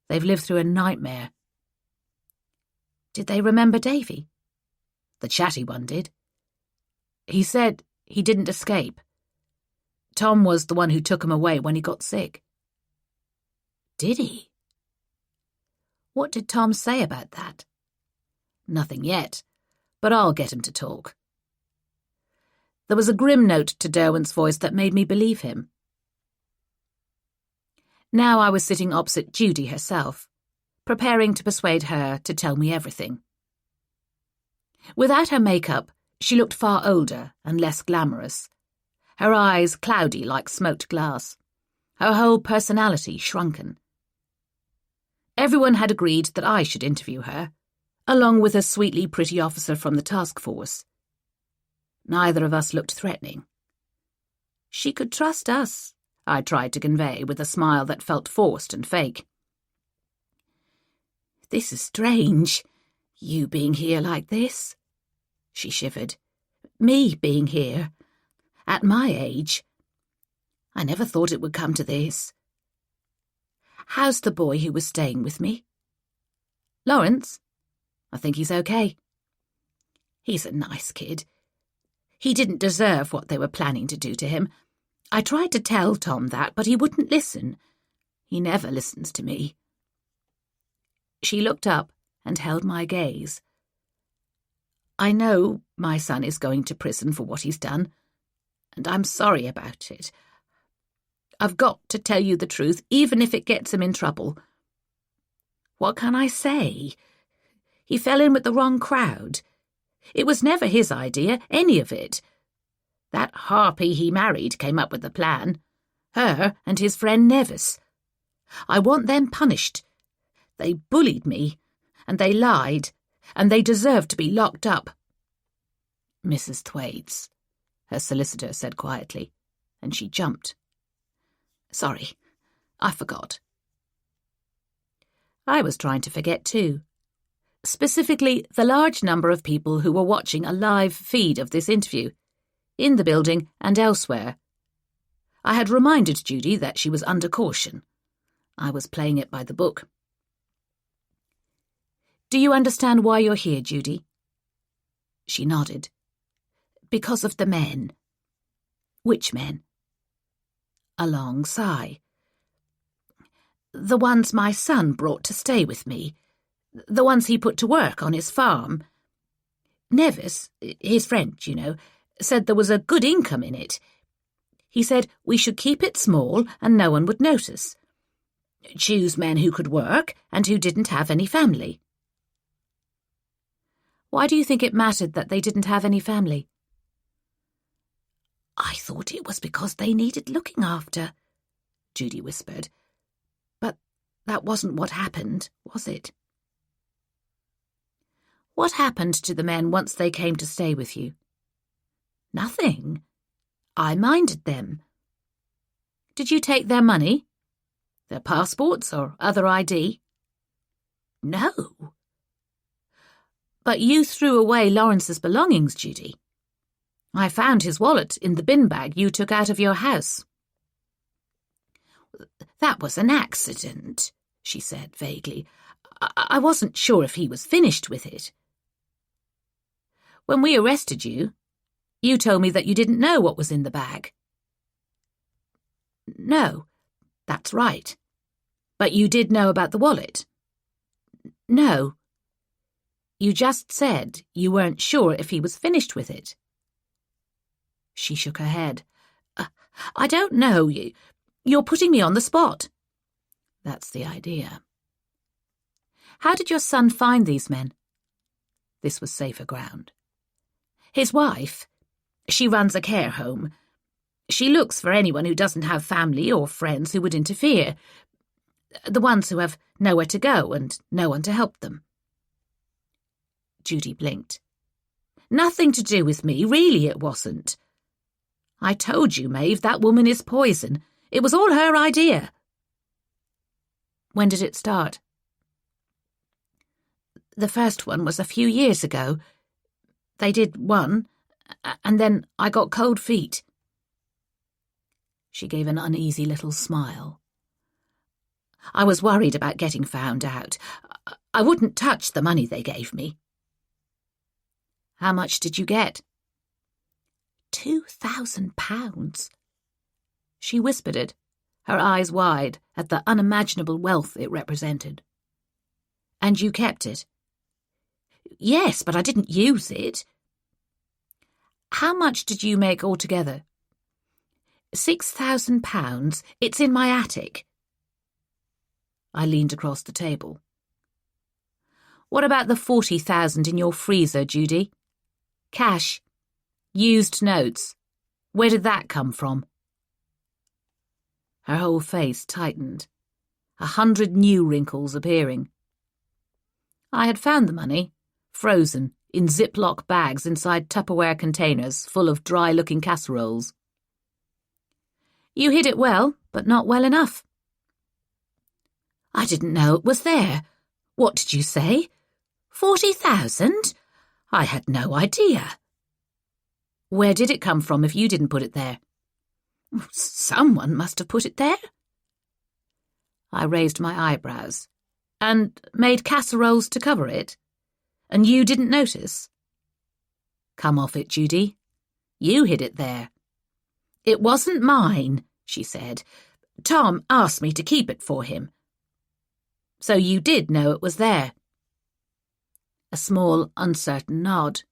They've lived through a nightmare. Did they remember Davy? The chatty one did. He said he didn't escape. Tom was the one who took him away when he got sick. Did he? What did Tom say about that? Nothing yet, but I'll get him to talk. There was a grim note to Derwent's voice that made me believe him. Now I was sitting opposite Judy herself, preparing to persuade her to tell me everything. Without her makeup, she looked far older and less glamorous, her eyes cloudy like smoked glass, her whole personality shrunken. Everyone had agreed that I should interview her, along with a sweetly pretty officer from the task force. Neither of us looked threatening. She could trust us, I tried to convey with a smile that felt forced and fake. "This is strange, you being here like this," she shivered. "Me being here, at my age. I never thought it would come to this. How's the boy who was staying with me?" "Lawrence? I think he's okay. He's a nice kid. He didn't deserve what they were planning to do to him. I tried to tell Tom that, but he wouldn't listen. He never listens to me." She looked up and held my gaze. "I know my son is going to prison for what he's done, and I'm sorry about it. I've got to tell you the truth, even if it gets him in trouble. What can I say? He fell in with the wrong crowd. It was never his idea, any of it. That harpy he married came up with the plan. Her and his friend Nevis. I want them punished. They bullied me, and they lied, and they deserve to be locked up." "Mrs. Thwaites," her solicitor said quietly, and she jumped. "Sorry, I forgot." I was trying to forget too. Specifically, the large number of people who were watching a live feed of this interview, in the building and elsewhere. I had reminded Judy that she was under caution. I was playing it by the book. "Do you understand why you're here, Judy?" She nodded. "Because of the men." "Which men?" A long sigh. "The ones my son brought to stay with me. The ones he put to work on his farm. Nevis, his friend, you know, said there was a good income in it. He said we should keep it small and no one would notice. Choose men who could work and who didn't have any family." "Why do you think it mattered that they didn't have any family?" "I thought it was because they needed looking after," Judy whispered. "But that wasn't what happened, was it?" "What happened to the men once they came to stay with you?" "Nothing. I minded them." "Did you take their money? Their passports or other ID?" "No." "But you threw away Lawrence's belongings, Judy. I found his wallet in the bin bag you took out of your house." "That was an accident," she said vaguely. I wasn't sure if he was finished with it." "When we arrested you, you told me that you didn't know what was in the bag." "No, that's right. But you did know about the wallet?" "No. You just said you weren't sure if he was finished with it." She shook her head. I don't know. You're putting me on the spot." "That's the idea." "How did your son find these men?" This was safer ground. "His wife. She runs a care home. She looks for anyone who doesn't have family or friends who would interfere. The ones who have nowhere to go and no one to help them." Judy blinked. "Nothing to do with me, really it wasn't. I told you, Maeve, that woman is poison. It was all her idea." "When did it start?" "The first one was a few years ago. They did one, and then I got cold feet." She gave an uneasy little smile. "I was worried about getting found out. I wouldn't touch the money they gave me." "How much did you get?" £2,000. She whispered it, her eyes wide at the unimaginable wealth it represented. "And you kept it?" "Yes, but I didn't use it." "How much did you make altogether?" £6,000. It's in my attic." I leaned across the table. What about the 40,000 in your freezer, Judy? Cash. Used notes. Where did that come from? Her whole face tightened, 100 new wrinkles appearing. I had found the money, frozen, in Ziploc bags inside Tupperware containers full of dry-looking casseroles. You hid it well, but not well enough. I didn't know it was there. What did you say? 40,000? I had no idea. Where did it come from if you didn't put it there? Someone must have put it there. I raised my eyebrows. And made casseroles to cover it? And you didn't notice? Come off it, Judy. You hid it there. It wasn't mine, she said. Tom asked me to keep it for him. So you did know it was there? A small, uncertain nod.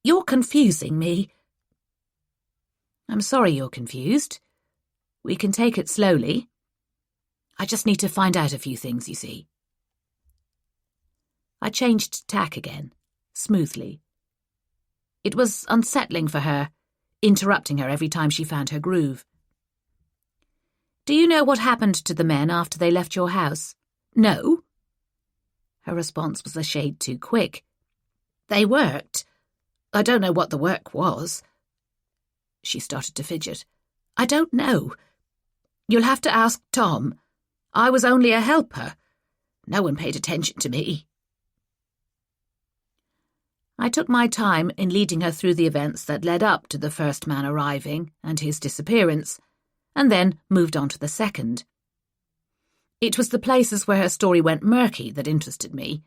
You're confusing me. I'm sorry you're confused. We can take it slowly. I just need to find out a few things, you see. I changed tack again, smoothly. It was unsettling for her, interrupting her every time she found her groove. Do you know what happened to the men after they left your house? No. Her response was a shade too quick. They worked. I don't know what the work was. She started to fidget. I don't know. You'll have to ask Tom. I was only a helper. No one paid attention to me. I took my time in leading her through the events that led up to the first man arriving and his disappearance, and then moved on to the second. It was the places where her story went murky that interested me,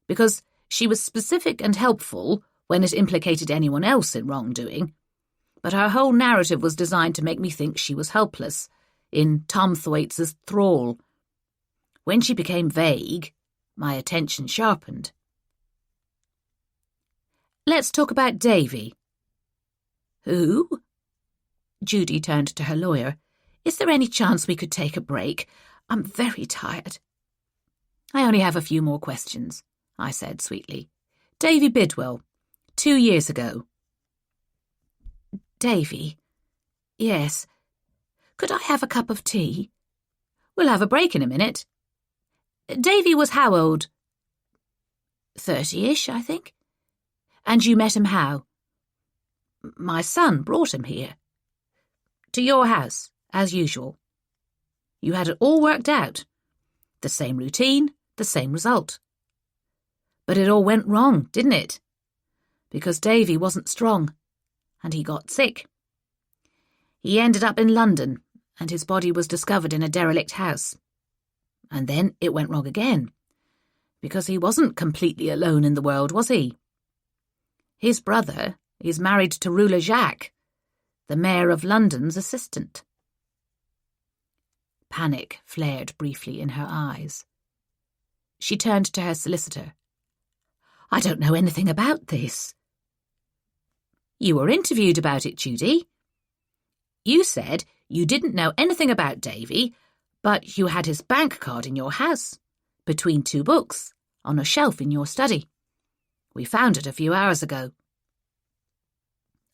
because she was specific and helpful when it implicated anyone else in wrongdoing, but her whole narrative was designed to make me think she was helpless, in Tom Thwaites' thrall. When she became vague, my attention sharpened. Let's talk about Davy. Who? Judy turned to her lawyer. Is there any chance we could take a break? I'm very tired. I only have a few more questions, I said sweetly. Davy Bidwell, 2 years ago. Davy? Yes. Could I have a cup of tea? We'll have a break in a minute. Davy was how old? 30-ish, I think. And you met him how? My son brought him here. To your house, as usual. You had it all worked out. The same routine, the same result. But it all went wrong, didn't it? Because Davy wasn't strong, and he got sick. He ended up in London, and his body was discovered in a derelict house. And then it went wrong again, because he wasn't completely alone in the world, was he? His brother is married to Ruler Jacques, the Mayor of London's assistant. Panic flared briefly in her eyes. She turned to her solicitor. I don't know anything about this. You were interviewed about it, Judy. You said you didn't know anything about Davy, but you had his bank card in your house, between 2 books, on a shelf in your study. We found it a few hours ago.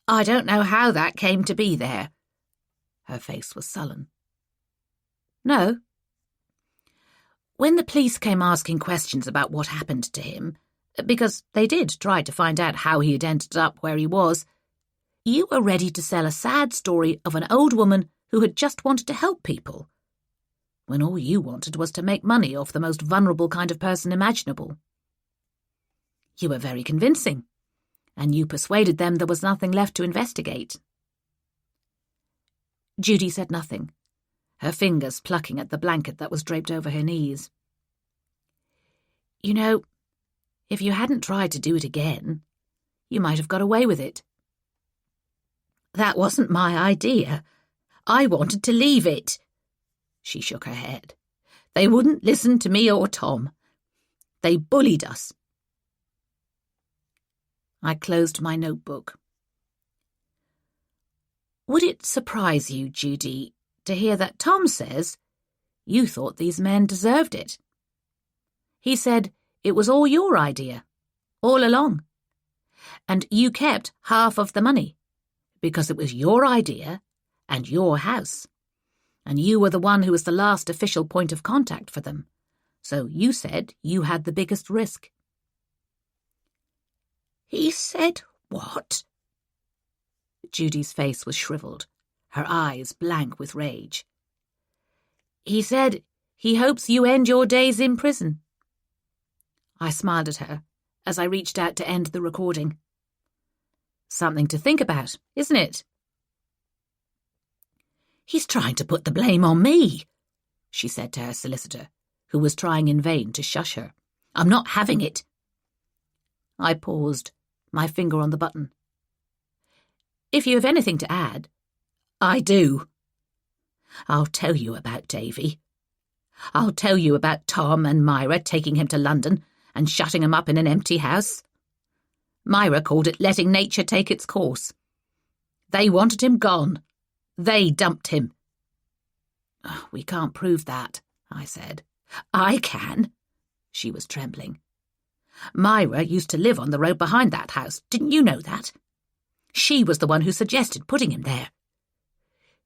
I don't know how that came to be there. Her face was sullen. No. When the police came asking questions about what happened to him, because they did try to find out how he had ended up where he was, you were ready to sell a sad story of an old woman who had just wanted to help people, when all you wanted was to make money off the most vulnerable kind of person imaginable. You were very convincing, and you persuaded them there was nothing left to investigate. Judy said nothing, her fingers plucking at the blanket that was draped over her knees. You know, if you hadn't tried to do it again, you might have got away with it. That wasn't my idea. I wanted to leave it. She shook her head. They wouldn't listen to me or Tom. They bullied us. I closed my notebook. Would it surprise you, Judy, to hear that Tom says you thought these men deserved it. He said it was all your idea, all along. And you kept half of the money, because it was your idea and your house. And you were the one who was the last official point of contact for them. So you said you had the biggest risk. He said what? Judy's face was shriveled, her eyes blank with rage. He said he hopes you end your days in prison. I smiled at her as I reached out to end the recording. Something to think about, isn't it? He's trying to put the blame on me, she said to her solicitor, who was trying in vain to shush her. I'm not having it. I paused, my finger on the button. If you have anything to add. I do. I'll tell you about Davy. I'll tell you about Tom and Myra taking him to London and shutting him up in an empty house. Myra called it letting nature take its course. They wanted him gone. They dumped him. Oh, we can't prove that, I said. I can. She was trembling. Myra used to live on the road behind that house. Didn't you know that? She was the one who suggested putting him there.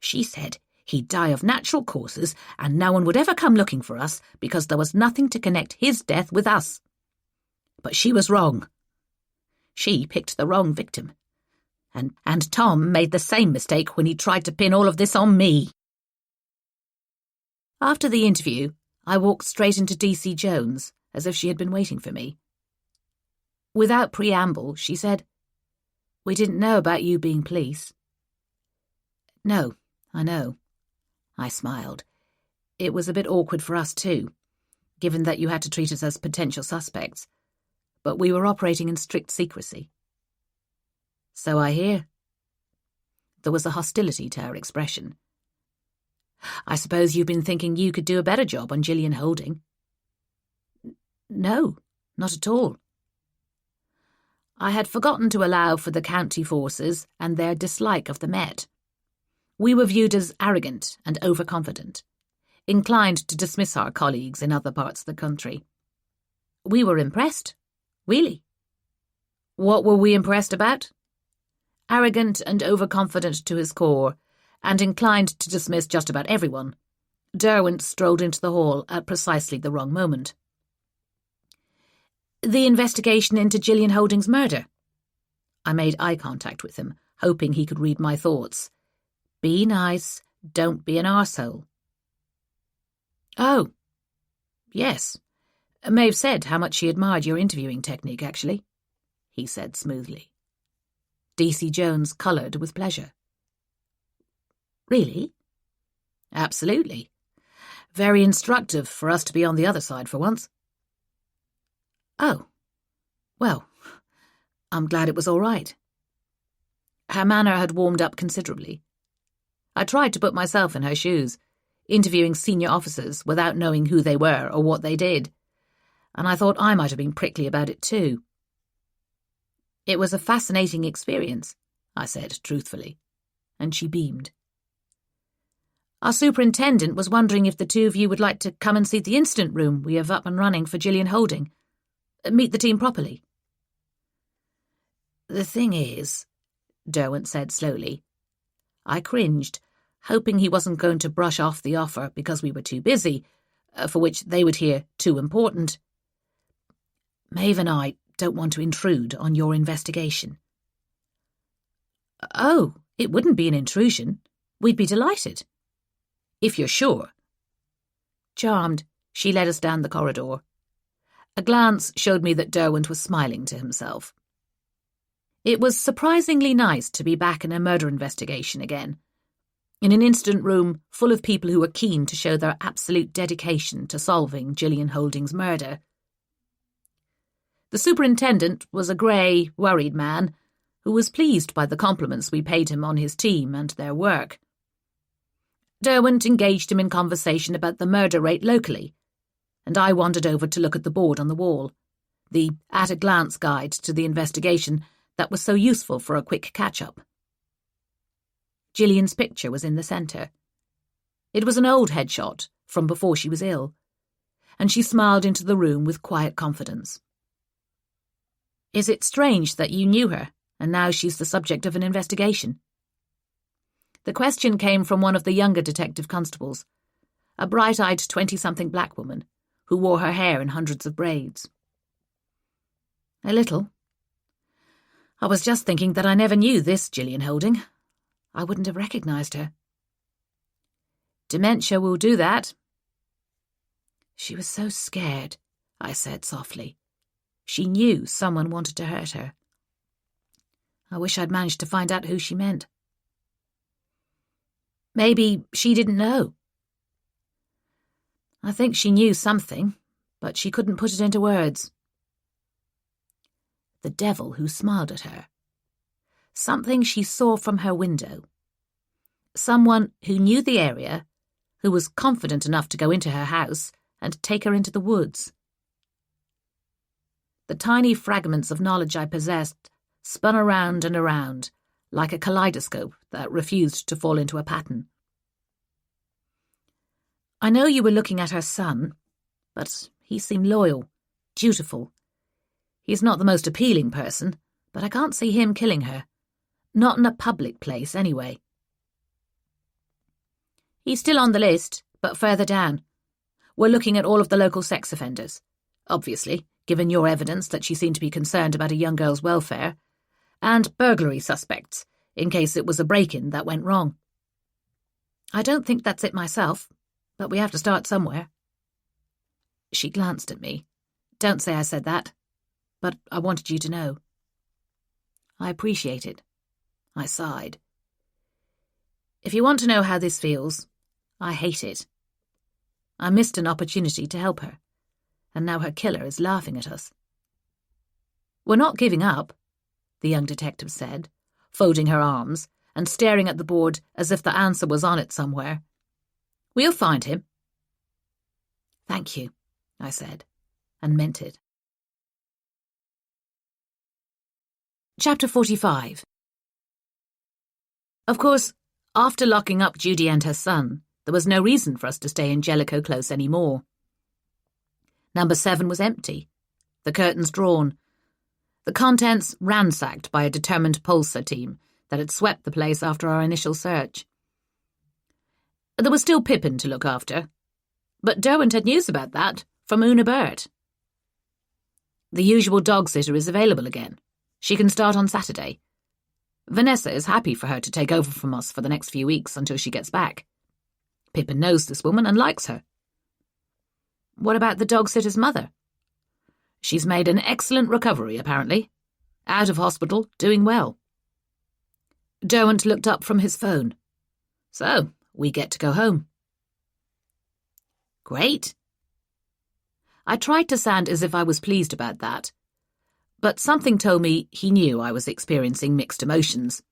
She said he'd die of natural causes and no one would ever come looking for us because there was nothing to connect his death with us. But she was wrong. She picked the wrong victim. And Tom made the same mistake when he tried to pin all of this on me. After the interview, I walked straight into DC Jones, as if she had been waiting for me. Without preamble, she said, "We didn't know about you being police." "No, I know." I smiled. It was a bit awkward for us too, given that you had to treat us as potential suspects, but we were operating in strict secrecy. "So I hear." There was a hostility to her expression. "I suppose you've been thinking you could do a better job on Gillian Holding." "No, not at all." I had forgotten to allow for the county forces and their dislike of the Met. We were viewed as arrogant and overconfident, inclined to dismiss our colleagues in other parts of the country. We were impressed, really. What were we impressed about? Arrogant and overconfident to his core, and inclined to dismiss just about everyone, Derwent strolled into the hall at precisely the wrong moment. "The investigation into Gillian Holding's murder." I made eye contact with him, hoping he could read my thoughts. Be nice, don't be an arsehole. "Oh, yes. Maeve said how much she admired your interviewing technique, actually," he said smoothly. DC Jones coloured with pleasure. "Really?" "Absolutely. Very instructive for us to be on the other side for once." "Oh, well, I'm glad it was all right." Her manner had warmed up considerably. I tried to put myself in her shoes, interviewing senior officers without knowing who they were or what they did, and I thought I might have been prickly about it too. "It was a fascinating experience," I said truthfully, and she beamed. "Our superintendent was wondering if the two of you would like to come and see the incident room we have up and running for Gillian Holding. Meet the team properly." "The thing is," Derwent said slowly. I cringed, hoping he wasn't going to brush off the offer because we were too busy, for which they would hear too important. "Maeve and I don't want to intrude on your investigation." "Oh, it wouldn't be an intrusion. We'd be delighted." "If you're sure." Charmed, she led us down the corridor. A glance showed me that Derwent was smiling to himself. It was surprisingly nice to be back in a murder investigation again, in an incident room full of people who were keen to show their absolute dedication to solving Gillian Holding's murder. The superintendent was a grey, worried man who was pleased by the compliments we paid him on his team and their work. Derwent engaged him in conversation about the murder rate locally, and I wandered over to look at the board on the wall, the at-a-glance guide to the investigation that was so useful for a quick catch-up. Gillian's picture was in the centre. It was an old headshot, from before she was ill, and she smiled into the room with quiet confidence. Is it strange that you knew her, and now she's the subject of an investigation? The question came from one of the younger detective constables, a bright-eyed 20-something black woman who wore her hair in hundreds of braids. A little. I was just thinking that I never knew this Gillian Holding. I wouldn't have recognised her. Dementia will do that. She was so scared, I said softly. She knew someone wanted to hurt her. I wish I'd managed to find out who she meant. Maybe she didn't know. I think she knew something, but she couldn't put it into words. The devil who smiled at her. Something she saw from her window. Someone who knew the area, who was confident enough to go into her house and take her into the woods. The tiny fragments of knowledge I possessed spun around and around, like a kaleidoscope that refused to fall into a pattern. I know you were looking at her son, but he seemed loyal, dutiful. He's not the most appealing person, but I can't see him killing her. Not in a public place, anyway. He's still on the list, but further down. We're looking at all of the local sex offenders. Obviously, given your evidence that she seemed to be concerned about a young girl's welfare, and burglary suspects, in case it was a break-in that went wrong. I don't think that's it myself, but we have to start somewhere. She glanced at me. Don't say I said that, but I wanted you to know. I appreciate it. I sighed. If you want to know how this feels, I hate it. I missed an opportunity to help her, and now her killer is laughing at us. We're not giving up, the young detective said, folding her arms and staring at the board as if the answer was on it somewhere. We'll find him. Thank you, I said, and meant it. Chapter 45. Of course, after locking up Judy and her son, there was no reason for us to stay in Jellicoe Close any more. Number 7 was empty, the curtains drawn, the contents ransacked by a determined Pulsar team that had swept the place after our initial search. There was still Pippin to look after, but Derwent had news about that from Una Burt. The usual dog sitter is available again. She can start on Saturday. Vanessa is happy for her to take over from us for the next few weeks until she gets back. Pippin knows this woman and likes her. What about the dog sitter's mother? She's made an excellent recovery, apparently. Out of hospital, doing well. Derwent looked up from his phone. So, we get to go home. Great. I tried to sound as if I was pleased about that, but something told me he knew I was experiencing mixed emotions.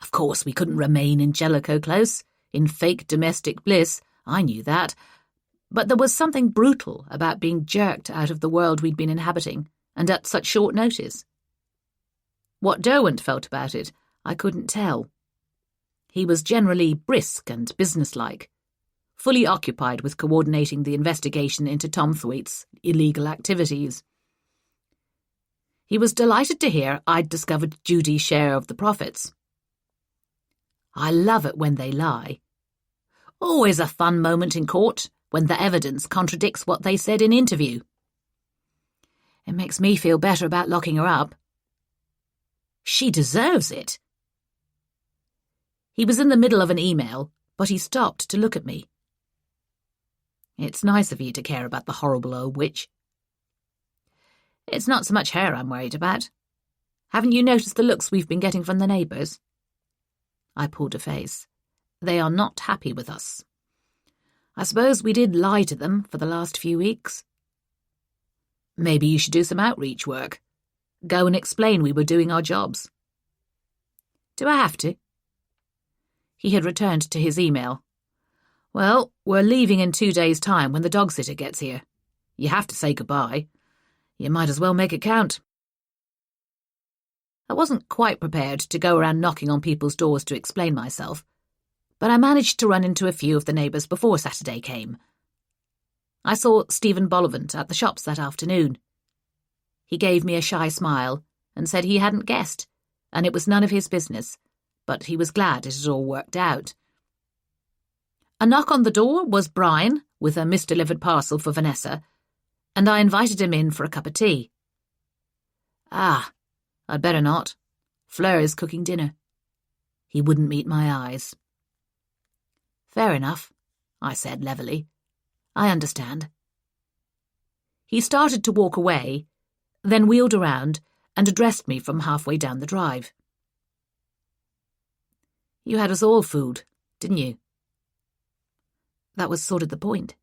Of course, we couldn't remain in Jellicoe Close, in fake domestic bliss, I knew that, but there was something brutal about being jerked out of the world we'd been inhabiting, and at such short notice. What Derwent felt about it, I couldn't tell. He was generally brisk and businesslike, fully occupied with coordinating the investigation into Tom Thwaite's illegal activities. He was delighted to hear I'd discovered Judy's share of the profits. I love it when they lie. Always a fun moment in court when the evidence contradicts what they said in interview. It makes me feel better about locking her up. She deserves it. He was in the middle of an email, but he stopped to look at me. It's nice of you to care about the horrible old witch. It's not so much her I'm worried about. Haven't you noticed the looks we've been getting from the neighbours? I pulled a face. They are not happy with us. I suppose we did lie to them for the last few weeks. Maybe you should do some outreach work. Go and explain we were doing our jobs. Do I have to? He had returned to his email. Well, we're leaving in 2 days' time when the dog sitter gets here. You have to say goodbye. You might as well make it count. I wasn't quite prepared to go around knocking on people's doors to explain myself, but I managed to run into a few of the neighbours before Saturday came. I saw Stephen Bullivant at the shops that afternoon. He gave me a shy smile and said he hadn't guessed, and it was none of his business, but he was glad it had all worked out. A knock on the door was Brian, with a misdelivered parcel for Vanessa, and I invited him in for a cup of tea. Ah, I'd better not. Fleur is cooking dinner. He wouldn't meet my eyes. Fair enough, I said levelly. I understand. He started to walk away, then wheeled around and addressed me from halfway down the drive. You had us all fooled, didn't you? That was sort of the point.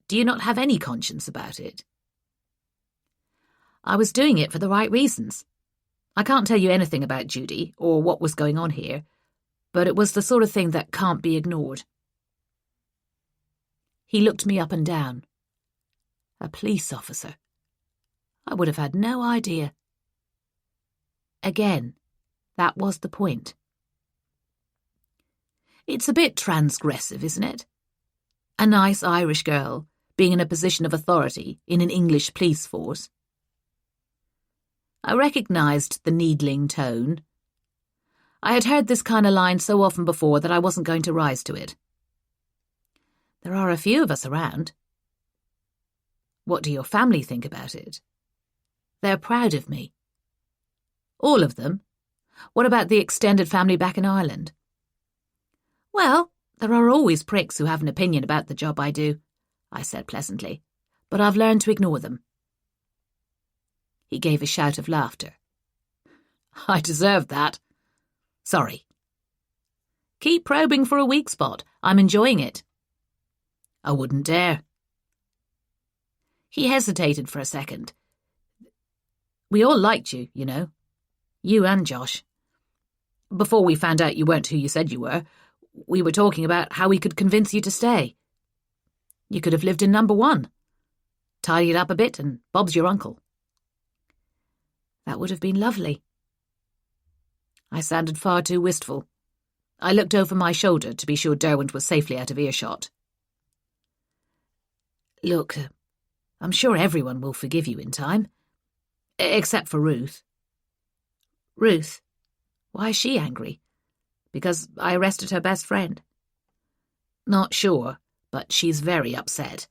Do you not have any conscience about it? I was doing it for the right reasons. I can't tell you anything about Judy or what was going on here, but it was the sort of thing that can't be ignored. He looked me up and down. A police officer. I would have had no idea. Again, that was the point. It's a bit transgressive, isn't it? A nice Irish girl being in a position of authority in an English police force. I recognised the needling tone. I had heard this kind of line so often before that I wasn't going to rise to it. There are a few of us around. What do your family think about it? They're proud of me. All of them? What about the extended family back in Ireland? Well, there are always pricks who have an opinion about the job I do, I said pleasantly, but I've learned to ignore them. He gave a shout of laughter. I deserved that. Sorry. Keep probing for a weak spot. I'm enjoying it. I wouldn't dare. He hesitated for a second. We all liked you, you know. You and Josh. Before we found out you weren't who you said you were, we were talking about how we could convince you to stay. You could have lived in number 1. Tidied up a bit and Bob's your uncle. That would have been lovely. I sounded far too wistful. I looked over my shoulder to be sure Derwent was safely out of earshot. Look, I'm sure everyone will forgive you in time. Except for Ruth. Ruth? Why is she angry? Because I arrested her best friend? Not sure, but she's very upset.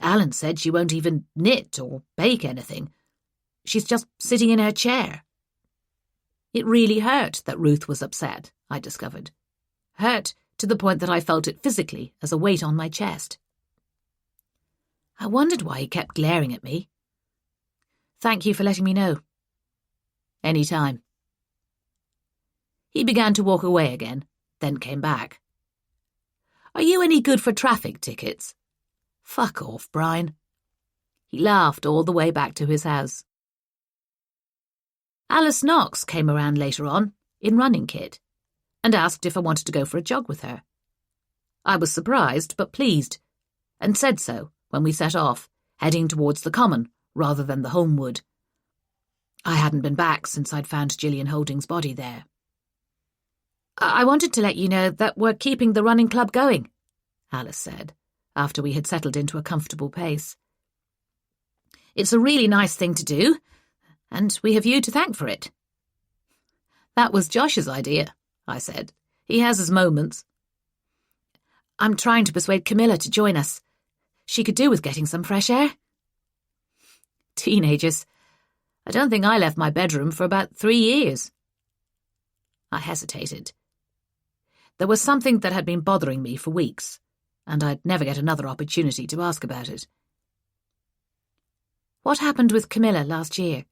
Alan said she won't even knit or bake anything. She's just sitting in her chair. It really hurt that Ruth was upset, I discovered. Hurt to the point that I felt it physically as a weight on my chest. I wondered why he kept glaring at me. Thank you for letting me know. Any time. He began to walk away again, then came back. Are you any good for traffic tickets? Fuck off, Brian. He laughed all the way back to his house. Alice Knox came around later on, in running kit, and asked if I wanted to go for a jog with her. I was surprised but pleased, and said so when we set off, heading towards the common rather than the home wood. I hadn't been back since I'd found Gillian Holding's body there. I wanted to let you know that we're keeping the running club going, Alice said, after we had settled into a comfortable pace. It's a really nice thing to do, and we have you to thank for it. That was Josh's idea, I said. He has his moments. I'm trying to persuade Camilla to join us. She could do with getting some fresh air. Teenagers. I don't think I left my bedroom for about 3 years. I hesitated. There was something that had been bothering me for weeks, and I'd never get another opportunity to ask about it. What happened with Camilla last year?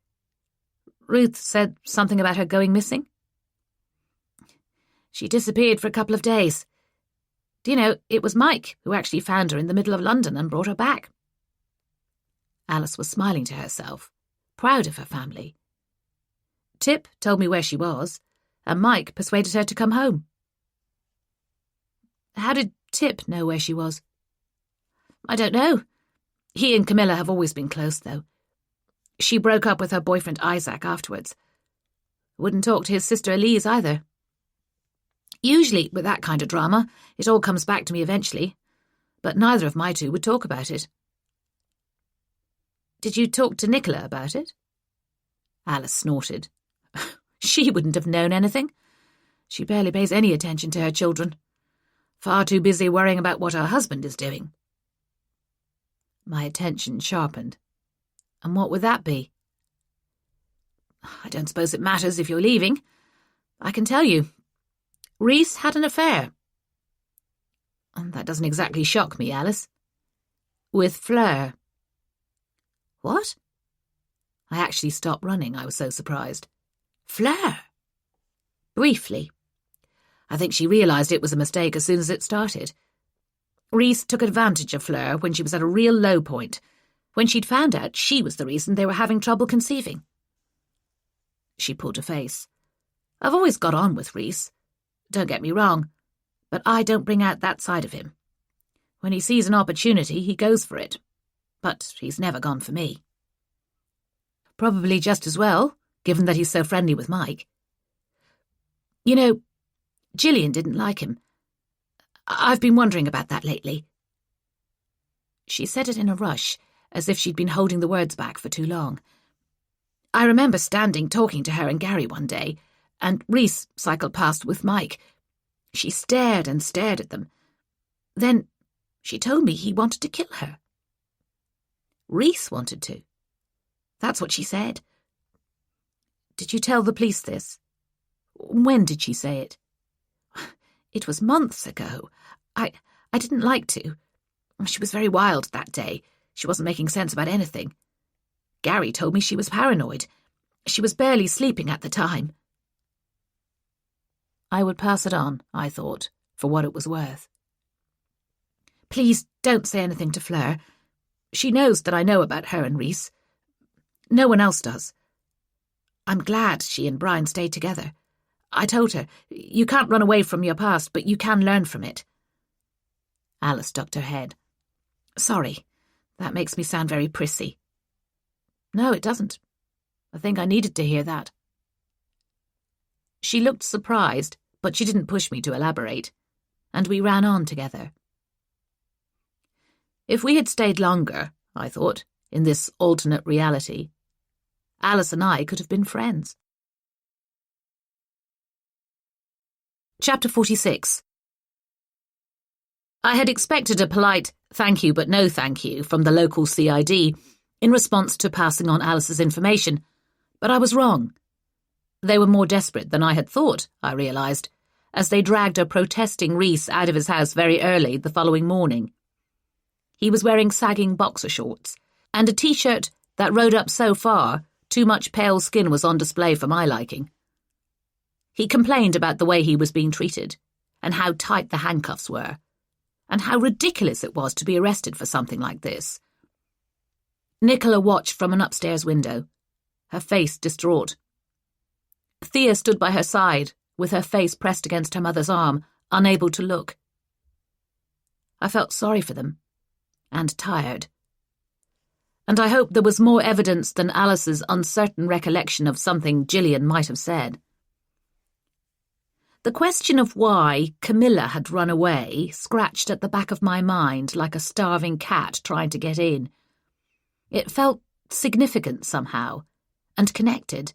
Ruth said something about her going missing? She disappeared for a couple of days. Do you know, it was Mike who actually found her in the middle of London and brought her back. Alice was smiling to herself, proud of her family. Tip told me where she was, and Mike persuaded her to come home. How did Tip know where she was? I don't know. He and Camilla have always been close, though. She broke up with her boyfriend Isaac afterwards. Wouldn't talk to his sister Elise either. Usually, with that kind of drama, it all comes back to me eventually, but neither of my two would talk about it. Did you talk to Nicola about it? Alice snorted. She wouldn't have known anything. She barely pays any attention to her children. Far too busy worrying about what her husband is doing. My attention sharpened. And what would that be? I don't suppose it matters if you're leaving. I can tell you. Rhys had an affair. That doesn't exactly shock me, Alice. With Fleur. What? I actually stopped running, I was so surprised. Fleur? Briefly. I think she realised it was a mistake as soon as it started. Rhys took advantage of Fleur when she was at a real low point, when she'd found out she was the reason they were having trouble conceiving. She pulled a face. I've always got on with Rhys. Don't get me wrong, but I don't bring out that side of him. When he sees an opportunity, he goes for it. But he's never gone for me. Probably just as well, given that he's so friendly with Mike. You know, Gillian didn't like him. I've been wondering about that lately. She said it in a rush, as if she'd been holding the words back for too long. I remember standing talking to her and Gary one day, and Rhys cycled past with Mike. She stared and stared at them. Then she told me he wanted to kill her. Rhys wanted to. That's what she said. Did you tell the police this? When did she say it? It was months ago. I didn't like to. She was very wild that day. She wasn't making sense about anything. Gary told me she was paranoid. She was barely sleeping at the time. I would pass it on, I thought, for what it was worth. Please don't say anything to Fleur. She knows that I know about her and Rhys. No one else does. I'm glad she and Brian stayed together. I told her, you can't run away from your past, but you can learn from it. Alice ducked her head. Sorry, that makes me sound very prissy. No, it doesn't. I think I needed to hear that. She looked surprised, but she didn't push me to elaborate, and we ran on together. If we had stayed longer, I thought, in this alternate reality, Alice and I could have been friends. Chapter 46. I had expected a polite thank you but no thank you from the local CID in response to passing on Alice's information, but I was wrong. They were more desperate than I had thought, I realised, as they dragged a protesting Rhys out of his house very early the following morning. He was wearing sagging boxer shorts and a T-shirt that rode up so far too much pale skin was on display for my liking. He complained about the way he was being treated, and how tight the handcuffs were, and how ridiculous it was to be arrested for something like this. Nicola watched from an upstairs window, her face distraught. Thea stood by her side, with her face pressed against her mother's arm, unable to look. I felt sorry for them, and tired. And I hoped there was more evidence than Alice's uncertain recollection of something Gillian might have said. The question of why Camilla had run away scratched at the back of my mind like a starving cat trying to get in. It felt significant somehow, and connected,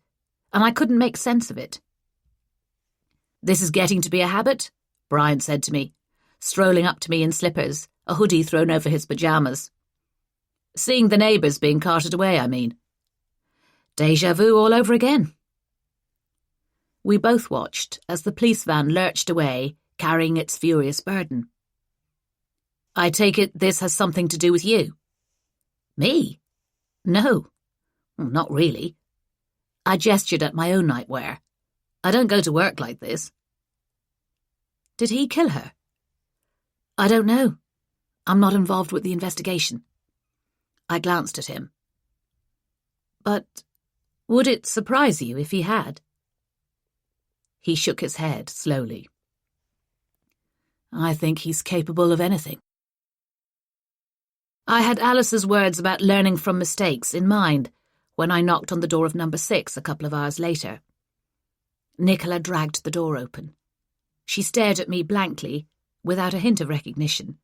and I couldn't make sense of it. This is getting to be a habit, Brian said to me, strolling up to me in slippers, a hoodie thrown over his pyjamas. Seeing the neighbours being carted away, I mean. Déjà vu all over again. We both watched as the police van lurched away, carrying its furious burden. I take it this has something to do with you? Me? No. Not really. I gestured at my own nightwear. I don't go to work like this. Did he kill her? I don't know. I'm not involved with the investigation. I glanced at him. But would it surprise you if he had? He shook his head slowly. I think he's capable of anything. I had Alice's words about learning from mistakes in mind when I knocked on the door of number 6 a couple of hours later. Nicola dragged the door open. She stared at me blankly, without a hint of recognition.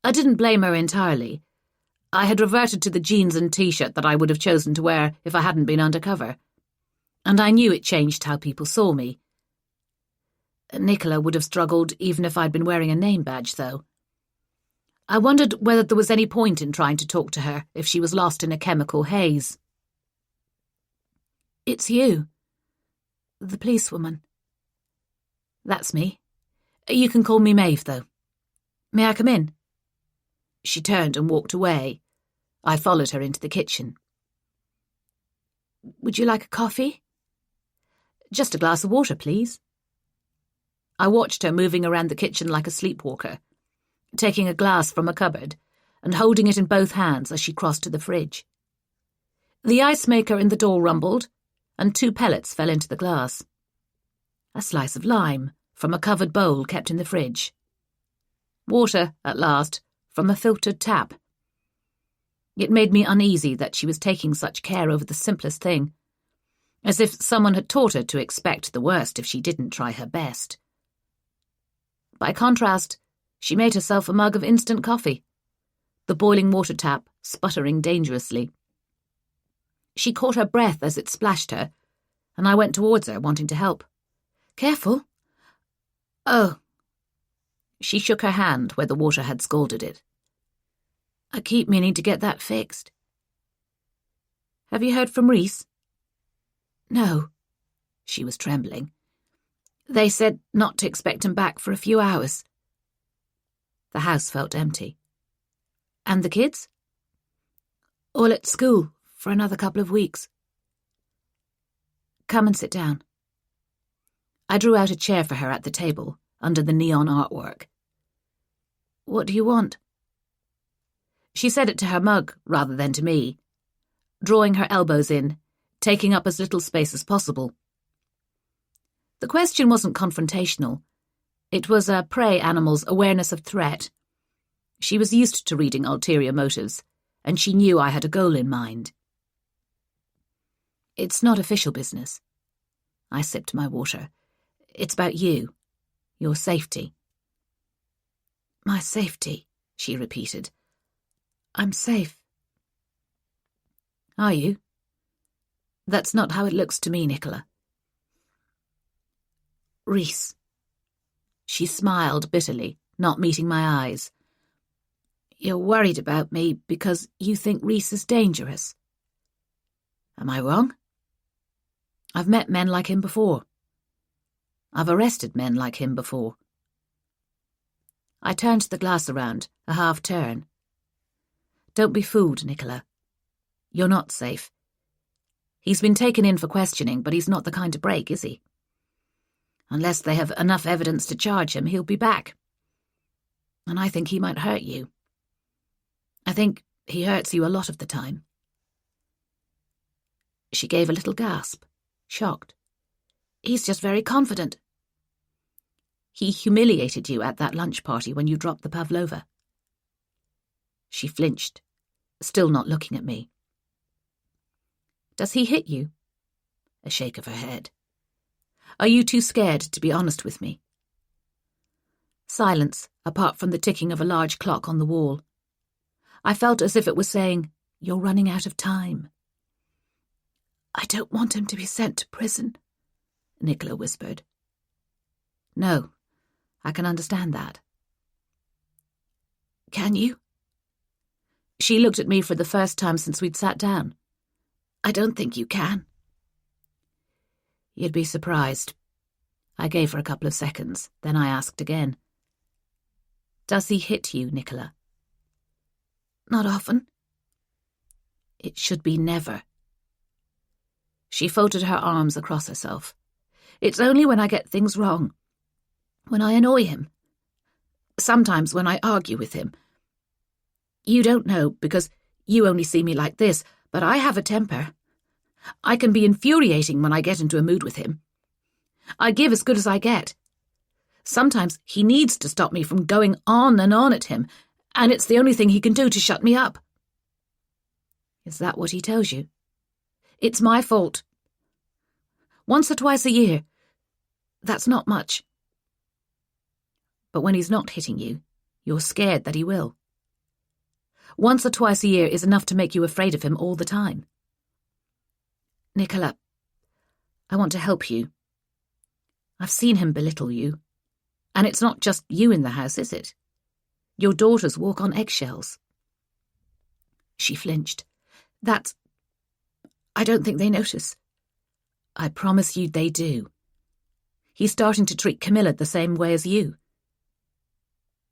I didn't blame her entirely. I had reverted to the jeans and t-shirt that I would have chosen to wear if I hadn't been undercover. And I knew it changed how people saw me. Nicola would have struggled even if I'd been wearing a name badge, though. I wondered whether there was any point in trying to talk to her if she was lost in a chemical haze. "It's you. The policewoman." "That's me. You can call me Maeve, though. May I come in?" She turned and walked away. I followed her into the kitchen. "Would you like a coffee?" "Just a glass of water, please." I watched her moving around the kitchen like a sleepwalker, taking a glass from a cupboard and holding it in both hands as she crossed to the fridge. The ice maker in the door rumbled, and 2 pellets fell into the glass. A slice of lime from a covered bowl kept in the fridge. Water, at last, from a filtered tap. It made me uneasy that she was taking such care over the simplest thing, as if someone had taught her to expect the worst if she didn't try her best. By contrast, she made herself a mug of instant coffee, the boiling water tap sputtering dangerously. She caught her breath as it splashed her, and I went towards her, wanting to help. "Careful." "Oh." She shook her hand where the water had scalded it. "I keep meaning to get that fixed." "Have you heard from Reese?" "No." She was trembling. "They said not to expect him back for a few hours." The house felt empty. "And the kids?" "All at school for another couple of weeks." "Come and sit down." I drew out a chair for her at the table, under the neon artwork. "What do you want?" She said it to her mug rather than to me, drawing her elbows in, taking up as little space as possible. The question wasn't confrontational. It was a prey animal's awareness of threat. She was used to reading ulterior motives, and she knew I had a goal in mind. "It's not official business." I sipped my water. "It's about you. Your safety." "My safety," she repeated. "I'm safe." "Are you?" "That's not how it looks to me, Nicola." "Reese." She smiled bitterly, not meeting my eyes. "You're worried about me because you think Reese is dangerous. Am I wrong? I've met men like him before. I've arrested men like him before." I turned the glass around, a half turn. "Don't be fooled, Nicola. You're not safe. He's been taken in for questioning, but he's not the kind to break, is he? Unless they have enough evidence to charge him, he'll be back. And I think he might hurt you. I think he hurts you a lot of the time." She gave a little gasp, shocked. "He's just very confident." "He humiliated you at that lunch party when you dropped the pavlova." She flinched, still not looking at me. "Does he hit you?" A shake of her head. "Are you too scared to be honest with me?" Silence, apart from the ticking of a large clock on the wall. I felt as if it was saying, "You're running out of time." "I don't want him to be sent to prison," Nicola whispered. "No, I can understand that." "Can you?" She looked at me for the first time since we'd sat down. "I don't think you can." "You'd be surprised." I gave her a couple of seconds, then I asked again. "Does he hit you, Nicola?" "Not often." "It should be never." She folded her arms across herself. "It's only when I get things wrong. When I annoy him. Sometimes when I argue with him. You don't know because you only see me like this, but I have a temper. I can be infuriating when I get into a mood with him. I give as good as I get. Sometimes he needs to stop me from going on and on at him, and it's the only thing he can do to shut me up." "Is that what he tells you?" "It's my fault. Once or twice a year. That's not much. But when he's not hitting you, you're scared that he will. Once or twice a year is enough to make you afraid of him all the time. Nicola, I want to help you. I've seen him belittle you. And it's not just you in the house, is it? Your daughters walk on eggshells. She flinched. I don't think they notice. I promise you they do. He's starting to treat Camilla the same way as you.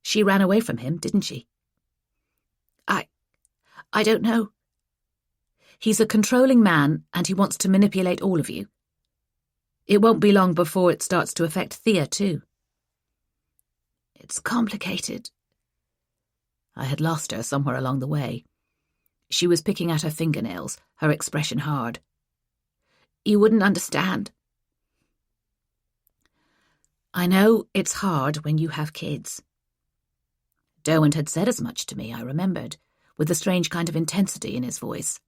She ran away from him, didn't she? I don't know. He's a controlling man and he wants to manipulate all of you. It won't be long before it starts to affect Thea too. It's complicated. I had lost her somewhere along the way. She was picking at her fingernails, her expression hard. You wouldn't understand. I know it's hard when you have kids. Derwent had said as much to me, I remembered, with a strange kind of intensity in his voice.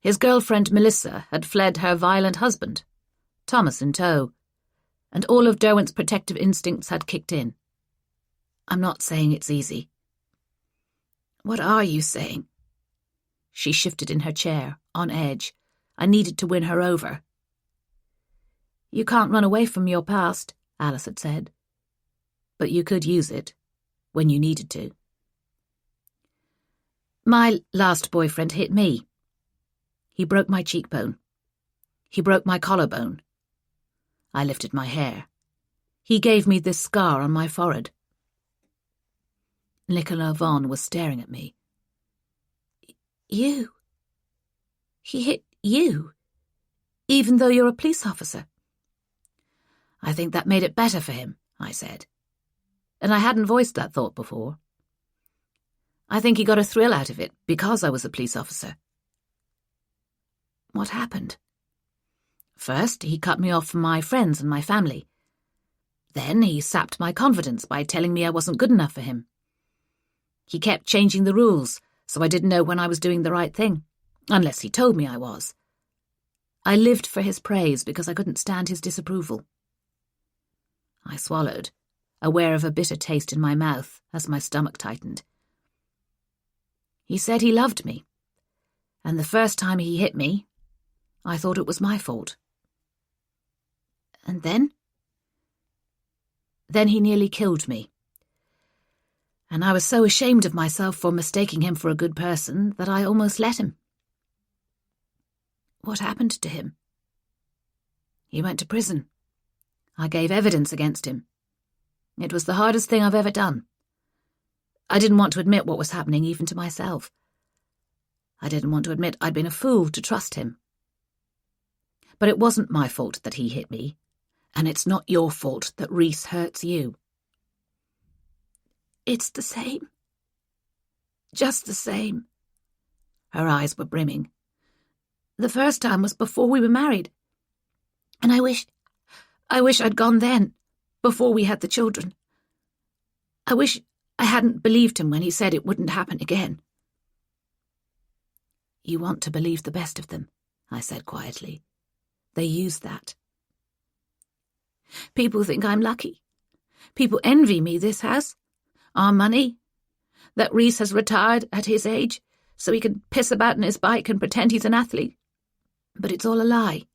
His girlfriend Melissa had fled her violent husband, Thomas in tow, and all of Derwent's protective instincts had kicked in. I'm not saying it's easy. What are you saying? She shifted in her chair, on edge. I needed to win her over. You can't run away from your past, Alice had said. But you could use it, when you needed to. My last boyfriend hit me. He broke my cheekbone. He broke my collarbone. I lifted my hair. He gave me this scar on my forehead. Nicola Vaughan was staring at me. You? He hit you? Even though you're a police officer? I think that made it better for him, I said. And I hadn't voiced that thought before. I think he got a thrill out of it because I was a police officer. What happened? First, he cut me off from my friends and my family. Then he sapped my confidence by telling me I wasn't good enough for him. He kept changing the rules, so I didn't know when I was doing the right thing, unless he told me I was. I lived for his praise because I couldn't stand his disapproval. I swallowed, aware of a bitter taste in my mouth as my stomach tightened. He said he loved me, and the first time he hit me, I thought it was my fault. And then? Then he nearly killed me. And I was so ashamed of myself for mistaking him for a good person that I almost let him. What happened to him? He went to prison. I gave evidence against him. It was the hardest thing I've ever done. I didn't want to admit what was happening even to myself. I didn't want to admit I'd been a fool to trust him. But it wasn't my fault that he hit me, and it's not your fault that Reese hurts you. It's the same. Just the same. Her eyes were brimming. The first time was before we were married. And I wish I'd gone then, before we had the children. I wish I hadn't believed him when he said it wouldn't happen again. You want to believe the best of them, I said quietly. They use that. People think I'm lucky. People envy me this house, our money, that Reese has retired at his age so he can piss about on his bike and pretend he's an athlete. But it's all a lie.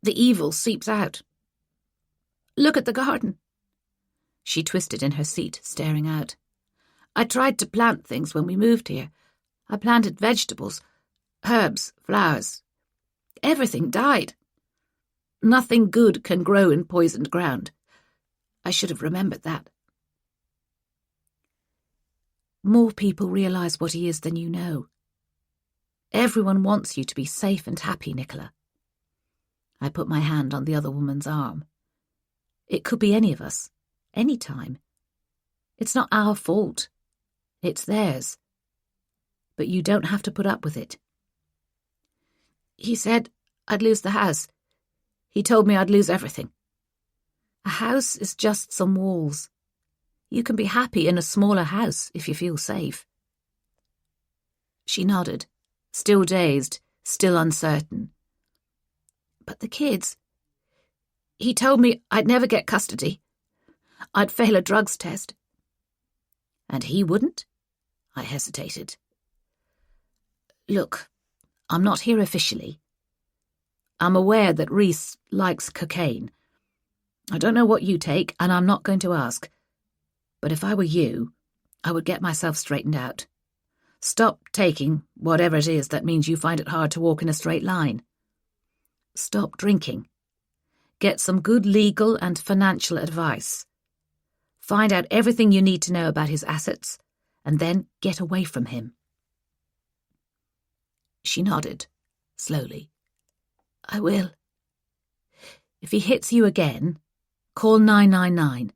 The evil seeps out. Look at the garden. She twisted in her seat, staring out. I tried to plant things when we moved here. I planted vegetables, herbs, flowers. Everything died. Nothing good can grow in poisoned ground. I should have remembered that. More people realize what he is than you know. Everyone wants you to be safe and happy, Nicola. I put my hand on the other woman's arm. It could be any of us, any time. It's not our fault. It's theirs. But you don't have to put up with it. He said I'd lose the house. He told me I'd lose everything. A house is just some walls. You can be happy in a smaller house if you feel safe. She nodded, still dazed, still uncertain. But the kids... He told me I'd never get custody. I'd fail a drugs test. And he wouldn't? I hesitated. Look, I'm not here officially. I'm aware that Reese likes cocaine. I don't know what you take, and I'm not going to ask. But if I were you, I would get myself straightened out. Stop taking whatever it is that means you find it hard to walk in a straight line. Stop drinking. Get some good legal and financial advice. Find out everything you need to know about his assets, and then get away from him. She nodded, slowly. I will. If he hits you again, call 999.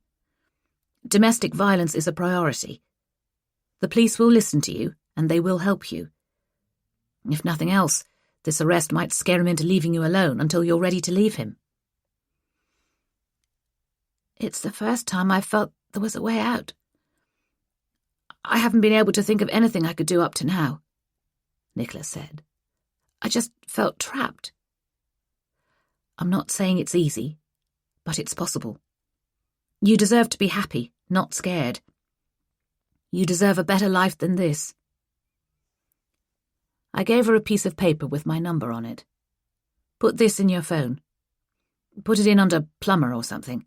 Domestic violence is a priority. The police will listen to you, and they will help you. If nothing else, this arrest might scare him into leaving you alone until you're ready to leave him. It's the first time I felt there was a way out. I haven't been able to think of anything I could do up to now, Nicholas said. I just felt trapped. I'm not saying it's easy, but it's possible. You deserve to be happy, not scared. You deserve a better life than this. I gave her a piece of paper with my number on it. Put this in your phone. Put it in under plumber or something.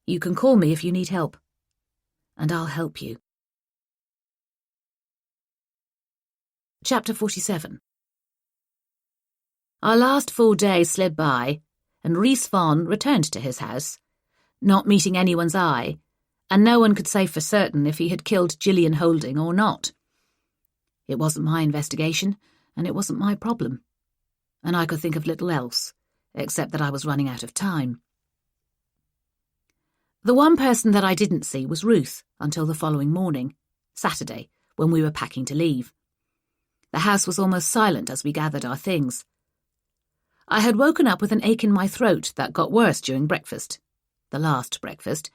You can call me if you need help. And I'll help you. Chapter 47. Our last full day slid by, and Rhys Vaughan returned to his house, not meeting anyone's eye, and no one could say for certain if he had killed Gillian Holding or not. It wasn't my investigation, and it wasn't my problem, and I could think of little else, except that I was running out of time. The one person that I didn't see was Ruth until the following morning, Saturday, when we were packing to leave. The house was almost silent as we gathered our things. I had woken up with an ache in my throat that got worse during breakfast, the last breakfast,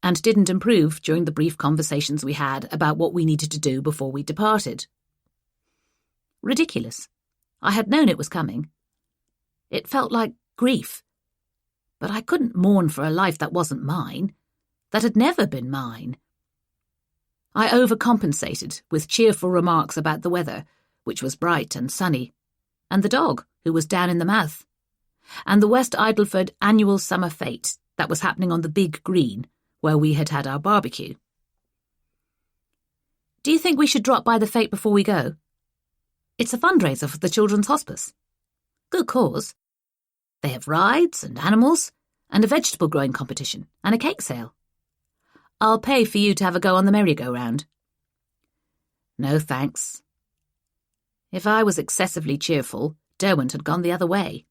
and didn't improve during the brief conversations we had about what we needed to do before we departed. Ridiculous. I had known it was coming. It felt like grief. But I couldn't mourn for a life that wasn't mine, that had never been mine. I overcompensated with cheerful remarks about the weather, which was bright and sunny, and the dog, who was down in the mouth, and the West Idleford annual summer fete that was happening on the big green, where we had had our barbecue. Do you think we should drop by the fete before we go? It's a fundraiser for the Children's Hospice. Good cause. They have rides and animals, and a vegetable growing competition, and a cake sale. I'll pay for you to have a go on the merry-go-round. No, thanks. If I was excessively cheerful, Derwent had gone the other way.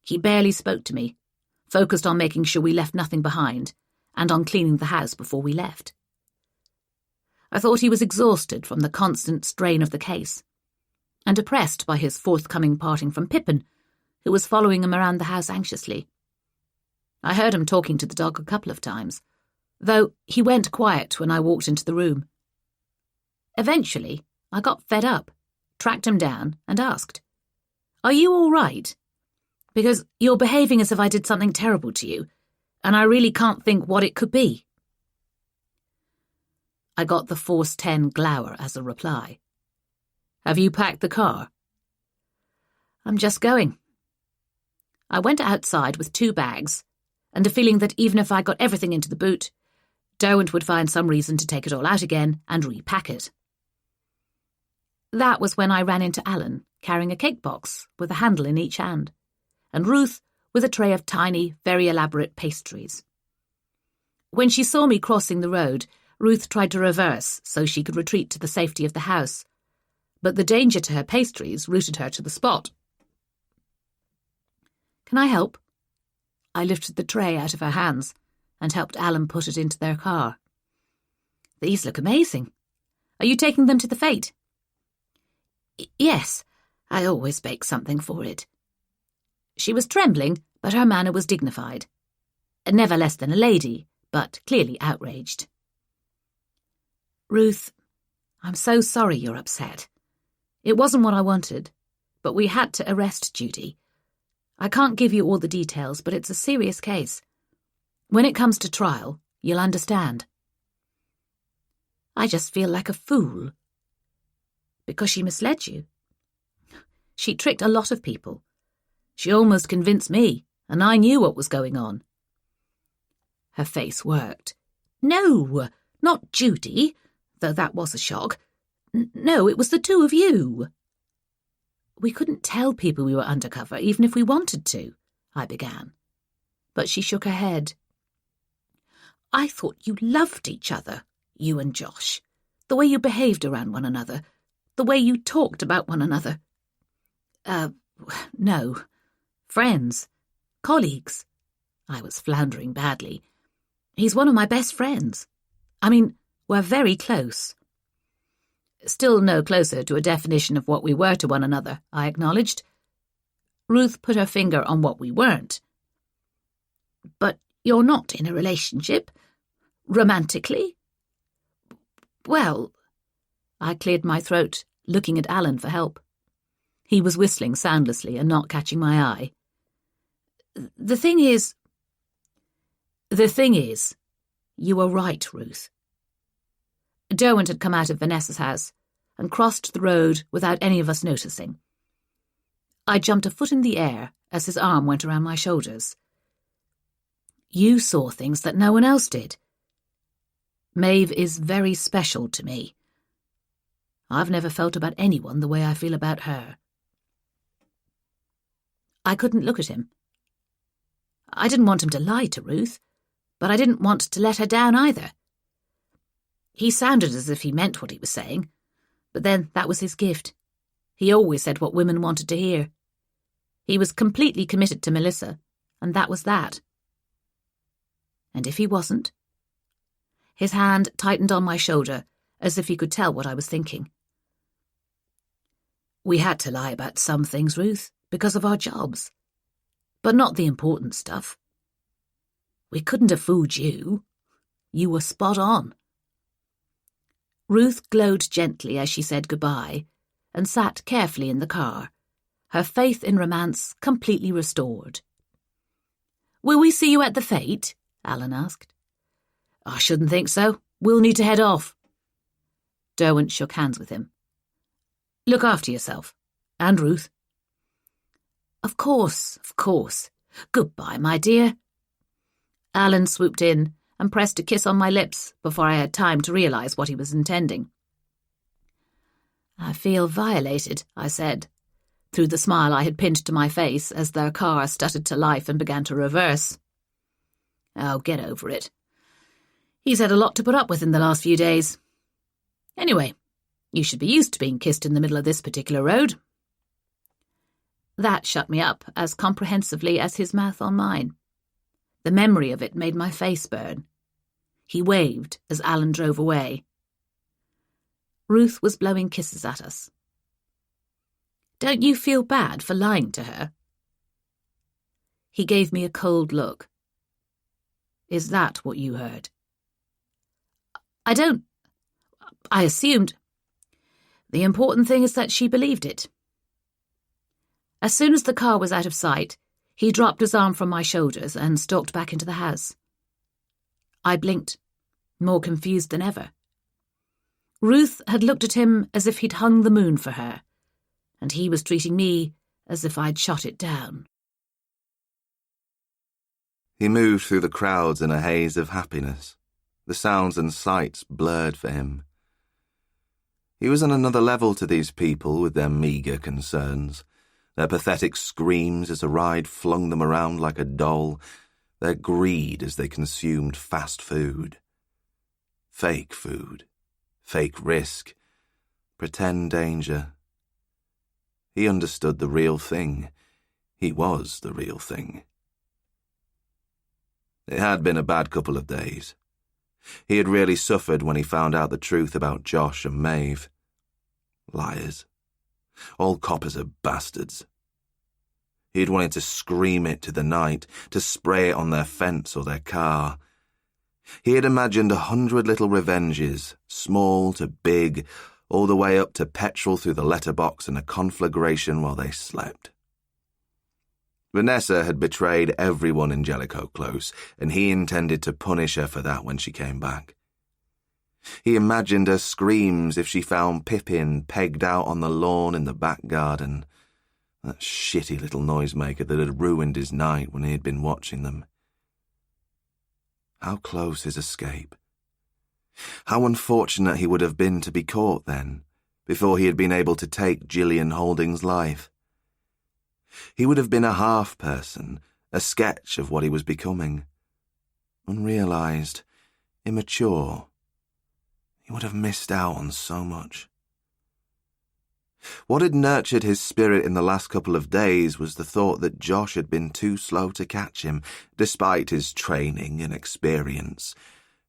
He barely spoke to me, focused on making sure we left nothing behind, and on cleaning the house before we left. I thought he was exhausted from the constant strain of the case, and depressed by his forthcoming parting from Pippin, who was following him around the house anxiously. I heard him talking to the dog a couple of times, though he went quiet when I walked into the room. Eventually, I got fed up, tracked him down, and asked, "Are you all right? Because you're behaving as if I did something terrible to you, and I really can't think what it could be." I got the Force 10 glower as a reply. "Have you packed the car?" "I'm just going." I went outside with 2 bags, and a feeling that even if I got everything into the boot, Derwent would find some reason to take it all out again and repack it. That was when I ran into Alan, carrying a cake box with a handle in each hand, and Ruth with a tray of tiny, very elaborate pastries. When she saw me crossing the road, Ruth tried to reverse so she could retreat to the safety of the house, but the danger to her pastries rooted her to the spot. "Can I help?" I lifted the tray out of her hands and helped Alan put it into their car. "These look amazing. Are you taking them to the fete?" "Yes, I always bake something for it." She was trembling, but her manner was dignified. Never less than a lady, but clearly outraged. "Ruth, I'm so sorry you're upset. It wasn't what I wanted, but we had to arrest Judy. I can't give you all the details, but it's a serious case. When it comes to trial, you'll understand. I just feel like a fool. Because she misled you. She tricked a lot of people. She almost convinced me, and I knew what was going on. Her face worked. No, not Judy, though that was a shock. No, it was the two of you. We couldn't tell people we were undercover, even if we wanted to, I began. But she shook her head. I thought you loved each other, you and Josh. The way you behaved around one another. The way you talked about one another. No. Friends. Colleagues. I was floundering badly. He's one of my best friends. I mean, we're very close. Still no closer to a definition of what we were to one another, I acknowledged. Ruth put her finger on what we weren't. But you're not in a relationship? Romantically? Well, I cleared my throat, looking at Alan for help. He was whistling soundlessly and not catching my eye. The thing is, you were right, Ruth. Derwent had come out of Vanessa's house and crossed the road without any of us noticing. I jumped a foot in the air as his arm went around my shoulders. You saw things that no one else did. Maeve is very special to me. I've never felt about anyone the way I feel about her. I couldn't look at him. I didn't want him to lie to Ruth, but I didn't want to let her down either. He sounded as if he meant what he was saying, but then that was his gift. He always said what women wanted to hear. He was completely committed to Melissa, and that was that. And if he wasn't? His hand tightened on my shoulder, as if he could tell what I was thinking. We had to lie about some things, Ruth, because of our jobs. But not the important stuff. We couldn't have fooled you. You were spot on. Ruth glowed gently as she said goodbye and sat carefully in the car, her faith in romance completely restored. Will we see you at the fete? Alan asked. I shouldn't think so. We'll need to head off. Derwent shook hands with him. Look after yourself. And Ruth. Of course. Goodbye, my dear. Alan swooped in and pressed a kiss on my lips before I had time to realise what he was intending. I feel violated, I said, through the smile I had pinned to my face as their car stuttered to life and began to reverse. Oh, get over it. He's had a lot to put up with in the last few days. Anyway, you should be used to being kissed in the middle of this particular road. That shut me up as comprehensively as his mouth on mine. The memory of it made my face burn. He waved as Alan drove away. Ruth was blowing kisses at us. Don't you feel bad for lying to her? He gave me a cold look. Is that what you heard? I assumed. The important thing is that she believed it. As soon as the car was out of sight, he dropped his arm from my shoulders and stalked back into the house. I blinked, more confused than ever. Ruth had looked at him as if he'd hung the moon for her, and he was treating me as if I'd shot it down. He moved through the crowds in a haze of happiness. The sounds and sights blurred for him. He was on another level to these people with their meagre concerns, their pathetic screams as a ride flung them around like a doll, their greed as they consumed fast food. Fake food, fake risk, pretend danger. He understood the real thing. He was the real thing. It had been a bad couple of days. He had really suffered when he found out the truth about Josh and Maeve. Liars. All coppers are bastards. He had wanted to scream it to the night, to spray it on their fence or their car. He had imagined 100 little revenges, small to big, all the way up to petrol through the letterbox and a conflagration while they slept. Vanessa had betrayed everyone in Jellicoe Close, and he intended to punish her for that when she came back. He imagined her screams if she found Pippin pegged out on the lawn in the back garden, that shitty little noisemaker that had ruined his night when he had been watching them. How close his escape. How unfortunate he would have been to be caught then, before he had been able to take Gillian Holding's life. He would have been a half-person, a sketch of what he was becoming. Unrealised, immature. He would have missed out on so much. What had nurtured his spirit in the last couple of days was the thought that Josh had been too slow to catch him, despite his training and experience,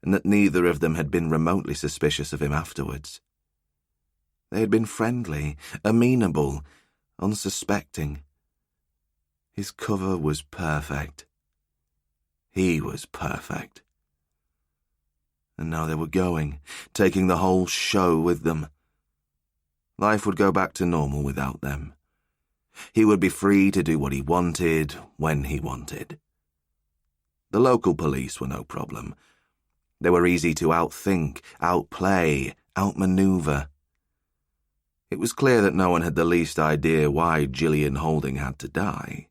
and that neither of them had been remotely suspicious of him afterwards. They had been friendly, amenable, unsuspecting. His cover was perfect. He was perfect. And now they were going, taking the whole show with them. Life would go back to normal without them. He would be free to do what he wanted, when he wanted. The local police were no problem. They were easy to outthink, outplay, outmaneuver. It was clear that no one had the least idea why Gillian Holding had to die.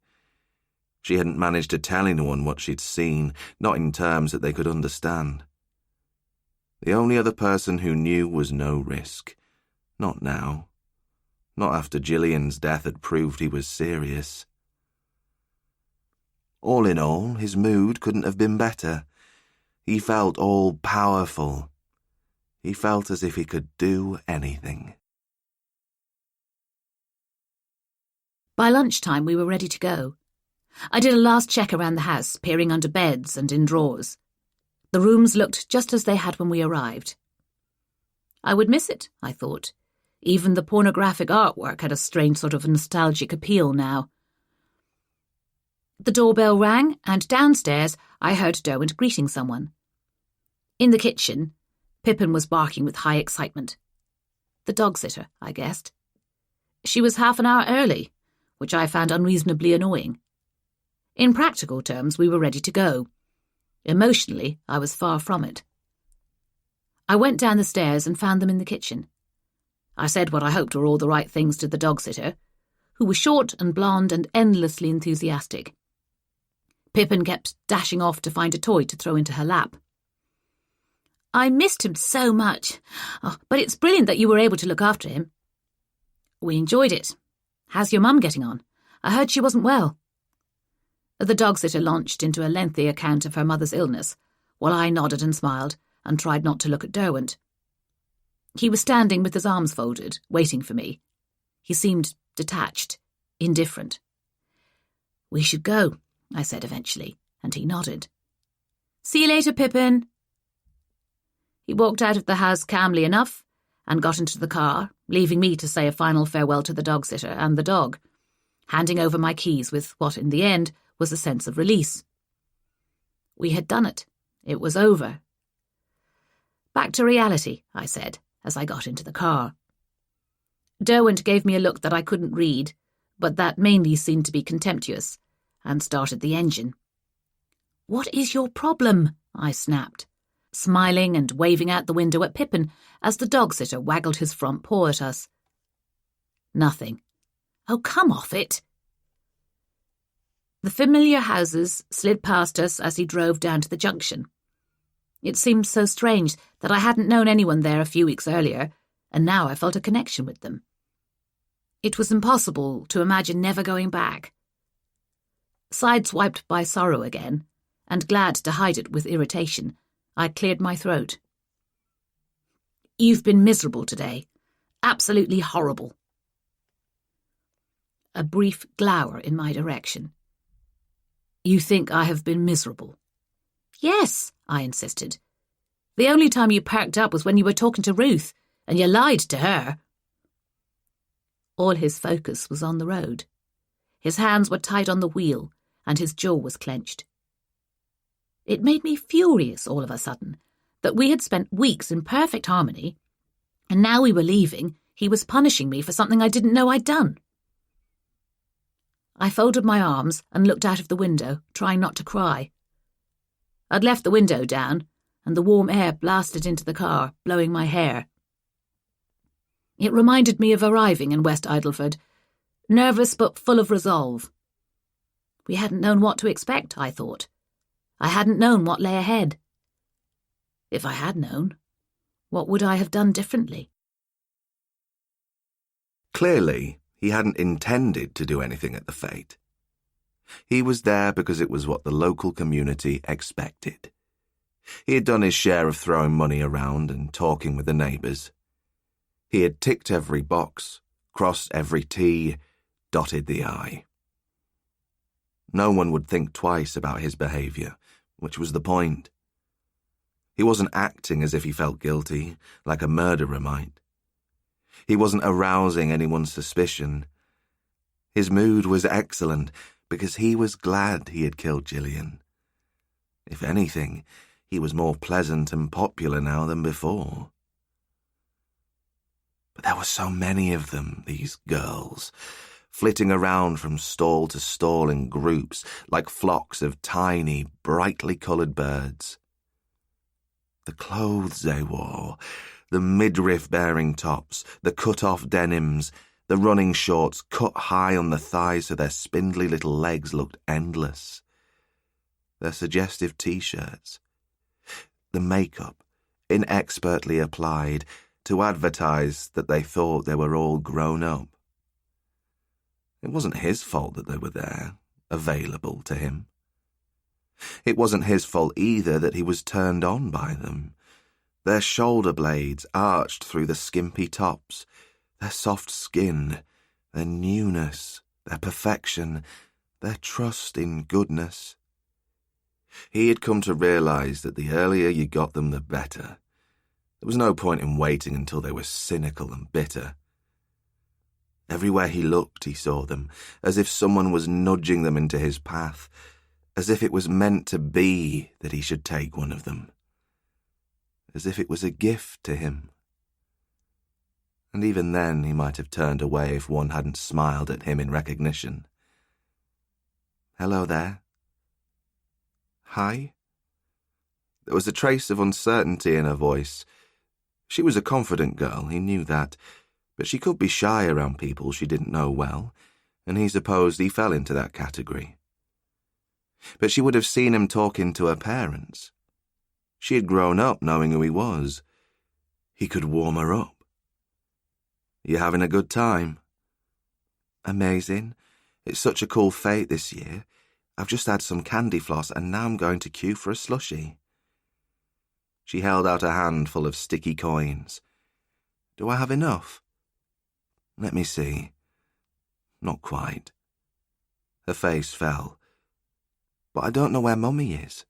She hadn't managed to tell anyone what she'd seen, not in terms that they could understand. The only other person who knew was No Risk. Not now. Not after Gillian's death had proved he was serious. All in all, his mood couldn't have been better. He felt all-powerful. He felt as if he could do anything. By lunchtime, we were ready to go. I did a last check around the house, peering under beds and in drawers. The rooms looked just as they had when we arrived. I would miss it, I thought. Even the pornographic artwork had a strange sort of nostalgic appeal now. The doorbell rang, and downstairs I heard Derwent greeting someone. In the kitchen, Pippin was barking with high excitement. The dog-sitter, I guessed. She was half an hour early, which I found unreasonably annoying. In practical terms, we were ready to go. Emotionally, I was far from it. I went down the stairs and found them in the kitchen. I said what I hoped were all the right things to the dog-sitter, who was short and blonde and endlessly enthusiastic. Pippin kept dashing off to find a toy to throw into her lap. I missed him so much, but it's brilliant that you were able to look after him. We enjoyed it. How's your mum getting on? I heard she wasn't well. The dog-sitter launched into a lengthy account of her mother's illness, while I nodded and smiled and tried not to look at Derwent. He was standing with his arms folded, waiting for me. He seemed detached, indifferent. We should go, I said eventually, and he nodded. See you later, Pippin. He walked out of the house calmly enough and got into the car, leaving me to say a final farewell to the dog-sitter and the dog, handing over my keys with what, in the end, was a sense of release. We had done it. It was over. Back to reality, I said, as I got into the car. Derwent gave me a look that I couldn't read, but that mainly seemed to be contemptuous, and started the engine. What is your problem? I snapped, smiling and waving out the window at Pippin as the dog-sitter waggled his front paw at us. Nothing. Oh, come off it. The familiar houses slid past us as he drove down to the junction. It seemed so strange that I hadn't known anyone there a few weeks earlier, and now I felt a connection with them. It was impossible to imagine never going back. Sideswiped by sorrow again, and glad to hide it with irritation, I cleared my throat. You've been miserable today. Absolutely horrible. A brief glower in my direction. You think I have been miserable? Yes, I insisted. The only time you perked up was when you were talking to Ruth, and you lied to her. All his focus was on the road. His hands were tight on the wheel, and his jaw was clenched. It made me furious all of a sudden that we had spent weeks in perfect harmony, and now we were leaving, he was punishing me for something I didn't know I'd done. I folded my arms and looked out of the window, trying not to cry. I'd left the window down, and the warm air blasted into the car, blowing my hair. It reminded me of arriving in West Idleford, nervous but full of resolve. We hadn't known what to expect, I thought. I hadn't known what lay ahead. If I had known, what would I have done differently? Clearly, he hadn't intended to do anything at the fete. He was there because it was what the local community expected. He had done his share of throwing money around and talking with the neighbours. He had ticked every box, crossed every T, dotted the I. No one would think twice about his behaviour, which was the point. He wasn't acting as if he felt guilty, like a murderer might. He wasn't arousing anyone's suspicion. His mood was excellent because he was glad he had killed Gillian. If anything, he was more pleasant and popular now than before. But there were so many of them, these girls, flitting around from stall to stall in groups like flocks of tiny, brightly coloured birds. The clothes they wore, the midriff-bearing tops, the cut-off denims, the running shorts cut high on the thighs so their spindly little legs looked endless, their suggestive T-shirts, the makeup, inexpertly applied to advertise that they thought they were all grown up. It wasn't his fault that they were there, available to him. It wasn't his fault either that he was turned on by them. Their shoulder blades arched through the skimpy tops, their soft skin, their newness, their perfection, their trust in goodness. He had come to realise that the earlier you got them, the better. There was no point in waiting until they were cynical and bitter. Everywhere he looked, he saw them, as if someone was nudging them into his path, as if it was meant to be that he should take one of them, as if it was a gift to him. And even then he might have turned away if one hadn't smiled at him in recognition. Hello there. Hi? There was a trace of uncertainty in her voice. She was a confident girl, he knew that, but she could be shy around people she didn't know well, and he supposed he fell into that category. But she would have seen him talking to her parents. She had grown up knowing who he was. He could warm her up. You having a good time? Amazing. It's such a cool fete this year. I've just had some candy floss and now I'm going to queue for a slushie. She held out a handful of sticky coins. Do I have enough? Let me see. Not quite. Her face fell. But I don't know where Mummy is.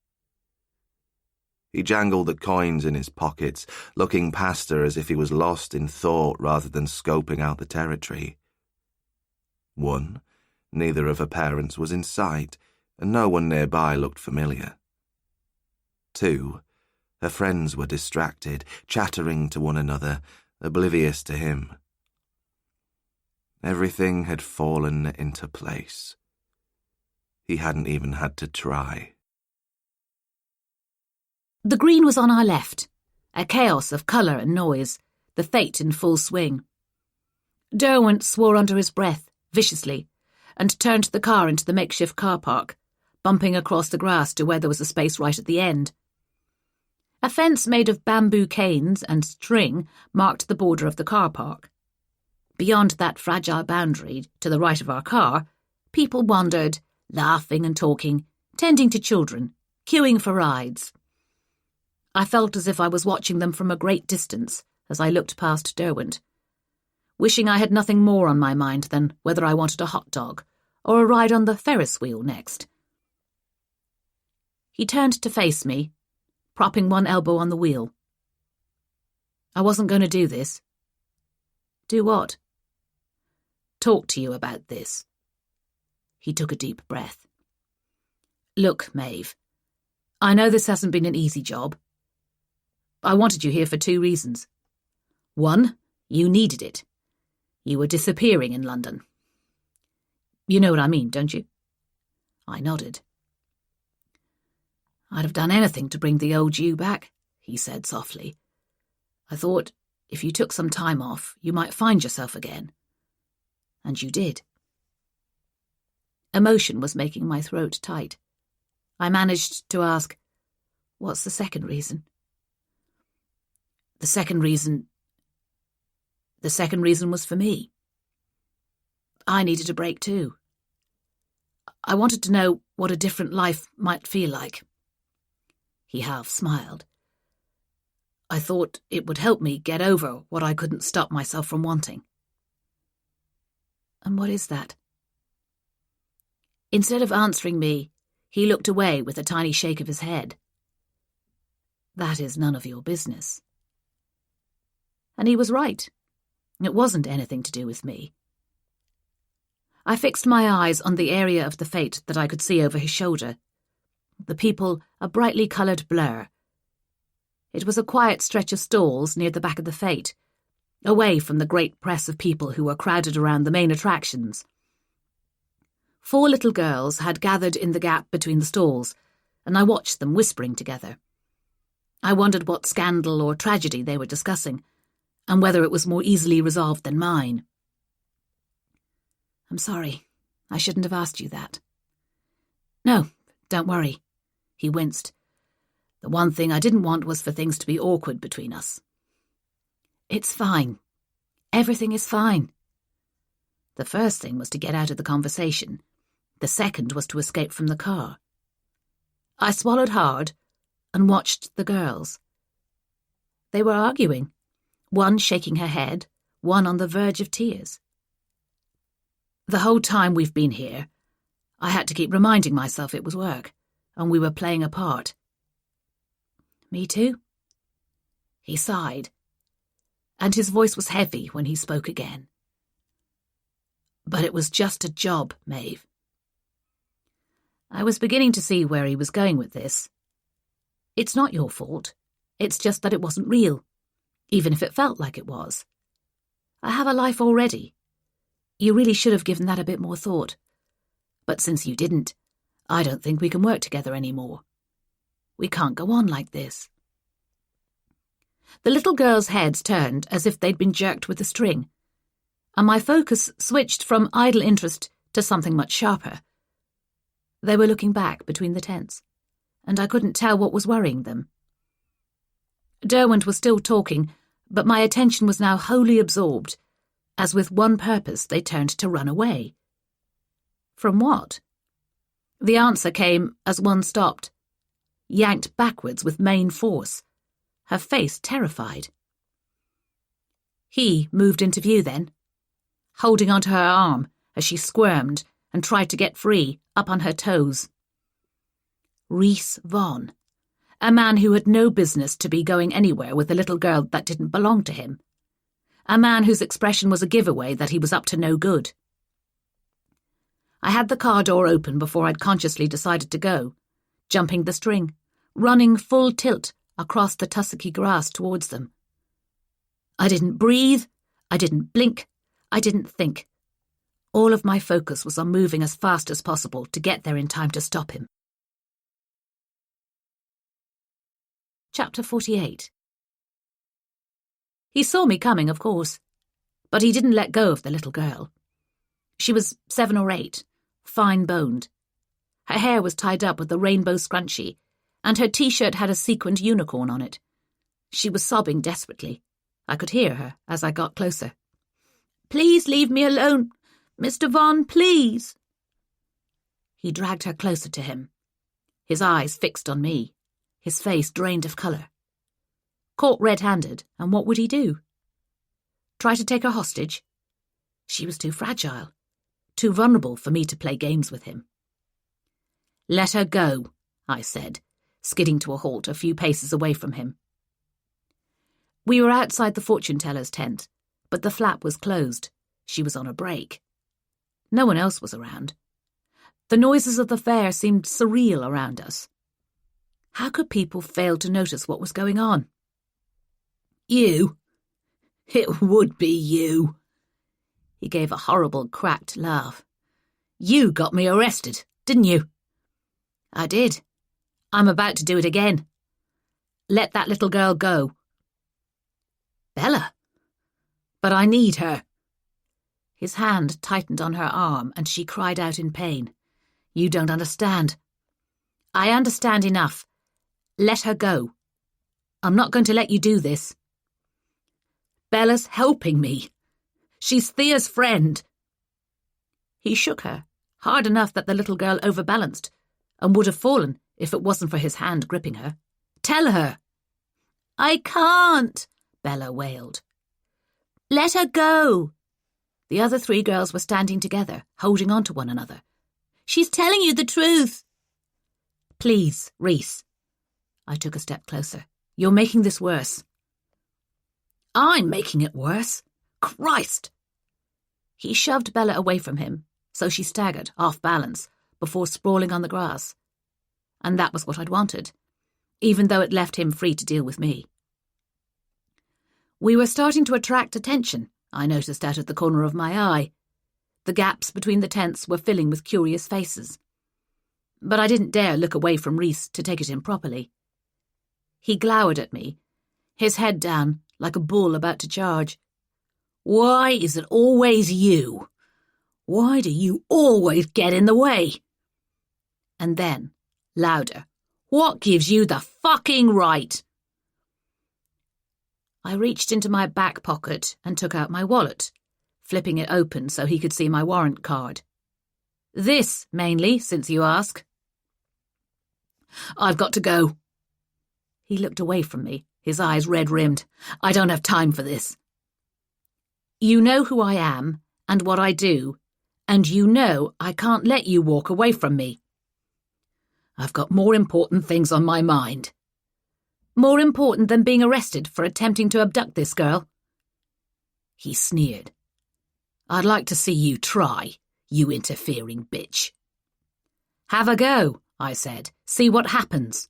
He jangled the coins in his pockets, looking past her as if he was lost in thought rather than scoping out the territory. One, neither of her parents was in sight, and no one nearby looked familiar. Two, her friends were distracted, chattering to one another, oblivious to him. Everything had fallen into place. He hadn't even had to try. The green was on our left, a chaos of colour and noise, the fete in full swing. Derwent swore under his breath, viciously, and turned the car into the makeshift car park, bumping across the grass to where there was a space right at the end. A fence made of bamboo canes and string marked the border of the car park. Beyond that fragile boundary, to the right of our car, people wandered, laughing and talking, tending to children, queuing for rides. I felt as if I was watching them from a great distance as I looked past Derwent, wishing I had nothing more on my mind than whether I wanted a hot dog or a ride on the Ferris wheel next. He turned to face me, propping one elbow on the wheel. I wasn't going to do this. Do what? Talk to you about this. He took a deep breath. Look, Maeve, I know this hasn't been an easy job. I wanted you here for 2 reasons. 1, you needed it. You were disappearing in London. You know what I mean, don't you?" I nodded. "I'd have done anything to bring the old you back," he said softly. "I thought if you took some time off, you might find yourself again. And you did." Emotion was making my throat tight. I managed to ask, "What's the second reason?" The second reason was for me. I needed a break too. I wanted to know what a different life might feel like." He half smiled. "I thought it would help me get over what I couldn't stop myself from wanting." "And what is that?" Instead of answering me, he looked away with a tiny shake of his head. "That is none of your business." And he was right. It wasn't anything to do with me. I fixed my eyes on the area of the fete that I could see over his shoulder. The people a brightly coloured blur. It was a quiet stretch of stalls near the back of the fete, away from the great press of people who were crowded around the main attractions. 4 little girls had gathered in the gap between the stalls, and I watched them whispering together. I wondered what scandal or tragedy they were discussing, and whether it was more easily resolved than mine. "I'm sorry. I shouldn't have asked you that." "No, don't worry." He winced. "The one thing I didn't want was for things to be awkward between us." "It's fine. Everything is fine." The first thing was to get out of the conversation. The second was to escape from the car. I swallowed hard and watched the girls. They were arguing, one shaking her head, one on the verge of tears. The whole time we've been here, I had to keep reminding myself it was work, and we were playing a part. "Me too?" He sighed, and his voice was heavy when he spoke again. "But it was just a job, Maeve." I was beginning to see where he was going with this. "It's not your fault. It's just that it wasn't real, even if it felt like it was. I have a life already. You really should have given that a bit more thought. But since you didn't, I don't think we can work together anymore. We can't go on like this." The little girls' heads turned as if they'd been jerked with a string, and my focus switched from idle interest to something much sharper. They were looking back between the tents, and I couldn't tell what was worrying them. Derwent was still talking, but my attention was now wholly absorbed, as with one purpose they turned to run away. From what? The answer came as one stopped, yanked backwards with main force, her face terrified. He moved into view then, holding onto her arm as she squirmed and tried to get free, up on her toes. Rhys Vaughan, a man who had no business to be going anywhere with a little girl that didn't belong to him. A man whose expression was a giveaway that he was up to no good. I had the car door open before I'd consciously decided to go, jumping the string, running full tilt across the tussocky grass towards them. I didn't breathe, I didn't blink, I didn't think. All of my focus was on moving as fast as possible to get there in time to stop him. Chapter 48. He saw me coming, of course, but he didn't let go of the little girl. She was 7 or 8, fine-boned. Her hair was tied up with a rainbow scrunchie, and her t-shirt had a sequined unicorn on it. She was sobbing desperately. I could hear her as I got closer. "Please leave me alone, Mr. Vaughan, please." He dragged her closer to him, his eyes fixed on me, his face drained of colour. Caught red-handed, and what would he do? Try to take her hostage? She was too fragile, too vulnerable for me to play games with him. "Let her go," I said, skidding to a halt a few paces away from him. We were outside the fortune-teller's tent, but the flap was closed. She was on a break. No one else was around. The noises of the fair seemed surreal around us. How could people fail to notice what was going on? "You? It would be you." He gave a horrible, cracked laugh. You got me arrested, didn't you? I did. I'm about to do it again. Let that little girl go. Bella. But I need her. His hand tightened on her arm and she cried out in pain. You don't understand. I understand enough. Let her go. I'm not going to let you do this. Bella's helping me. She's Thea's friend. He shook her, hard enough that the little girl overbalanced and would have fallen if it wasn't for his hand gripping her. Tell her. I can't, Bella wailed. Let her go. The other 3 girls were standing together, holding on to one another. She's telling you the truth. Please, Reese. I took a step closer. You're making this worse. I'm making it worse. Christ! He shoved Bella away from him, so she staggered, off balance, before sprawling on the grass. And that was what I'd wanted, even though it left him free to deal with me. We were starting to attract attention, I noticed out of the corner of my eye. The gaps between the tents were filling with curious faces. But I didn't dare look away from Reese to take it in properly. He glowered at me, his head down, like a bull about to charge. Why is it always you? Why do you always get in the way? And then, louder, what gives you the fucking right? I reached into my back pocket and took out my wallet, flipping it open so he could see my warrant card. This, mainly, since you ask. I've got to go. He looked away from me, his eyes red-rimmed. I don't have time for this. You know who I am and what I do, and you know I can't let you walk away from me. I've got more important things on my mind. More important than being arrested for attempting to abduct this girl? He sneered. I'd like to see you try, you interfering bitch. Have a go, I said. See what happens.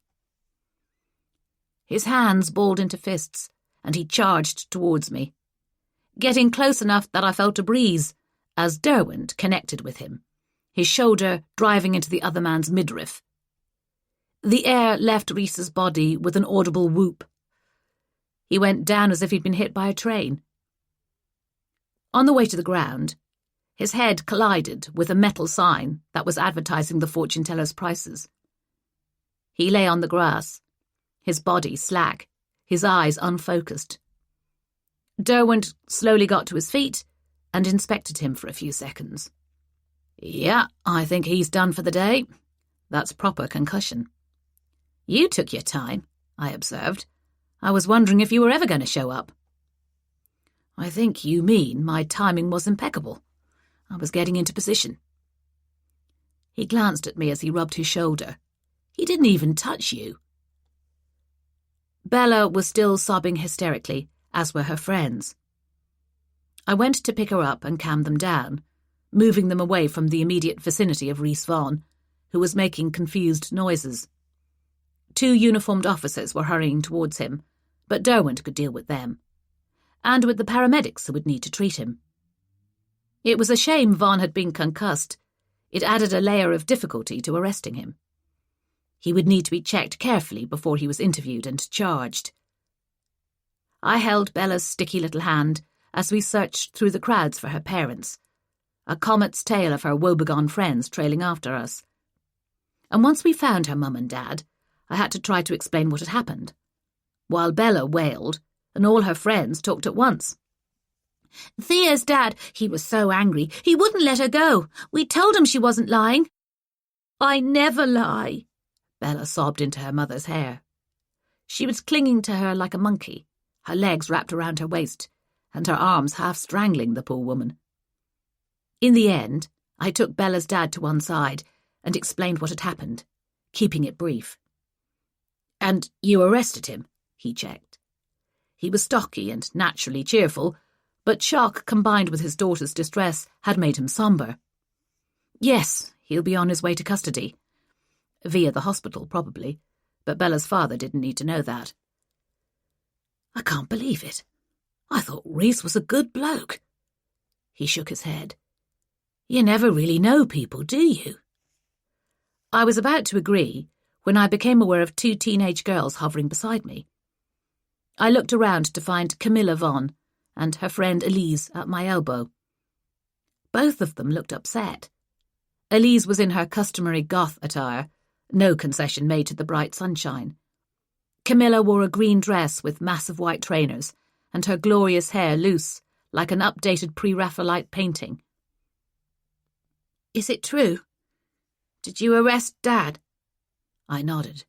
His hands balled into fists, and he charged towards me, getting close enough that I felt a breeze as Derwent connected with him, his shoulder driving into the other man's midriff. The air left Reese's body with an audible whoop. He went down as if he'd been hit by a train. On the way to the ground, his head collided with a metal sign that was advertising the fortune-teller's prices. He lay on the grass, his body slack, his eyes unfocused. Derwent slowly got to his feet and inspected him for a few seconds. Yeah, I think he's done for the day. That's proper concussion. You took your time, I observed. I was wondering if you were ever going to show up. I think you mean my timing was impeccable. I was getting into position. He glanced at me as he rubbed his shoulder. He didn't even touch you. Bella was still sobbing hysterically, as were her friends. I went to pick her up and calm them down, moving them away from the immediate vicinity of Rhys Vaughan, who was making confused noises. 2 uniformed officers were hurrying towards him, but Derwent could deal with them, and with the paramedics who would need to treat him. It was a shame Vaughan had been concussed. It added a layer of difficulty to arresting him. He would need to be checked carefully before he was interviewed and charged. I held Bella's sticky little hand as we searched through the crowds for her parents, a comet's tail of her woebegone friends trailing after us. And once we found her mum and dad, I had to try to explain what had happened, while Bella wailed and all her friends talked at once. Thea's dad, he was so angry, he wouldn't let her go. We told him she wasn't lying. I never lie, Bella sobbed into her mother's hair. She was clinging to her like a monkey, her legs wrapped around her waist, and her arms half strangling the poor woman. In the end, I took Bella's dad to one side and explained what had happened, keeping it brief. And you arrested him, he checked. He was stocky and naturally cheerful, but shock combined with his daughter's distress had made him sombre. Yes, he'll be on his way to custody. Via the hospital, probably, but Bella's father didn't need to know that. I can't believe it. I thought Rhys was a good bloke. He shook his head. You never really know people, do you? I was about to agree when I became aware of 2 teenage girls hovering beside me. I looked around to find Camilla Von and her friend Elise at my elbow. Both of them looked upset. Elise was in her customary goth attire, no concession made to the bright sunshine. Camilla wore a green dress with massive white trainers and her glorious hair loose, like an updated pre-Raphaelite painting. "Is it true? Did you arrest Dad?" I nodded.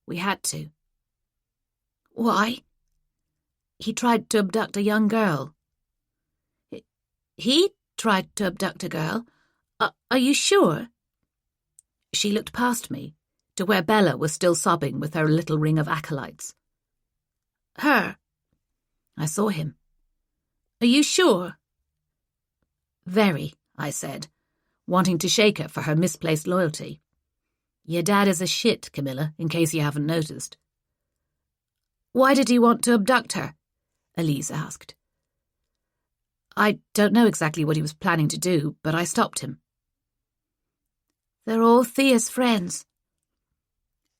"We had to." "Why?" "He tried to abduct a young girl." "He tried to abduct a girl? Are you sure?" She looked past me, to where Bella was still sobbing with her little ring of acolytes. "Her?" "I saw him." "Are you sure?" "Very," I said, wanting to shake her for her misplaced loyalty. "Your dad is a shit, Camilla, in case you haven't noticed." "Why did he want to abduct her?" Elise asked. "I don't know exactly what he was planning to do, but I stopped him." "They're all Thea's friends."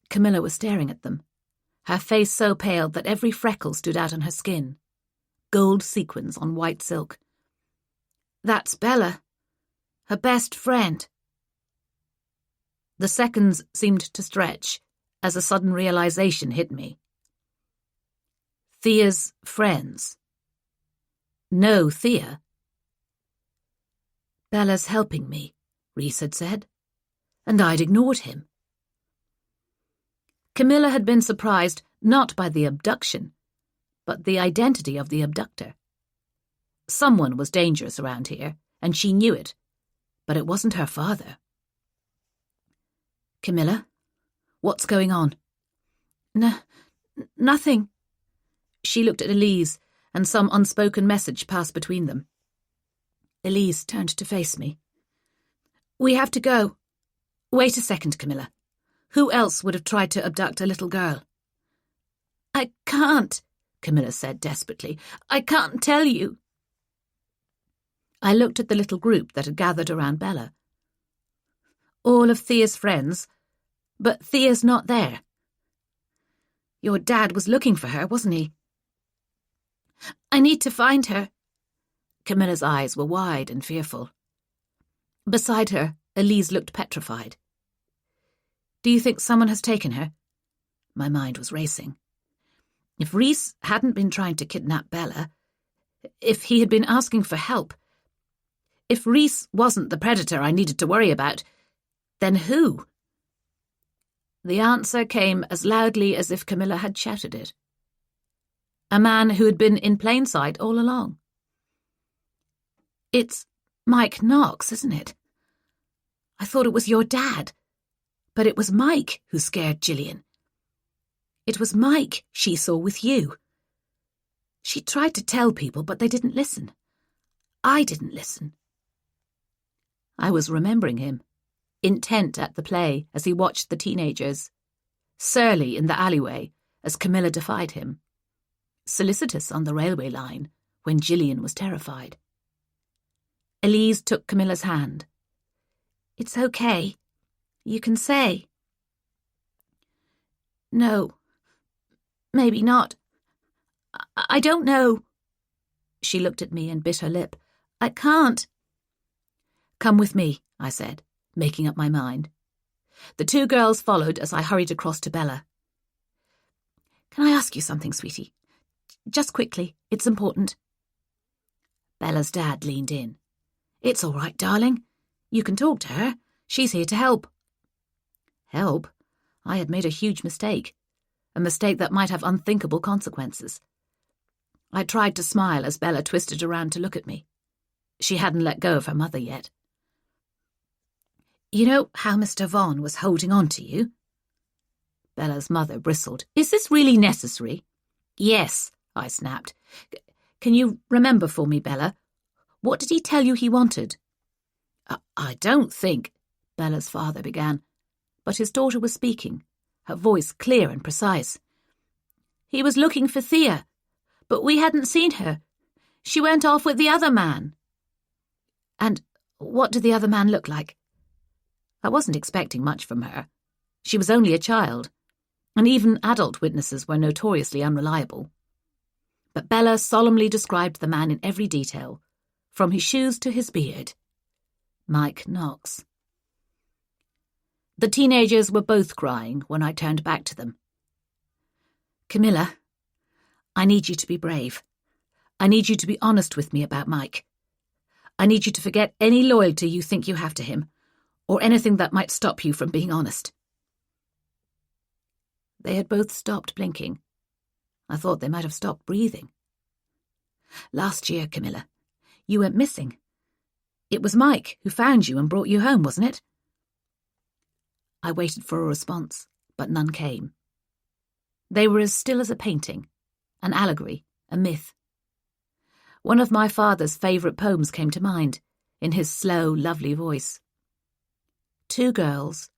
Camilla was staring at them, her face so pale that every freckle stood out on her skin. Gold sequins on white silk. "That's Bella, her best friend." The seconds seemed to stretch as a sudden realization hit me. Thea's friends. No Thea. "Bella's helping me," Rhys had said, and I'd ignored him. Camilla had been surprised not by the abduction, but the identity of the abductor. Someone was dangerous around here, and she knew it, but it wasn't her father. "Camilla, what's going on?" Nothing." She looked at Elise, and some unspoken message passed between them. Elise turned to face me. "We have to go." "Wait a second, Camilla. Who else would have tried to abduct a little girl?" "I can't," Camilla said desperately. "I can't tell you." I looked at the little group that had gathered around Bella. All of Thea's friends, but Thea's not there. Your dad was looking for her, wasn't he? "I need to find her." Camilla's eyes were wide and fearful. Beside her, Elise looked petrified. "Do you think someone has taken her?" My mind was racing. If Rhys hadn't been trying to kidnap Bella, if he had been asking for help, if Rhys wasn't the predator I needed to worry about, then who? The answer came as loudly as if Camilla had shouted it. A man who had been in plain sight all along. "It's Mike Knox, isn't it? I thought it was your dad, but it was Mike who scared Gillian. It was Mike she saw with you. She tried to tell people, but they didn't listen. I didn't listen." I was remembering him, intent at the play as he watched the teenagers, surly in the alleyway as Camilla defied him, solicitous on the railway line when Gillian was terrified. Elise took Camilla's hand. "It's okay. You can say." "No. Maybe not. I don't know." She looked at me and bit her lip. "I can't." "Come with me," I said, making up my mind. The 2 girls followed as I hurried across to Bella. "Can I ask you something, sweetie? Just quickly, it's important." Bella's dad leaned in. "It's all right, darling. You can talk to her. She's here to help." Help? I had made a huge mistake. A mistake that might have unthinkable consequences. I tried to smile as Bella twisted around to look at me. She hadn't let go of her mother yet. "You know how Mr. Vaughan was holding on to you?" Bella's mother bristled. "Is this really necessary?" "Yes," I snapped. "Can you remember for me, Bella? What did he tell you he wanted?" I don't think," Bella's father began, but his daughter was speaking, her voice clear and precise. "He was looking for Thea, but we hadn't seen her. She went off with the other man." "And What did the other man look like? I wasn't expecting much from her. She was only a child, and even adult witnesses were notoriously unreliable. But Bella solemnly described the man in every detail, from his shoes to his beard. Mike Knox. The teenagers were both crying when I turned back to them. Camilla, I need you to be brave. I need you to be honest with me about Mike. I need you to forget any loyalty you think you have to him, or anything that might stop you from being honest. They had both stopped blinking. I thought they might have stopped breathing. Last year, Camilla, you went missing. It was Mike who found you and brought you home, wasn't it? I waited for a response, but none came. They were as still as a painting, an allegory, a myth. One of my father's favourite poems came to mind, in his slow, lovely voice. 2 girls,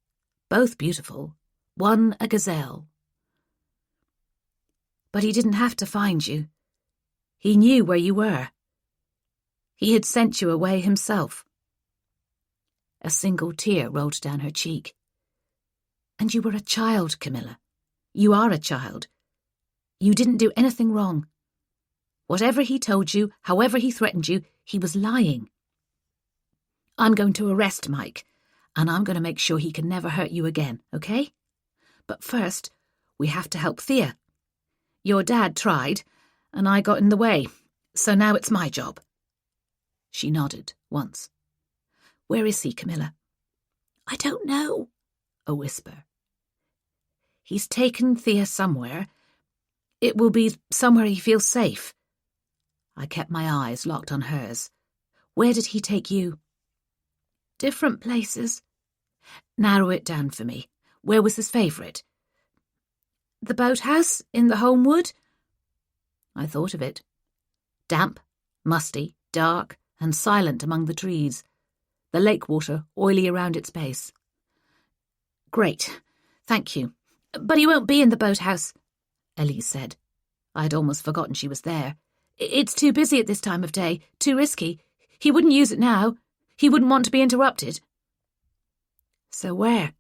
both beautiful, one a gazelle. But he didn't have to find you. He knew where you were. He had sent you away himself. A single tear rolled down her cheek. And you were a child, Camilla. You are a child. You didn't do anything wrong. Whatever he told you, however he threatened you, he was lying. I'm going to arrest Mike, and I'm going to make sure he can never hurt you again, okay? But first, we have to help Thea. Your dad tried, and I got in the way, so now it's my job. She nodded once. Where is he, Camilla? I don't know, a whisper. He's taken Thea somewhere. It will be somewhere he feels safe. I kept my eyes locked on hers. Where did he take you? Different places. Narrow it down for me. Where was his favourite? The boathouse in the home wood? I thought of it. Damp, musty, dark, and silent among the trees. The lake water oily around its base. Great, thank you. But he won't be in the boathouse, Elise said. I had almost forgotten she was there. It's too busy at this time of day, too risky. He wouldn't use it now. He wouldn't want to be interrupted. So where?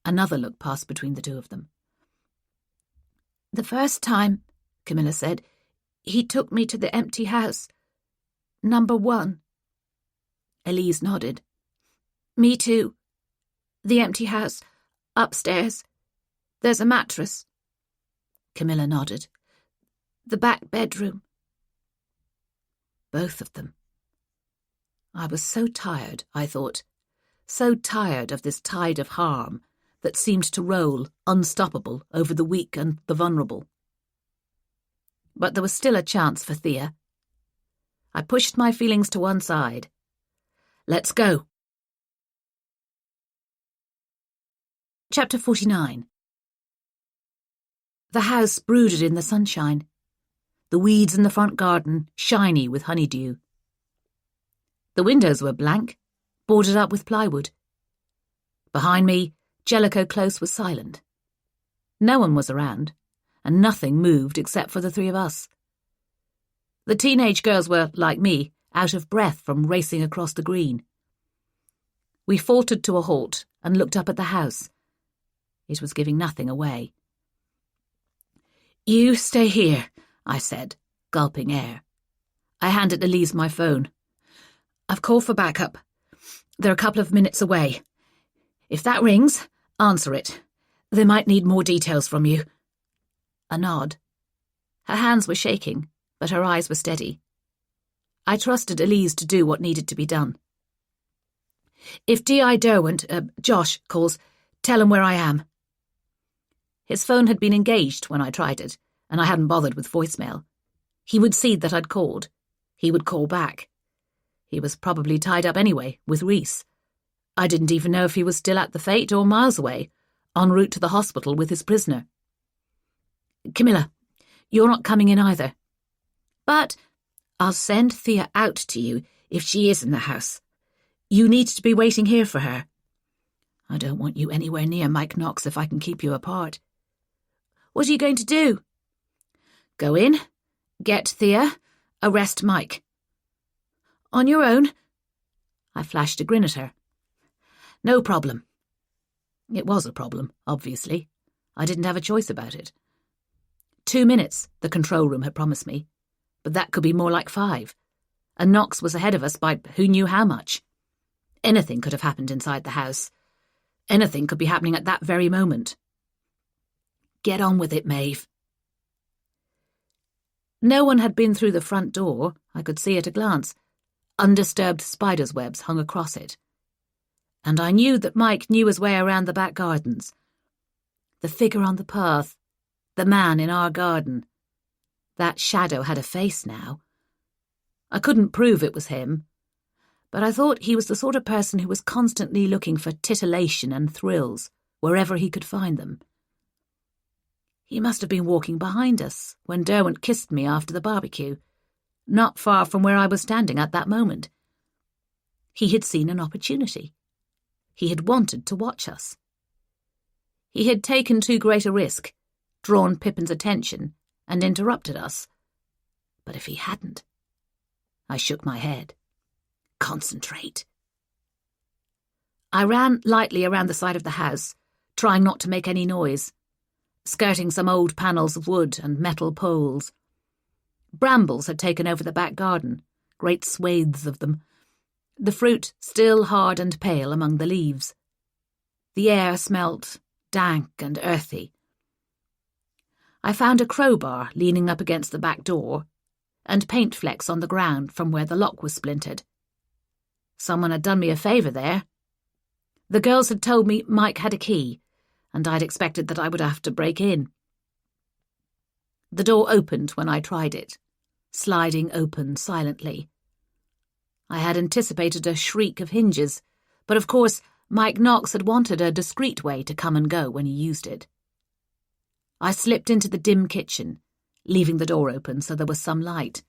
Another look passed between the two of them. The first time, Camilla said, he took me to the empty house. Number 1. Elise nodded. Me too. The empty house. Upstairs. There's a mattress. Camilla nodded. The back bedroom. Both of them. I was so tired, I thought. So tired of this tide of harm that seemed to roll, unstoppable, over the weak and the vulnerable. But there was still a chance for Thea. I pushed my feelings to one side. Let's go. Chapter 49. The house brooded in the sunshine. The weeds in the front garden shiny with honeydew. The windows were blank, boarded up with plywood. Behind me, Jellicoe Close was silent. No one was around, and nothing moved except for the 3 of us. The teenage girls were, like me, out of breath from racing across the green. We faltered to a halt and looked up at the house. It was giving nothing away. You stay here, I said, gulping air. I handed Elise my phone. I've called for backup. They're a couple of minutes away. If that rings, answer it. They might need more details from you. A nod. Her hands were shaking, but her eyes were steady. I trusted Elise to do what needed to be done. If D.I. Derwent, Josh, calls, tell him where I am. His phone had been engaged when I tried it, and I hadn't bothered with voicemail. He would see that I'd called. He would call back. He was probably tied up anyway, with Reese. I didn't even know if he was still at the Fete or miles away, en route to the hospital with his prisoner. Camilla, you're not coming in either. But I'll send Thea out to you if she is in the house. You need to be waiting here for her. I don't want you anywhere near Mike Knox if I can keep you apart. What are you going to do? Go in, get Thea, arrest Mike. On your own? I flashed a grin at her. No problem. It was a problem, obviously. I didn't have a choice about it. 2 minutes, the control room had promised me, but that could be more like 5. And Knox was ahead of us by who knew how much. Anything could have happened inside the house. Anything could be happening at that very moment. Get on with it, Maeve. No one had been through the front door, I could see at a glance. Undisturbed spiders' webs hung across it. And I knew that Mike knew his way around the back gardens. The figure on the path, the man in our garden. That shadow had a face now. I couldn't prove it was him, but I thought he was the sort of person who was constantly looking for titillation and thrills wherever he could find them. He must have been walking behind us when Derwent kissed me after the barbecue, not far from where I was standing at that moment. He had seen an opportunity. He had wanted to watch us. He had taken too great a risk, drawn Pippin's attention, and interrupted us. But if he hadn't... I shook my head. Concentrate. I ran lightly around the side of the house, trying not to make any noise, skirting some old panels of wood and metal poles. Brambles had taken over the back garden, great swathes of them, the fruit still hard and pale among the leaves. The air smelt dank and earthy. I found a crowbar leaning up against the back door, and paint flecks on the ground from where the lock was splintered. Someone had done me a favour there. The girls had told me Mike had a key, and I'd expected that I would have to break in. The door opened when I tried it, sliding open silently. I had anticipated a shriek of hinges, but of course Mike Knox had wanted a discreet way to come and go when he used it. I slipped into the dim kitchen, leaving the door open so there was some light.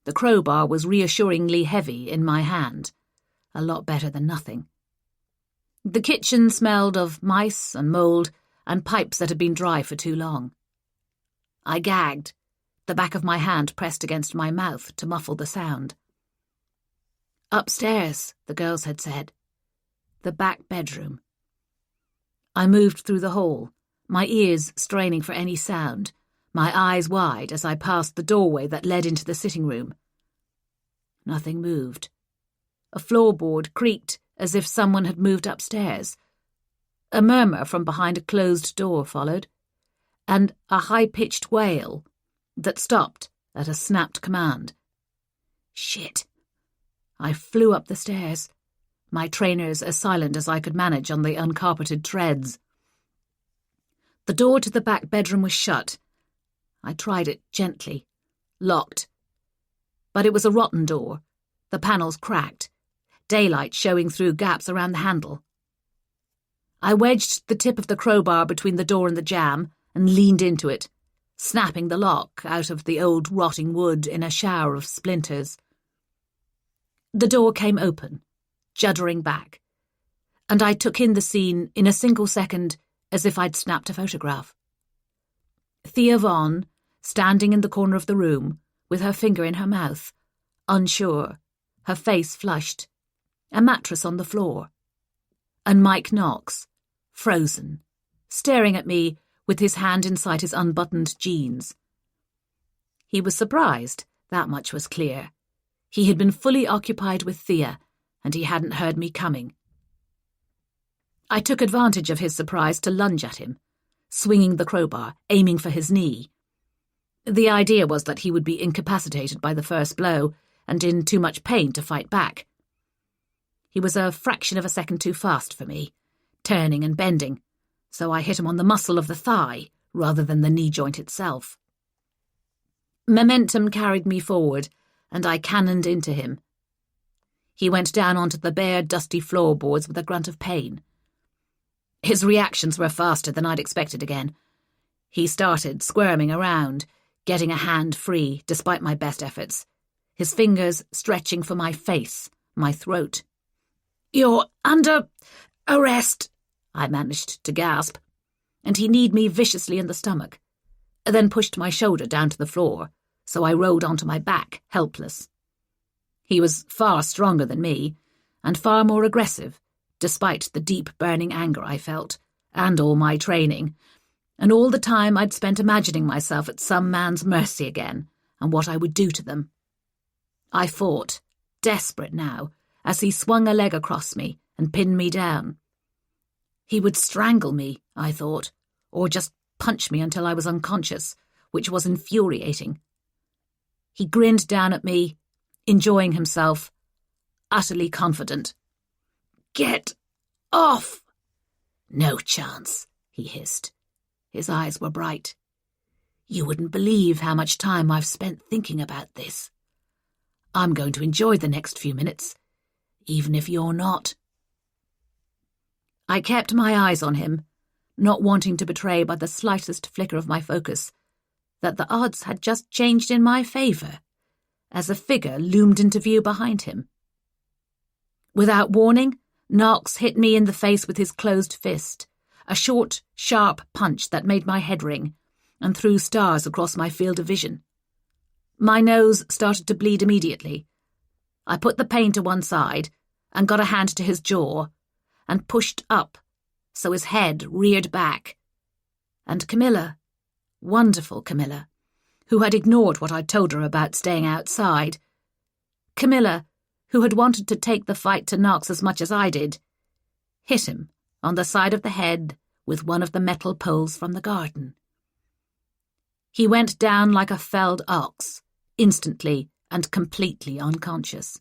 The crowbar was reassuringly heavy in my hand, a lot better than nothing. The kitchen smelled of mice and mould and pipes that had been dry for too long. I gagged, the back of my hand pressed against my mouth to muffle the sound. Upstairs, the girls had said. The back bedroom. I moved through the hall, my ears straining for any sound, my eyes wide as I passed the doorway that led into the sitting room. Nothing moved. A floorboard creaked as if someone had moved upstairs. A murmur from behind a closed door followed, and a high-pitched wail that stopped at a snapped command. Shit. I flew up the stairs, my trainers as silent as I could manage on the uncarpeted treads. The door to the back bedroom was shut. I tried it gently, locked. But it was a rotten door, the panels cracked, daylight showing through gaps around the handle. I wedged the tip of the crowbar between the door and the jamb and leaned into it, snapping the lock out of the old rotting wood in a shower of splinters. The door came open, juddering back, and I took in the scene in a single second as if I'd snapped a photograph. Thea Vaughan, standing in the corner of the room, with her finger in her mouth, unsure, her face flushed, a mattress on the floor, and Mike Knox, frozen, staring at me with his hand inside his unbuttoned jeans. He was surprised, that much was clear. He had been fully occupied with Thea, and he hadn't heard me coming. I took advantage of his surprise to lunge at him, swinging the crowbar, aiming for his knee. The idea was that he would be incapacitated by the first blow and in too much pain to fight back. He was a fraction of a second too fast for me, turning and bending, so I hit him on the muscle of the thigh rather than the knee joint itself. Momentum carried me forward, and I cannoned into him. He went down onto the bare, dusty floorboards with a grunt of pain. His reactions were faster than I'd expected again. He started squirming around, getting a hand free despite my best efforts, his fingers stretching for my face, my throat. "You're under arrest," I managed to gasp, and he kneed me viciously in the stomach, then pushed my shoulder down to the floor, so I rolled onto my back, helpless. He was far stronger than me, and far more aggressive, despite the deep burning anger I felt, and all my training, and all the time I'd spent imagining myself at some man's mercy again, and what I would do to them. I fought, desperate now, as he swung a leg across me and pinned me down. He would strangle me, I thought, or just punch me until I was unconscious, which was infuriating. He grinned down at me, enjoying himself, utterly confident. "Get off!" "No chance," he hissed. His eyes were bright. "You wouldn't believe how much time I've spent thinking about this. I'm going to enjoy the next few minutes, even if you're not." I kept my eyes on him, not wanting to betray by the slightest flicker of my focus that the odds had just changed in my favour, as a figure loomed into view behind him. Without warning, Knox hit me in the face with his closed fist, a short, sharp punch that made my head ring and threw stars across my field of vision. My nose started to bleed immediately. I put the pain to one side and got a hand to his jaw and pushed up so his head reared back. And Camilla, wonderful Camilla, who had ignored what I'd told her about staying outside, Camilla, who had wanted to take the fight to Knox as much as I did, hit him on the side of the head with one of the metal poles from the garden. He went down like a felled ox, instantly and completely unconscious.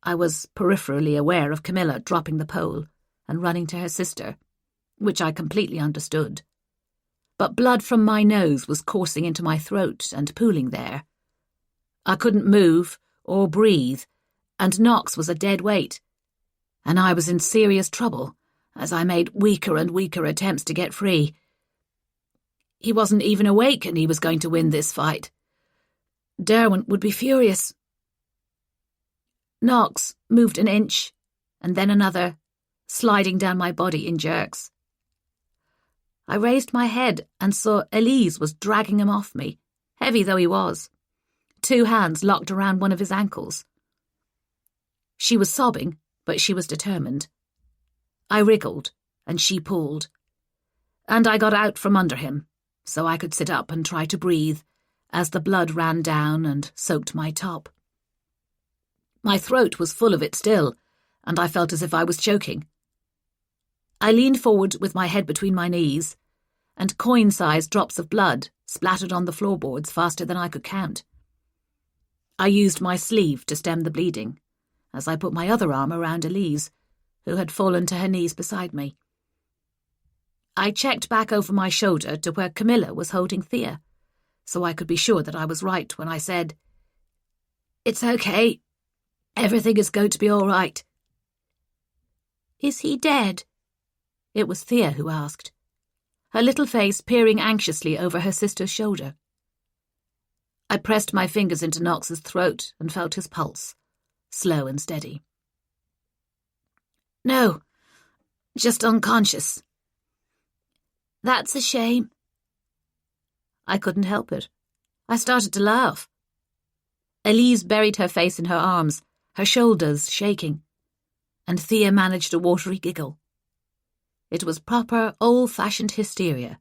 I was peripherally aware of Camilla dropping the pole and running to her sister, which I completely understood. But blood from my nose was coursing into my throat and pooling there. I couldn't move or breathe, and Knox was a dead weight, and I was in serious trouble as I made weaker and weaker attempts to get free. He wasn't even awake, and he was going to win this fight. Derwent would be furious. Knox moved an inch, and then another, sliding down my body in jerks. I raised my head and saw Elise was dragging him off me, heavy though he was, 2 hands locked around one of his ankles. She was sobbing, but she was determined. I wriggled, and she pulled, and I got out from under him, so I could sit up and try to breathe as the blood ran down and soaked my top. My throat was full of it still, and I felt as if I was choking. I leaned forward with my head between my knees, and coin-sized drops of blood splattered on the floorboards faster than I could count. I used my sleeve to stem the bleeding, as I put my other arm around Elise, who had fallen to her knees beside me. I checked back over my shoulder to where Camilla was holding Thea, so I could be sure that I was right when I said, "It's okay. Everything is going to be all right." "Is he dead?" It was Thea who asked, her little face peering anxiously over her sister's shoulder. I pressed my fingers into Knox's throat and felt his pulse, slow and steady. "No, just unconscious." "That's a shame." I couldn't help it. I started to laugh. Elise buried her face in her arms, her shoulders shaking, and Thea managed a watery giggle. It was proper, old-fashioned hysteria.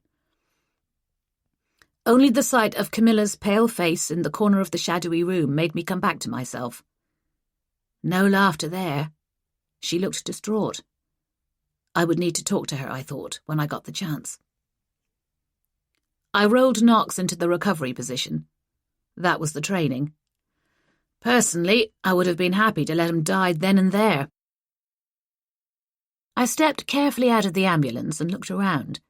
Only the sight of Camilla's pale face in the corner of the shadowy room made me come back to myself. No laughter there. She looked distraught. I would need to talk to her, I thought, when I got the chance. I rolled Knox into the recovery position. That was the training. Personally, I would have been happy to let him die then and there. I stepped carefully out of the ambulance and looked around.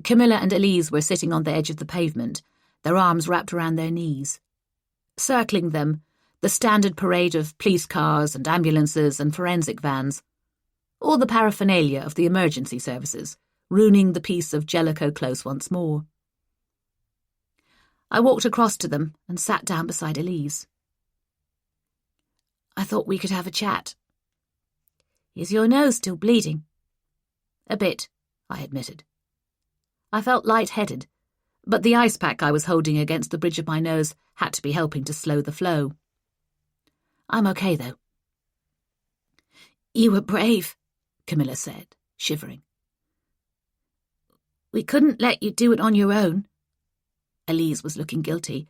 Camilla and Elise were sitting on the edge of the pavement, their arms wrapped around their knees. Circling them, the standard parade of police cars and ambulances and forensic vans. All the paraphernalia of the emergency services, ruining the peace of Jellicoe Close once more. I walked across to them and sat down beside Elise. "I thought we could have a chat." "Is your nose still bleeding?" "A bit," I admitted. I felt light-headed, but the ice pack I was holding against the bridge of my nose had to be helping to slow the flow. "I'm okay, though." You were brave, Camilla said, shivering. We couldn't let you do it on your own. Elise was looking guilty.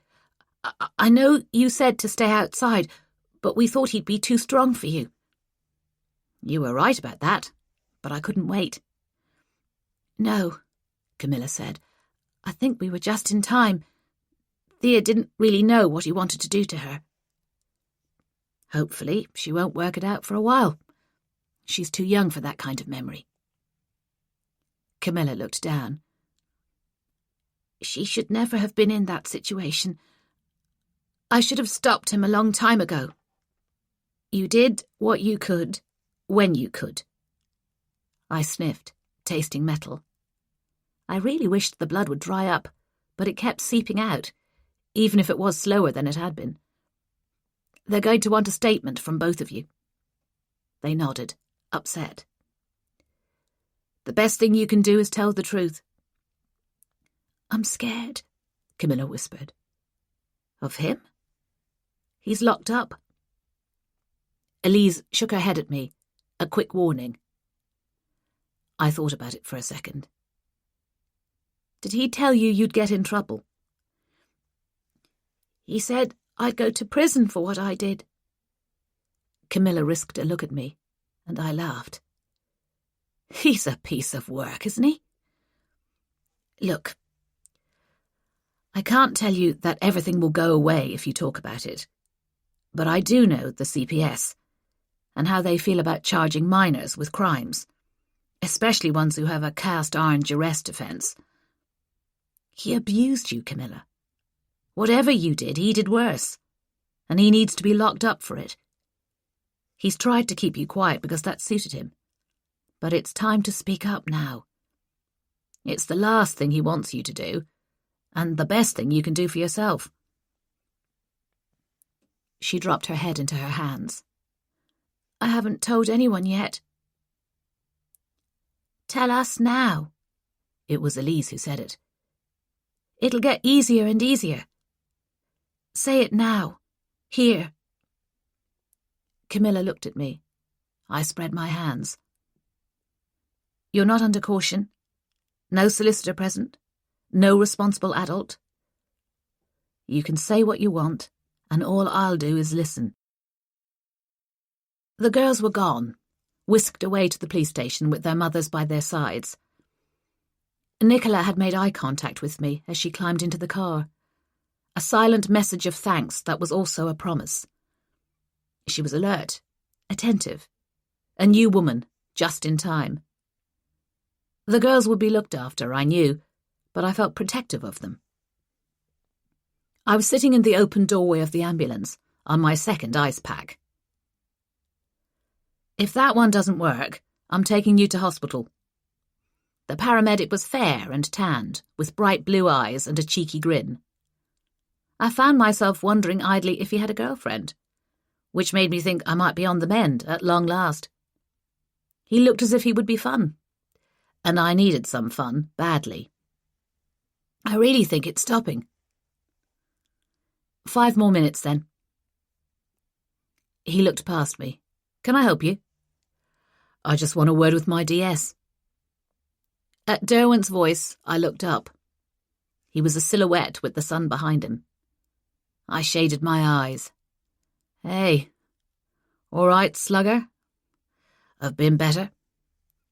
I know you said to stay outside, but we thought he'd be too strong for you. You were right about that, but I couldn't wait. No, Camilla said. I think we were just in time. Thea didn't really know what he wanted to do to her. Hopefully, she won't work it out for a while. She's too young for that kind of memory. Camilla looked down. She should never have been in that situation. I should have stopped him a long time ago. You did what you could, when you could. I sniffed, tasting metal. I really wished the blood would dry up, but it kept seeping out, even if it was slower than it had been. They're going to want a statement from both of you. They nodded, upset. The best thing you can do is tell the truth. I'm scared, Camilla whispered. Of him? He's locked up. Elise shook her head at me, a quick warning. I thought about it for a second. Did he tell you you'd get in trouble? He said I'd go to prison for what I did. Camilla risked a look at me, and I laughed. He's a piece of work, isn't he? Look, I can't tell you that everything will go away if you talk about it, but I do know the CPS and how they feel about charging minors with crimes, especially ones who have a cast-iron duress offence. He abused you, Camilla. Whatever you did, he did worse, and he needs to be locked up for it. He's tried to keep you quiet because that suited him, but it's time to speak up now. It's the last thing he wants you to do, and the best thing you can do for yourself. She dropped her head into her hands. I haven't told anyone yet. Tell us now. It was Elise who said it. It'll get easier and easier. Say it now. Here. Camilla looked at me. I spread my hands. You're not under caution? No solicitor present? No responsible adult? You can say what you want, and all I'll do is listen. The girls were gone, whisked away to the police station with their mothers by their sides. Nicola had made eye contact with me as she climbed into the car, a silent message of thanks that was also a promise. She was alert, attentive, a new woman, just in time. The girls would be looked after, I knew, but I felt protective of them. I was sitting in the open doorway of the ambulance, on my second ice pack. If that one doesn't work, I'm taking you to hospital. The paramedic was fair and tanned, with bright blue eyes and a cheeky grin. I found myself wondering idly if he had a girlfriend, which made me think I might be on the mend at long last. He looked as if he would be fun, and I needed some fun badly. I really think it's stopping. 5 more minutes, then. He looked past me. Can I help you? I just want a word with my DS. At Derwent's voice, I looked up. He was a silhouette with the sun behind him. I shaded my eyes. Hey. All right, slugger? I've been better.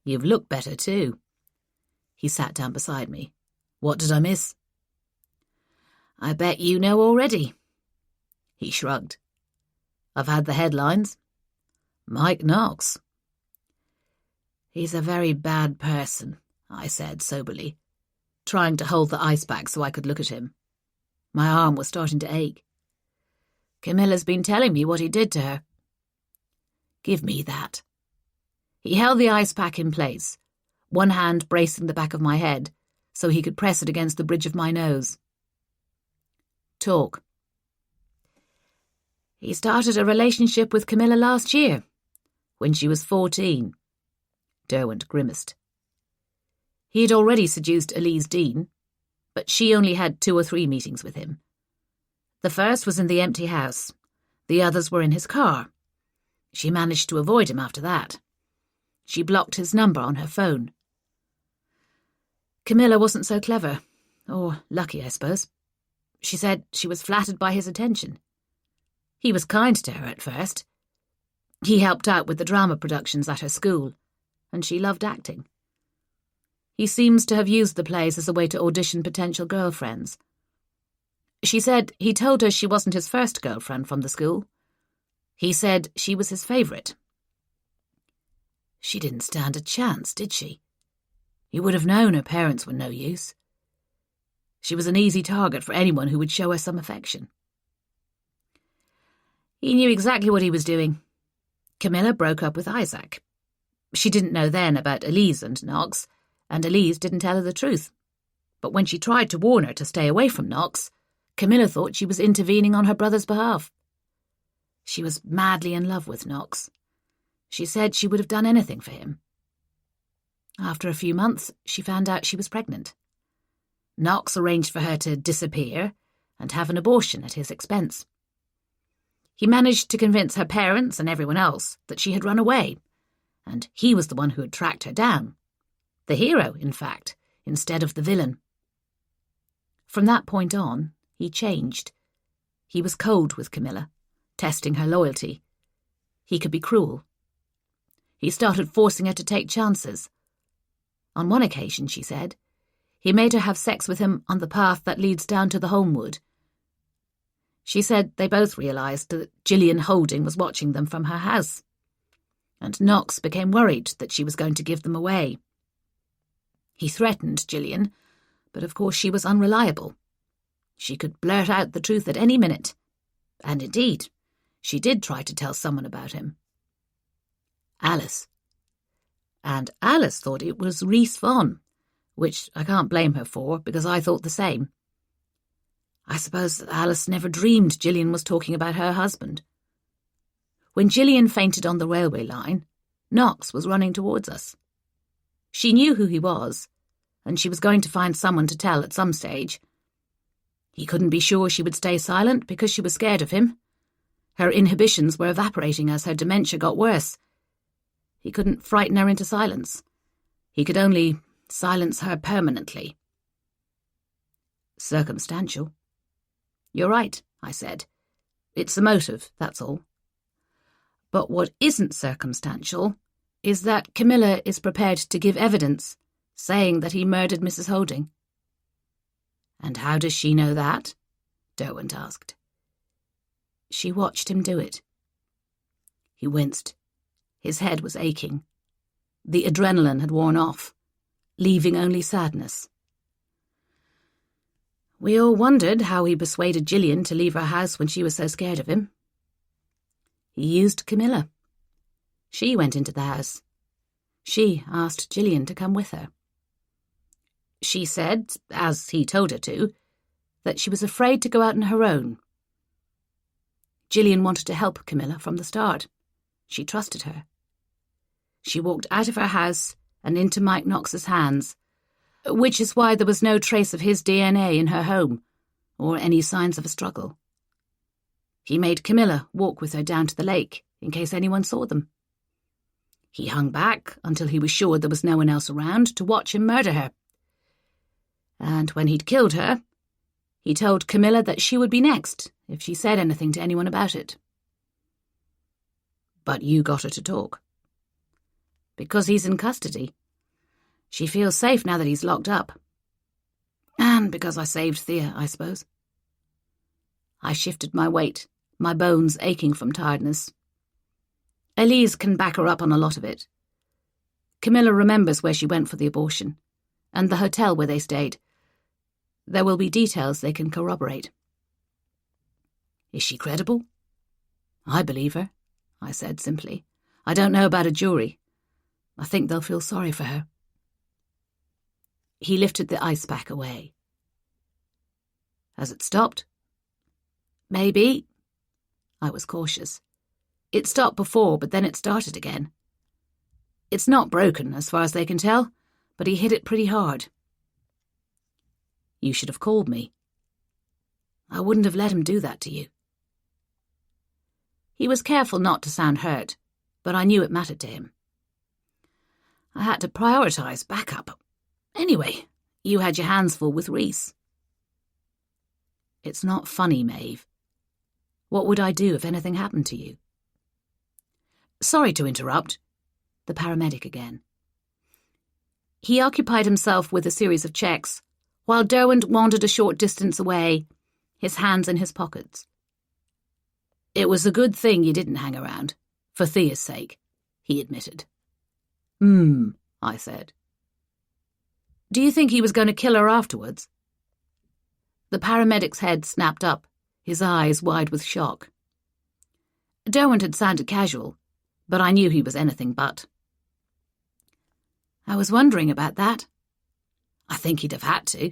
You've looked better, too. He sat down beside me. What did I miss? I bet you know already. He shrugged. I've had the headlines. Mike Knox. He's a very bad person, I said soberly, trying to hold the ice pack so I could look at him. My arm was starting to ache. Camilla's been telling me what he did to her. Give me that. He held the ice pack in place, one hand bracing the back of my head so he could press it against the bridge of my nose. Talk. He started a relationship with Camilla last year, when she was 14. Derwent grimaced. He had already seduced Elise Dean, but she only had 2 or 3 meetings with him. The first was in the empty house. The others were in his car. She managed to avoid him after that. She blocked his number on her phone. Camilla wasn't so clever, or lucky, I suppose. She said she was flattered by his attention. He was kind to her at first. He helped out with the drama productions at her school, and she loved acting. He seems to have used the plays as a way to audition potential girlfriends. She said he told her she wasn't his first girlfriend from the school. He said she was his favourite. She didn't stand a chance, did she? He would have known her parents were no use. She was an easy target for anyone who would show her some affection. He knew exactly what he was doing. Camilla broke up with Isaac. She didn't know then about Elise and Knox, and Elise didn't tell her the truth. But when she tried to warn her to stay away from Knox, Camilla thought she was intervening on her brother's behalf. She was madly in love with Knox. She said she would have done anything for him. After a few months, she found out she was pregnant. Knox arranged for her to disappear and have an abortion at his expense. He managed to convince her parents and everyone else that she had run away, and he was the one who had tracked her down. The hero, in fact, instead of the villain. From that point on, he changed. He was cold with Camilla, testing her loyalty. He could be cruel. He started forcing her to take chances. On one occasion, she said, he made her have sex with him on the path that leads down to the Homewood. She said they both realised that Gillian Holding was watching them from her house, and Knox became worried that she was going to give them away. He threatened Gillian, but of course she was unreliable. She could blurt out the truth at any minute, and indeed, she did try to tell someone about him. Alice. And Alice thought it was Rhys Vonn, which I can't blame her for, because I thought the same. I suppose that Alice never dreamed Gillian was talking about her husband. When Gillian fainted on the railway line, Knox was running towards us. She knew who he was, and she was going to find someone to tell at some stage. He couldn't be sure she would stay silent because she was scared of him. Her inhibitions were evaporating as her dementia got worse. He couldn't frighten her into silence. He could only silence her permanently. Circumstantial. You're right, I said. It's a motive, that's all. But what isn't circumstantial is that Camilla is prepared to give evidence, saying that he murdered Mrs. Holding. And how does she know that? Derwent asked. She watched him do it. He winced. His head was aching. The adrenaline had worn off, leaving only sadness. We all wondered how he persuaded Gillian to leave her house when she was so scared of him. He used Camilla. She went into the house. She asked Gillian to come with her. She said, as he told her to, that she was afraid to go out on her own. Gillian wanted to help Camilla from the start. She trusted her. She walked out of her house and into Mike Knox's hands, which is why there was no trace of his DNA in her home, or any signs of a struggle. He made Camilla walk with her down to the lake, in case anyone saw them. He hung back until he was sure there was no one else around to watch him murder her. And when he'd killed her, he told Camilla that she would be next if she said anything to anyone about it. But you got her to talk. Because he's in custody. She feels safe now that he's locked up. And because I saved Thea, I suppose. I shifted my weight, my bones aching from tiredness. Elise can back her up on a lot of it. Camilla remembers where she went for the abortion, and the hotel where they stayed. There will be details they can corroborate. Is she credible? I believe her, I said simply. I don't know about a jury. I think they'll feel sorry for her. He lifted the ice pack away. Has it stopped? Maybe. I was cautious. It stopped before, but then it started again. It's not broken, as far as they can tell, but he hit it pretty hard. You should have called me. I wouldn't have let him do that to you. He was careful not to sound hurt, but I knew it mattered to him. I had to prioritise backup. Anyway, you had your hands full with Reese. It's not funny, Maeve. What would I do if anything happened to you? Sorry to interrupt. The paramedic again. He occupied himself with a series of checks, while Derwent wandered a short distance away, his hands in his pockets. It was a good thing you didn't hang around, for Thea's sake, he admitted. I said. Do you think he was going to kill her afterwards? The paramedic's head snapped up, his eyes wide with shock. Derwent had sounded casual, but I knew he was anything but. I was wondering about that. I think he'd have had to.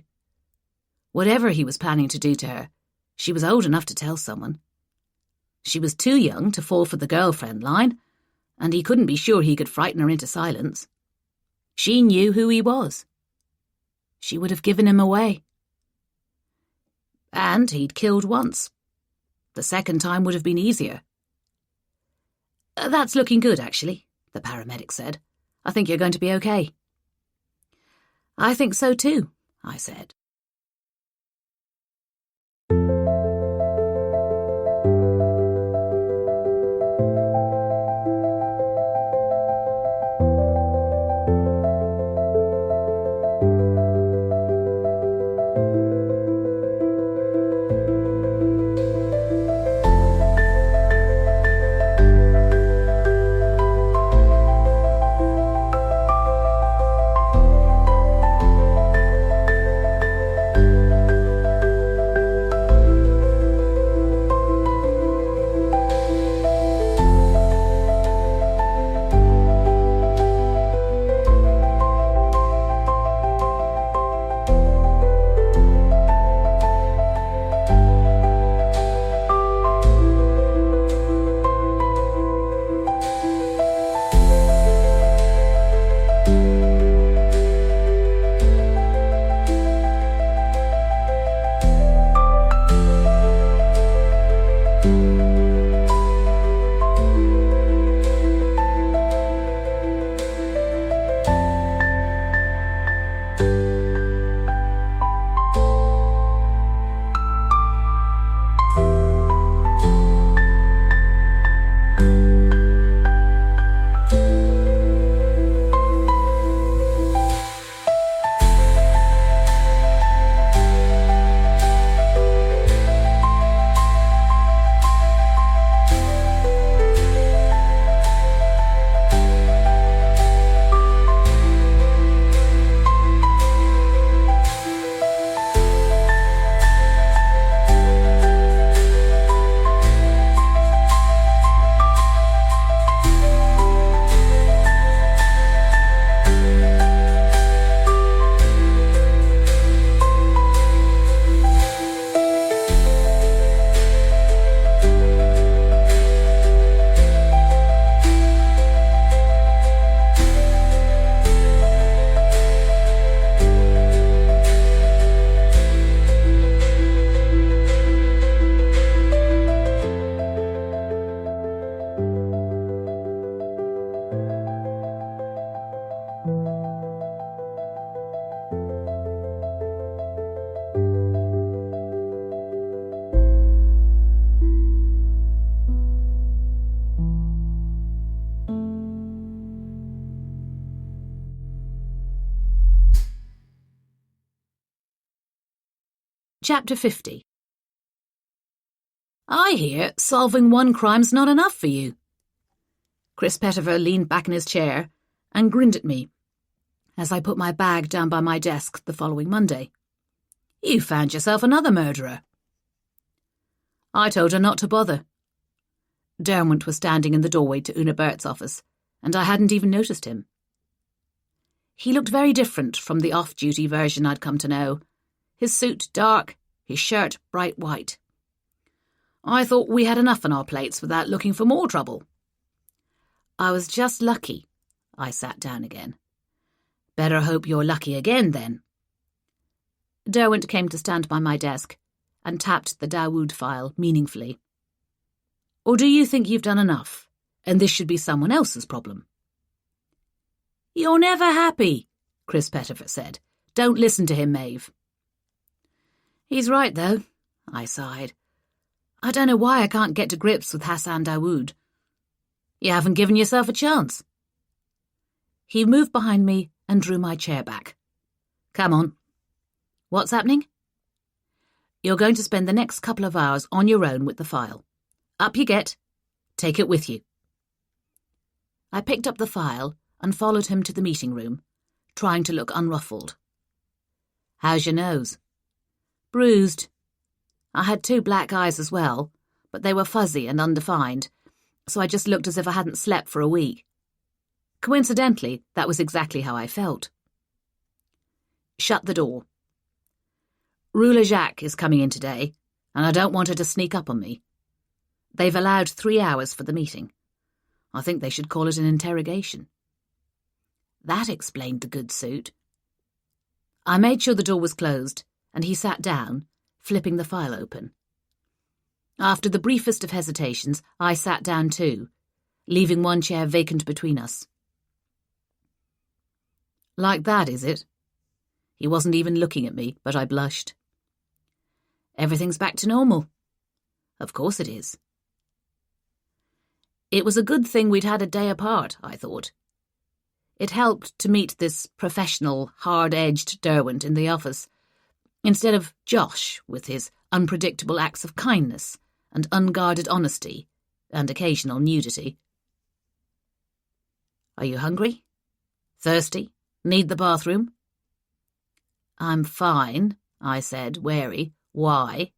Whatever he was planning to do to her, she was old enough to tell someone. She was too young to fall for the girlfriend line, and he couldn't be sure he could frighten her into silence. She knew who he was. She would have given him away. And he'd killed once. The second time would have been easier. That's looking good, actually, the paramedic said. I think you're going to be okay. I think so too, I said. Chapter 50. I hear solving one crime's not enough for you. Chris Pettifer leaned back in his chair and grinned at me as I put my bag down by my desk the following Monday. You found yourself another murderer. I told her not to bother. Derwent was standing in the doorway to Una Bert's office, and I hadn't even noticed him. He looked very different from the off-duty version I'd come to know. His suit dark, his shirt bright white. I thought we had enough on our plates without looking for more trouble. I was just lucky. I sat down again. Better hope you're lucky again, then. Derwent came to stand by my desk and tapped the Dawood file meaningfully. Or do you think you've done enough? and this should be someone else's problem. "You're never happy," Chris Pettifer said. "Don't listen to him, Maeve." "He's right, though," I sighed. "I don't know why I can't get to grips with Hassan Dawood." "You haven't given yourself a chance." He moved behind me and drew my chair back. "Come on." "What's happening?" "You're going to spend the next couple of hours on your own with the file. Up you get. Take it with you." I picked up the file and followed him to the meeting room, trying to look unruffled. "How's your nose?" "Bruised. I had 2 black eyes as well, but they were fuzzy and undefined, so I just looked as if I hadn't slept for a week. Coincidentally, that was exactly how I felt." "Shut the door. Ruler Jacques is coming in today, and I don't want her to sneak up on me. They've allowed 3 hours for the meeting. I think they should call it an interrogation." That explained the good suit. I made sure the door was closed, and he sat down, flipping the file open. After the briefest of hesitations, I sat down too, leaving one chair vacant between us. "Like that, is it?" He wasn't even looking at me, but I blushed. "Everything's back to normal." "Of course it is." It was a good thing we'd had a day apart, I thought. It helped to meet this professional, hard-edged Derwent in the office, instead of Josh with his unpredictable acts of kindness and unguarded honesty and occasional nudity. "Are you hungry? Thirsty? Need the bathroom?" "I'm fine," I said, wary. "Why?"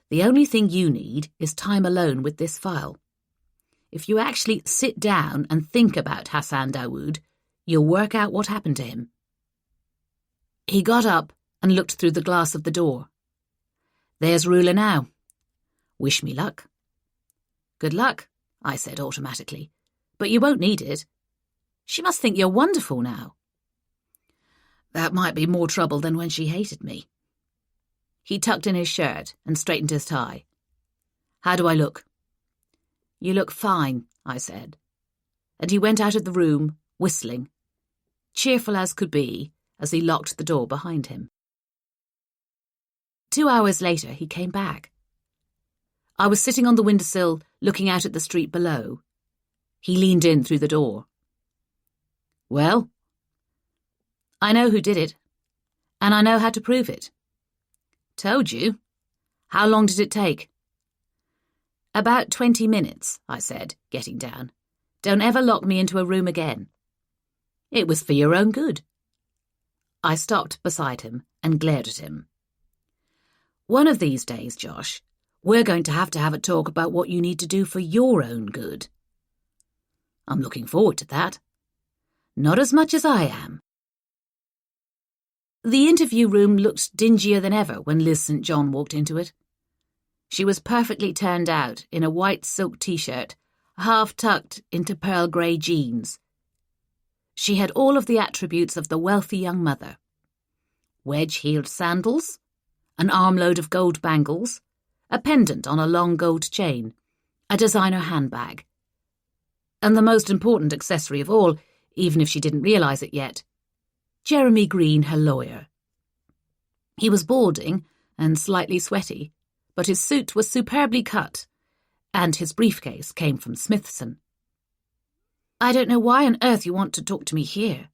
"The only thing you need is time alone with this file. If you actually sit down and think about Hassan Dawood, you'll work out what happened to him." He got up and looked through the glass of the door. "There's Ruler now. Wish me luck." "Good luck," I said automatically. "But you won't need it. She must think you're wonderful now." "That might be more trouble than when she hated me." He tucked in his shirt and straightened his tie. "How do I look?" "You look fine," I said. And he went out of the room, whistling, cheerful as could be, as he locked the door behind him. 2 hours later, he came back. I was sitting on the windowsill, looking out at the street below. He leaned in through the door. "Well?" "I know who did it, and I know how to prove it." "Told you. How long did it take?" "About 20 minutes, I said, getting down. "Don't ever lock me into a room again." "It was for your own good." I stopped beside him and glared at him. "One of these days, Josh, we're going to have a talk about what you need to do for your own good." "I'm looking forward to that." "Not as much as I am." The interview room looked dingier than ever when Liz St. John walked into it. She was perfectly turned out in a white silk t-shirt, half tucked into pearl grey jeans. She had all of the attributes of the wealthy young mother. Wedge-heeled sandals, an armload of gold bangles, a pendant on a long gold chain, a designer handbag. And the most important accessory of all, even if she didn't realise it yet, Jeremy Green, her lawyer. He was balding and slightly sweaty, but his suit was superbly cut, and his briefcase came from Smithson. "I don't know why on earth you want to talk to me here."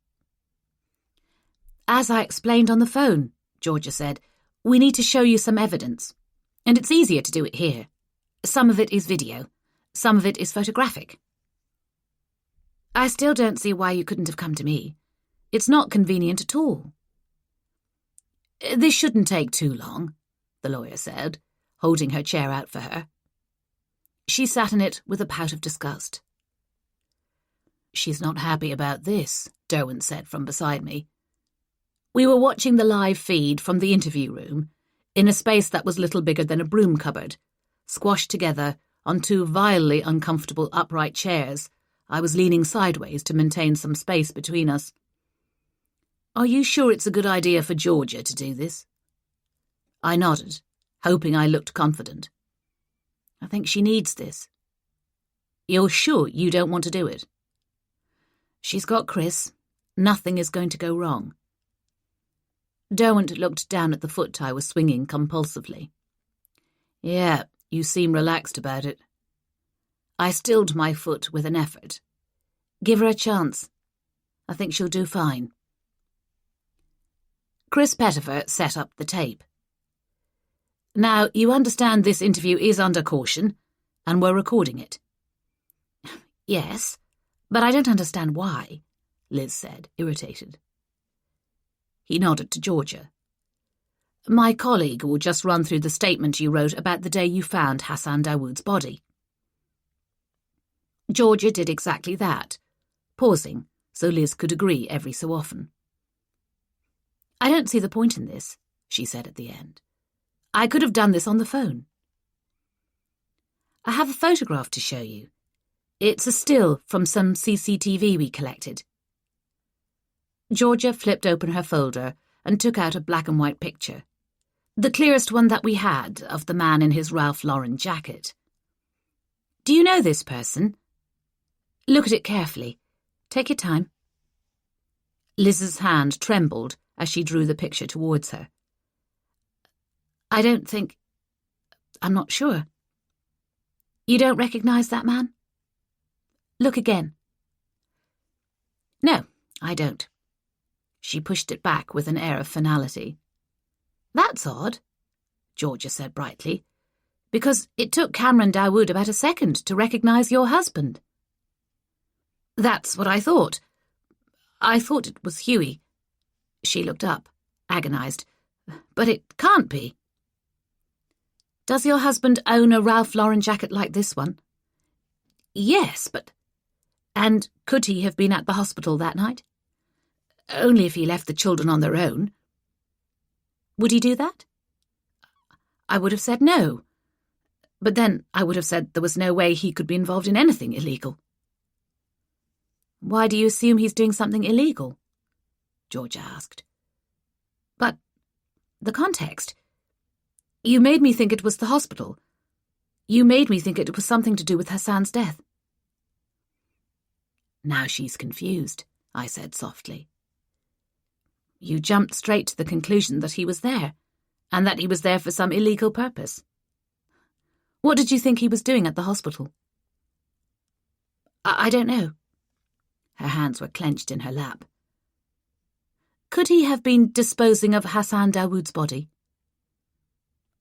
"As I explained on the phone," Georgia said, "we need to show you some evidence, and it's easier to do it here. Some of it is video, some of it is photographic." "I still don't see why you couldn't have come to me. It's not convenient at all." "This shouldn't take too long," the lawyer said, holding her chair out for her. She sat in it with a pout of disgust. "She's not happy about this," Derwent said from beside me. We were watching the live feed from the interview room, in a space that was little bigger than a broom cupboard, squashed together on 2 vilely uncomfortable upright chairs. I was leaning sideways to maintain some space between us. "Are you sure it's a good idea for Georgia to do this?" I nodded, hoping I looked confident. "I think she needs this." You're sure you don't want to do it? She's got Chris. Nothing is going to go wrong. Derwent looked down at the foot I was swinging compulsively. Yeah, you seem relaxed about it. I stilled my foot with an effort. Give her a chance. I think she'll do fine. Chris Pettifer set up the tape. Now, you understand this interview is under caution, and we're recording it. Yes, but I don't understand why, Liz said, irritated. He nodded to Georgia. My colleague will just run through the statement you wrote about the day you found Hassan Dawood's body. Georgia did exactly that, pausing so Liz could agree every so often. I don't see the point in this, she said at the end. I could have done this on the phone. I have a photograph to show you. It's a still from some CCTV we collected. Georgia flipped open her folder and took out a black and white picture, the clearest one that we had of the man in his Ralph Lauren jacket. Do you know this person? Look at it carefully. Take your time. Liz's hand trembled as she drew the picture towards her. I don't think... I'm not sure. You don't recognise that man? Look again. No, I don't. She pushed it back with an air of finality. That's odd, Georgia said brightly, because it took Cameron Dawood about a second to recognise your husband. That's what I thought. I thought it was Hughie. She looked up, agonised. But it can't be. Does your husband own a Ralph Lauren jacket like this one? Yes, but... And could he have been at the hospital that night? Only if he left the children on their own. Would he do that? I would have said no. But then I would have said there was no way he could be involved in anything illegal. Why do you assume he's doing something illegal? Georgia asked. But the context. You made me think it was the hospital. You made me think it was something to do with Hassan's death. Now she's confused, I said softly. You jumped straight to the conclusion that he was there, and that he was there for some illegal purpose. What did you think he was doing at the hospital? I don't know. Her hands were clenched in her lap. Could he have been disposing of Hassan Dawood's body?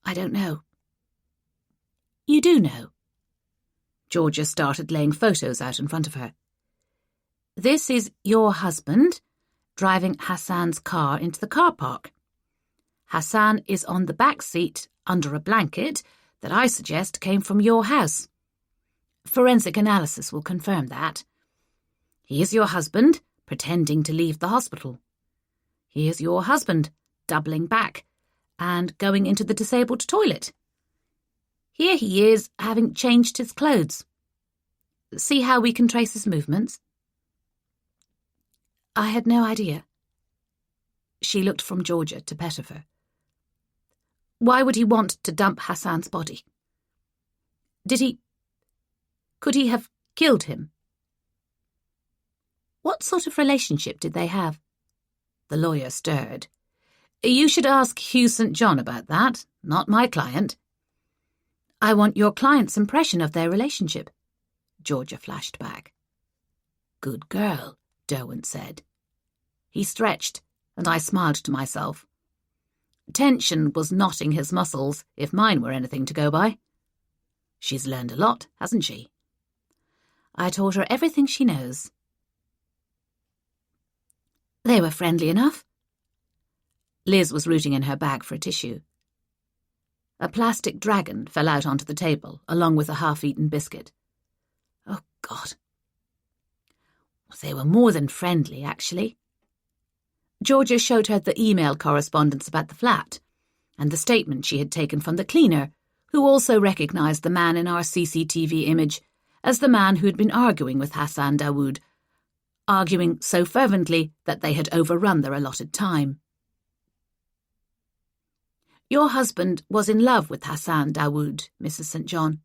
I don't know. You do know. Georgia started laying photos out in front of her. This is your husband driving Hassan's car into the car park. Hassan is on the back seat under a blanket that I suggest came from your house. Forensic analysis will confirm that. He is your husband, pretending to leave the hospital. He is your husband, doubling back and going into the disabled toilet. Here he is, having changed his clothes. See how we can trace his movements? I had no idea. She looked from Georgia to Pettifer. Why would he want to dump Hassan's body? Could he have killed him? What sort of relationship did they have? The lawyer stirred. You should ask Hugh St. John about that, not my client. I want your client's impression of their relationship, Georgia flashed back. Good girl, Derwent said. He stretched, and I smiled to myself. Tension was knotting his muscles, if mine were anything to go by. She's learned a lot, hasn't she? I taught her everything she knows. They were friendly enough. Liz was rooting in her bag for a tissue. A plastic dragon fell out onto the table, along with a half-eaten biscuit. Oh, God. They were more than friendly, actually. Georgia showed her the email correspondence about the flat, and the statement she had taken from the cleaner, who also recognised the man in our CCTV image as the man who had been arguing with Hassan Dawood, arguing so fervently that they had overrun their allotted time. Your husband was in love with Hassan Dawood, Mrs. St. John.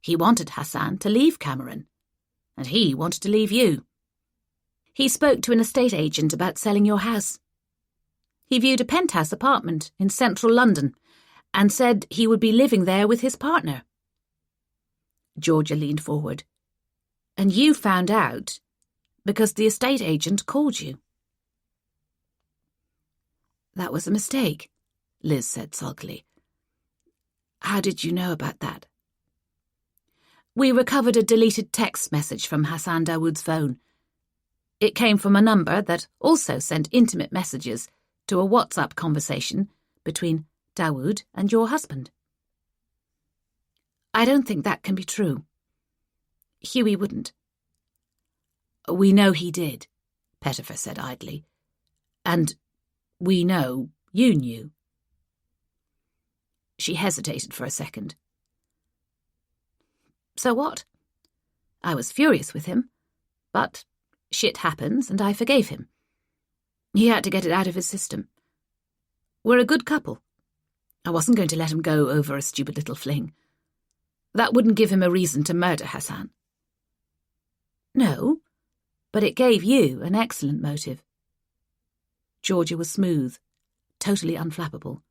He wanted Hassan to leave Cameron, and he wanted to leave you. He spoke to an estate agent about selling your house. He viewed a penthouse apartment in central London and said he would be living there with his partner. Georgia leaned forward. And you found out because the estate agent called you. That was a mistake, Liz said sulkily. How did you know about that? We recovered a deleted text message from Hassan Dawood's phone. It came from a number that also sent intimate messages to a WhatsApp conversation between Dawood and your husband. I don't think that can be true. Hughie wouldn't. We know he did, Pettifer said idly. And we know you knew. She hesitated for a second. So what? I was furious with him, but shit happens and I forgave him. He had to get it out of his system. We're a good couple. I wasn't going to let him go over a stupid little fling. That wouldn't give him a reason to murder Hassan. No, but it gave you an excellent motive. Georgia was smooth, totally unflappable.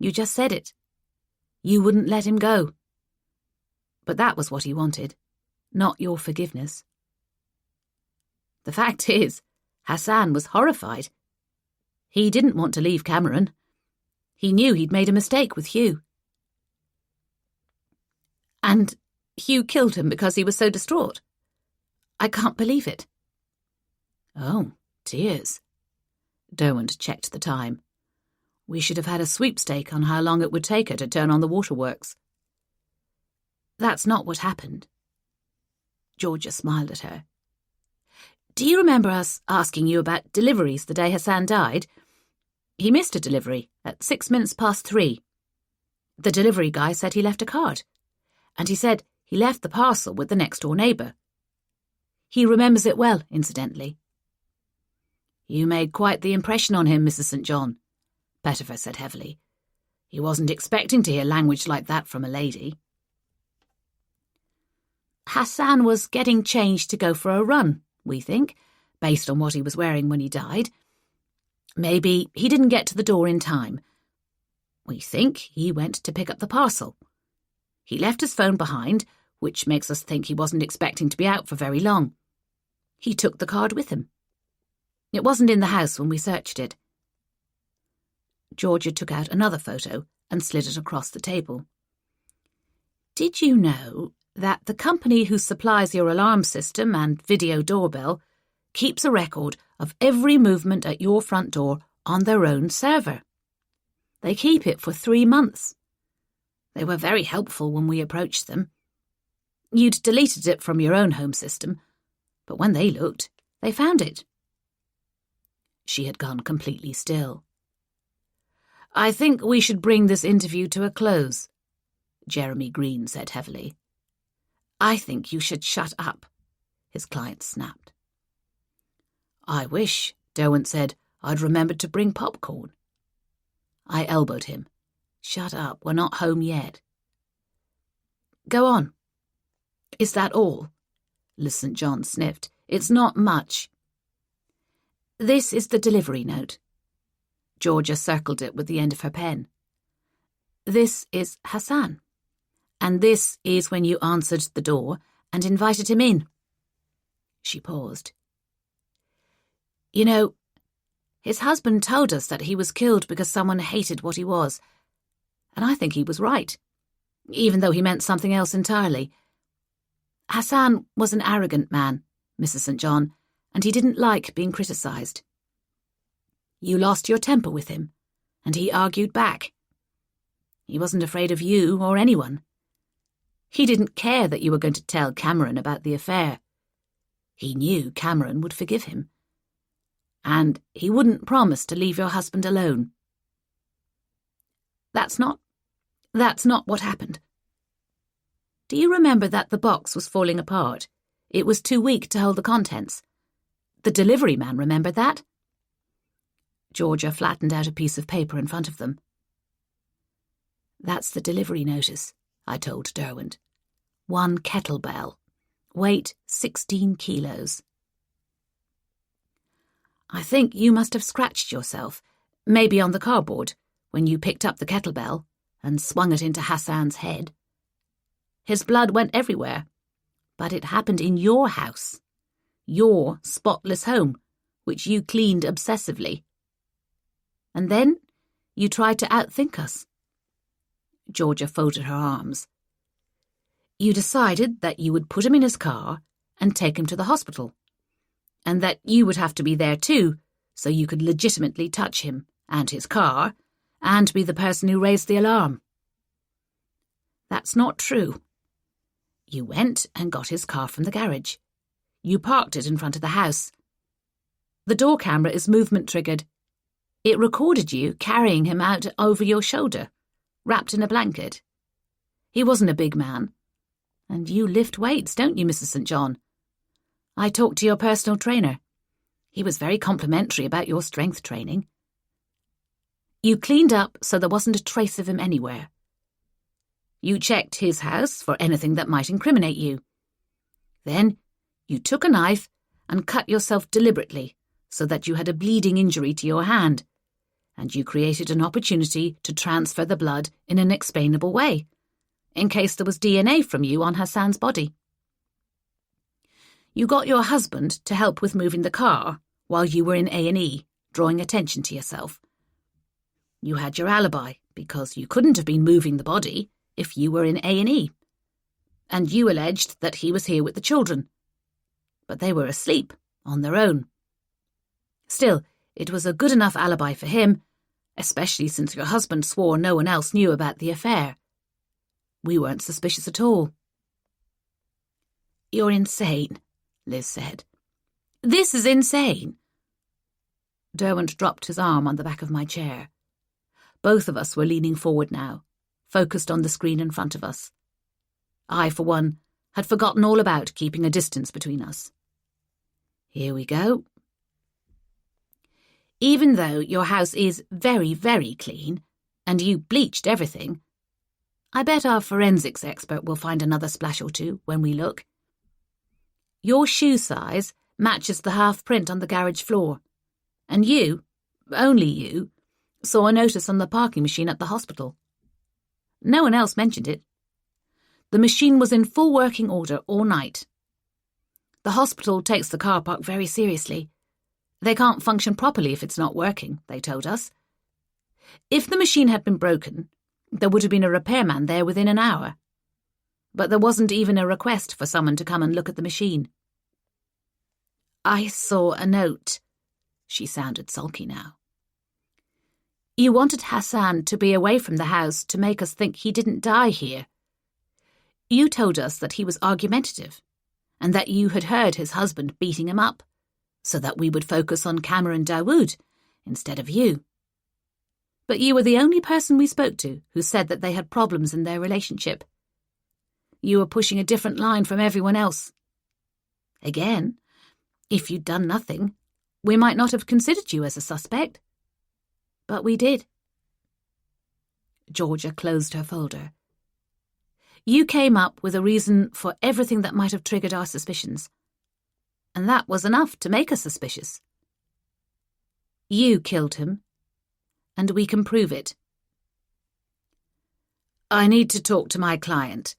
You just said it. You wouldn't let him go. But that was what he wanted, not your forgiveness. The fact is, Hassan was horrified. He didn't want to leave Cameron. He knew he'd made a mistake with Hugh. And Hugh killed him because he was so distraught. I can't believe it. Oh, tears. Derwent checked the time. We should have had a sweepstake on how long it would take her to turn on the waterworks. That's not what happened. Georgia smiled at her. Do you remember us asking you about deliveries the day Hassan died? He missed a delivery at 3:06. The delivery guy said he left a card, and he said he left the parcel with the next-door neighbour. He remembers it well, incidentally. You made quite the impression on him, Mrs. St. John, Pettifer said heavily. He wasn't expecting to hear language like that from a lady. Hassan was getting changed to go for a run, we think, based on what he was wearing when he died. Maybe he didn't get to the door in time. We think he went to pick up the parcel. He left his phone behind, which makes us think he wasn't expecting to be out for very long. He took the card with him. It wasn't in the house when we searched it. Georgia took out another photo and slid it across the table. Did you know that the company who supplies your alarm system and video doorbell keeps a record of every movement at your front door on their own server? They keep it for 3 months. They were very helpful when we approached them. You'd deleted it from your own home system, but when they looked, they found it. She had gone completely still. I think we should bring this interview to a close, Jeremy Green said heavily. I think you should shut up, his client snapped. I wish, Derwent said, I'd remembered to bring popcorn. I elbowed him. Shut up, we're not home yet. Go on. Is that all? Liz St. John sniffed. It's not much. This is the delivery note. Georgia circled it with the end of her pen. This is Hassan. And this is when you answered the door and invited him in. She paused. You know, his husband told us that he was killed because someone hated what he was. And I think he was right, even though he meant something else entirely. Hassan was an arrogant man, Mrs. St. John, and he didn't like being criticised. You lost your temper with him, and he argued back. He wasn't afraid of you or anyone. He didn't care that you were going to tell Cameron about the affair. He knew Cameron would forgive him. And he wouldn't promise to leave your husband alone. That's not what happened. Do you remember that the box was falling apart? It was too weak to hold the contents. The delivery man remembered that. Georgia flattened out a piece of paper in front of them. That's the delivery notice, I told Derwent. 1 kettlebell, weight 16 kilos. I think you must have scratched yourself, maybe on the cardboard, when you picked up the kettlebell and swung it into Hassan's head. His blood went everywhere, but it happened in your house, your spotless home, which you cleaned obsessively. And then you tried to outthink us. Georgia folded her arms. You decided that you would put him in his car and take him to the hospital, and that you would have to be there too, so you could legitimately touch him and his car and be the person who raised the alarm. That's not true. You went and got his car from the garage. You parked it in front of the house. The door camera is movement-triggered. It recorded you carrying him out over your shoulder, wrapped in a blanket. He wasn't a big man. And you lift weights, don't you, Mrs. St. John? I talked to your personal trainer. He was very complimentary about your strength training. You cleaned up so there wasn't a trace of him anywhere. You checked his house for anything that might incriminate you. Then you took a knife and cut yourself deliberately so that you had a bleeding injury to your hand, and you created an opportunity to transfer the blood in an explainable way, in case there was DNA from you on Hassan's body. You got your husband to help with moving the car while you were in A&E, drawing attention to yourself. You had your alibi because you couldn't have been moving the body if you were in A&E. And you alleged that he was here with the children. But they were asleep, on their own. Still, it was a good enough alibi for him, especially since your husband swore no one else knew about the affair. We weren't suspicious at all. You're insane, Liz said. This is insane. Derwent dropped his arm on the back of my chair. Both of us were leaning forward now, focused on the screen in front of us. I, for one, had forgotten all about keeping a distance between us. Here we go. Even though your house is very, very clean, and you bleached everything, I bet our forensics expert will find another splash or two when we look. Your shoe size matches the half print on the garage floor, and you, only you, saw a notice on the parking machine at the hospital. No one else mentioned it. The machine was in full working order all night. The hospital takes the car park very seriously. They can't function properly if it's not working, they told us. If the machine had been broken, there would have been a repairman there within an hour. But there wasn't even a request for someone to come and look at the machine. I saw a note. She sounded sulky now. You wanted Hassan to be away from the house to make us think he didn't die here. You told us that he was argumentative, and that you had heard his husband beating him up, so that we would focus on Cameron Dawood instead of you. But you were the only person we spoke to who said that they had problems in their relationship. You were pushing a different line from everyone else. Again, if you'd done nothing, we might not have considered you as a suspect. But we did. Georgia closed her folder. You came up with a reason for everything that might have triggered our suspicions, and that was enough to make us suspicious. You killed him, and we can prove it. I need to talk to my client.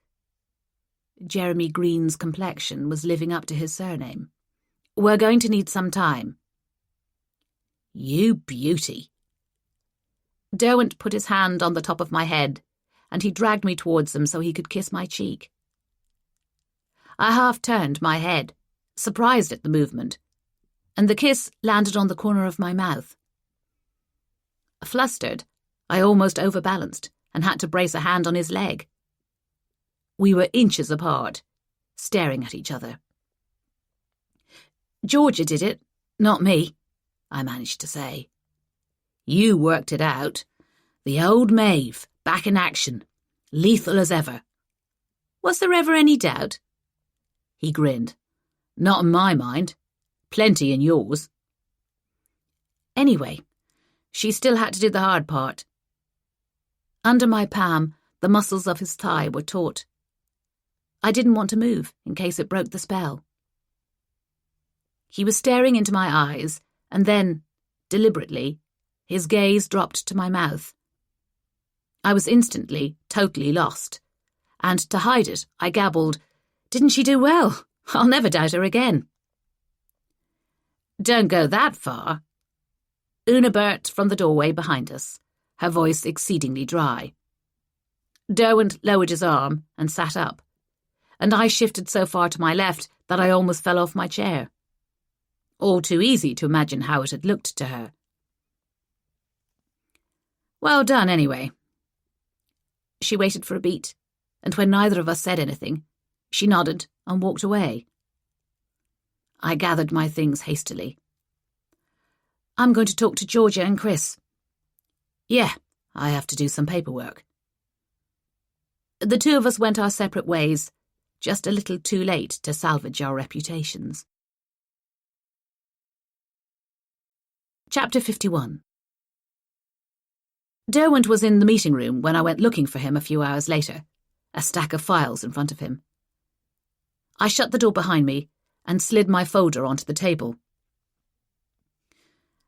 Jeremy Green's complexion was living up to his surname. We're going to need some time. You beauty. Derwent put his hand on the top of my head, and he dragged me towards him so he could kiss my cheek. I half-turned my head, surprised at the movement, and the kiss landed on the corner of my mouth. Flustered, I almost overbalanced and had to brace a hand on his leg. We were inches apart, staring at each other. Georgia did it, not me, I managed to say. You worked it out. The old Maeve, back in action, lethal as ever. Was there ever any doubt? He grinned. Not in my mind. Plenty in yours. Anyway, she still had to do the hard part. Under my palm, the muscles of his thigh were taut. I didn't want to move in case it broke the spell. He was staring into my eyes, and then, deliberately, his gaze dropped to my mouth. I was instantly, totally lost, and to hide it, I gabbled, "Didn't she do well? I'll never doubt her again." "Don't go that far." Una burst from the doorway behind us, her voice exceedingly dry. Derwent lowered his arm and sat up, and I shifted so far to my left that I almost fell off my chair. All too easy to imagine how it had looked to her. "Well done, anyway." She waited for a beat, and when neither of us said anything, she nodded and walked away. I gathered my things hastily. "I'm going to talk to Georgia and Chris." "Yeah, I have to do some paperwork." The two of us went our separate ways, just a little too late to salvage our reputations. Chapter 51. Derwent was in the meeting room when I went looking for him a few hours later, a stack of files in front of him. I shut the door behind me and slid my folder onto the table.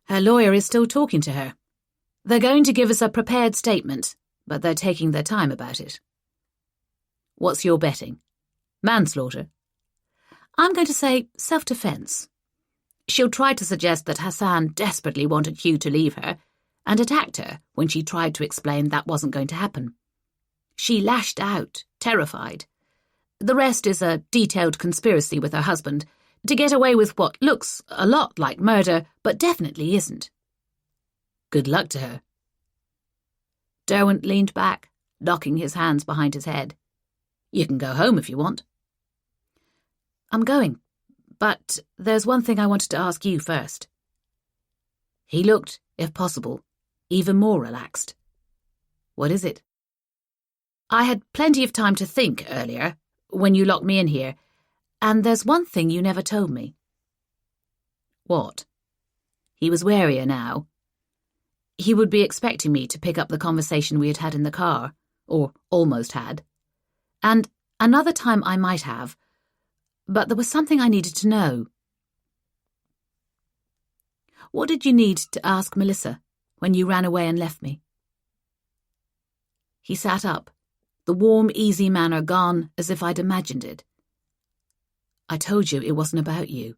"Her lawyer is still talking to her. They're going to give us a prepared statement, but they're taking their time about it." "What's your betting? Manslaughter?" "I'm going to say self-defense. She'll try to suggest that Hassan desperately wanted Hugh to leave her and attacked her when she tried to explain that wasn't going to happen. She lashed out, terrified. The rest is a detailed conspiracy with her husband to get away with what looks a lot like murder, but definitely isn't." "Good luck to her." Derwent leaned back, locking his hands behind his head. "You can go home if you want." "I'm going, but there's one thing I wanted to ask you first." He looked, if possible, even more relaxed. "What is it?" "I had plenty of time to think earlier, when you locked me in here, and there's one thing you never told me." "What?" He was warier now. He would be expecting me to pick up the conversation we had had in the car, or almost had. And another time I might have, but there was something I needed to know. "What did you need to ask Melissa when you ran away and left me?" He sat up, the warm, easy manner gone as if I'd imagined it. "I told you it wasn't about you."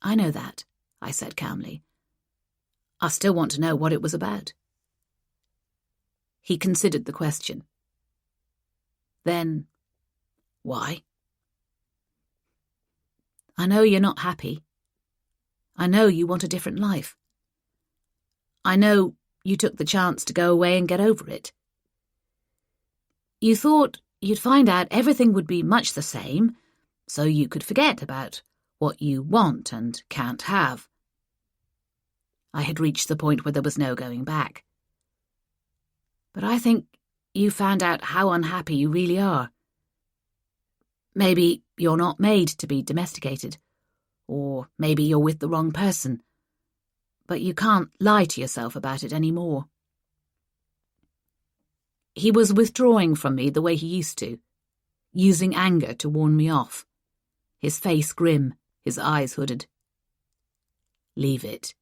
"I know that," I said calmly. "I still want to know what it was about." He considered the question. "Then, why?" "I know you're not happy. I know you want a different life. I know you took the chance to go away and get over it. You thought you'd find out everything would be much the same, so you could forget about what you want and can't have." I had reached the point where there was no going back. "But I think you found out how unhappy you really are. Maybe you're not made to be domesticated, or maybe you're with the wrong person, but you can't lie to yourself about it anymore." He was withdrawing from me the way he used to, using anger to warn me off, his face grim, his eyes hooded. "Leave it."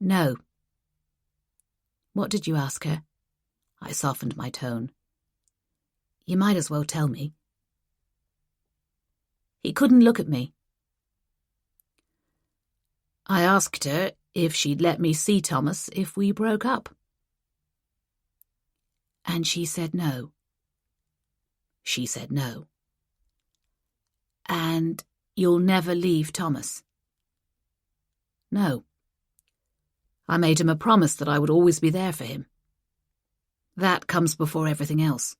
"No." "What did you ask her?" I softened my tone. "You might as well tell me." He couldn't look at me. "I asked her if she'd let me see Thomas if we broke up." "And she said no." "She said no." "And you'll never leave Thomas?" "No. I made him a promise that I would always be there for him. That comes before everything else.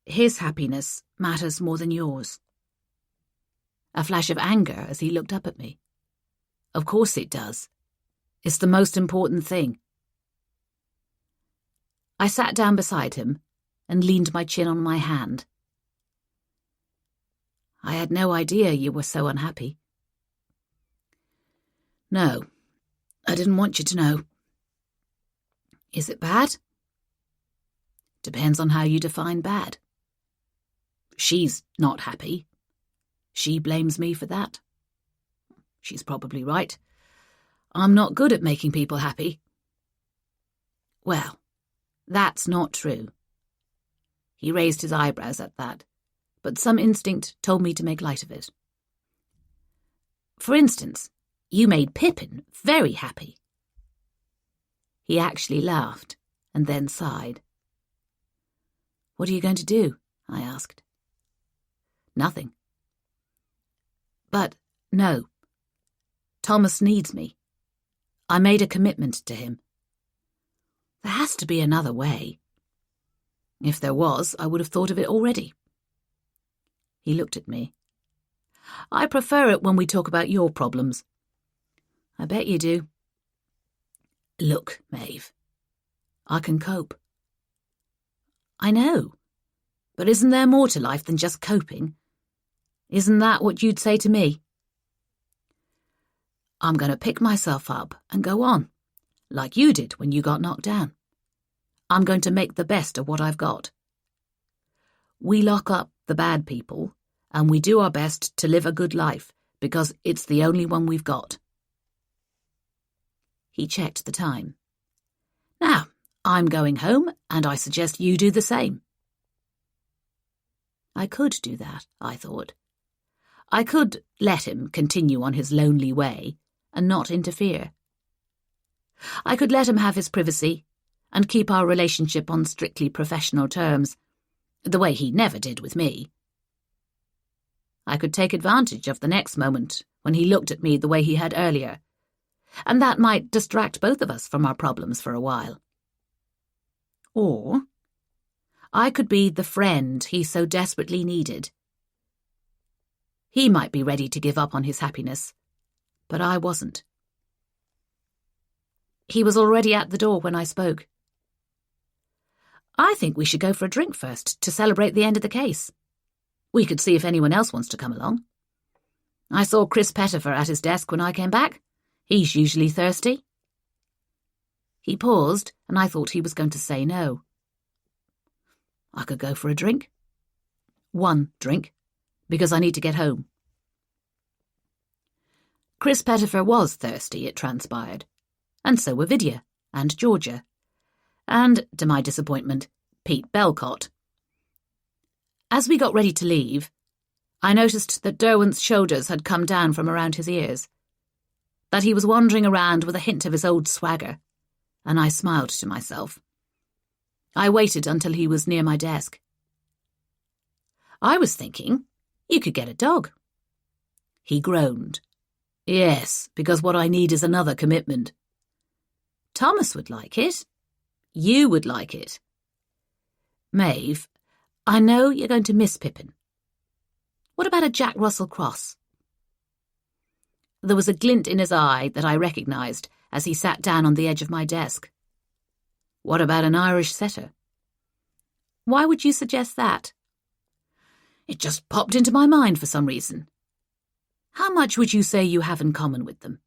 His happiness matters more than yours." A flash of anger as he looked up at me. "Of course it does. It's the most important thing." I sat down beside him and leaned my chin on my hand. "I had no idea you were so unhappy." "No, I didn't want you to know." "Is it bad?" Depends on how you define bad. She's not happy. She blames me for that. She's probably right. I'm not good at making people happy. Well, that's not true. He raised his eyebrows at that, but some instinct told me to make light of it. For instance, you made Pippin very happy. He actually laughed and then sighed. What are you going to do? I asked. Nothing. But no. Thomas needs me. I made a commitment to him. There has to be another way. If there was, I would have thought of it already. He looked at me. I prefer it when we talk about your problems. I bet you do. Look, Maeve, I can cope. I know, but isn't there more to life than just coping? Isn't that what you'd say to me? I'm going to pick myself up and go on, like you did when you got knocked down. I'm going to make the best of what I've got. We lock up the bad people, and we do our best to live a good life, because it's the only one we've got. He checked the time. Now, I'm going home, and I suggest you do the same. I could do that, I thought. I could let him continue on his lonely way and not interfere. I could let him have his privacy and keep our relationship on strictly professional terms, the way he never did with me. I could take advantage of the next moment when he looked at me the way he had earlier, and that might distract both of us from our problems for a while. Or I could be the friend he so desperately needed. He might be ready to give up on his happiness, but I wasn't. He was already at the door when I spoke. I think we should go for a drink first to celebrate the end of the case. We could see if anyone else wants to come along. I saw Chris Pettifer at his desk when I came back. He's usually thirsty. He paused, and I thought he was going to say no. I could go for a drink. One drink, because I need to get home. Chris Pettifer was thirsty, it transpired, and so were Vidya and Georgia, and, to my disappointment, Pete Belcott. As we got ready to leave, I noticed that Derwent's shoulders had come down from around his ears, that he was wandering around with a hint of his old swagger, and I smiled to myself. I waited until he was near my desk. I was thinking, you could get a dog. He groaned. Yes, because what I need is another commitment. Thomas would like it. You would like it. Maeve, I know you're going to miss Pippin. What about a Jack Russell Cross? There was a glint in his eye that I recognised as he sat down on the edge of my desk. What about an Irish setter? Why would you suggest that? It just popped into my mind for some reason. How much would you say you have in common with them?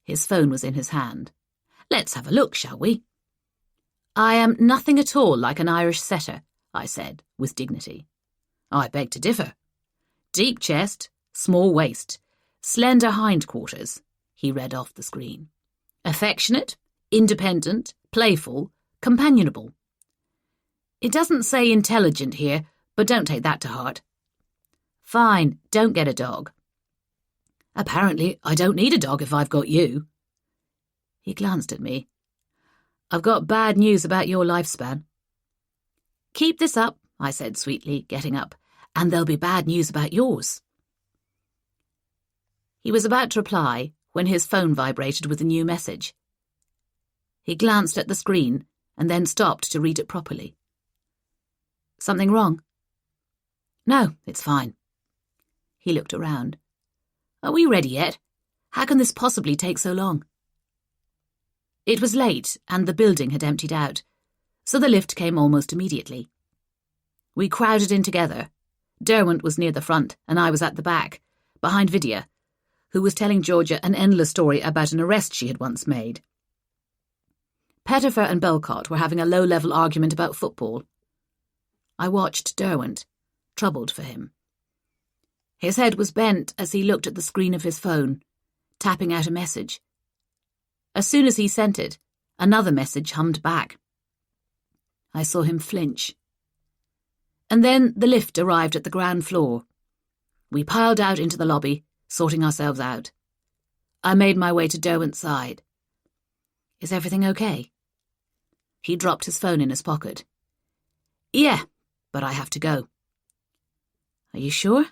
His phone was in his hand. Let's have a look, shall we? I am nothing at all like an Irish setter, I said, with dignity. I beg to differ. Deep chest, small waist, slender hindquarters, he read off the screen. Affectionate, independent, playful, companionable. It doesn't say intelligent here, but don't take that to heart. Fine, don't get a dog. Apparently, I don't need a dog if I've got you. He glanced at me. I've got bad news about your lifespan. Keep this up, I said sweetly, getting up, and there'll be bad news about yours. He was about to reply when his phone vibrated with a new message. He glanced at the screen and then stopped to read it properly. Something wrong? No, it's fine. He looked around. Are we ready yet? How can this possibly take so long? It was late and the building had emptied out, so the lift came almost immediately. We crowded in together. Derwent was near the front and I was at the back, behind Vidya, who was telling Georgia an endless story about an arrest she had once made. Pettifer and Belcott were having a low-level argument about football. I watched Derwent, troubled for him. His head was bent as he looked at the screen of his phone, tapping out a message. As soon as he sent it, another message hummed back. I saw him flinch. And then the lift arrived at the ground floor. We piled out into the lobby, sorting ourselves out. I made my way to Derwent's side. Is everything okay? He dropped his phone in his pocket. Yeah, but I have to go. Are you sure?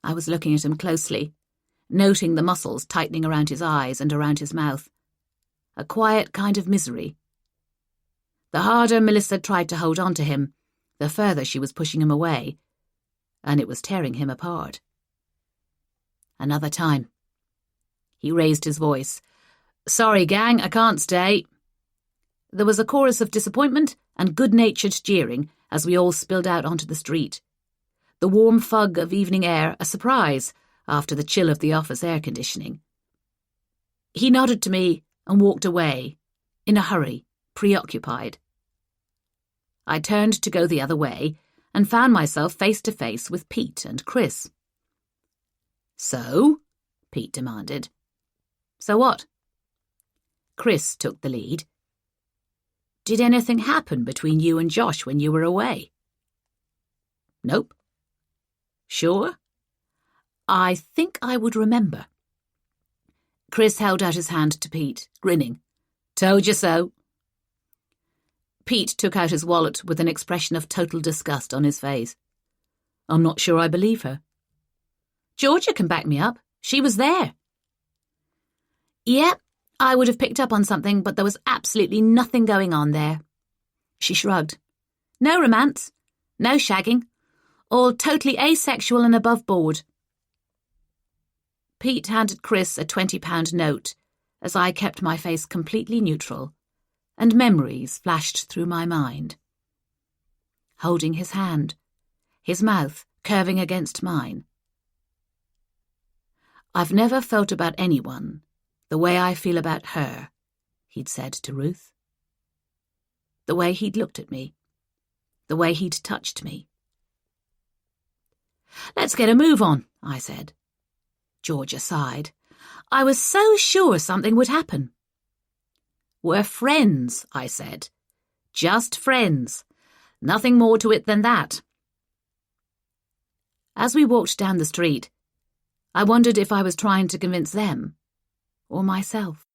I was looking at him closely, noting the muscles tightening around his eyes and around his mouth. A quiet kind of misery. The harder Melissa tried to hold on to him, the further she was pushing him away, and it was tearing him apart. Another time. He raised his voice. Sorry, gang, I can't stay. There was a chorus of disappointment and good-natured jeering as we all spilled out onto the street. The warm fug of evening air a surprise after the chill of the office air conditioning. He nodded to me and walked away, in a hurry, preoccupied. I turned to go the other way and found myself face to face with Pete and Chris. So? Pete demanded. So what? Chris took the lead. Did anything happen between you and Josh when you were away? Nope. Sure? I think I would remember. Chris held out his hand to Pete, grinning. Told you so. Pete took out his wallet with an expression of total disgust on his face. I'm not sure I believe her. Georgia can back me up. She was there. Yeah, I would have picked up on something, but there was absolutely nothing going on there. She shrugged. No romance. No shagging. All totally asexual and above board. Pete handed Chris a £20 note as I kept my face completely neutral, and memories flashed through my mind. Holding his hand, his mouth curving against mine. I've never felt about anyone the way I feel about her, he'd said to Ruth. The way he'd looked at me. The way he'd touched me. Let's get a move on, I said. Georgia sighed. I was so sure something would happen. We're friends, I said. Just friends. Nothing more to it than that. As we walked down the street, I wondered if I was trying to convince them or myself.